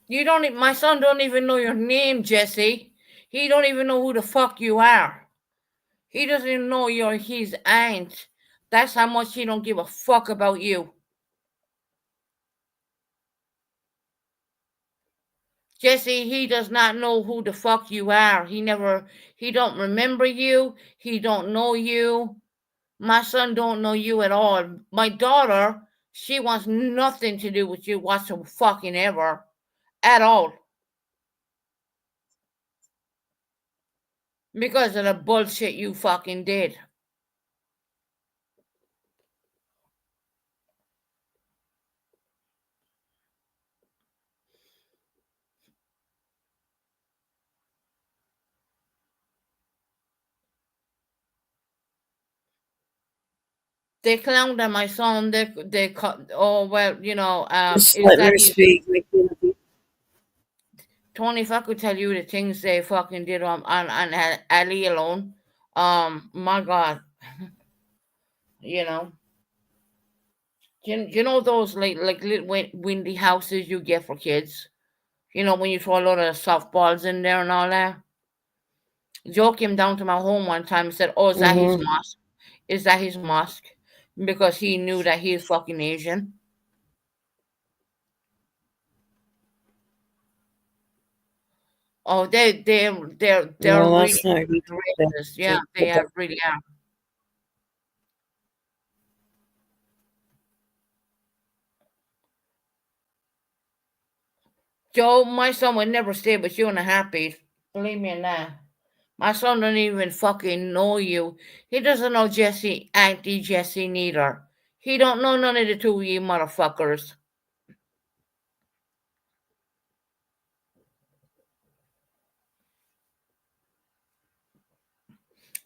You don't. My son don't even know your name, Jesse. He don't even know who the fuck you are. He doesn't even know you're his aunt. That's how much he don't give a fuck about you. Jesse, he does not know who the fuck you are. He don't remember you. He don't know you. My son don't know you at all. My daughter, she wants nothing to do with you whatsoever fucking ever. At all. Because of the bullshit you fucking did. They clowned on my son. They cut. Oh well, just is letting that her his speak. Tony? If I could tell you the things they fucking did on Ali alone, my God, you know, you know those like little windy houses you get for kids. You know when you throw a lot of softballs in there and all that. Joe came down to my home one time and said, "Oh, is that his Mm-hmm. mosque? Is that his mosque?" Because he knew that he's fucking Asian. Oh, they're Well, really that's not good. racist. Yeah, they really are. Joe, my son would never stay with you in a heartbeat. Believe me in that. My son don't even fucking know you. He doesn't know Jesse, Auntie Jesse neither. He don't know none of the two of you motherfuckers.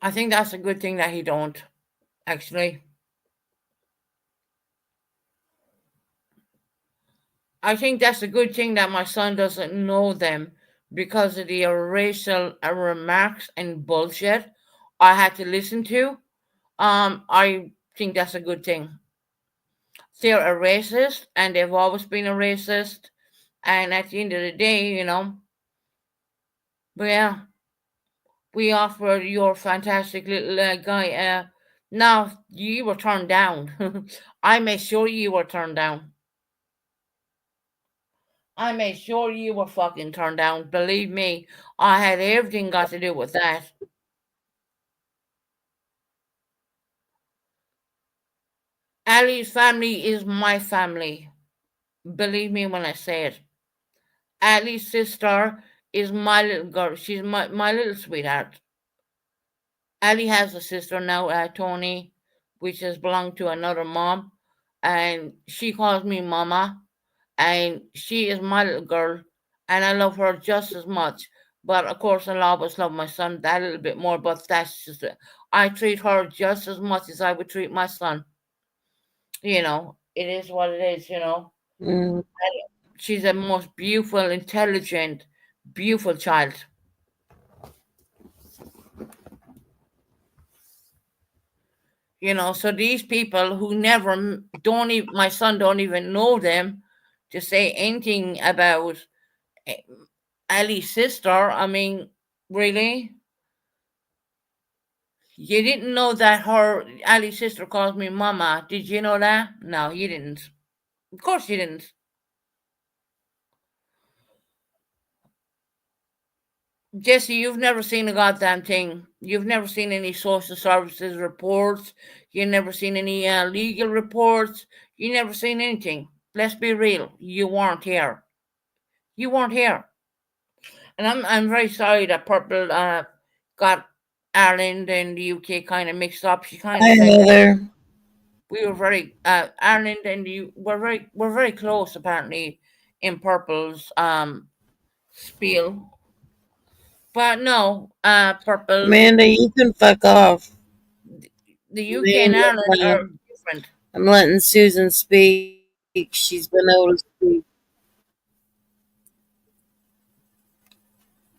I think that's a good thing that he don't, actually. I think that's a good thing that my son doesn't know them because of the racial remarks and bullshit I had to listen to. I think that's a good thing. They're a racist and they've always been a racist. And at the end of the day, but yeah, we offered your fantastic little guy. Now you were turned down. I made sure you were turned down. I made sure you were fucking turned down. Believe me, I had everything got to do with that. Ali's family is my family. Believe me when I say it. Ali's sister is my little girl. She's my little sweetheart. Ali has a sister now, Tony, which has belonged to another mom. and she calls me mama, and she is my little girl, and I love her just as much. But of course, I'll always love my son that little bit more. But that's just it. I treat her just as much as I would treat my son. It is what it is. Mm. She's a most beautiful, intelligent, beautiful child. So these people who never don't even my son don't even know them to say anything about eh, Ali's sister. I mean, really? You didn't know that Ali's sister calls me mama. Did you know that? No, you didn't. Of course you didn't. Jesse, you've never seen a goddamn thing. You've never seen any social services reports. You've never seen any legal reports. You never seen anything. Let's be real. You weren't here. You weren't here. And I'm very sorry that Purple got Ireland and the UK kind of mixed up. She kind of Hi, said that Heather. we were very Ireland and we're very close apparently in Purple's spiel. But no, Purple, Amanda, you can fuck off. the UK and Ireland are different. I'm letting Susan speak. She's been able to speak.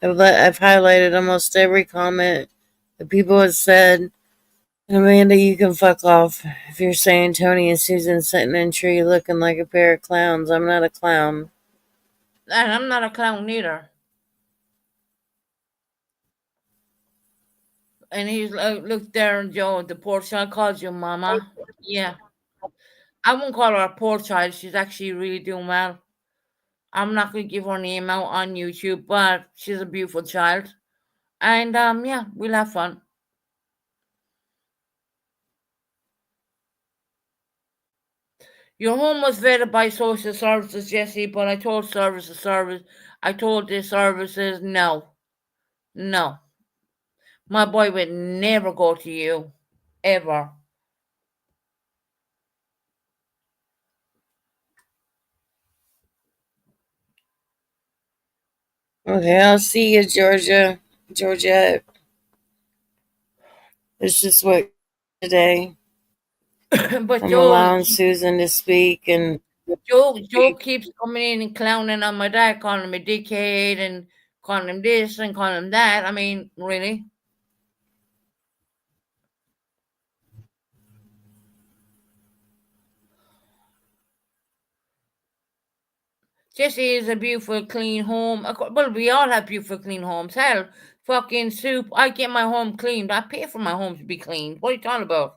I've highlighted almost every comment that people have said. Amanda, you can fuck off. If you're saying Tony and Susan sitting in a tree looking like a pair of clowns, I'm not a clown. And I'm not a clown either. And he's like, look there, Joe, the poor child calls you mama. Yeah. I won't call her a poor child. She's actually really doing well. I'm not going to give her name out on YouTube, but she's a beautiful child. And yeah, we'll have fun. Your home was vetted by social services, Jesse, but I told I told the services, no. No. My boy would never go to you. Ever. Okay, I'll see you, Georgia. It's just what today. But I'm allowing Susan to speak, and Joe keeps coming in and clowning on my dad, calling him a dickhead and calling him this and calling him that. I mean, really? Jesse is a beautiful, clean home. Well, we all have beautiful, clean homes. Hell, fucking soup. I get my home cleaned. I pay for my home to be cleaned. What are you talking about?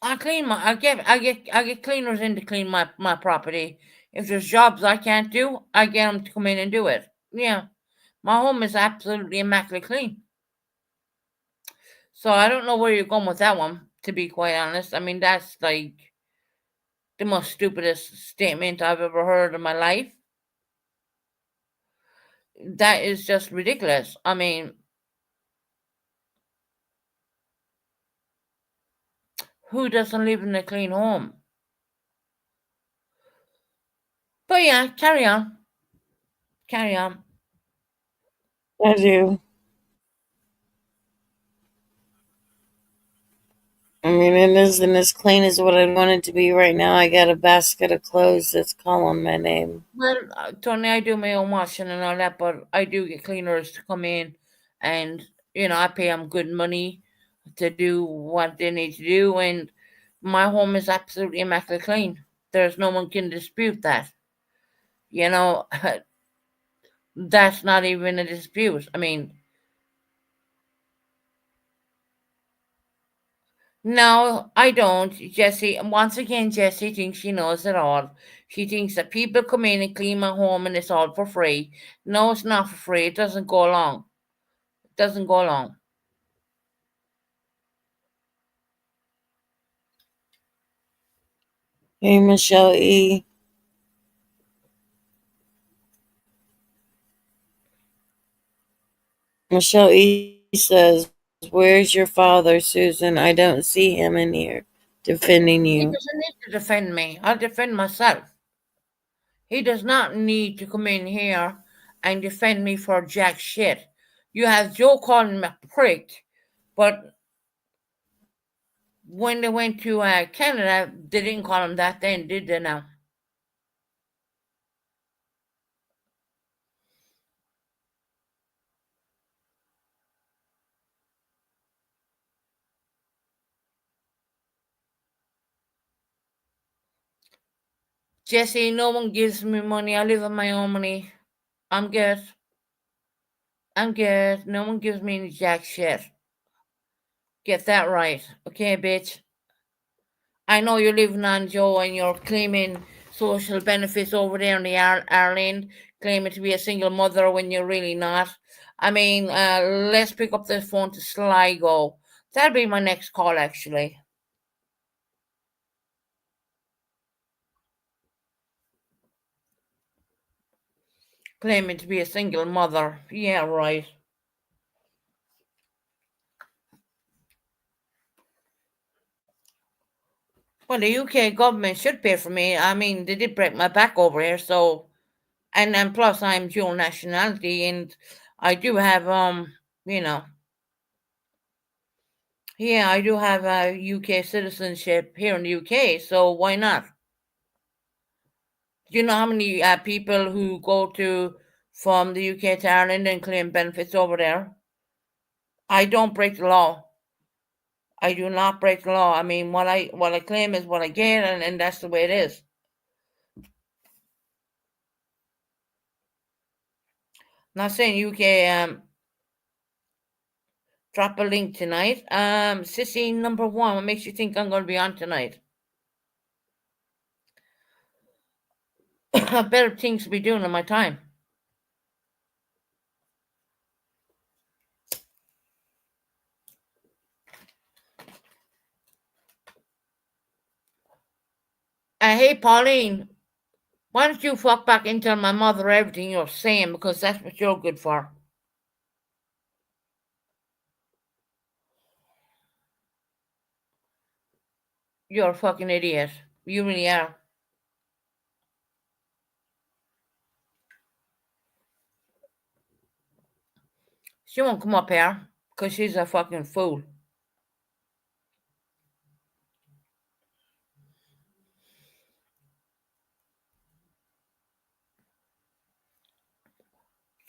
I get cleaners in to clean my property. If there's jobs I can't do, I get them to come in and do it. Yeah, my home is absolutely immaculately clean. So I don't know where you're going with that one. To be quite honest, I mean that's like the most stupidest statement I've ever heard in my life. That is just ridiculous. I mean, who doesn't live in a clean home? But yeah, carry on. Carry on. I do. I mean, it isn't as clean as what I want it to be right now. I got a basket of clothes that's calling my name. Well, Tony, I do my own washing and all that, but I do get cleaners to come in and, I pay them good money to do what they need to do. And my home is absolutely immaculately clean. There's no one can dispute that. You know, that's not even a dispute. I mean, no, I don't, Jessie. And once again, Jessie thinks she knows it all. She thinks that people come in and clean my home and it's all for free. No, it's not for free. It doesn't go along. It doesn't go along. Hey, Michelle E. Michelle E says, Where's your father, Susan? I don't see him in here defending He you. doesn't need to defend me. I'll defend myself. He does not need to come in here and defend me for jack shit. You have Joe calling me a prick, but when they went to Canada, they didn't call him that then, did they now? Jesse, no one gives me money. I live on my own money. I'm good. I'm good. No one gives me any jack shit. Get that right. Okay, bitch? I know you're living on Joe and you're claiming social benefits over there in the Ireland, claiming to be a single mother when you're really not. I mean, let's pick up the phone to Sligo. That'll be my next call, actually. Claiming to be a single mother. Yeah, right. Well, the UK government should pay for me. I mean, they did break my back over here, so and plus I'm dual nationality and I do have you know, yeah, I do have a UK citizenship here in the UK, so why not? Do you know how many people who go to from the UK to Ireland and claim benefits over there? I don't break the law. I do not break the law. I mean, what I claim is what I get, and that's the way it is. Not saying UK drop a link tonight. Sissy number one, what makes you think I'm going to be on tonight? Better things to be doing in my time. Hey, Pauline, why don't you fuck back and tell my mother everything you're saying, because that's what you're good for. You're a fucking idiot. You really are. She won't come up here because she's a fucking fool.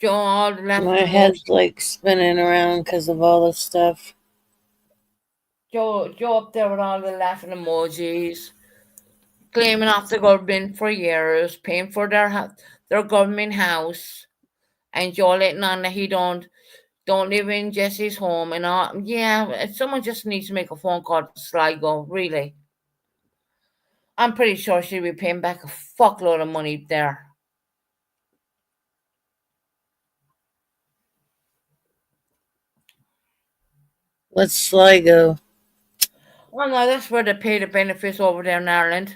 Joe, all the laughing My head's like spinning around because of all this stuff. Joe up there with all the laughing emojis, claiming off the government for years, paying for their government house, and Joe letting on that he don't live in Jesse's home and all. Yeah, someone just needs to make a phone call to Sligo, really. I'm pretty sure she'll be paying back a fuckload of money there. What's Sligo? Well, no, that's where they pay the benefits over there in Ireland.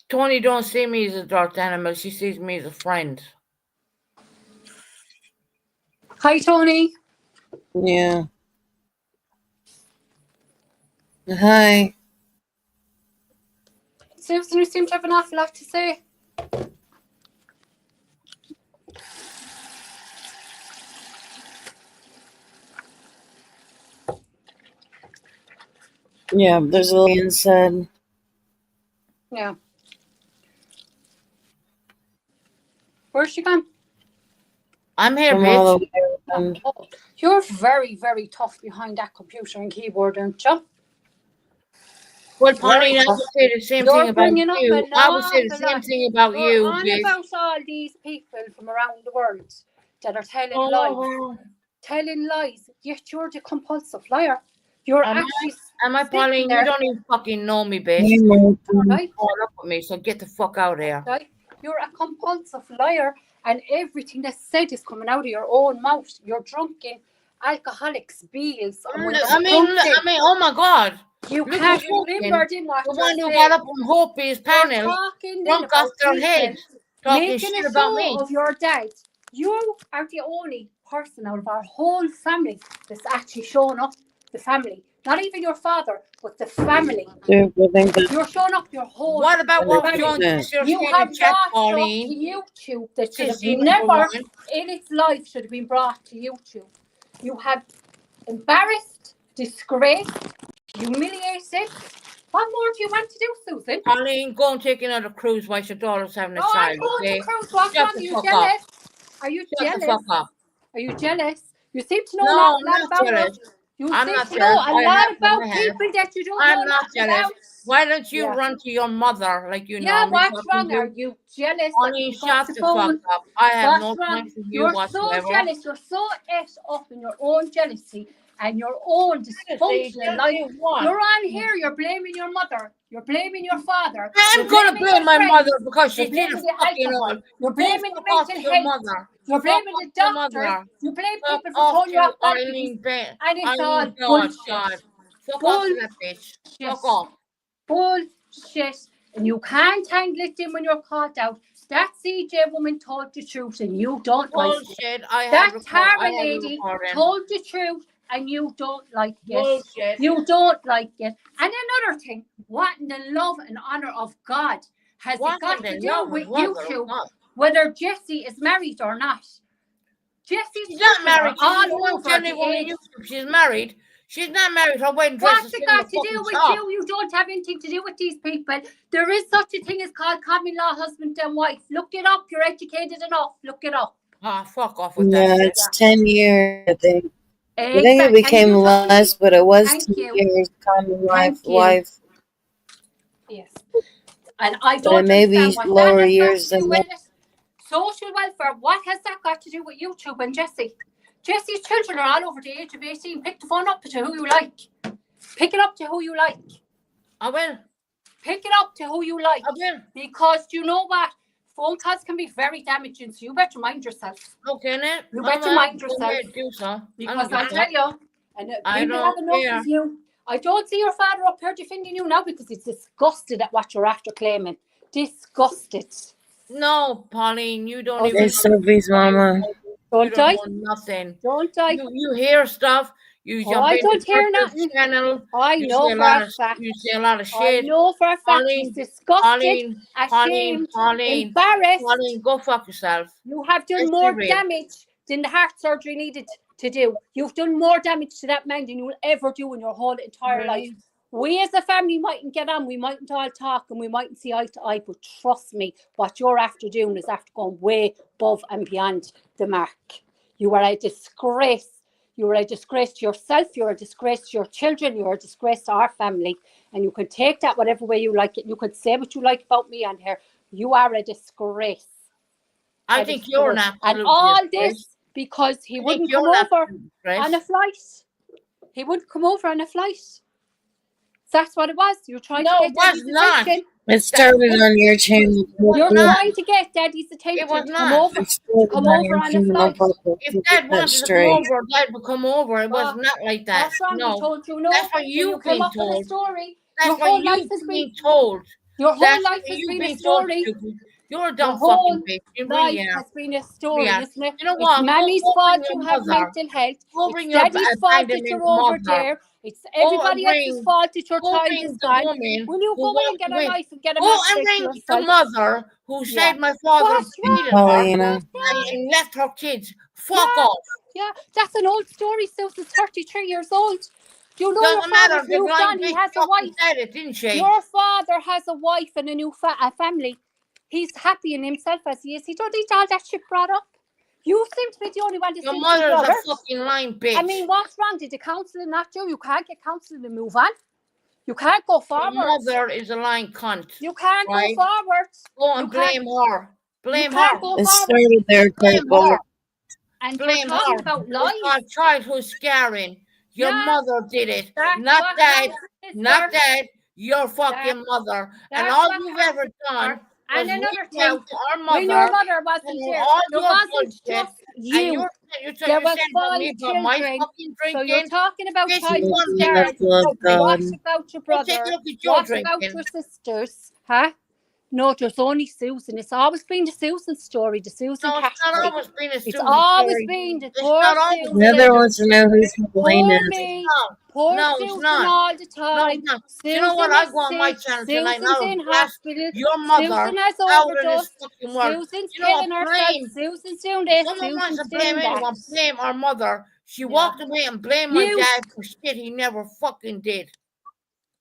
Tony don't see me as a dark animal. She sees me as a friend. Hi, Tony. Yeah. Hi. Susan, you seem to have an awful lot to say. Yeah, there's a little said. Yeah. Where's she gone? I'm here, From all the bitch. way around. Oh, you're very, very tough behind that computer and keyboard, aren't you? Well, Very Pauline, I tough. would say the same You're thing about bringing up you. an I would say the awful same lot. thing about You're you, on bitch. about all these people from around the world that are telling lies. Oh, Telling lies, yet you're the compulsive liar. You're am actually I, sitting Pauline? there, You don't even fucking know me, bitch. Hey, Martin. right? Call up with me, so get the fuck out of here. Right? You're a compulsive liar, and everything that's said is coming out of your own mouth. You're drunken, alcoholics, beals, and when you're I mean, oh my God. you Look can't who's remember talking. then what The you're one who saying. got up on Hope's You're panel, talking then drunk about off their head, people talking making shit a about show me. of your dad. You are the only person out of our whole family that's actually showing up the family. Not even your father, but the family. You're showing up your whole What about what John 100%. Sister you said have in chat, brought up Pauline? to YouTube that should have Sissy number never one. in its life should have been brought to YouTube. You have embarrassed, disgraced, humiliated. What more do you want to do, Susan? Pauline, go and take another cruise while your daughter's having a Oh, I'm child, going okay? to cruise. What's Shut wrong? the Are you fuck jealous? up. Are you Shut the jealous? fuck up. Are you jealous? You seem to know No, a lot I'm not about jealous. us. You I'm seem not to know jealous. a I lot have about what I have. people that you don't I'm know not nothing jealous. about. Why don't you Yeah. run to your mother like you Yeah, normally what's fucking wrong? Are do? you jealous? Pauline, shut the fuck up. I have no What's wrong? time for you You're whatsoever. so jealous. You're so ate up in your own jealousy and your own dysfunctional life. You're on here. You're blaming your mother. You're blaming your father. I'm going to blame my mother because she You're did blaming a the fucking alcohol. all. You're blaming the Fuck mental your health. mother. You're blaming the Fuck your doctors. mother. You blame Fuck people for off throwing you to off bodies. Eileen Bay. And it's all Eileen, God, bullshit. God. Fuck off to that bitch. Fuck off. Bullshit. And you can't handle it then when you're caught out. That CJ woman told the truth and you don't like it. Bullshit. I have That record- I Tara have a lady recording. told the truth and you don't like it. Bullshit. You don't like it. And another thing, what in the love and honor of God has What it got in the to do love with and wonder you of God? whether Jessie is married or not? Jesse's She's not married. She's all the one over telling the everyone on age. YouTube she's married. She's not married. Her wedding dress What's is it in the got to do fucking with shop. you? You don't have anything to do with these people. There is such a thing as called common law husband and wife. Look it up. You're educated enough. Look it up. Ah, fuck off with Yeah, that shit. it's 10 years, I think. I think it Exactly. became Thank you, less, but it was Thank 10 you. years common Thank you. wife. Yes. And I But don't it may be understand what lower that has years got to do than with it. Social welfare, what has that got to do with YouTube and Jessie? Jessie's children are all over the age of 18. Pick the phone up to who you like. Pick it up to who you like. I will. Pick it up to who you like. I will. Because you know what? Phone calls can be very damaging, so you better mind yourself. Okay, then. You better mind yourself. Do so. Because I'll tell you, and I people don't have enough care. of you. I don't see your father up here defending you now because he's disgusted at what you're after claiming. Disgusted. No, Pauline, you don't Oh, even There's Sophie's mama. Don't I? know nothing. Don't I? You hear stuff. You Oh, jump I into don't hear Purple's nothing. channel. I You know say a for lot a of fact. you say a lot of I shit. know for a fact Pauline, he's disgusted, Pauline, ashamed, embarrassed. Pauline, go fuck yourself. You have done Let's more be real. damage than the heart surgery needed to do. You've done more damage to that man than you will ever do in your whole entire life. We as a family mightn't get on, we mightn't all talk and we mightn't see eye to eye, but trust me, what you're after doing is after going way above and beyond the mark. You are a disgrace. You are a disgrace to yourself, you're a disgrace to your children, you're a disgrace to our family. And you can take that whatever way you like it. You could say what you like about me on here. You are a disgrace. I think you're an absolute And all disgrace. this because he I think wouldn't you're come an over absolute disgrace. on a flight. He wouldn't come over on a flight. That's what it was. You're trying No, to it get was Daddy's not. attention. It started on your channel. You're trying to get Daddy's attention It was to come not. over. It started come on over your on a channel. flight. If Dad wanted to come over, Dad would come over. It was not like that. What's wrong? No. He told you no. That's what Then you've you came been up with a told. story. That's Your what whole life you've has been been told. your whole That's life what has you've been a been told, story. stupid. You're a Your dumb whole fucking bitch. You really life are. has been a story, Yeah. isn't it? You know what? It's Mammy's Go fault bring your you have mother. mental health. Go bring It's your Daddy's fault that abandoned you're over mother. there. It's everybody else's fault that your Go child bring is the gone. woman Will you who go away and walked get a away. knife and get a Go match and to bring the yourself? mother who Yeah. said my father What's cheated wrong? her Paulina. and left her kids. Fuck Yeah. off. Yeah, that's an old story. Susan's 33 years old. You know your Doesn't matter. father's The moved blind on. He bitch has a fucking wife. said it, didn't she? Your father has a wife and a new family. He's happy in himself as he is. He don't need all that shit brought up. You seem to be the only one that Your seems mother to is be a hurt. fucking lying bitch. I mean, what's wrong? Did the counselling not do? You can't get counselling to move on. You can't go Your forward. mother is a lying cunt. You can't right? go forward. Go and You can't- blame her. Blame you can't her. go It forward. started there, Blame Kurt. her. And Blame you're talking her. about lies. It's called childhood scarring. Your Yeah. mother did it. That's Not what dad. happened, Not sister. dad. Your fucking mother. And that's all what you've ever done, And was another reaching out thing, to our when your mother mother wasn't and there, all it your wasn't bullshit, just and you. you're There was saying about 5 me about my children. fucking So you're drinking. talking about This child is one thing Blood, stars. blood, What God. about your Go take a brother? look at your What about drinking. your sisters? Huh? No, there's only Susan. It's always been the Susan story, the Susan No, it's not category. always been a It's Susan always story. been the It's poor not always Susan. been a Heather wants to know who's to blame Poor it. me. No, Poor no, it's Susan not. all the No, it's time. not. Do Susan you know what? I is go on my sick. channel tonight and Susan's I'll in blast hospital. your mother Susan has out in this overdosed. fucking world. Susan's You know, killing herself. blame. Susan's doing this. Someone wants Susan's to blame doing that. anyone, blame our mother. She Yeah. walked away and blamed my You- dad for shit he never fucking did.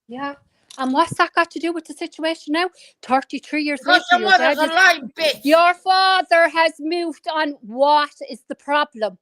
Yeah. And what's that got to do with the situation now? 33 years Because later, your your dad mother's is... alive, bitch. Your father has moved on. What is the problem?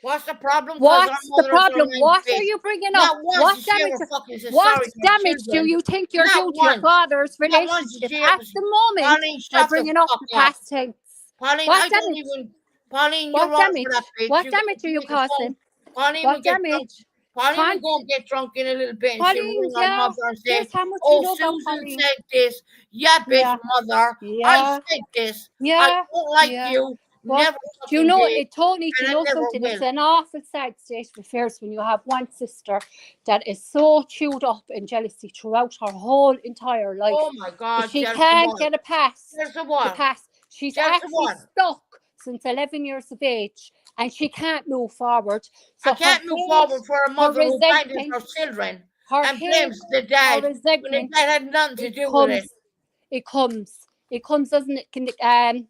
What's the problem? 'Cause What's our the mother's problem? alive, What bitch. are you bringing Not up? once What did she ever damage? fucking say What sorry to her damage do children. you think you're Not doing to your once. father's Not once did relationship she at ever the moment? Pauline, By shut the bringing up fuck the up. past things. Pauline, What I don't damage? even. Pauline, What you're wrong damage? for that bitch. What You damage gotta are you take the phone. causing? Pauline will What get drunk. damage? Pauline will go get drunk in a little bit and she'll Pauline, ring our yeah. mother and say, Guess how much you oh, know about Susan Pauline? said this. Yeah, bitch, Yeah. mother. Yeah. I said this. I Yeah. don't like Yeah. you. Well, Never do you fucking know, did. Tony, do and you I know never something? It's will. an awful sad state of affairs when you have one sister that is so chewed up in jealousy throughout her whole entire life. Oh my God. She jealous of can't what? get a pass. Jealous of The what? pass. She's Jealous of actually what? stuck since 11 years of age and she can't move forward. So I can't her move hate, forward for a mother who abandons resentment, her children her and hate, blames the her dad when the resentment, dad had nothing to it do with it. comes. It comes, doesn't it?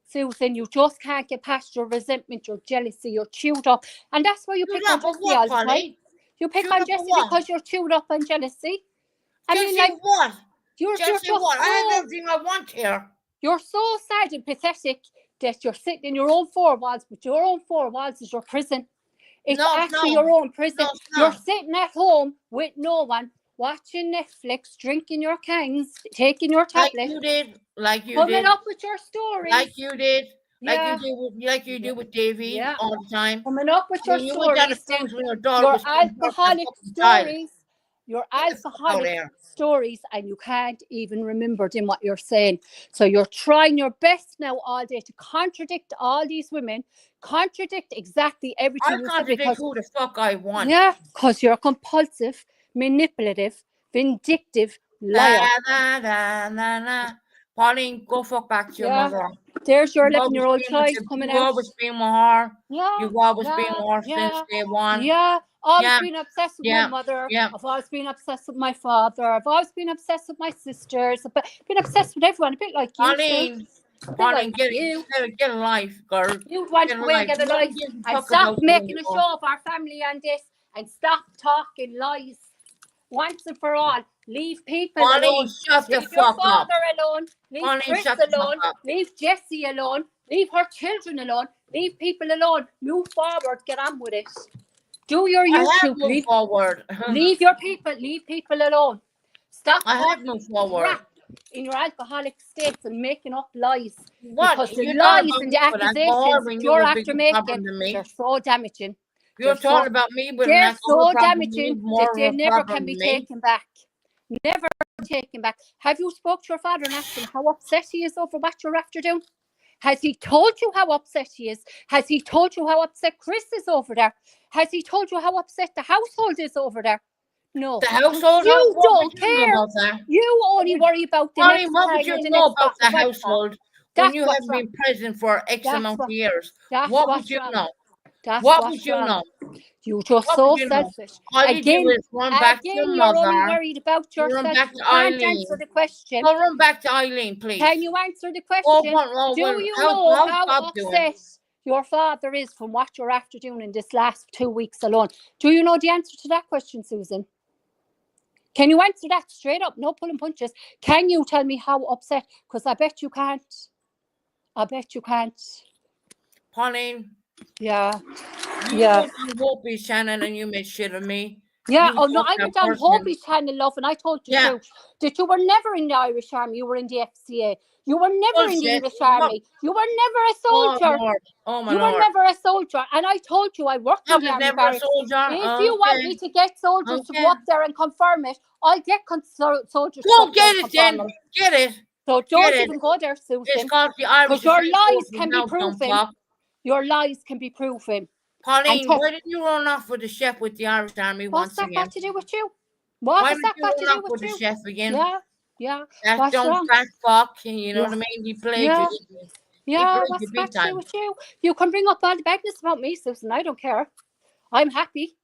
Susan, you just can't get past your resentment, your jealousy, you're chewed up. And that's why you Chewed pick on up of Jessie what, all the time. Polly? You pick Chewed on up of Jessie what? because you're chewed up on jealousy. I mean, Jealousy like, of what? you're Jealousy just of what? I have so, everything I want here. you're so sad and pathetic that you're sitting in your own four walls, but your own four walls is your prison. It's No, actually no. your own prison. No, it's You're not. sitting at home with no one, watching Netflix, drinking your cans, taking your Like tablet, you did. Like you coming did. up with your stories. Like you did. Yeah. Like you do with Davy Yeah. all the time. Coming up with your When you went down the stories. cruise when your dog Your was coming back alcoholic and fucking died. stories. Your Get the fuck out alcoholic there. stories, and you can't even remember them what you're saying. So you're trying your best now all day to contradict all these women, contradict exactly everything I you said contradict because who the fuck I want. yeah, because you're compulsive, manipulative, vindictive liar. Da, da, da, da, da. Pauline, go fuck back to your Yeah. mother. There's your You've always 11-year-old been with child the- coming You've out. always been with her. Yeah, You've always yeah, been with her yeah, since day one. yeah. Always Yeah, been obsessed with yeah, my mother. yeah. I've always been obsessed with my father. I've always been obsessed with my sisters. I've been obsessed with everyone, a bit like you. Pauline, Sue. A bit Pauline, like get you. get a life, girl. You want Get to a go and life. get a Nobody life gives a and fuck stop about you making a anymore. show of our family on this and stop talking lies once and for all. Leave people Pauline, alone. shut the Leave your fuck up. father alone. Leave Pauline, Chris shut the fuck alone. up. Leave Jessie alone. Leave her children alone. Leave people alone. Move forward. Get on with it. Do your I have YouTube. moved forward. Leave your people. Leave people alone. Stop I have talking moved forward. crap in your alcoholic states and making up lies. What? Because the You're lies talking and the about me with alcohol accusations when that you you're have a after bigger making, problem than me. they're so damaging. You're They're talking so- about me with an They're alcohol so problem. damaging More that of they a never problem can be than me. taken back. Never taken back. Have you spoke to your father and asked him how upset he is over what you're after doing? Has he told you how upset he is? Has he told you how upset Chris is over there? Has he told you how upset the household is over there? No. The household. You what don't would you know care. about that? You only worry about the Pauline, next what would time you or the know next about the bottle of alcohol. household when That's you what's haven't wrong. been present for X That's amount what- of years? That's What what's would you wrong. know? That's What what's would you wrong. know? You're just What so would you know? selfish. All you Again, do is run back to your Again, you're only mother. worried about You run yourself. back You to can't Eileen. answer the question. Go run back to Eileen, please. Can you answer the Oh, question? well, Do you how's know Bob how doing? upset your father is from what you're after doing in this last 2 weeks alone? Do you know the answer to that question, Susan? Can you answer that straight up? No pulling punches. Can you tell me how upset? Because I bet you can't. I bet you can't. Pauline, Yeah. you Yeah. went on Whoopi's channel and you made shit of me. Yeah, You oh no, fucked I that went on person. Hobie's channel, love, and I told you Yeah. too that you were never in the Irish Army, you were in the FCA. You were never in the Bullshit. English Army. You were never a Oh, soldier. Lord. Oh, my You were Lord. never a soldier. And I told you I worked I in the was Army never a barracks. soldier. If you want me to get soldiers to go Okay. up there and confirm it, I'll get soldiers to Go go up there get and it then. confirm it. Get it. So don't Get it? even go there, It's Susan. called the Irish Because your Supreme lies Court can be now, dumb proven. fuck. Your lies can be proven. Pauline, And why did you run off with the chef with the Irish Army What's once that again? got to do with you? What Why has did that you got to run do off with the with you? chef again? Yeah. That What's dumb wrong? fat fuck, you know Yeah. what I mean? He played Yeah. you. Yeah, played what's you that big got to do time. with you? You can bring up all the badness about me, Susan. I don't care. I'm happy.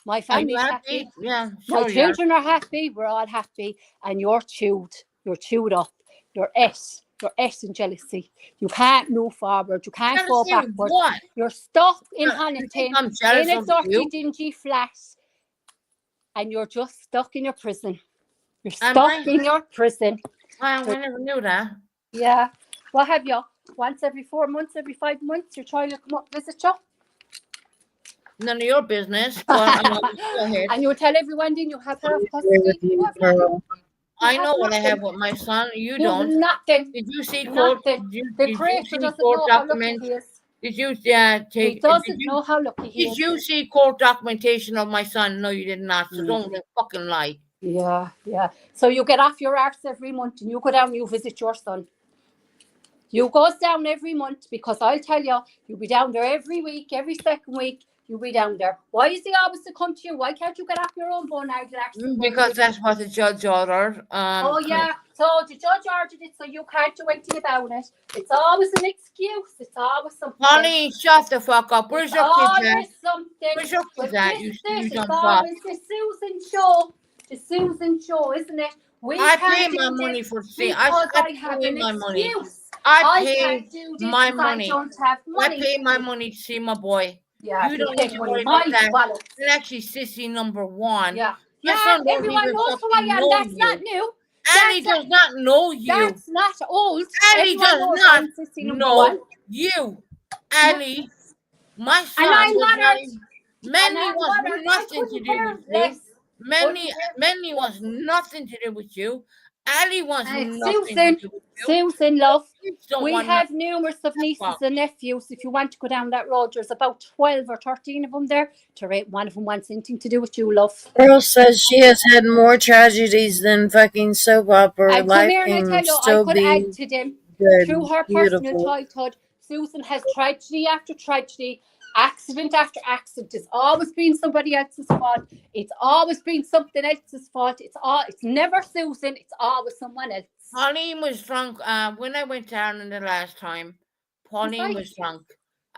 My Are you family's happy? happy. Yeah, My sure you are. children are happy. We're all happy. And you're chewed. You're chewed up. You're in jealousy. You can't move forward. You can't go Jealousy of backwards. what? You're stuck in You think Honiton, I'm jealous in a of dirty, you? dingy flat. And you're just stuck in your prison. You're Am stuck I? in your prison. Well, we never knew that. Yeah. What have you? Once every 4 months, every 5 months, your child will come up visit you. None of your business, but go ahead. And you will tell everyone then you have half Agree custody. with you, You have nothing. Pearl. I know have what I nothing. have with my son. You You have don't. nothing. Did you see court? Nothing. Did The you creator see doesn't court know how lucky documents? he is. Did you He take? doesn't know how lucky he Did is. you see court documentation of my son? No, you did not. So Mm. don't fucking lie. Yeah. So you get off your arse every month and you go down and you visit your son. You goes down every month because I'll tell you, you'll be down there every week, every second week. You'll be down there. Why is he always to come to you? Why can't you get off your own bone out? Because that's what the judge ordered. Oh yeah. So the judge ordered it, so you can't do anything about it. It's always an excuse. It's always something. Polly, shut the fuck up. Where's It's your kids at? always something. Where's your But kids at? this You is it. dumb It's fuck. always the Susan show. The Susan show, isn't it? We I can't pay do my this money for see. because I I have pay an my money. excuse. I pay can't do this my because money. I don't have I money. pay my money to see my boy. Yeah, You don't pay need to money. worry about My that. wallet. And actually, sissy number one. Yeah. My Yeah, son don't everyone even knows who I fucking am. know That's you. not new. Ali does not know you. That's not old. Ali Everyone does knows not I'm sissy number know one. you. Ali, my son. And I'm was not not a- even- Manly And was I nothing to couldn't do care with you. less. Manly was nothing to do with you. Ali was nothing Susan, to do with you. Susan, love, You don't we want have numerous of nieces and nephews. If you want to go down that road, there's about 12 or 13 of them there. To rate one of them wants anything to do with you, love. Pearl says she has had more tragedies than fucking soap opera. And come Life here and I can tell you, I still could be add to them. good. Through her Beautiful. personal childhood, Susan has tragedy after tragedy, accident after accident. It's always been somebody else's fault. It's always been something else's fault. It's never Susan. It's always someone else. Pauline was drunk. When I went down in the last time, Pauline was drunk.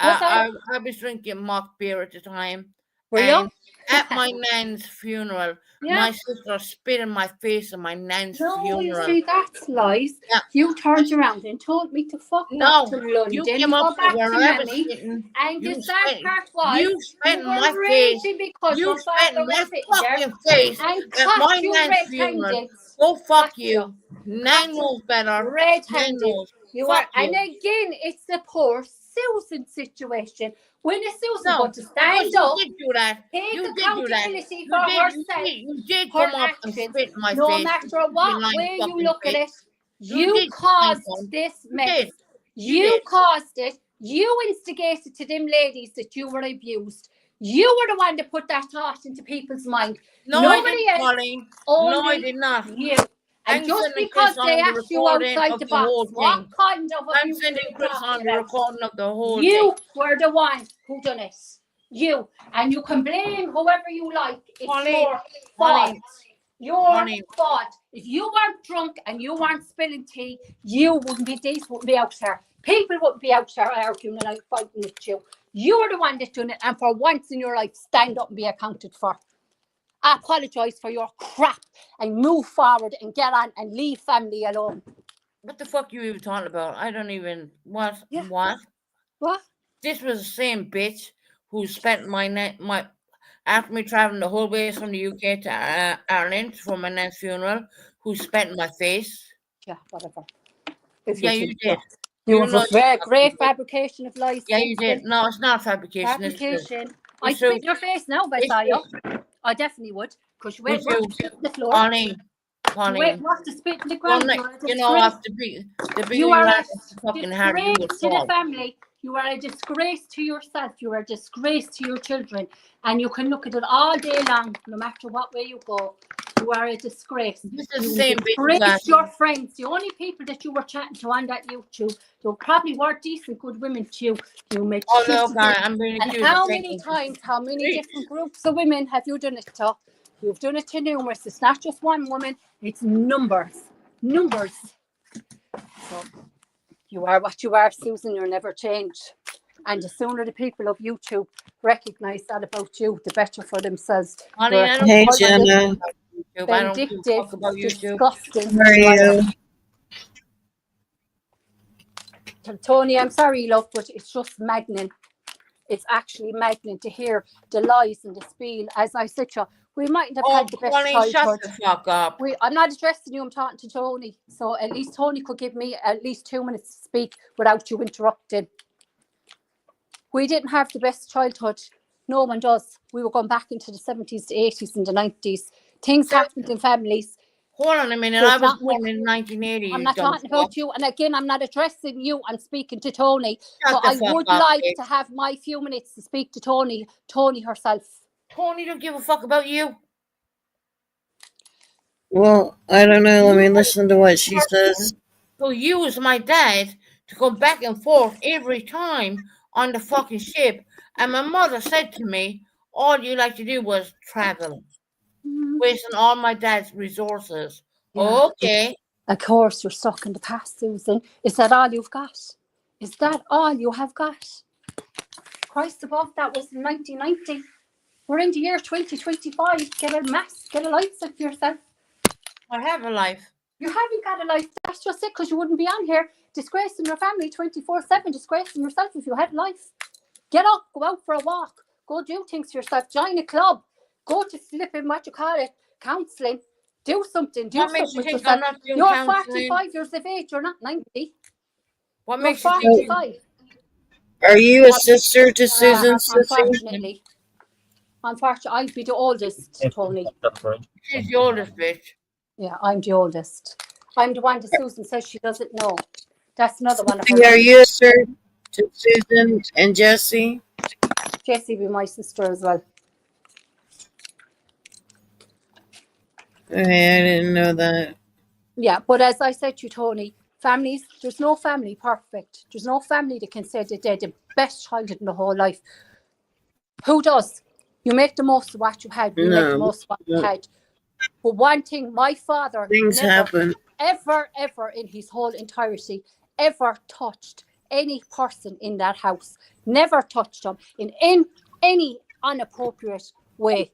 Was I? I was drinking mock beer at the time. Were you? And at my nan's funeral, Yeah. my sister spit in my face at my nan's No, you funeral. see, that's lies. Yeah. You turned around and told me to fuck No, off to London, you go came up back to where to I was Mammy, sitting. and You the sad spit- part was You spit in you were my face. raging because You your spit father in was my sitting there fucking face and at caught my you nan's funeral. red-handed. Go fuck Caught you. Nan knows better. Nan Red-handed. knows. You Fuck are, and you. again, it's the poor Susan situation. When is Susan No, going to because stand you up, did do that. take You did do that. accountability You for did, herself, you did her come up and actions, spit in my no face. matter what lying way you fucking look at it, face. You you did, caused Michael. this You mess. did. You You did. caused it. You instigated to them ladies that you were abused. You were the one that put that thought into people's mind. No, I Nobody didn't, else, Pauline. No, I only did not. you. And I'm just sending because Chris they on the asked you recording outside of the the box, whole what thing. kind of I'm abuse sending are you Chris on talking the about? recording of the whole You thing. were the one who done it. You. And you can blame whoever you like. It's Pauline, your fault. Pauline, Your Pauline. fault. If you weren't drunk and you weren't spilling tea, you wouldn't be, these wouldn't be out there. People wouldn't be out there arguing and fighting with you. You were the one that done it, and for once in your life, stand up and be accounted for. I apologise for your crap and move forward and get on and leave family alone. What the fuck you even talking about? I don't even. What? Yeah. What? What? This was the same bitch who spent my after me traveling the whole way from the UK to Ireland for my nan's funeral, who spent in my face. Yeah, whatever. If Yeah, you did. You You have know a very great fabrication of lies. Yeah, you did. No, it's not fabrication. It's true. Fabrication. I It's spit true. in your face now if I It's saw you. true. I definitely would. Because you went Would you? rough to spit on the floor. Pauline, You Pauline. went rough to spit in the Well, ground. you know, after the bigger You you are are, a the fucking harder you would disgrace to the fall. family. You are a disgrace to yourself. You are a disgrace to your children. And you can look at it all day long, no matter what way you go. You are a disgrace. This is You the same bitch disgrace that- your friends. The only people that you were chatting to on that YouTube, they probably were decent, good women to you. You made Oh, shit look, of them. I'm being And accused how of many taking- times, how many different groups of women have you done it to? You've done it to numerous. It's not just one woman, it's numbers. Numbers. So you are what you are, Susan. You'll never change. And the sooner the people of YouTube recognise that about you, the better for themselves. Honey, You're I don't Hey, give a fuck Jenna. about YouTube. I don't give a vindictive, fuck about YouTube. disgusting. How are you? Tony, I'm sorry, love, but it's just maddening. It's actually maddening to hear the lies and the spiel. As I said to you, we mightn't have Oh, had the best honey, shut childhood. the fuck up. I'm not addressing you, I'm talking to Tony. So at least Tony could give me at least 2 minutes to speak without you interrupting. We didn't have the best childhood. No one does. We were going back into the 70s, the 80s and the 90s. Things happened in families. Hold on a minute. There's I was not born much- in 1980. I'm you not dumb talking fuck. about you. And again, I'm not addressing you. I'm speaking to Tony. Shut So the I fuck would up, like bitch. to have my few minutes to speak to Tony herself. Tony don't give a fuck about you. Well, I don't know. Let me listen to what she says. So use my dad to go back and forth every time on the fucking ship. And my mother said to me, all you like to do was travel, wasting all my dad's resources. Yeah. Okay. Of course, you're stuck in the past, Susan. Is that all you've got? Is that all you have got? Christ above, that was in 1990. We're in the year 2025. Get a mask, get a light set for yourself. I have a life. You haven't got a life. That's just it, because you wouldn't be on here disgracing your family 24/7, disgracing yourself if you had a life. Get up, go out for a walk, go do things for yourself, join a club, go to flipping what you call it, counselling, do something, do What makes something you with think I'm yourself. not doing You're counselling? 45 years of age, you're not 90. What You're makes you think? 45. Are you a sister to Susan? Sissy? Unfortunately. Unfortunately, I'd be the oldest, Tony. She's the oldest bitch. Yeah, I'm the oldest. I'm the one that Susan says she doesn't know. That's another one of her. Sissy, are you a sister to Susan and Jesse? Jessie be my sister as well. Okay, I didn't know that. Yeah, but as I said to you, Tony, families, there's no family perfect. There's no family that can say that they're the best childhood in the whole life. Who does? You make the most of what you had. You make the No. most of what you had. But one thing, my father Things never, happen. ever in his whole entirety, ever touched any person in that house. Never touched them in any inappropriate way.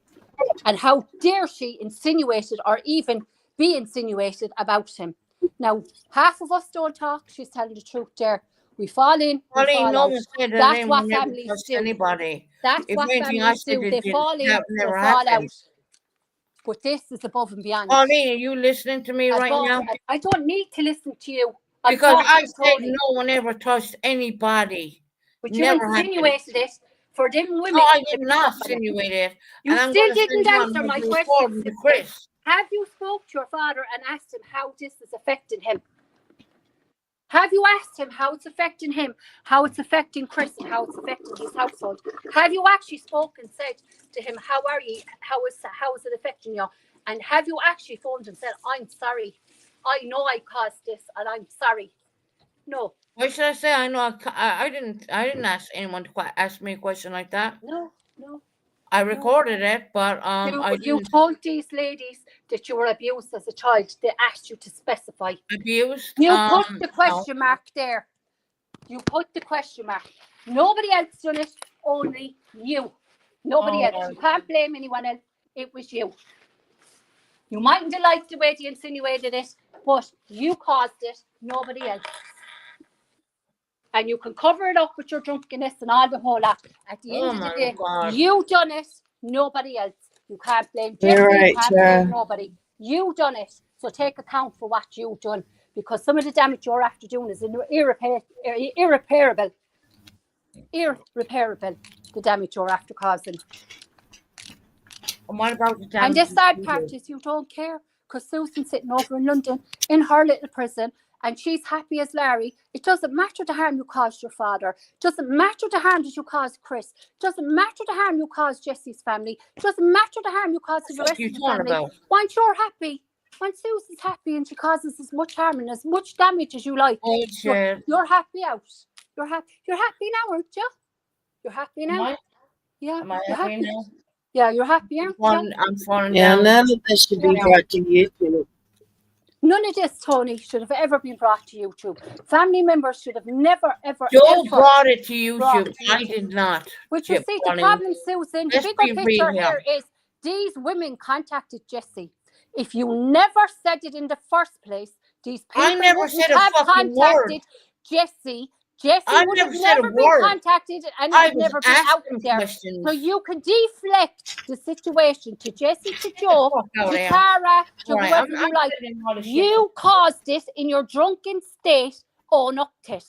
And how dare she insinuated or even be insinuated about him. Now, half of us don't talk. She's telling the truth there. We fall in, we Honey, fall no out. one said that That's anyone what never families touched do. anybody. That's If what anything I families said do. it They didn't- fall in, that they never fall happened. out. But this is above and beyond. Pauline, are you listening to me right Above- now? I don't need to listen to you. I'm Because talking I to said Tony. no one ever touched anybody. But you never happened. insinuated it for them women. No, I to did be not talking. insinuate it. You And I'm still gonna send didn't you on answer the my recording question. with Chris. Have you spoke to your father and asked him how this is affecting him? Have you asked him how it's affecting him, how it's affecting Chris, and how it's affecting his household? Have you actually spoken, said to him, how are you? How is it affecting you? And have you actually phoned and said, I'm sorry. I know I caused this and I'm sorry. No. Why should I say I know? I didn't ask anyone to ask me a question like that. No. I recorded it, but I You didn't told these ladies that you were abused as a child. They asked you to specify. abuse. You put the question mark there. You put the question mark. Nobody else done it, only you. Nobody else. You can't blame anyone else. It was you. You mightn't have liked the way they insinuated it, but you caused it, nobody else. And you can cover it up with your drunkenness and all the whole lot. At the end of the day, you done it, nobody else. You can't blame Jesse, You're right, you can't blame nobody. You done it, so take account for what you've done. Because some of the damage you're after doing is irreparable, the damage you're after causing. And what about the And damage? the sad part is you don't care, because Susan's sitting over in London in her little prison and she's happy as Larry, it doesn't matter the harm you caused your father. It doesn't matter the harm that you caused Chris. It doesn't matter the harm you caused Jesse's family. It doesn't matter the harm you caused to the What rest are you of the talking family. about? Once you're happy, when Susan's happy and she causes as much harm and as much damage as you like, Bullshit. you're happy out. You're happy now, aren't you? You're happy now? Am I? Yeah, Am I you're happy happy. now? Yeah, you're happy, aren't you? I'm falling Yeah, down. none of this should be Yeah. brought to YouTube. None of this, Tony, should have ever been brought to YouTube. Family members should have never, ever, Joe ever brought it to brought YouTube. it to I YouTube. did not. But you Chip see, the Bunny. problem, Susan, the Let's bigger be picture real here. here is these women contacted Jesse. If you never said it in the first place, these people I never wouldn't said a have fucking contacted Jesse. Jesse I would have never said a never been word. contacted and I would was never been out asking there. questions. So you can deflect the situation to Jesse, to Joe, Fuck out to here. Cara, to Right, whoever you like. sitting all the shit. You caused this in your drunken state. Own up to it.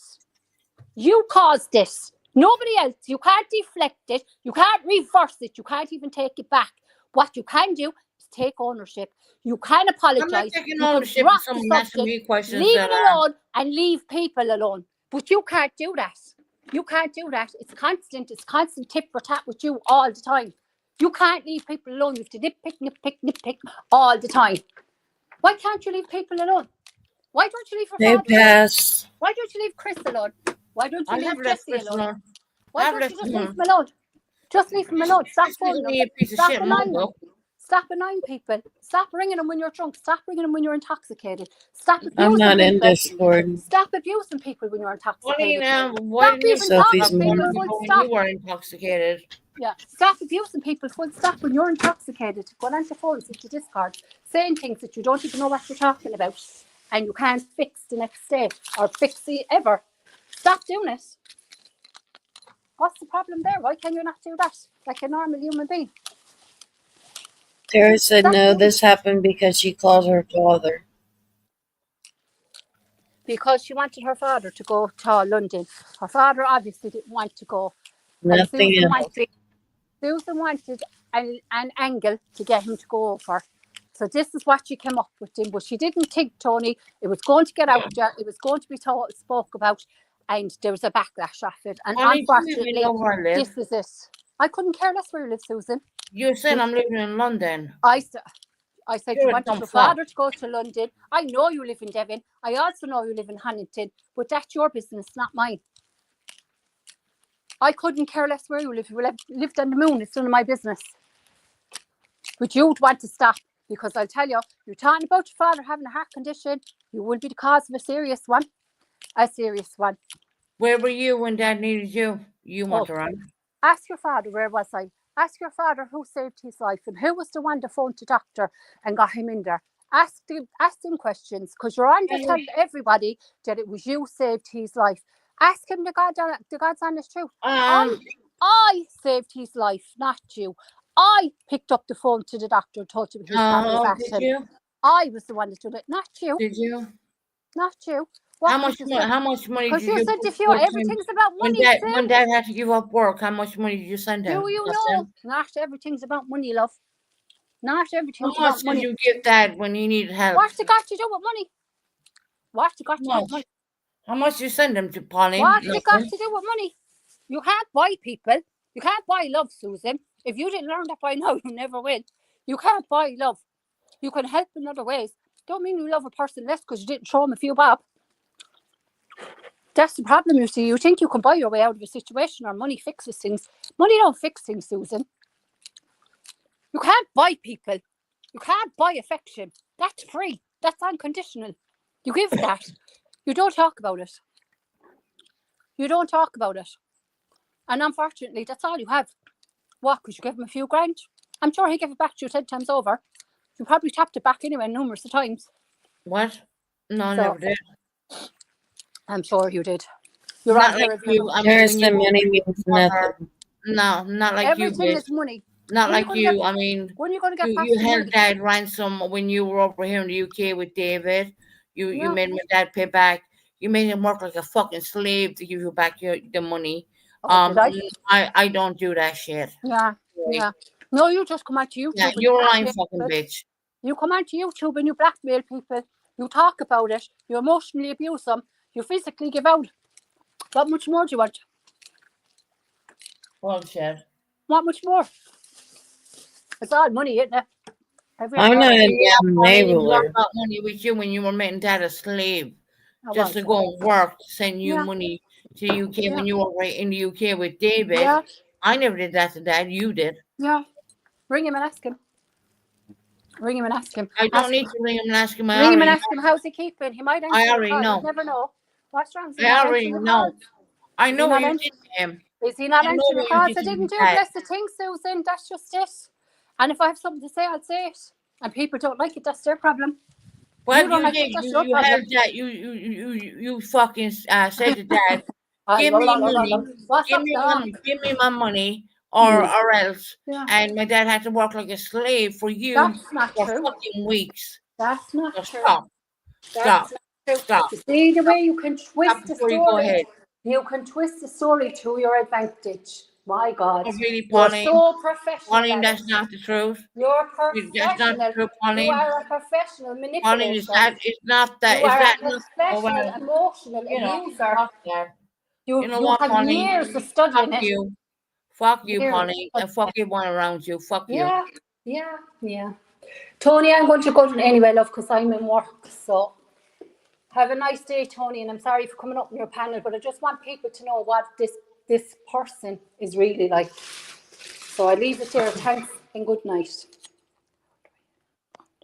You caused this. Nobody else. You can't deflect it. You can't reverse it. You can't even take it back. What you can do is take ownership. You can I'm apologize. not taking You can ownership drop of someone the asking subject, me questions leave that it alone, and leave people alone. But you can't do that. You can't do that. It's constant tip for tat with you all the time. You can't leave people alone. You have to nip pick all the time. Why can't you leave people alone? Why don't you leave your They father alone? pass. Why don't you leave Chris alone? Why don't you I have leave left Jesse Chris alone? alone. Why I've don't left you just him leave him alone? Just leave him alone. Stop Chris phoning isn't them. he a piece of Stop shit annoying them. mother. Stop annoying people. Stop ringing them when you're drunk. Stop ringing them when you're intoxicated. Stop abusing I'm not in people. Discord. Stop abusing people when you're Funny intoxicated. now, why Stop didn't you even stop Sophie's talking to mom. people. when Full you stop. were intoxicated? Yeah. Stop abusing people. Full stop when you're intoxicated. Going on your phones into Discord, saying things that you don't even know what you're talking about, and you can't fix the next day or fix it ever. Stop doing it. What's the problem there? Why can you not do that like a normal human being? Tara said Stop no, doing this happened because she called her father. Because she wanted her father to go to London. Her father obviously didn't want to go. And Nothing else. Susan wanted an angle to get him to go over. So this is what she came up with him. But she didn't think, Tony, it was going to get out there. It was going to be spoke about. And there was a backlash of it. And Honey, do you unfortunately, even know where I live? this is it. I couldn't care less where you live, Susan. You said I'm living in London. I said You're you a wanted dumb your fuck. father to go to London. I know you live in Devon. I also know you live in Hannington. But that's your business, not mine. I couldn't care less where you live. You lived on the moon. It's none of my business. But you'd want to stop because I'll tell you, you're talking about your father having a heart condition. You will be the cause of a serious one. A serious one. Where were you when Dad needed you? You want to run. Ask your father, where was I? Ask your father who saved his life and who was the one that phoned the doctor and got him in there. Ask him questions because you're on to tell everybody that it was you saved his life. Ask him the God's honest truth. I saved his life, not you. I picked up the phone to the doctor and told him his family back Did him. you? I was the one that did it, not you. Did you? Not you. How much money Because did you you said put if you towards him? everything's about money, When Sim. Dad had to give up work, how much money did you send him? Do you Nothing? know? Not everything's about money, love. Not How everything's much about did money. you give Dad when he needed help? What's it got to do with money? What's it got to do with money? How much you send him to Pauline? What's it got to do with money? You can't buy people. You can't buy love, Susan. If you didn't learn that by now, you never will. You can't buy love. You can help in other ways. Don't mean you love a person less because you didn't show him a few bob. That's the problem, you see. You think you can buy your way out of a situation or money fixes things. Money don't fix things, Susan. You can't buy people. You can't buy affection. That's free. That's unconditional. You give that. You don't talk about it. You don't talk about it. And unfortunately, that's all you have. What, could you give him a few grand? I'm sure he gave it back to you 10 times over. You probably tapped it back anyway numerous of times. What? No, I never did. I'm sure you did. You're Not on like you. I mean, There's when the you- money means nothing. No, not like you Everything did. is money. Not When are like you you. gonna I mean, When are you going to get you past the held money? Dad ransom when you were over here in the UK with David. You Yeah. made my dad pay back. You made him work like a fucking slave to give you back the money. Oh, did I don't do that shit. Yeah, Really. yeah. No, you just come out to YouTube. Yeah, and you're a you lying blackmail fucking people. bitch. You come out to YouTube and you blackmail people. You talk about it. You emotionally abuse them. You physically give out. What much more do you want? Well said. What much more? It's all money, isn't it? I'm not a Yeah, damn Pauline, it was all enabler. about money with you when you were making dad a slave. I Just was. to go and work, to send you Yeah. money to the UK Yeah. when you were right in the UK with David. Yeah. I never did that to dad. You did. Yeah. Ring him and ask him. Ring him and ask him. I don't Ask need him. to ring him and ask him. I Ring him and already ask him how's he keeping. He might answer I the already call. know. You never know. What's wrong? Is he I not already answering the know. calls? I know not what you in- did to him. Is he not I know answering the what you calls? did I to didn't do Dad. bless the thing, Susan. That's just it. And if I have something to say, I'll say it. And people don't like it. That's their problem. Well, You don't you like did. it. That's your You problem. held that. You fucking said to Dad, give me money. What's Give up, me dog? money. Give me my money, or else. Yeah. And my dad had to work like a slave for you That's not for true. fucking weeks. That's not So true. stop. That's Stop. not true. Stop. You see the way you can twist Stop the before you go story. ahead. You can twist the story to your advantage. My God. Oh, really, You're Pauline? so professional. Pauline, at that's it. not the truth. You're That's not the professional. truth, You Pauline. are a professional Pauline, manipulator. is that? It's not that. You Is are that a not? Oh, professional well, emotional you know, abuser. fuck that. You know you what, have Pauline? years of Fuck studying it. you. Fuck you, Years. Pauline. And fuck everyone around you. Fuck you. Yeah. Tony, I'm going to go anyway, love, because I'm in work. So have a nice day, Tony, and I'm sorry for coming up in your panel, but I just want people to know what this person is really like. So I leave it there. Thanks and good night.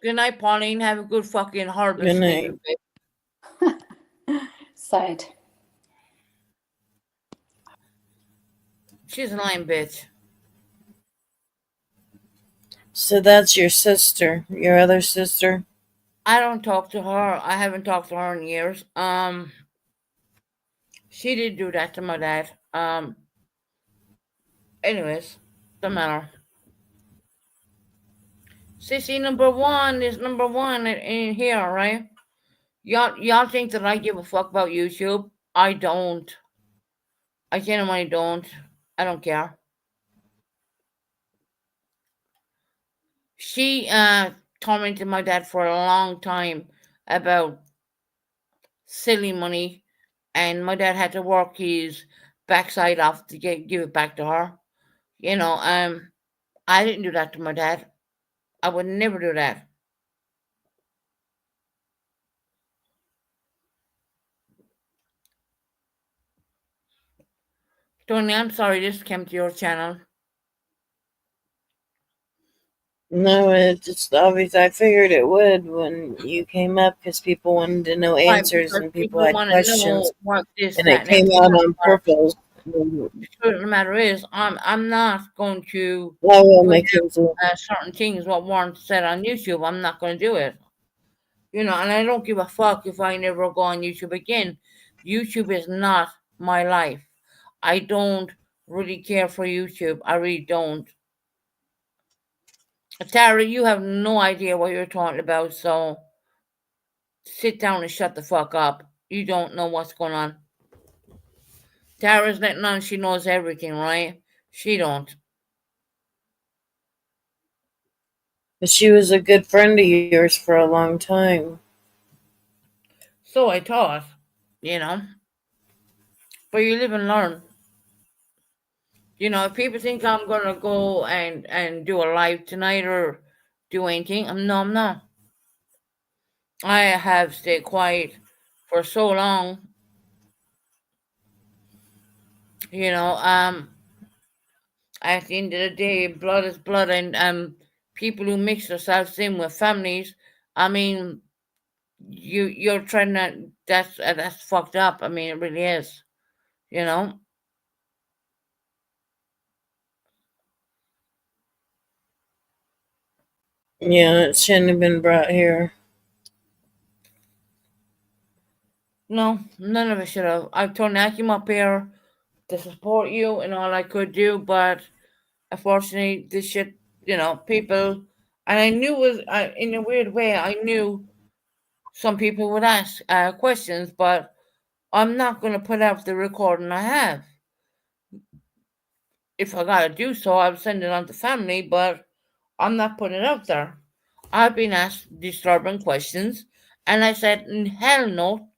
Good night, Pauline. Have a good fucking harvest. Good night. Sad. She's a lying bitch. So that's your sister, your other sister? I don't talk to her. I haven't talked to her in years. She did do that to my dad. Anyways, doesn't matter. Sissy number one is number one in here, right? Y'all think that I give a fuck about YouTube? I don't. I genuinely don't. I don't care. She tormented my dad for a long time about silly money, and my dad had to work his backside off to give it back to her. You know, I didn't do that to my dad. I would never do that. Tony, I'm sorry this came to your channel. No, it's just obvious. I figured it would when you came up because people wanted to know answers and people had questions, What this, and that, it came out on purpose. The truth of the matter is, I'm not going to I will make it. certain things what Warren said on YouTube. I'm not going to do it. You know, and I don't give a fuck if I never go on YouTube again. YouTube is not my life. I don't really care for YouTube. I really don't. Tara, you have no idea what you're talking about, so sit down and shut the fuck up. You don't know what's going on. Tara's letting on she knows everything, right? She don't. But she was a good friend of yours for a long time. So I thought, you know. But you live and learn. You know, if people think I'm gonna go and do a live tonight or do anything, I'm not. I have stayed quiet for so long. You know, at the end of the day, blood is blood, and people who mix themselves in with families, I mean, you're trying to that's fucked up. I mean, it really is. You know. Yeah, it shouldn't have been brought here. No, none of it should have. I told I came up here to support you and all I could do, but unfortunately, this shit, you know, people, and I knew was in a weird way. I knew some people would ask questions, but I'm not going to put out the recording I have. If I gotta do so, I'll send it on to family, but I'm not putting it out there. I've been asked disturbing questions, And I said, hell no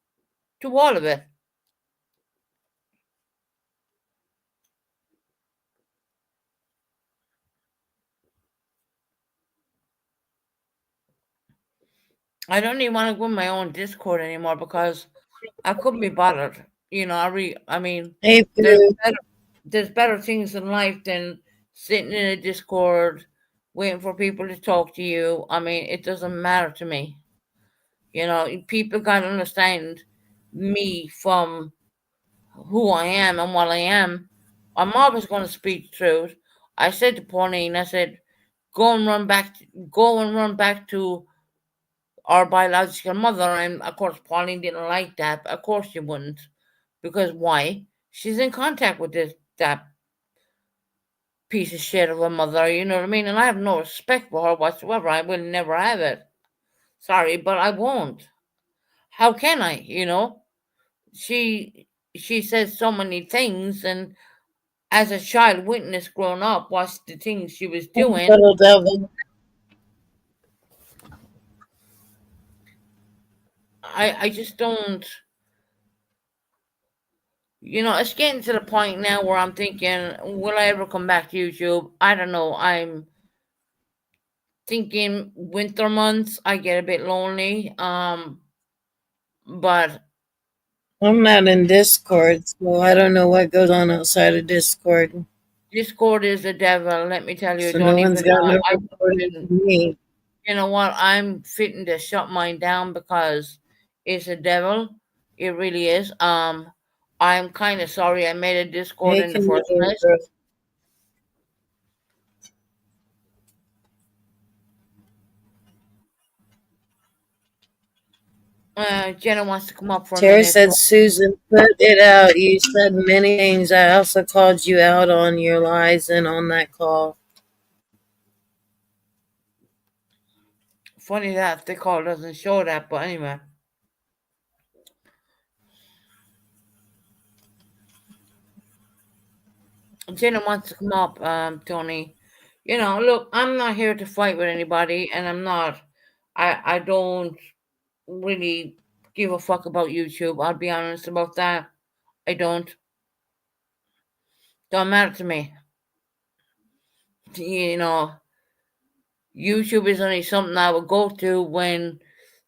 to all of it. I don't even want to go in my own Discord anymore because I couldn't be bothered. I mean, Hey, there's Boo. there's better things in life than sitting in a Discord waiting for people to talk to you. I mean, it doesn't matter to me. People gotta understand me from who I am and what I am. I'm always gonna speak the truth. I said to Pauline, I said, go and run back to our biological mother. And of course Pauline didn't like that. Of course she wouldn't. Because why? She's in contact with that piece of shit of a mother, you know what I mean? And I have no respect for her whatsoever. I will never have it. Sorry, but I won't. How can I, She says so many things, and as a child witness growing up, watched the things she was doing. Little devil. I just don't, it's getting to the point now where I'm thinking, will I ever come back to YouTube? I don't know. I'm thinking winter months, I get a bit lonely. But I'm not in Discord, so I don't know what goes on outside of Discord. Discord is the devil, let me tell you. So no one's got no recording for me. You know what? I'm fitting to shut mine down because it's a devil. It really is. I'm kind of sorry I made a Discord in the first place. Jenna wants to come up for a Terry minute. said, Susan, put it out. You said many things. I also called you out on your lies and on that call. Funny that the call doesn't show that, but anyway. Jenna wants to come up, Tony. Look, I'm not here to fight with anybody, and I don't really give a fuck about YouTube. I'll be honest about that. I don't. Don't matter to me. YouTube is only something I would go to when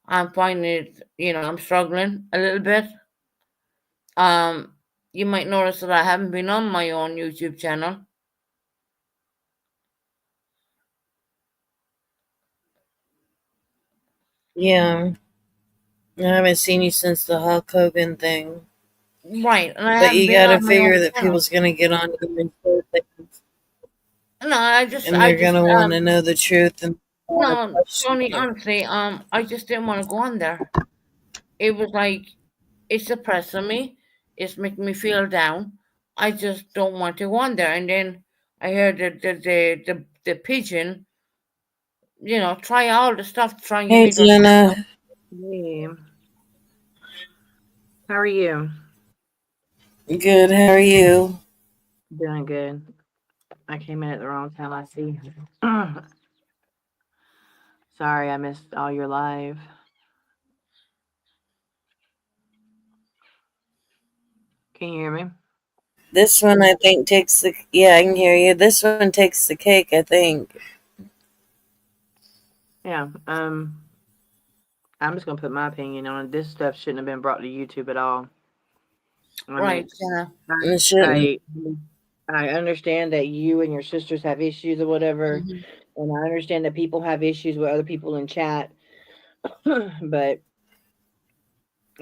I'm finding it, I'm struggling a little bit. You might notice that I haven't been on my own YouTube channel. Yeah. I haven't seen you since the Hulk Hogan thing. Right. And but you gotta figure that people's gonna get on you and say things. No, and they're gonna want to know the truth. And no, Tony, honestly, I just didn't want to go on there. It was like, it's suppressing me. It's making me feel down. I just don't want to go on there. And then I heard the pigeon, try all the stuff to try and get me to. Hey, Jenna. Hey. How are you? Good. How are you? Doing good. I came in at the wrong time, I see. Sorry, I missed all your live. Can you hear me? This one, I think, takes the... Yeah, I can hear you. This one takes the cake, I think. Yeah. I'm just going to put my opinion on it. This stuff shouldn't have been brought to YouTube at all. Right, yeah. It shouldn't. I understand that you and your sisters have issues or whatever. Mm-hmm. And I understand that people have issues with other people in chat. But,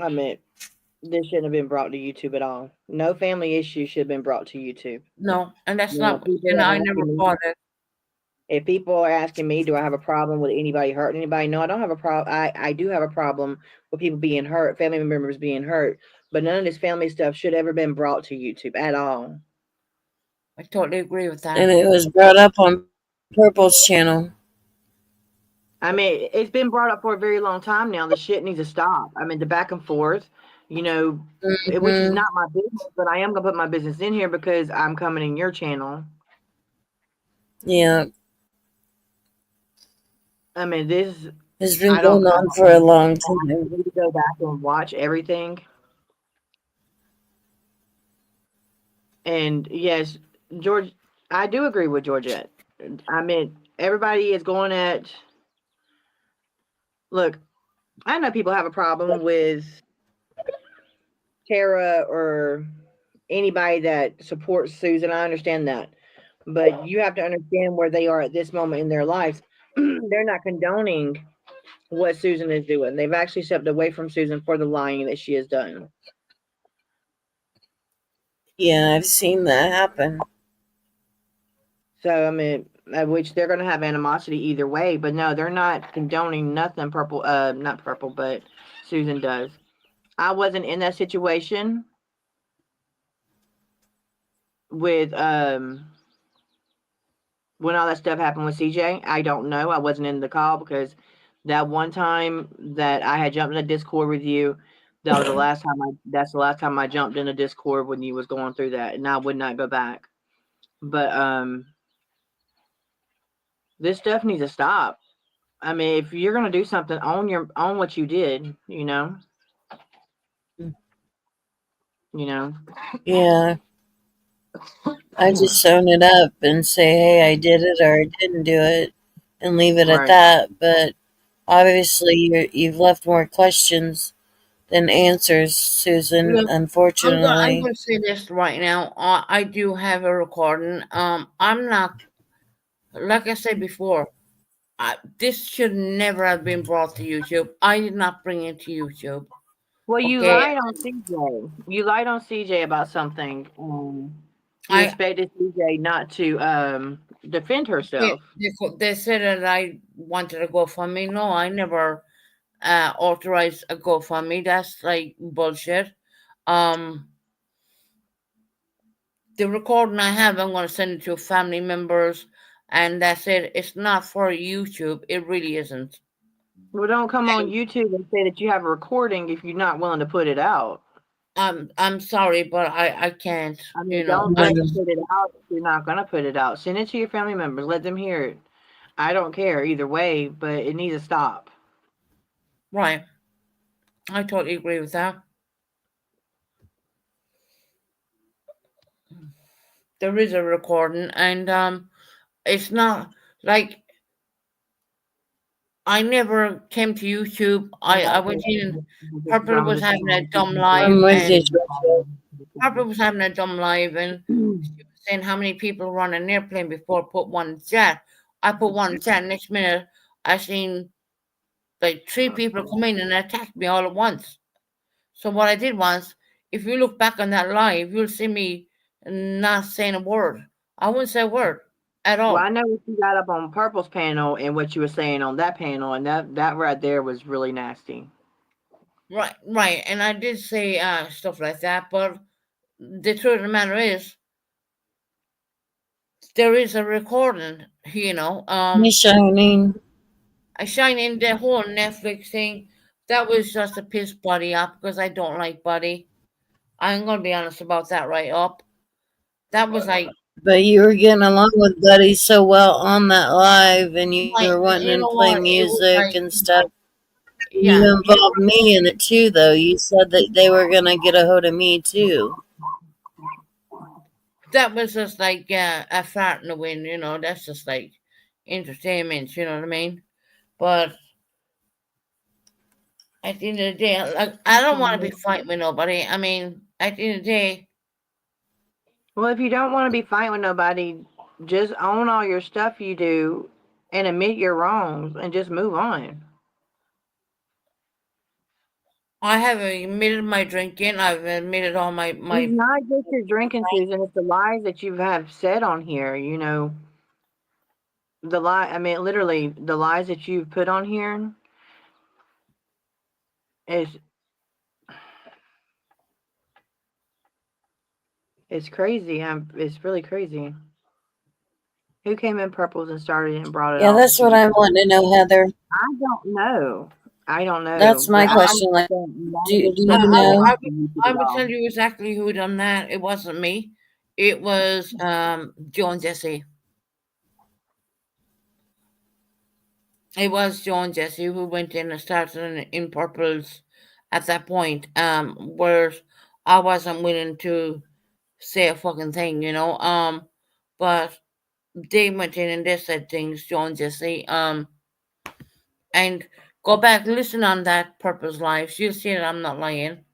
I mean, this shouldn't have been brought to YouTube at all. No family issue should have been brought to YouTube. No, and that's not, I never thought it. If people are asking me, do I have a problem with anybody hurting anybody? No, I don't have a problem. I do have a problem with people being hurt, family members being hurt. But none of this family stuff should ever been brought to YouTube at all. I totally agree with that. And it was brought up on Purple's channel. I mean, it's been brought up for a very long time now. The shit needs to stop. I mean, the back and forth, which is not my business, but I am going to put my business in here because I'm coming in your channel. Yeah. I mean, this... It's been I don't. going on for a long time. need to go back and watch everything. And yes, George, I do agree with Georgette. I mean, everybody is going at. Look, I know people have a problem with Tara or anybody that supports Susan. I understand that. But you have to understand where they are at this moment in their lives. They're not condoning what Susan is doing. They've actually stepped away from Susan for the lying that she has done. Yeah, I've seen that happen. So I mean, which they're going to have animosity either way. But no, they're not condoning nothing. Purple, not Purple, but Susan does. I wasn't in that situation with when all that stuff happened with CJ. I don't know. I wasn't in the call because that one time that I had jumped in a Discord with you, that was the last time that's the last time I jumped in a Discord when you was going through that, and I would not go back. But this stuff needs to stop. I mean, if you're gonna do something, own what you did, you know. You know. Yeah. I just own it up and say, hey, I did it or I didn't do it and leave it at Right. that. But obviously, you've left more questions than answers, Susan, Look, I'm unfortunately. going to say this right now. I do have a recording. I'm not, like I said before, this should never have been brought to YouTube. I did not bring it to YouTube. Well, you Okay. lied on CJ. You lied on CJ about something. You I- expected CJ not to defend herself. They said that I wanted a GoFundMe. No, I never authorized a GoFundMe. That's like bullshit. The recording I have, I'm going to send it to family members, and that's it. It's not for YouTube. It really isn't. Well, don't come on YouTube and say that you have a recording if you're not willing to put it out. I'm sorry, but I can't. I mean, You know, don't put it out if you're not going to put it out. Send it to your family members. Let them hear it. I don't care either way, but it needs to stop. Right. I totally agree with that. There is a recording, and it's not like I never came to YouTube. I went in. Purple was having a dumb live, and Purple was having a dumb live, and she was saying how many people were on an airplane before. Put one in chat. I put one in chat. Next minute, I seen like 3 people come in and attack me all at once. So what I did was, if you look back on that live, you'll see me not saying a word. I wouldn't say a word at all. Well, I know what you got up on Purple's panel and what you were saying on that panel, and that right there was really nasty. Right. And I did say stuff like that, but the truth of the matter is, there is a recording, you know. Shining. I shine in the whole Netflix thing. That was just to piss Buddy up because I don't like Buddy. I'm gonna be honest about that right up. That was like. But you were getting along with Buddy so well on that live, and you were wanting to play music and stuff. Yeah, you involved me in it too, though. You said that they were gonna get a hold of me too. That was just like a fart in the wind, you know. That's just like entertainment, you know what I mean? But at the end of the day, like, I don't want to be fighting with nobody. I mean, at the end of the day. Well, if you don't want to be fighting with nobody, just own all your stuff you do and admit your wrongs and just move on. I have admitted my drinking. I've admitted all my. It's not just your drinking, Susan. It's the lies that you have said on here. You know, the lie. I mean, literally, the lies that you've put on here is. It's crazy. It's really crazy. Who came in Purples and started it and brought it? Yeah, that's what I want to know, Heather. I don't know. That's my question. Like, do you know? I will tell you exactly who done that. It wasn't me. It was Joe and Jesse. It was Joe and Jesse who went in and started in purples at that point. Where I wasn't willing to say a fucking thing, you know. But they went in and they said things, Joe and Jesse. And go back, listen on that Purpose Live. You'll see that I'm not lying.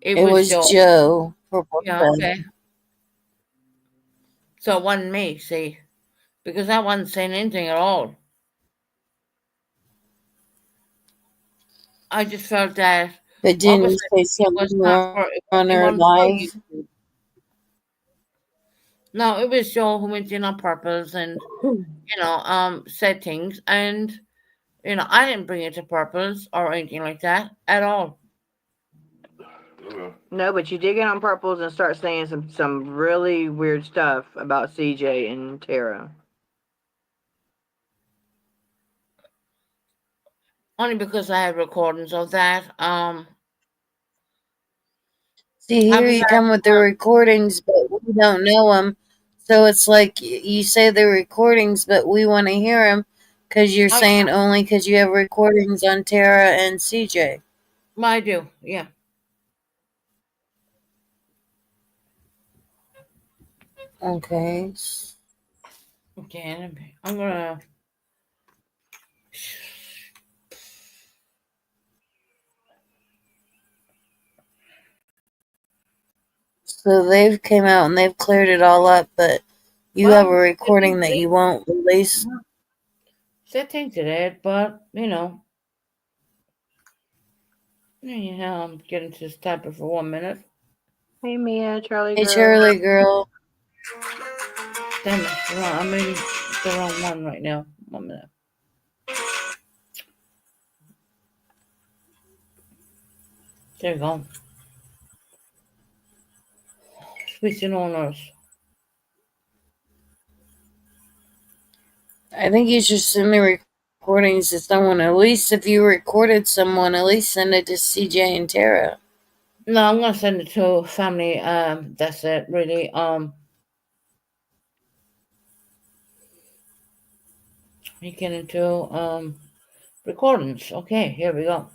It It was was Joe. Joe. Purple Yeah, Pen. okay. So it wasn't me, see, because I wasn't saying anything at all. I just felt that But what didn't was you said say to me was something not more for it on wasn't our one for live? you. No, it was Joe who went in on purpose and said things, and I didn't bring it to purpose or anything like that at all. No, but you did get on purples and start saying some really weird stuff about CJ and Tara. Only because I had recordings of that. See, here you come with the recordings, but we don't know them. So it's like you say the recordings, but we want to hear them because you're saying only because you have recordings on Tara and CJ. I do, yeah. Okay. Okay, I'm gonna. So they've came out and they've cleared it all up, but you have a recording that you won't release. Said things to that, but anyhow, I'm getting to stop it for 1 minute. Hey Mia, Charlie Hey girl. Charlie girl. Damn it, I'm in the wrong one right now. 1 minute. There you go. Switching owners. I think you should send the recordings to someone. At least if you recorded someone, at least send it to CJ and Tara. No, I'm gonna send it to family. That's it, really. We get into recordings. Okay, here we go.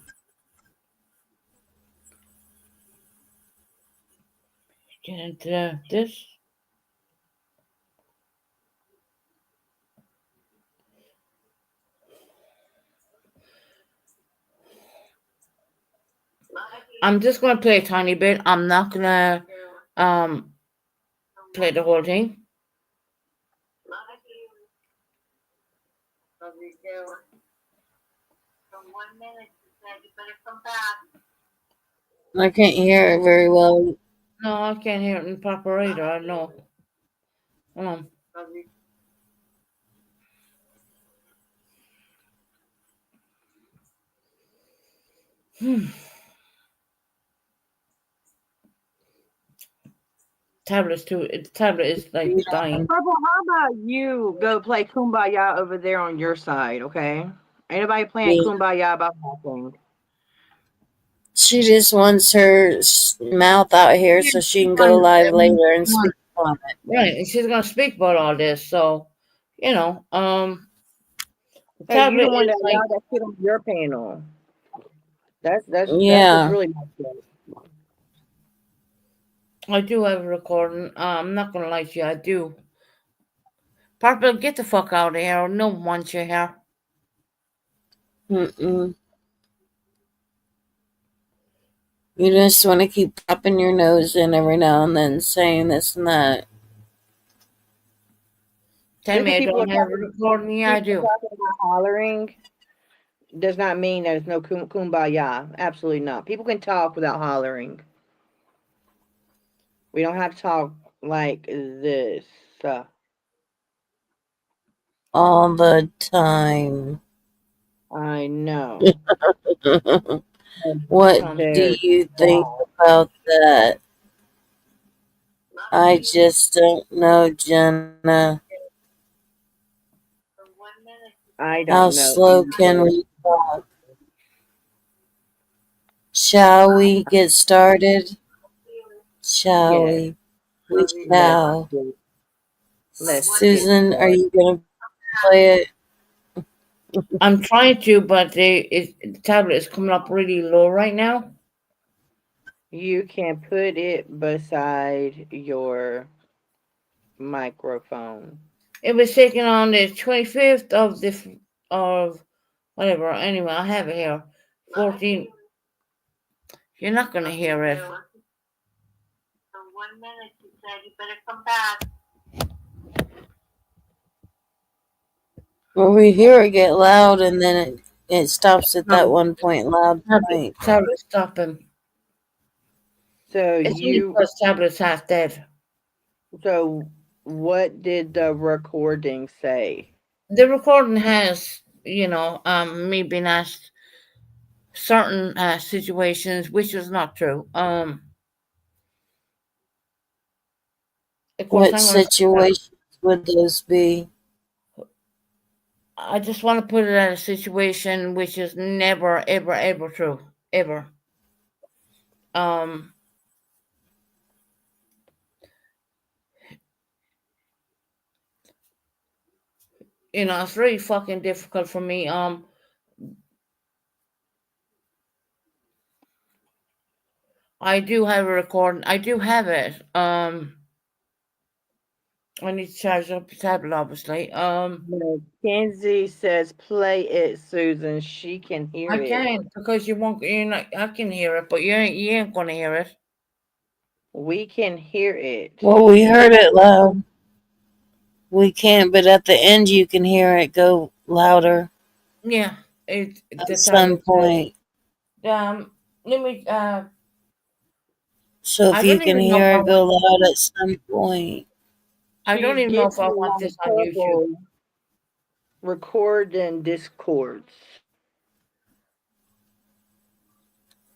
Get into this. I'm just gonna play a tiny bit. I'm not gonna play the whole thing. I can't hear it very well. No, I can't hear it in proper either. I know. Hold on. Tablet's too. Tablet is like dying. Purple, how about you go play Kumbaya over there on your side, okay? Anybody playing Yeah. Kumbaya about nothing? She just wants her mouth out here so she can go live later and speak on it. Right, and she's gonna speak about all this. So, Hey, you tablet don't want to is like allow that shit on your panel. That's Yeah. just really not good. I do have a recording. I'm not gonna lie to you, I do. Purple, get the fuck out of here. No one wants you here. Mm-mm. You just want to keep popping your nose in every now and then saying this and that. Tell Just me I because people don't are have a recording. Yeah, I do. talking about hollering does not mean that it's no kumbaya. Absolutely not. People can talk without hollering. We don't have to talk like this. All the time. I know. What do you think about that? I just don't know, Jenna. I How don't know. slow can we talk? Shall we get started? Shall Yes. we? We shall. Let's Susan, are you gonna play it. I'm trying to, but the tablet is coming up really low right now. You can put it beside your microphone. It was taken on the 25th of whatever. Anyway, I have it here. 14. You're not gonna hear it. For 1 minute, he said, you better come back. Well, we hear it get loud, and then it stops at that one point loud point. Tablet, stop him. So It's only because tablet's half dead. So what did the recording say? The recording has, me being asked certain situations, which is not true. Of course, What situations would those be? I just want to put it at a situation which is never, ever, ever true, ever. It's really fucking difficult for me. I do have a recording. I do have it. I need to charge up the tablet, obviously. Kenzie says, "Play it, Susan. She can hear it." I can, because you won't. I can hear it, but you ain't gonna hear it. We can hear it. Well, we heard it loud. We can't, but at the end you can hear it go louder. Yeah, at some point. Let me. So if you can hear it go loud at some point. I don't even know if I want this on YouTube. Record in Discords.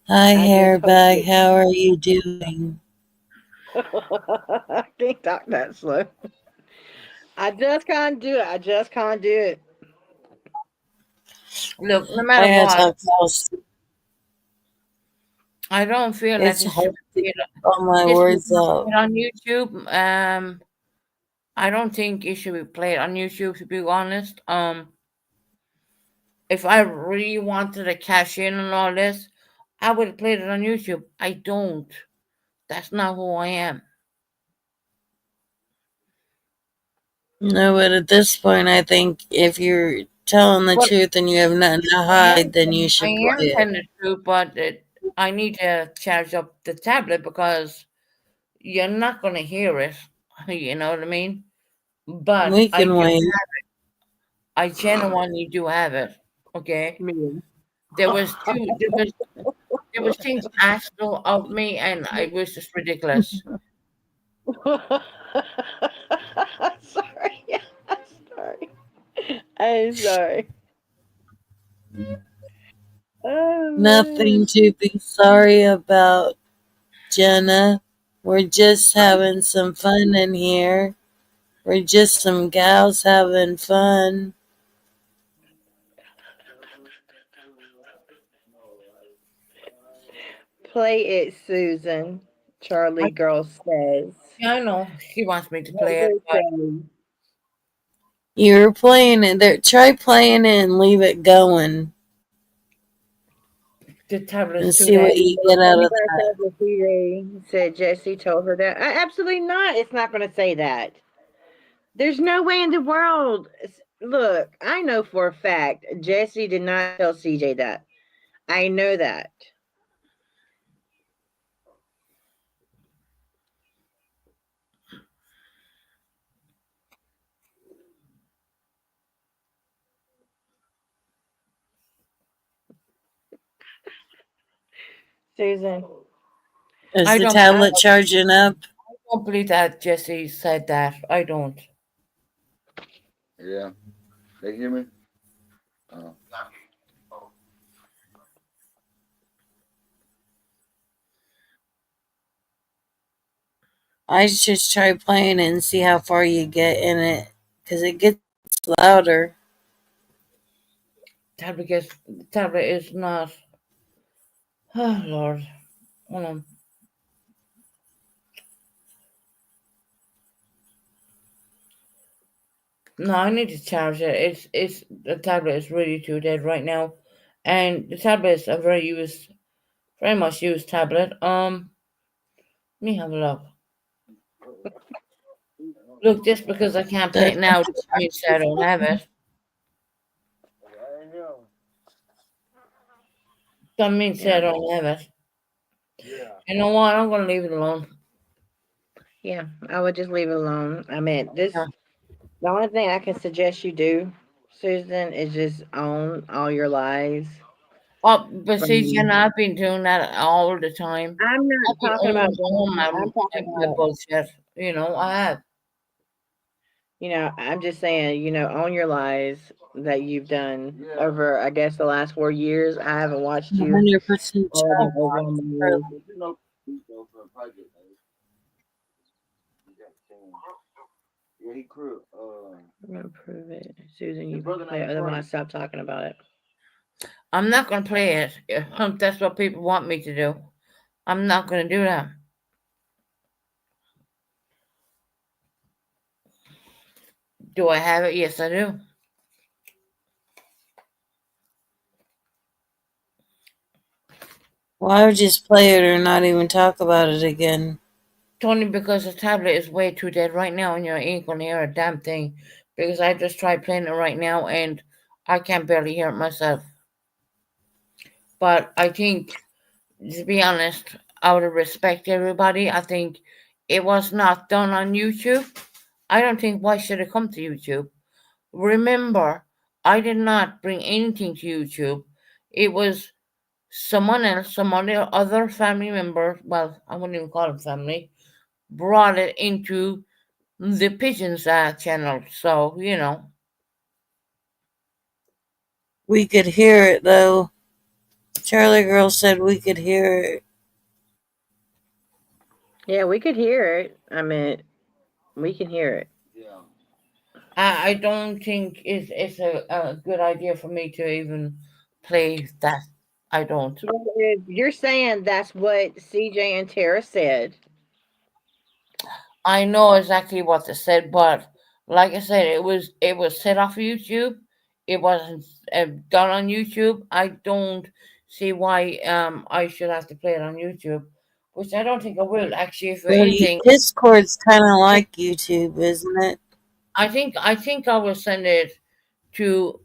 Hi, Hairbag. How are you doing? I can't talk that slow. I just can't do it. Look, no matter what, I don't feel like it should be all my words up on YouTube. I don't think it should be played on YouTube, to be honest. If I really wanted to cash in on all this, I would have played it on YouTube. I don't. That's not who I am. No, but at this point, I think if you're telling the truth and you have nothing to hide, then you should play it. I am telling the truth, but I need to charge up the tablet because you're not going to hear it. You know what I mean? But we can wait. I genuinely do have it. Okay. There was things asked of me, and it was just ridiculous. I'm sorry. Nothing to be sorry about, Jenna. We're just having some fun in here. We're just some gals having fun. Play it, Susan. Charlie Girl says. Yeah, I know. She wants me to play it. But you're playing it there. Try playing it and leave it going. The tablet and see what you get out of that. Said Jesse told her that. Absolutely not. It's not going to say that. There's no way in the world. Look, I know for a fact Jesse did not tell CJ that. I know that. Susan. Is the tablet charging up? I don't believe that Jesse said that. I don't. Yeah. They hear me? I just try playing it and see how far you get in it, because it gets louder. Tablet is not. Oh Lord, hold on. No, I need to charge it. It's the tablet is really too dead right now, and the tablets are very much used tablet. Let me have a look. Look, just because I can't play it now doesn't mean I don't have it. Doesn't mean I don't have it. You know what? I'm gonna leave it alone. Yeah, I would just leave it alone. I mean, Yeah. the only thing I can suggest you do, Susan, is just own all your lies. Oh, but see, From, Jenna, I've been doing that all the time. I'm not I've been talking about. owning all I'm talking my about. bullshit. I have. I'm just saying. Own your lies that you've done over. I guess the last 4 years. I haven't watched you 100% over sure. over on my. I'm gonna prove it, Susan. You play it. Other when I stop talking about it. I'm not gonna play it. If that's what people want me to do. I'm not gonna do that. Do I have it? Yes, I do. Well, I would just play it or not even talk about it again. Tony, because the tablet is way too dead right now and you ain't gonna hear a damn thing. Because I just tried playing it right now and I can barely hear it myself. But I think, to be honest, out of respect to everybody, I think it was not done on YouTube. I don't think why should it come to YouTube. Remember, I did not bring anything to YouTube. It was someone else, some other family member, well, I wouldn't even call it family, brought it into the Pigeons channel. So, We could hear it though. Charlie Girl said we could hear it. Yeah, we could hear it. I mean, we can hear it. I don't think it's a good idea for me to even play that. I don't. Well, if you're saying that's what CJ and Tara said. I know exactly what they said, but like I said, it was set off YouTube. It wasn't done on YouTube. I don't see why I should have to play it on YouTube, which I don't think I will. Actually, if Well, anything, Discord's kind of like YouTube, isn't it? I think I will send it to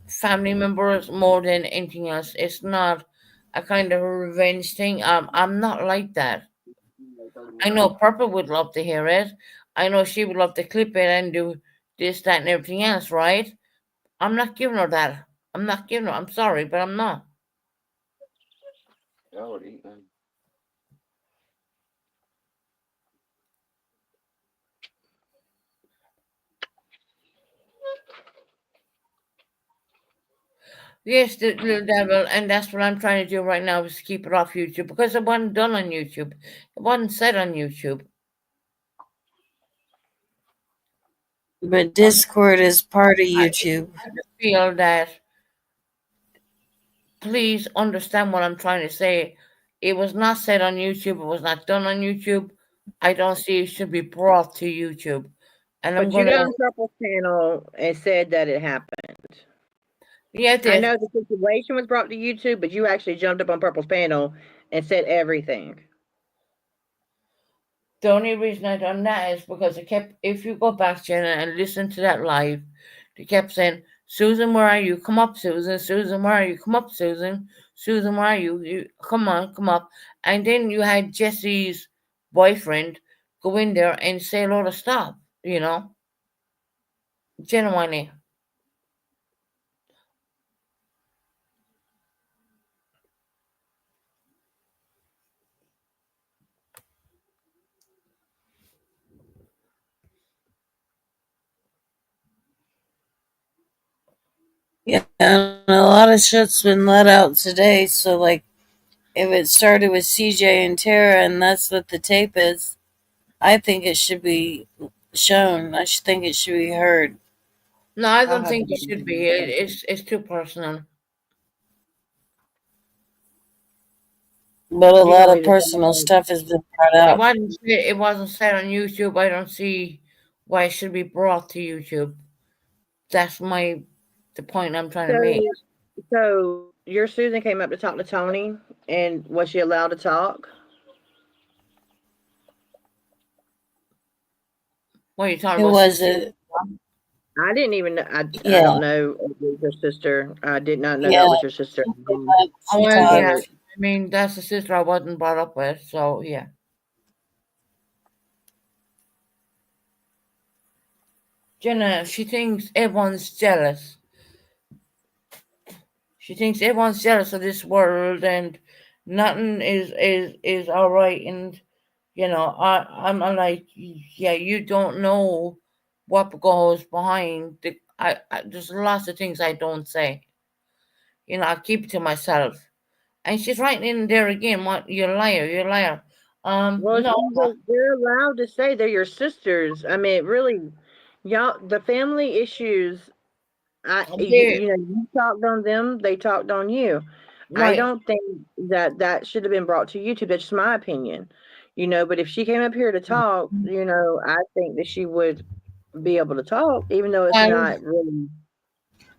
family members more than anything else. It's not a kind of a revenge thing. I'm not like that. I know Purple would love to hear it. I know she would love to clip it and do this, that, and everything else, right? I'm not giving her that. I'm not giving her. I'm sorry, but I'm not. Yes, the little devil, and that's what I'm trying to do right now is keep it off YouTube because it wasn't done on YouTube. It wasn't said on YouTube. But Discord is part of YouTube. I just feel that please understand what I'm trying to say. It was not said on YouTube. It was not done on YouTube. I don't see it should be brought to YouTube. And I'm But you gonna. got on Purple's channel and said that it happened. Yeah, it I did. know the situation was brought to YouTube, but you actually jumped up on Purple's panel and said everything. The only reason I done that is because it kept. If you go back, Jenna, and listen to that live, they kept saying, "Susan, where are you? Come up, Susan. Susan, where are you? Come up, Susan. Susan, where are you? You come on, come up." And then you had Jesse's boyfriend go in there and say a lot of stuff. Genuinely. Yeah, and a lot of shit's been let out today. So, like, if it started with CJ and Tara and that's what the tape is, I think it should be shown. I should think it should be heard. No, I I'll don't have think to it go should back be. and It's too personal. But a you lot want me of to personal say stuff has been brought It out. wasn't. It wasn't said on YouTube. I don't see why it should be brought to YouTube. That's the point I'm trying to make. So your Susan came up to talk to Tony, and was she allowed to talk? What are you talking Who about, was sister? it? I didn't even know. I Yeah, don't know if it was your sister. I did not know yeah. that was your sister. She Well, I yeah. talked. never. I mean, that's the sister I wasn't brought up with, so yeah. Jenna, she thinks everyone's jealous. She thinks everyone's jealous of this world, and nothing is all right. And I'm like, yeah, you don't know what goes behind the. There's lots of things I don't say. I keep it to myself. And she's right in there again. What, you're a liar? You're a liar. Well, No, they're allowed to say they're your sisters. I mean, really, y'all, the family issues. they're You talked on them. They talked on you. I right. don't think that should have been brought to YouTube. That's just my opinion. But if she came up here to talk, I think that she would be able to talk, even though it's Well, not really.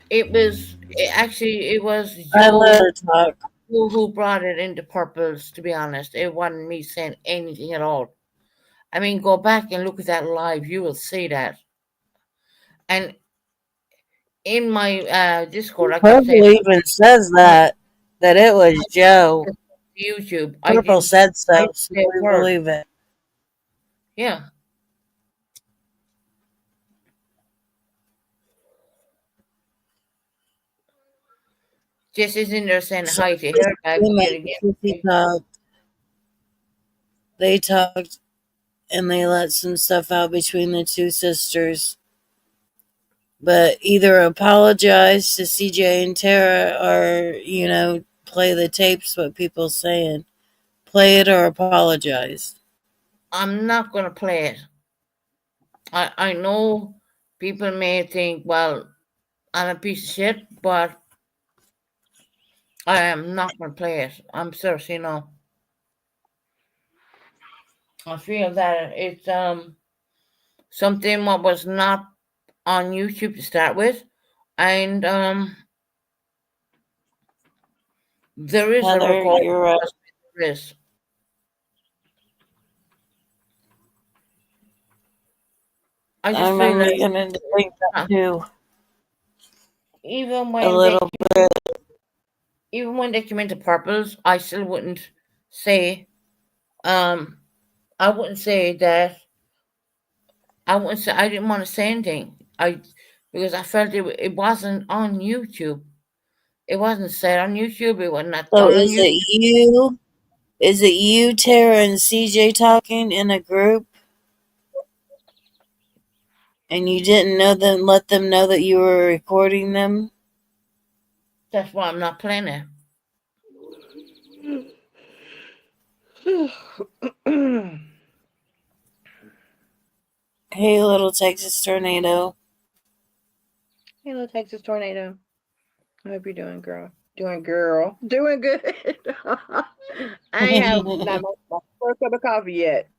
it was I let her talk. who brought it into purpose. To be honest, it wasn't me saying anything at all. I mean, go back and look at that live. You will see that. And in my Discord, I kept Purple saying even says that it was Joe. YouTube. Purple said so, I so didn't we say a word. believe it. Yeah. Jess is in there saying So hi to her back we yet made again. Sissy talk. They talked and they let some stuff out between the two sisters. But either apologize to CJ and Tara or, play the tapes, what people saying. Play it or apologize. I'm not going to play it. I know people may think, well, I'm a piece of shit, but I am not going to play it. I'm seriously no. I feel that it's something what was not on YouTube to start with, and there is a Heather, recording. you're right. There is. I just I'm feel only that going to delete that too. even A when little bit. even when they come into purples, I still wouldn't say I wouldn't say that I didn't want to say anything. Because I felt it wasn't on YouTube. It wasn't said on YouTube. It was not So done on is YouTube. it you? Is it you, Tara, and CJ talking in a group? And you didn't let them know that you were recording them? That's why I'm not playing it. Hey, little Texas tornado. Hey, little Texas tornado. I hope you're doing, girl. Doing good. I ain't have not my first cup of coffee yet.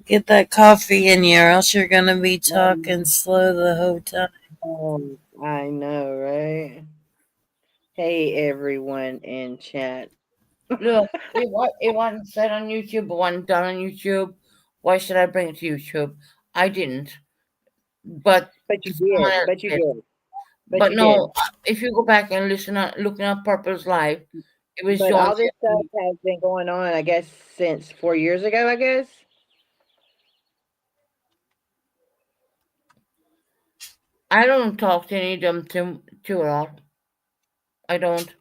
Get that coffee in you, or else you're gonna be talking slow the whole time. Oh, I know, right? Hey, everyone in chat. Look, it wasn't said on YouTube. It wasn't done on YouTube. Why should I bring it to YouTube? I didn't. But you someone did. else But you did. did. But you no, did. if you go back and looking up Purple's live, it was But Joan. all this stuff has been going on, I guess, since 4 years ago, I guess. I don't talk to any of them to at all. I don't.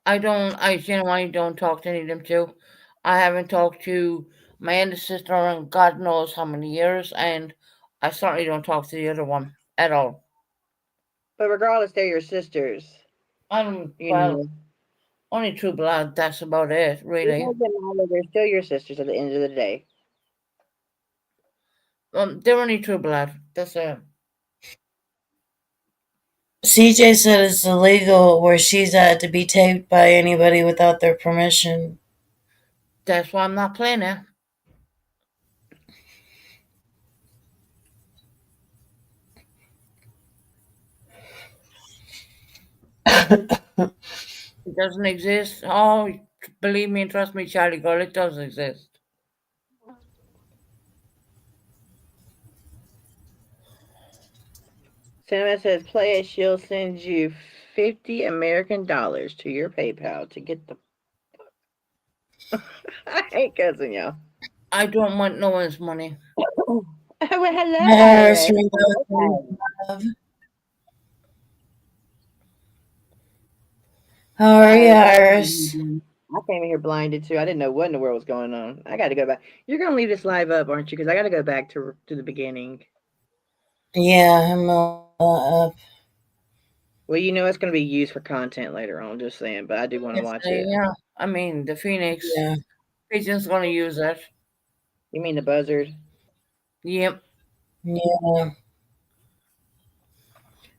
I genuinely don't talk to any of them too. I haven't talked to my younger sister in God knows how many years, and I certainly don't talk to the other one at all. But regardless, they're your sisters. I don't, You well, know, only true blood, that's about it, it really. doesn't matter. They're still your sisters at the end of the day. They're only true blood. That's it. CJ said it's illegal where she's at to be taped by anybody without their permission. That's why I'm not playing it. It doesn't exist. Oh, believe me and trust me, Charlie girl, it does exist. Cinema says, play it. She'll send you 50 American dollars to your PayPal to get the. I ain't cussing y'all. I don't want no one's money. Well, hello, Iris, Iris. love. How are you, Iris? I came in here blinded too. I didn't know what in the world was going on. I got to go back. You're gonna leave this live up, aren't you? Because I got to go back to the beginning. Yeah, I'm up. Well, you know it's going to be used for content later on. Just saying, but I do want to watch it. Yeah, I mean the Phoenix Yeah. Pigeon's gonna use it. You mean the buzzard? Yep. Yeah.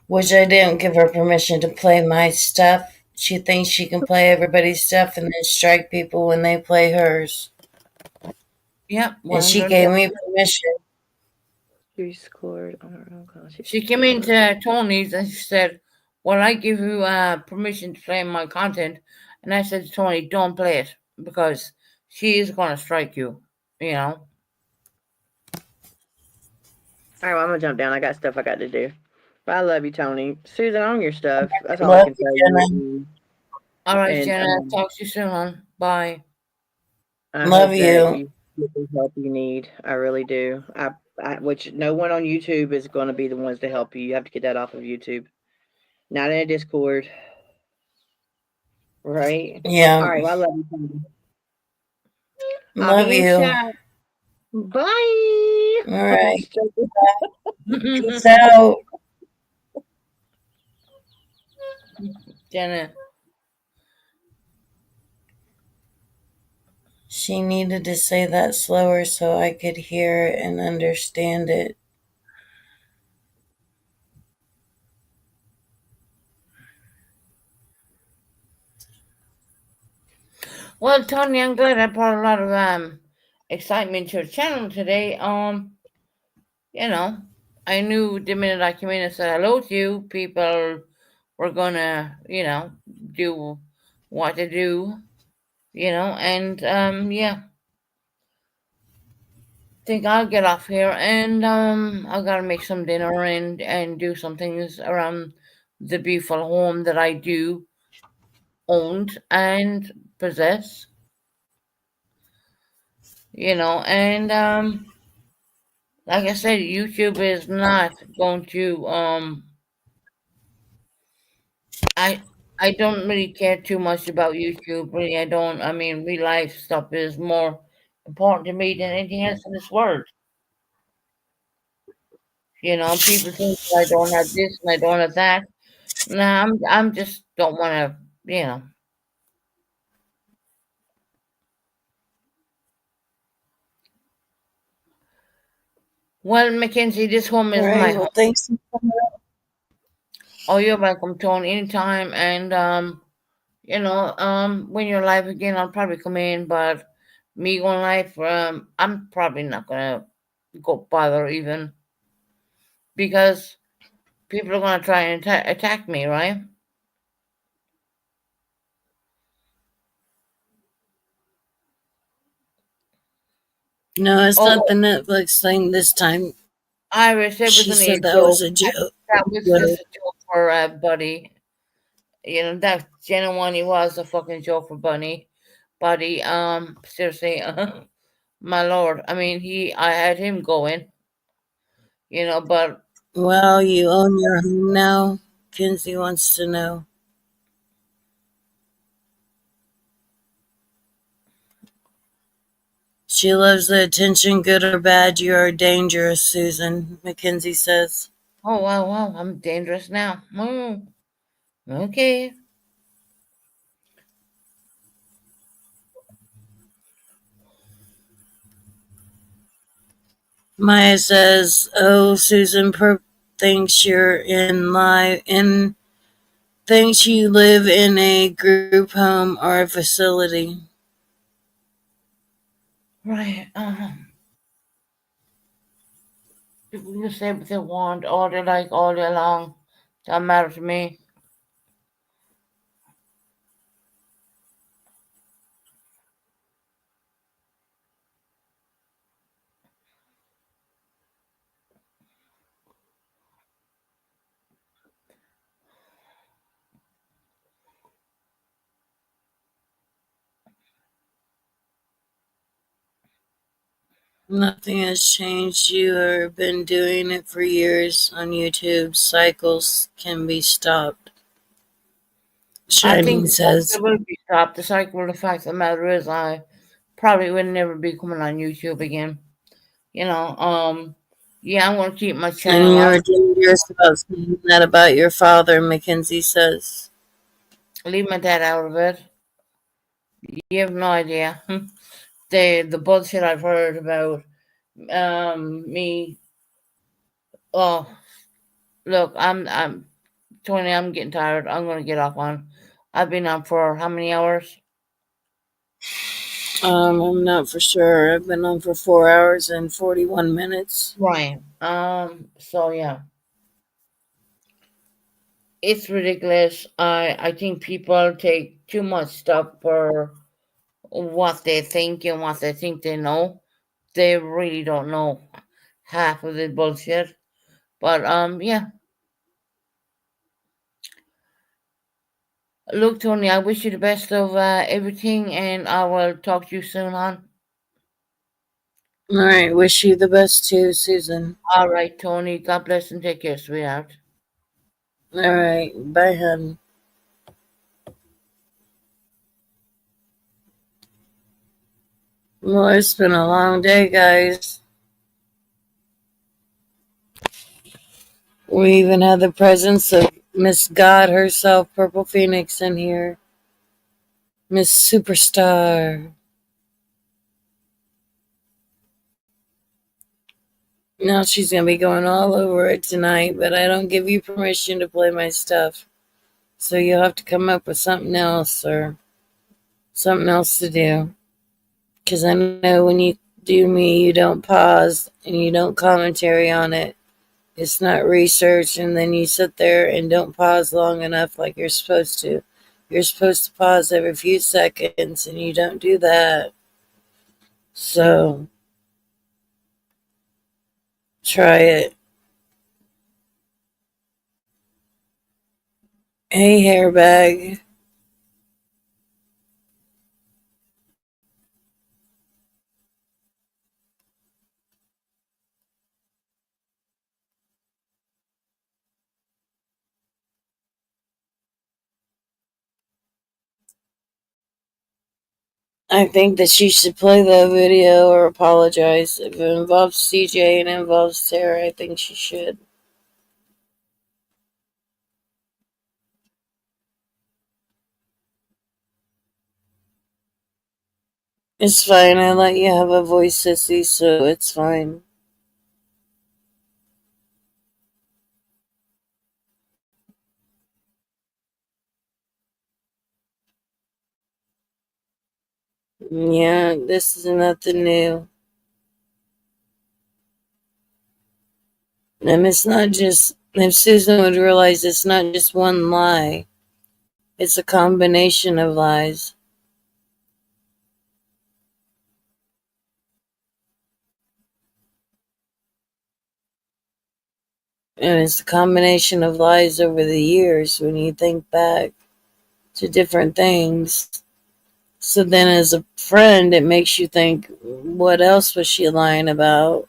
Which I didn't give her permission to play my stuff. She thinks she can play everybody's stuff and then strike people when they play hers. Yep. And she gave me permission. She scored on her own call. She came into Tony's and she said, well, I give you permission to play my content. And I said to Tony, don't play it because she is going to strike you, you know. All right, well, I'm going to jump down. I got stuff I got to do. But I love you, Tony. Susan, on your stuff. That's all I can tell you. All right, Jenna. Talk to you soon. Bye. I love you. Get the help you need. I really do. Which no one on YouTube is going to be the ones to help you. You have to get that off of YouTube. Not in a Discord. Right? Yeah. All right. Well, I love you, Tony. Love you. Bye. All right. Peace out. Jenna. She needed to say that slower so I could hear it and understand it. Well, Tony, I'm glad I brought a lot of excitement to your channel today. You know, I knew the minute I came in and said hello to you, people were gonna, you know, do what to do, you know, and yeah. Think I'll get off here and I gotta make some dinner and do some things around the beautiful home that I do owned and possess. You know, and like I said, YouTube is not going to I don't really care too much about YouTube. Really, I don't. I mean, real life stuff is more important to me than anything else in this world. You know, people think I don't have this and I don't have that. Nah, I'm just don't want to. You know. Well, Mackenzie, this home is my home. Well, thanks. Oh, you're welcome, Tony, anytime. And you know, when you're live again, I'll probably come in. But me going live, I'm probably not gonna go bother even because people are gonna try and attack me, right? No, it's not the Netflix thing this time. Iris, it was She only said that was a joke. That was just a joke for Buddy. You know, that genuinely was a fucking joke for Buddy. Seriously, my lord. I mean, I had him going. You know, but well, you own your home now. Kinsey wants to know. She loves the attention, good or bad. You are dangerous, Susan, Mackenzie says. Oh, wow, I'm dangerous now. Oh, okay. Maya says, oh, Susan thinks you're thinks you live in a group home or a facility. Right. People can say what they want all day long. Doesn't matter to me. Nothing has changed. You have been doing it for years on YouTube. Cycles can be stopped. I think Shining the says. cycle will be stopped. The cycle, the fact of the matter is, I probably will never be coming on YouTube again. You know, yeah, I'm gonna keep my And channel you're up. dangerous about saying that about your father, Mackenzie says. Leave my dad out of it. You have no idea. The bullshit I've heard about me. Oh, look, I'm Tony. I'm getting tired. I'm gonna get off on. I've been on for how many hours? I'm not for sure. I've been on for 4 hours and 41 minutes. Right. So yeah, it's ridiculous. I think people take too much stuff for what they think and what they think they know. They really don't know half of the bullshit. But yeah. Look, Tony, I wish you the best of everything, and I will talk to you soon, hon. All right. Wish you the best too, Susan. All right, Tony. God bless and take care, sweetheart. All right. Bye, hon. Well, it's been a long day, guys. We even had the presence of Miss God herself, Purple Phoenix, in here. Miss Superstar. Now she's going to be going all over it tonight, but I don't give you permission to play my stuff. So you'll have to come up with something else or something else to do. Because I know when you do me, you don't pause and you don't commentary on it. It's not research, and then you sit there and don't pause long enough like you're supposed to. You're supposed to pause every few seconds, and you don't do that. So, try it. Hey, hairbag. I think that she should play the video or apologize. If it involves CJ and involves Sarah, I think she should. It's fine. I let you have a voice, sissy, so it's fine. Yeah, this is nothing new. And it's not just, if Susan would realize it's not just one lie, it's a combination of lies. And it's a combination of lies over the years when you think back to different things. So then, as a friend, it makes you think, what else was she lying about?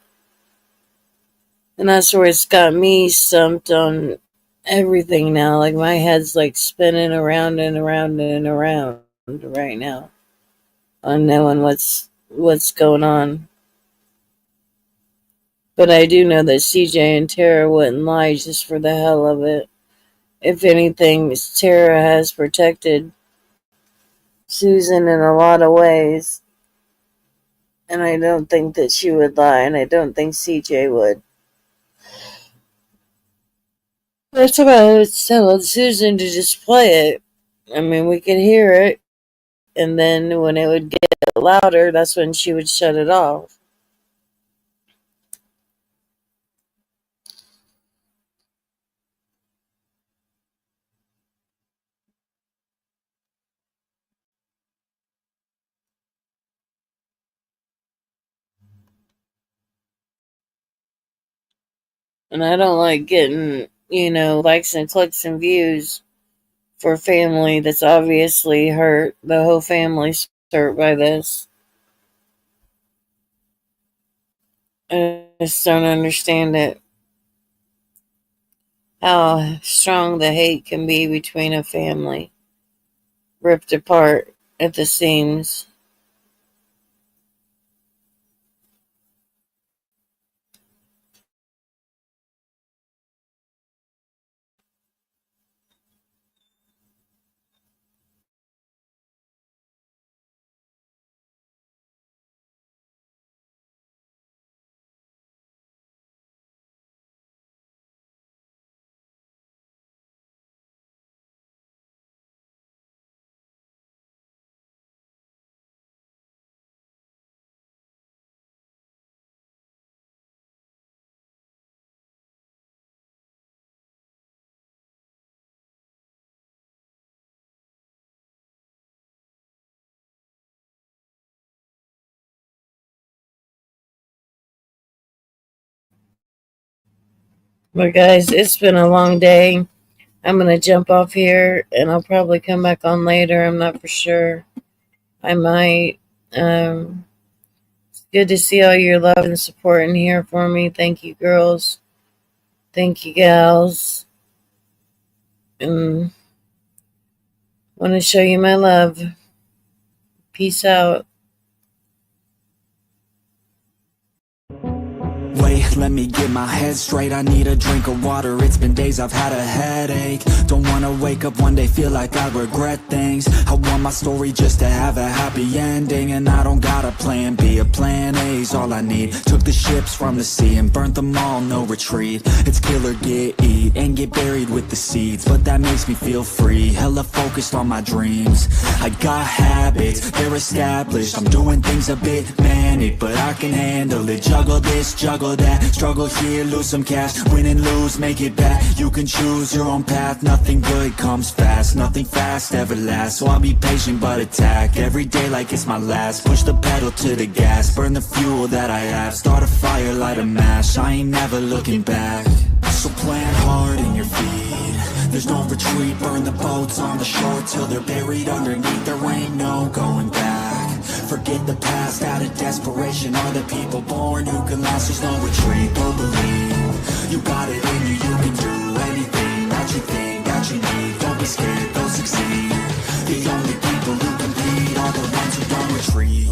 And that's where it's got me stumped on everything now. Like, my head's like spinning around and around and around right now on knowing what's going on. But I do know that CJ and Tara wouldn't lie just for the hell of it. If anything, Tara has protected Susan in a lot of ways. And I don't think that she would lie, and I don't think CJ would. That's why I was telling Susan to just play it. I mean, we could hear it, and then when it would get louder, that's when she would shut it off. And I don't like getting, likes and clicks and views for family that's obviously hurt. The whole family's hurt by this. I just don't understand it. How strong the hate can be between a family, ripped apart at the seams. But guys, it's been a long day. I'm gonna jump off here and I'll probably come back on later. I'm not for sure. I might. It's good to see all your love and support in here for me. Thank you, girls. Thank you, gals. And want to show you my love. Peace out. Wait, let me get my head straight. I need a drink of water. It's been days I've had a headache. Don't wanna wake up one day, feel like I regret things. I want my story just to have a happy ending. And I don't got a plan B, a plan A's all I need. Took the ships from the sea and burnt them all, no retreat. It's kill or get eat and get buried with the seeds. But that makes me feel free, hella focused on my dreams. I got habits, they're established. I'm doing things a bit manic, but I can handle it. Juggle this, juggle that, struggle here, lose some cash, win and lose, make it back. You can choose your own path, nothing good comes fast, nothing fast ever lasts. So I'll be patient but attack every day like it's my last. Push the pedal to the gas, burn the fuel that I have, start a fire, light a match, I ain't never looking back. So plant hard in your feet, there's no retreat, burn the boats on the shore till they're buried underneath. There ain't no going back. Forget the past, out of desperation are the people born who can last. There's no retreat, don't believe you got it in you, you can do anything that you think that you need. Don't be scared, they'll succeed. The only people who compete are the ones who don't retreat.